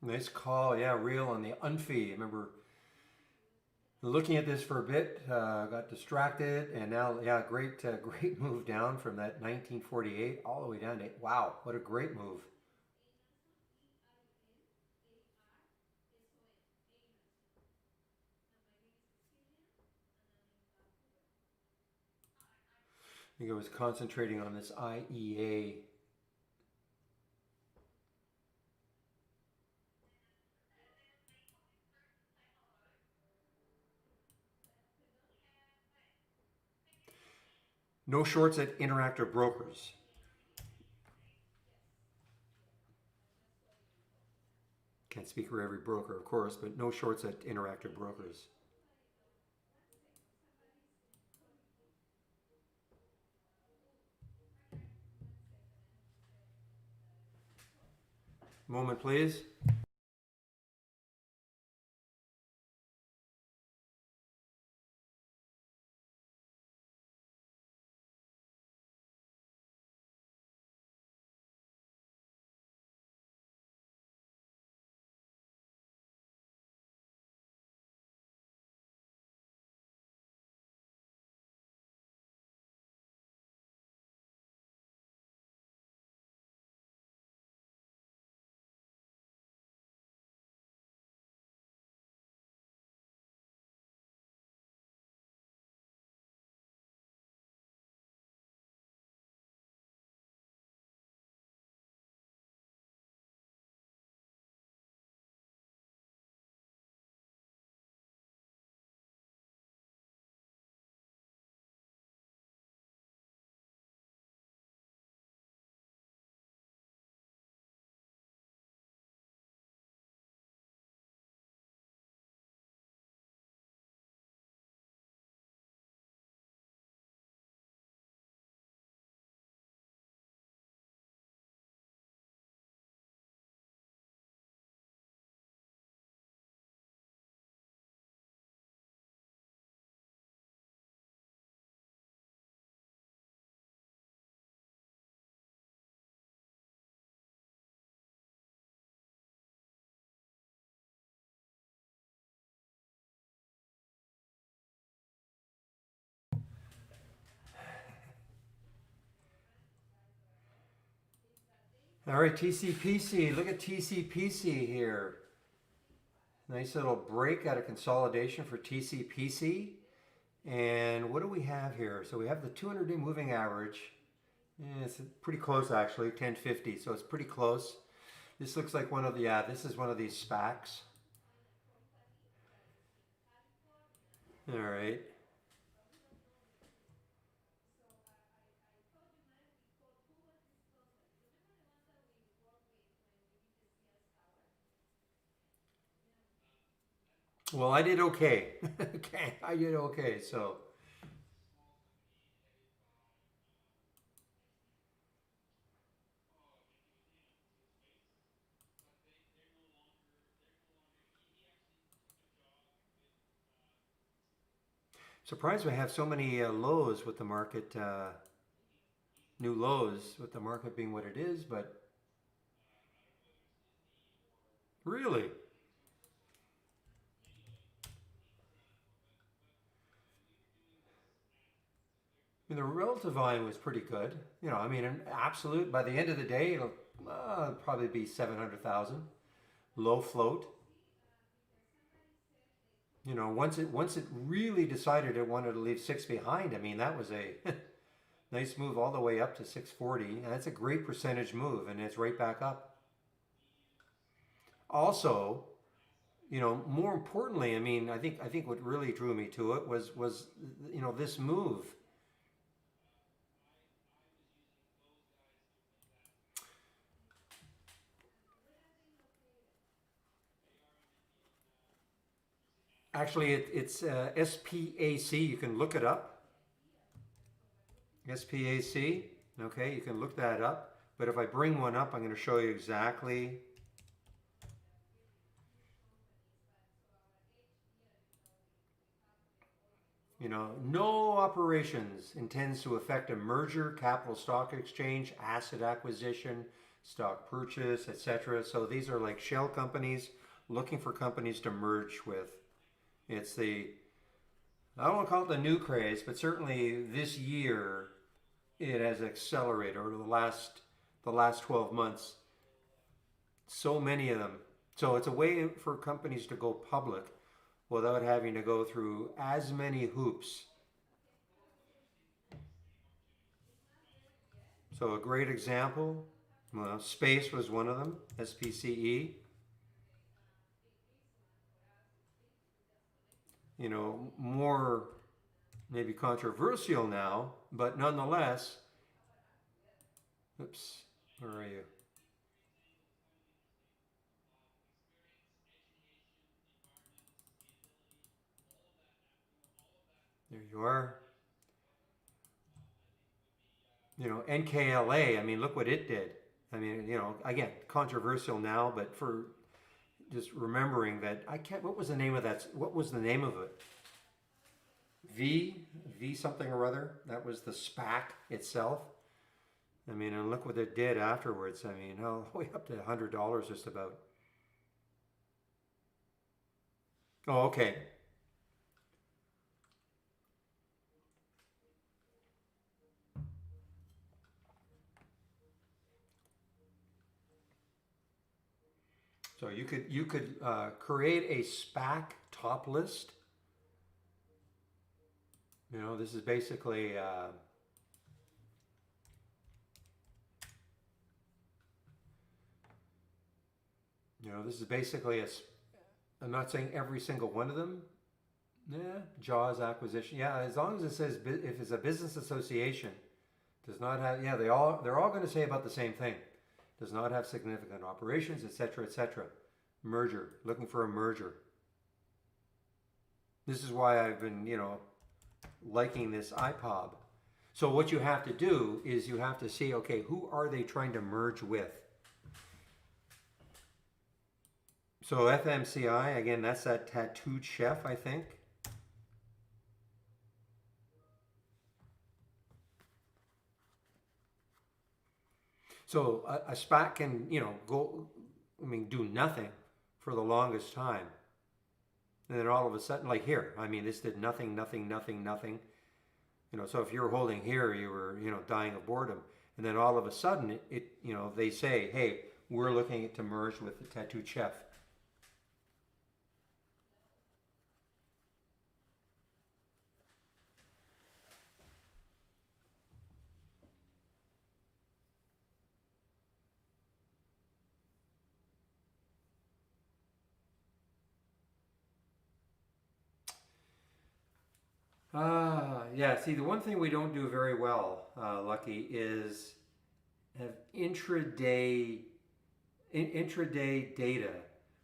Nice call. Yeah, real on the unfee. I remember looking at this for a bit, got distracted, and now, yeah, great move down from that 1948 all the way down to, wow, what a great move. I think I was concentrating on this IEA. No shorts at Interactive Brokers. Can't speak for every broker, of course, but no shorts at Interactive Brokers. Moment, please. All right, TCPC. Look at TCPC here. Nice little break out of consolidation for TCPC. And what do we have here? So we have the 200-day moving average. Yeah, it's pretty close actually, 1050. So it's pretty close. This looks like one of the, yeah, this is one of these SPACs. All right. Well, I did okay. Okay, I did okay. So, Surprised we have so many lows with the market, new lows with the market being what it is, but really, I mean, the relative volume was pretty good. You know, I mean, in absolute, by the end of the day, it'll probably be 700,000. Low float. You know, once it really decided it wanted to leave six behind, I mean, that was a nice move all the way up to 640. And that's a great percentage move, and it's right back up. Also, you know, more importantly, I mean, I think what really drew me to it was you know, this move. Actually, it's SPAC. You can look it up. SPAC. Okay, you can look that up. But if I bring one up, I'm going to show you exactly. You know, no operations intends to affect a merger, capital stock exchange, asset acquisition, stock purchase, etc. So these are like shell companies looking for companies to merge with. It's the, I don't want to call it the new craze, but certainly this year it has accelerated over the last 12 months. So many of them. So it's a way for companies to go public without having to go through as many hoops. So a great example, well, space was one of them, SPCE. You know, more maybe controversial now, but nonetheless, oops, where are you? There you are. You know, NKLA, I mean, look what it did. I mean, you know, again, controversial now, but for just remembering that, I can't, what was the name of that? What was the name of it? V something or other. That was the SPAC itself. I mean, and look what it did afterwards. I mean, all the way up to $100 just about. Oh, okay. So you could create a SPAC top list. You know, this is basically you know, this is basically a. I'm not saying every single one of them. Yeah, Jaws acquisition. Yeah, as long as it says if it's a business association, does not have. Yeah, they're all going to say about the same thing. Does not have significant operations, etc., etc. Merger, looking for a merger. This is why I've been, you know, liking this IPOB. So what you have to do is you have to see, okay, who are they trying to merge with? So FMCI, again, that's that tattooed chef, I think. So a SPAC can, you know, go, I mean, do nothing for the longest time. And then all of a sudden, like here, I mean, this did nothing, nothing, nothing, nothing. You know, so if you're holding here, you were, you know, dying of boredom. And then all of a sudden, you know, they say, hey, we're looking to merge with the tattooed chef. Yeah. See, the one thing we don't do very well, Lucky, is have intraday data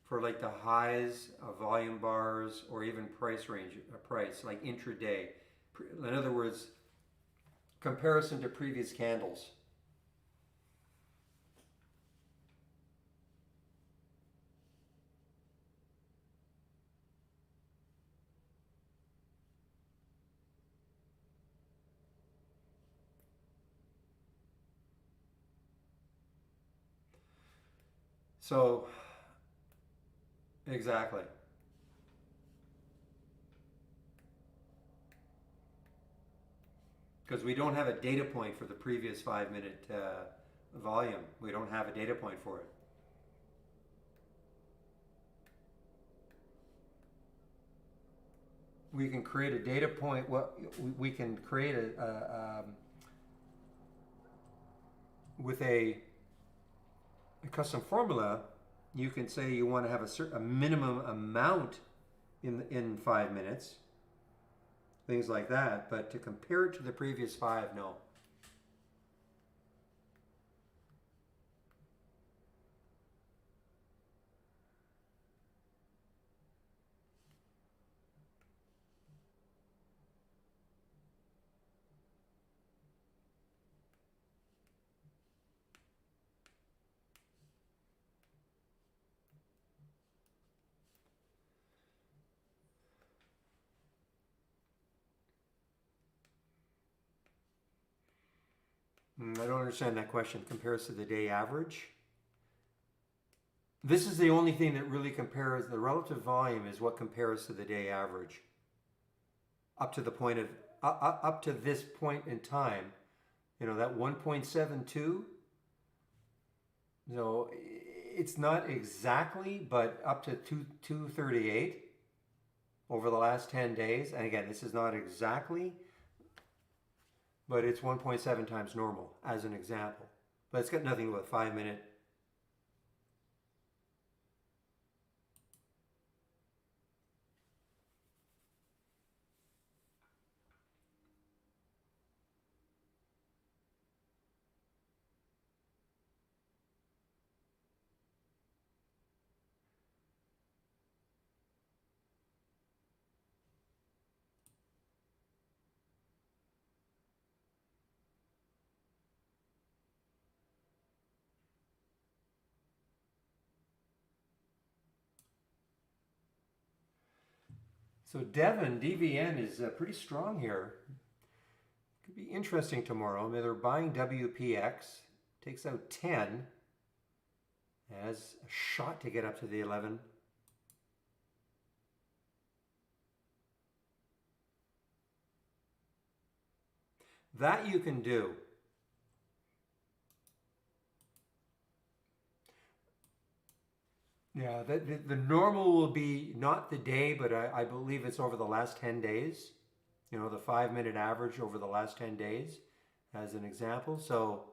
for like the highs of volume bars or even price range, price like intraday. In other words, comparison to previous candles. So, exactly. Because we don't have a data point for the previous 5 minute volume. We don't have a data point for it. We can create a data point. Well, we can create with a custom formula. You can say you want to have a minimum amount in 5 minutes, things like that. But to compare it to the previous 5, no. I don't understand that question. Compares to the day average. This is the only thing that really compares. The relative volume is what compares to the day average. Up to the point of up to this point in time, that 1.72. So it's not exactly, but up to 238 over the last 10 days. And again, this is not exactly, but it's 1.7 times normal as an example. But it's got nothing to do with 5 minute. So Devon, DVN is pretty strong here. Could be interesting tomorrow. I mean, they're buying WPX, takes out 10, has a shot to get up to the 11. That you can do. Yeah, the normal will be not the day, but I believe it's over the last 10 days. The 5 minute average over the last 10 days as an example. So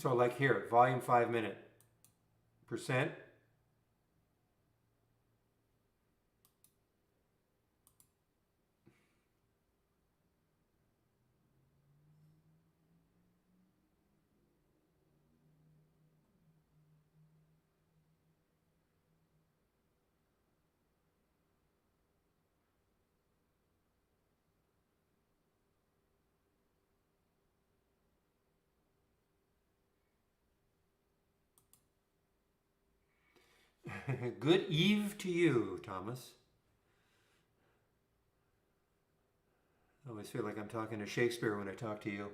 like here, volume 5 minute percent. Good eve to you, Thomas. I always feel like I'm talking to Shakespeare when I talk to you.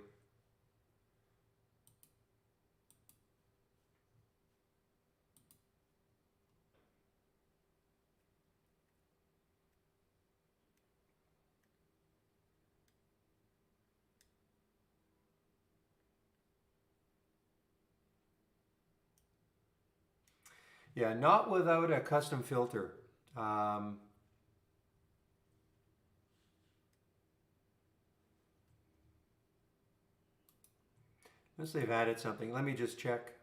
Yeah, not without a custom filter. Unless they've added something. Let me just check.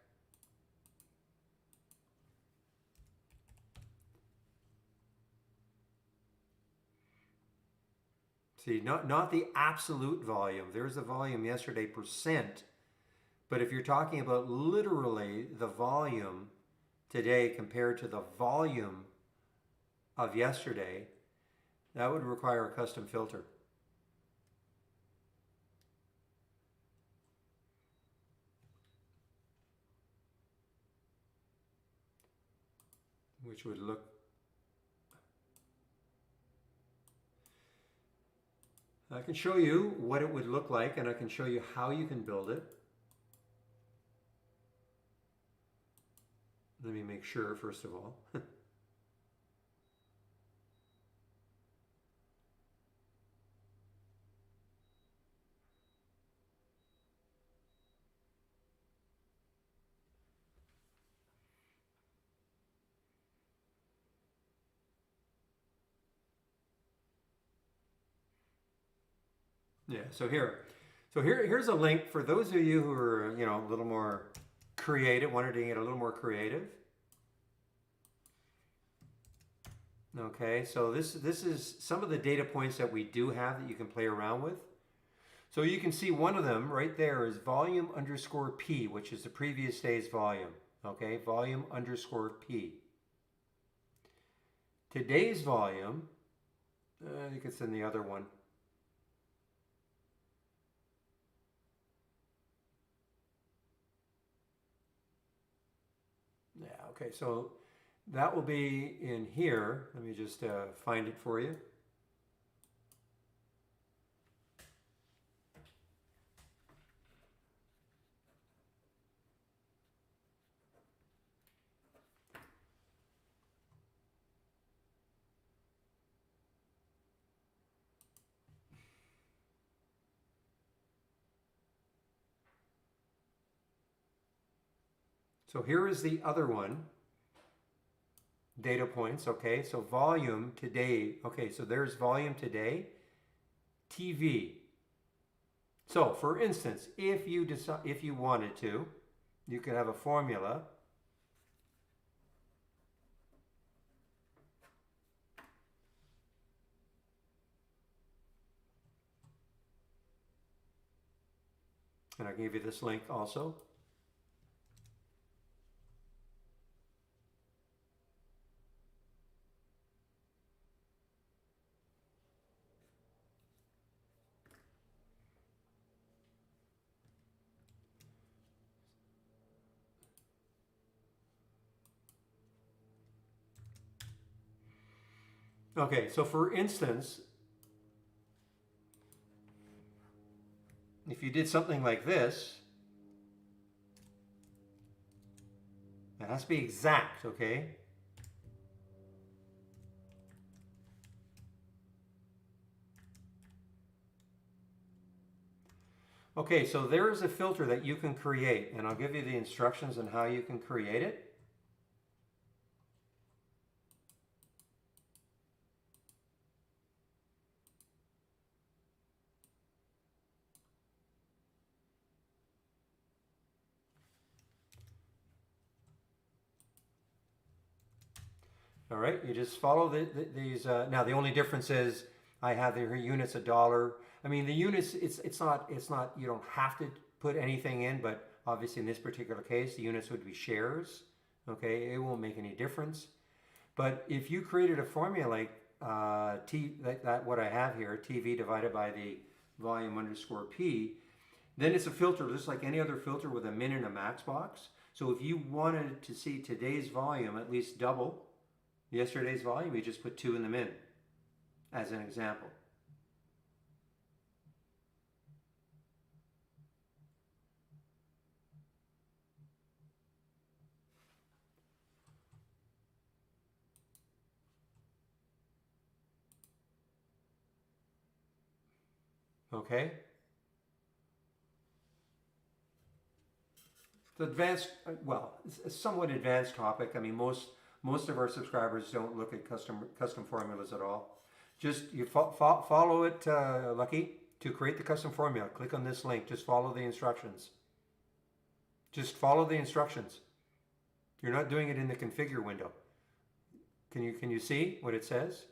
See, not the absolute volume. There's the volume yesterday, percent. But if you're talking about literally the volume today compared to the volume of yesterday, that would require a custom filter. Which would look... I can show you what it would look like, and I can show you how you can build it. Let me make sure, first of all. Yeah, here's a link for those of you who are, a little more creative, wanted to get a little more creative. Okay, so this is some of the data points that we do have that you can play around with. So you can see one of them right there is volume underscore P, which is the previous day's volume. Okay, volume underscore P. Today's volume, I think it's in the other one. Yeah, okay, so that will be in here. Let me just find it for you. So here is the other one. Data points, okay, so volume today, okay, so there's volume today, TV. So for instance, if you wanted to, you could have a formula. And I gave you this link also. Okay, so for instance, if you did something like this, it has to be exact, okay? Okay, so there is a filter that you can create, and I'll give you the instructions on how you can create it. All right, you just follow these. Now the only difference is I have the units $1. I mean the units. It's not. You don't have to put anything in, but obviously in this particular case, the units would be shares. Okay, it won't make any difference. But if you created a formula like what I have here, TV divided by the volume underscore P, then it's a filter just like any other filter with a min and a max box. So if you wanted to see today's volume at least double yesterday's volume, you just put 2 in the min as an example. Okay? The advanced, well, it's a somewhat advanced topic. I mean, most of our subscribers don't look at custom formulas at all. Just you follow it, Lucky, to create the custom formula. Click on this link. Just follow the instructions. Just follow the instructions. You're not doing it in the configure window. Can you see what it says?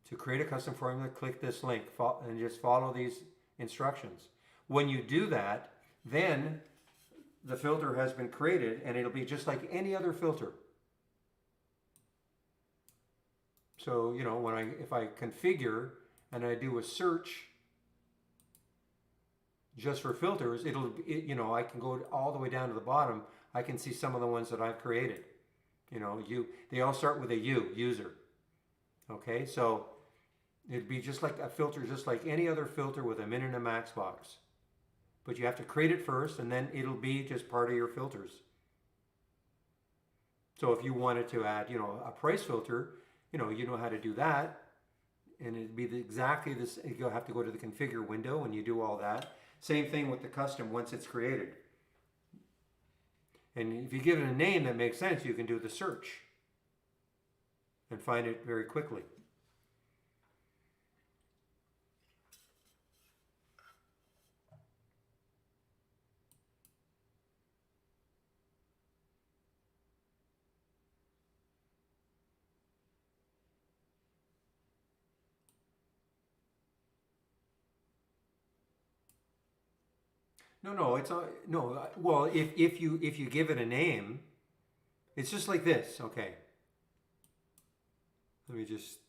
To create a custom formula, click this link and just follow these instructions. When you do that, then the filter has been created and it'll be just like any other filter. So, if I configure and I do a search just for filters, I can go all the way down to the bottom. I can see some of the ones that I've created. They all start with a user. Okay, so it'd be just like a filter, just like any other filter with a min and a max box. But you have to create it first and then it'll be just part of your filters. So if you wanted to add, a price filter, you know how to do that, and it'd be exactly this. You'll have to go to the configure window and you do all that. Same thing with the custom once it's created. And if you give it a name that makes sense, you can do the search and find it very quickly. No, it's no. Well, if you give it a name, it's just like this. Okay, let me just.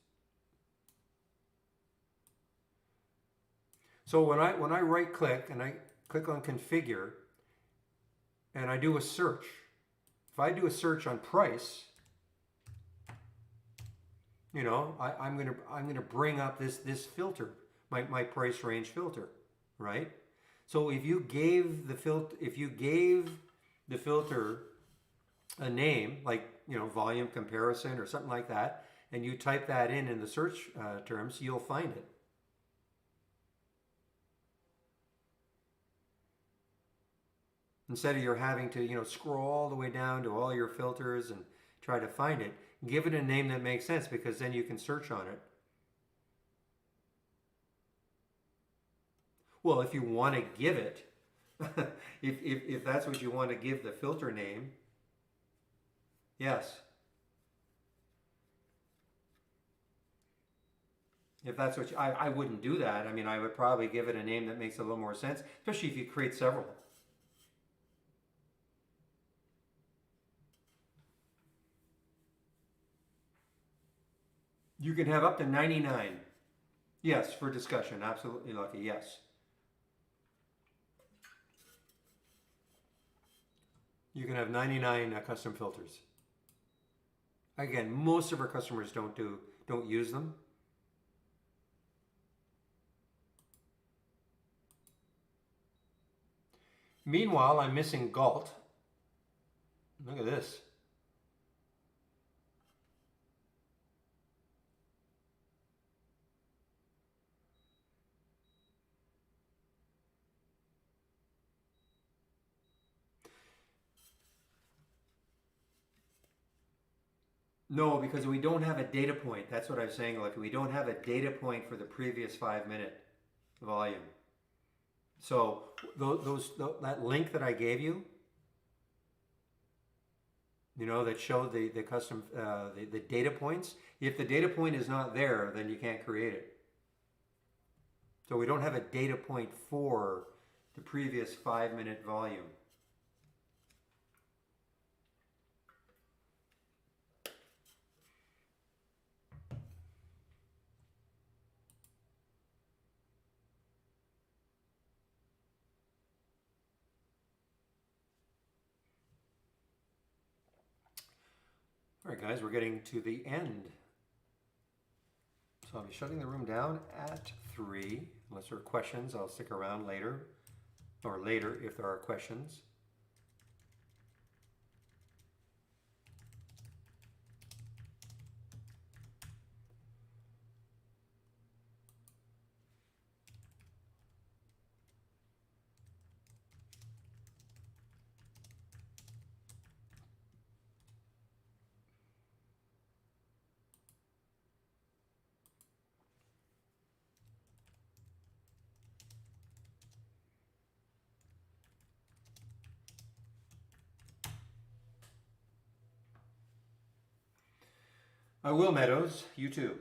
So when I right click and I click on configure, and I do a search. If I do a search on price, I'm gonna bring up this filter, my price range filter, right? So if you gave the filter a name like volume comparison or something like that, and you type that in the search terms, you'll find it. Instead of you're having to scroll all the way down to all your filters and try to find it, give it a name that makes sense, because then you can search on it. Well, if you want to give it, if that's what you want to give the filter name, yes. If that's what I wouldn't do that. I mean, I would probably give it a name that makes a little more sense, especially if you create several. You can have up to 99. Yes, for discussion. Absolutely, Lucky. Yes. You can have 99 custom filters. Again, most of our customers don't use them. Meanwhile, I'm missing Galt. Look at this. No, because we don't have a data point. That's what I'm saying. Like, we don't have a data point for the previous 5-minute volume. So that link that I gave you, that showed the custom the data points. If the data point is not there, then you can't create it. So we don't have a data point for the previous 5-minute volume. All right, guys, we're getting to the end. So I'll be shutting the room down at 3. Unless there are questions, I'll stick around later, or later if there are questions. I will, Meadows. You too.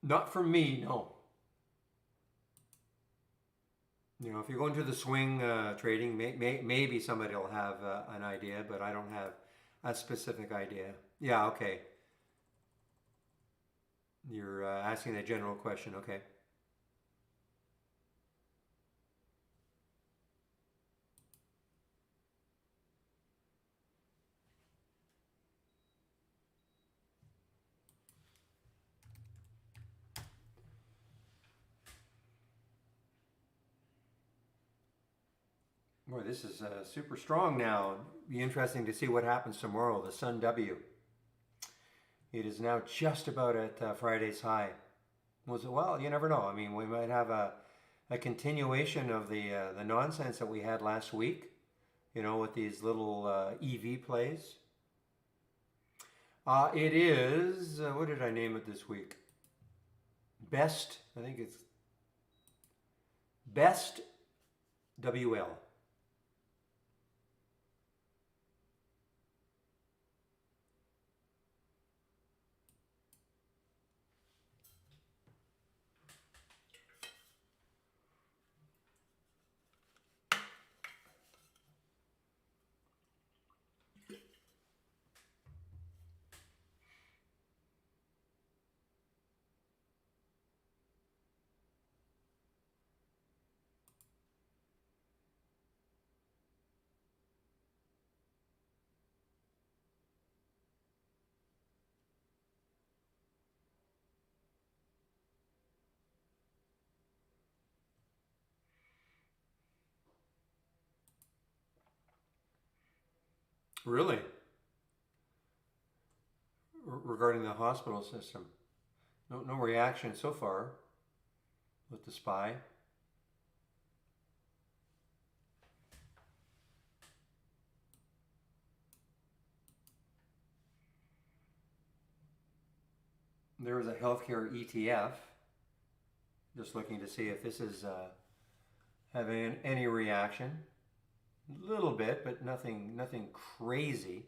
Not for me, no. If you go into the swing trading, maybe somebody will have an idea, but I don't have a specific idea. Yeah, okay. You're asking a general question, okay. Boy, this is super strong now. Be interesting to see what happens tomorrow. The Sun W. It is now just about at Friday's high. Well, you never know. I mean, we might have a continuation of the nonsense that we had last week. You know, with these little EV plays. It is. What did I name it this week? Best. I think it's Best WL. Really? Regarding the hospital system. No reaction so far with the spy. There is a healthcare ETF. Just looking to see if this is having any reaction. A little bit, but nothing crazy.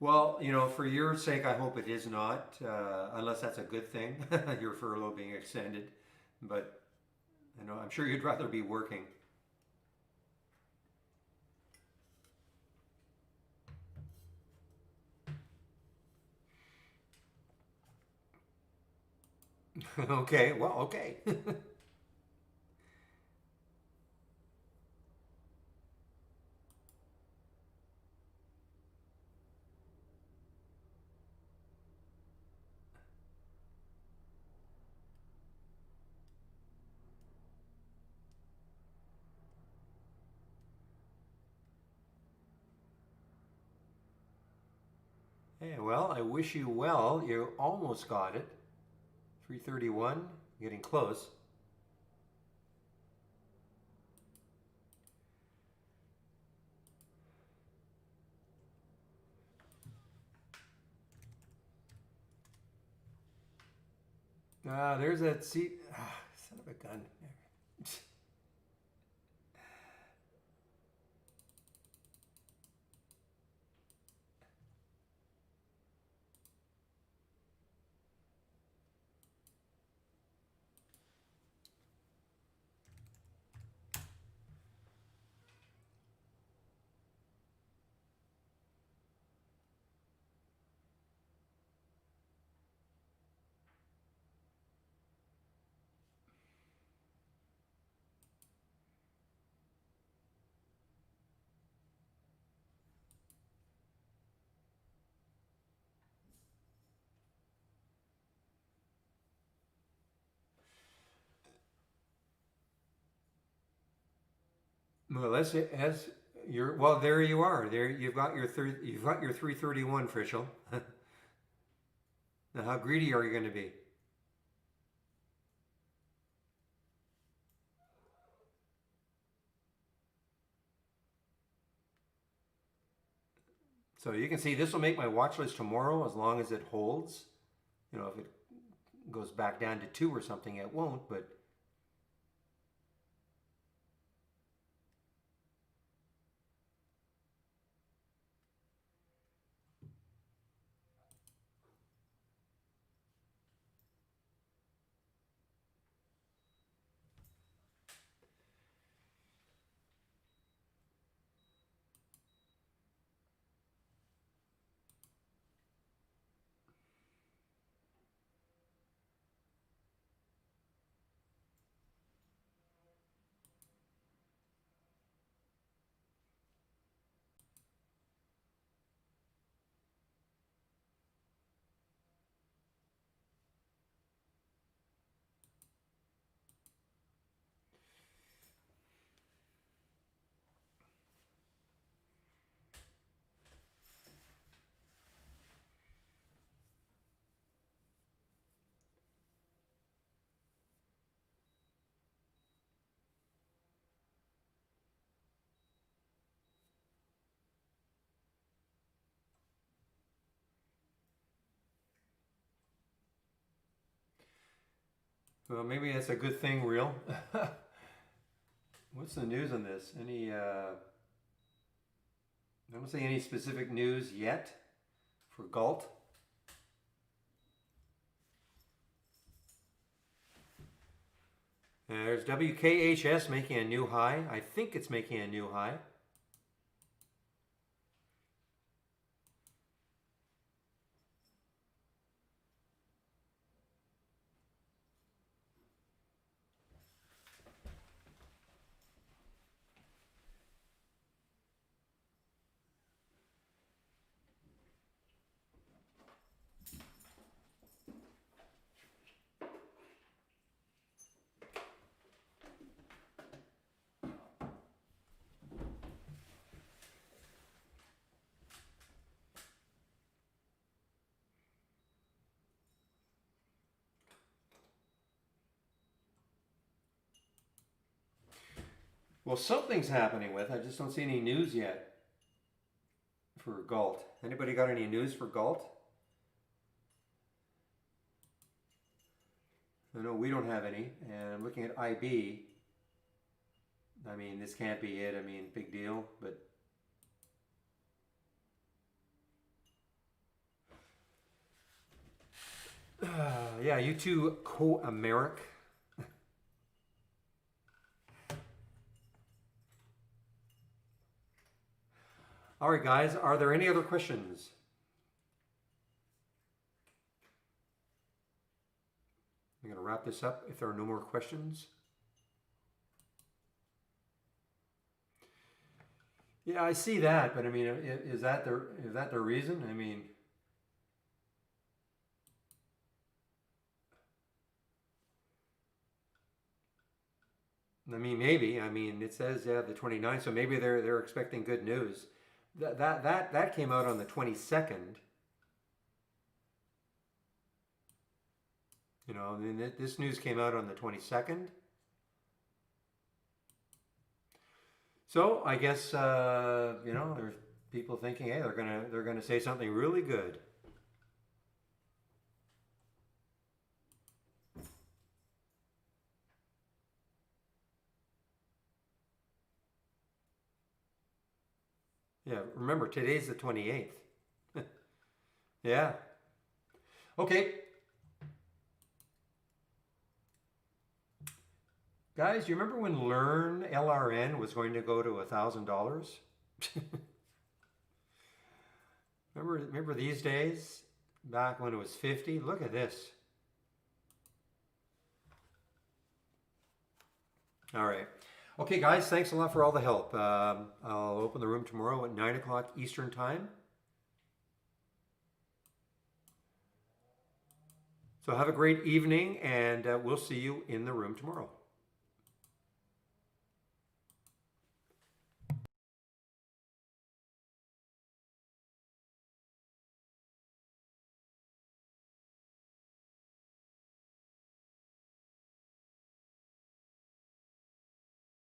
Well, you know, for your sake, I hope it is not, unless that's a good thing, your furlough being extended. But I know I'm sure you'd rather be working. Okay, well, okay. Hey, well, I wish you well. You almost got it. 331, getting close. There's that seat. Son of a gun. Well, as you're well, there you are. There you've got your 331, Frischel. Now, how greedy are you going to be? So you can see this will make my watch list tomorrow as long as it holds. You know, if it goes back down to 2 or something, it won't, but Well, maybe that's a good thing, real. What's the news on this? I don't see any specific news yet for Galt. There's WKHS making a new high. I think it's making a new high. Well, something's happening with. I just don't see any news yet for Galt. Anybody got any news for Galt? I know we don't have any, and I'm looking at IB. I mean, this can't be it. I mean, big deal, but yeah, you two Co-Americ. All right, guys, are there any other questions? I'm going to wrap this up if there are no more questions. Yeah, I see that, but I mean, is that the reason? I mean, maybe. I mean, it says the 29th, so maybe they're expecting good news. That came out on the 22nd. You know, I mean, this news came out on the 22nd. So I guess you know, there's people thinking, hey, they're gonna say something really good. Yeah, remember today's the 28th. Yeah. Okay. Guys, you remember when Learn LRN was going to go to $1,000? Remember these days? Back when it was 50? Look at this. All right. Okay, guys, thanks a lot for all the help. I'll open the room tomorrow at 9 o'clock Eastern Time. So have a great evening, and we'll see you in the room tomorrow.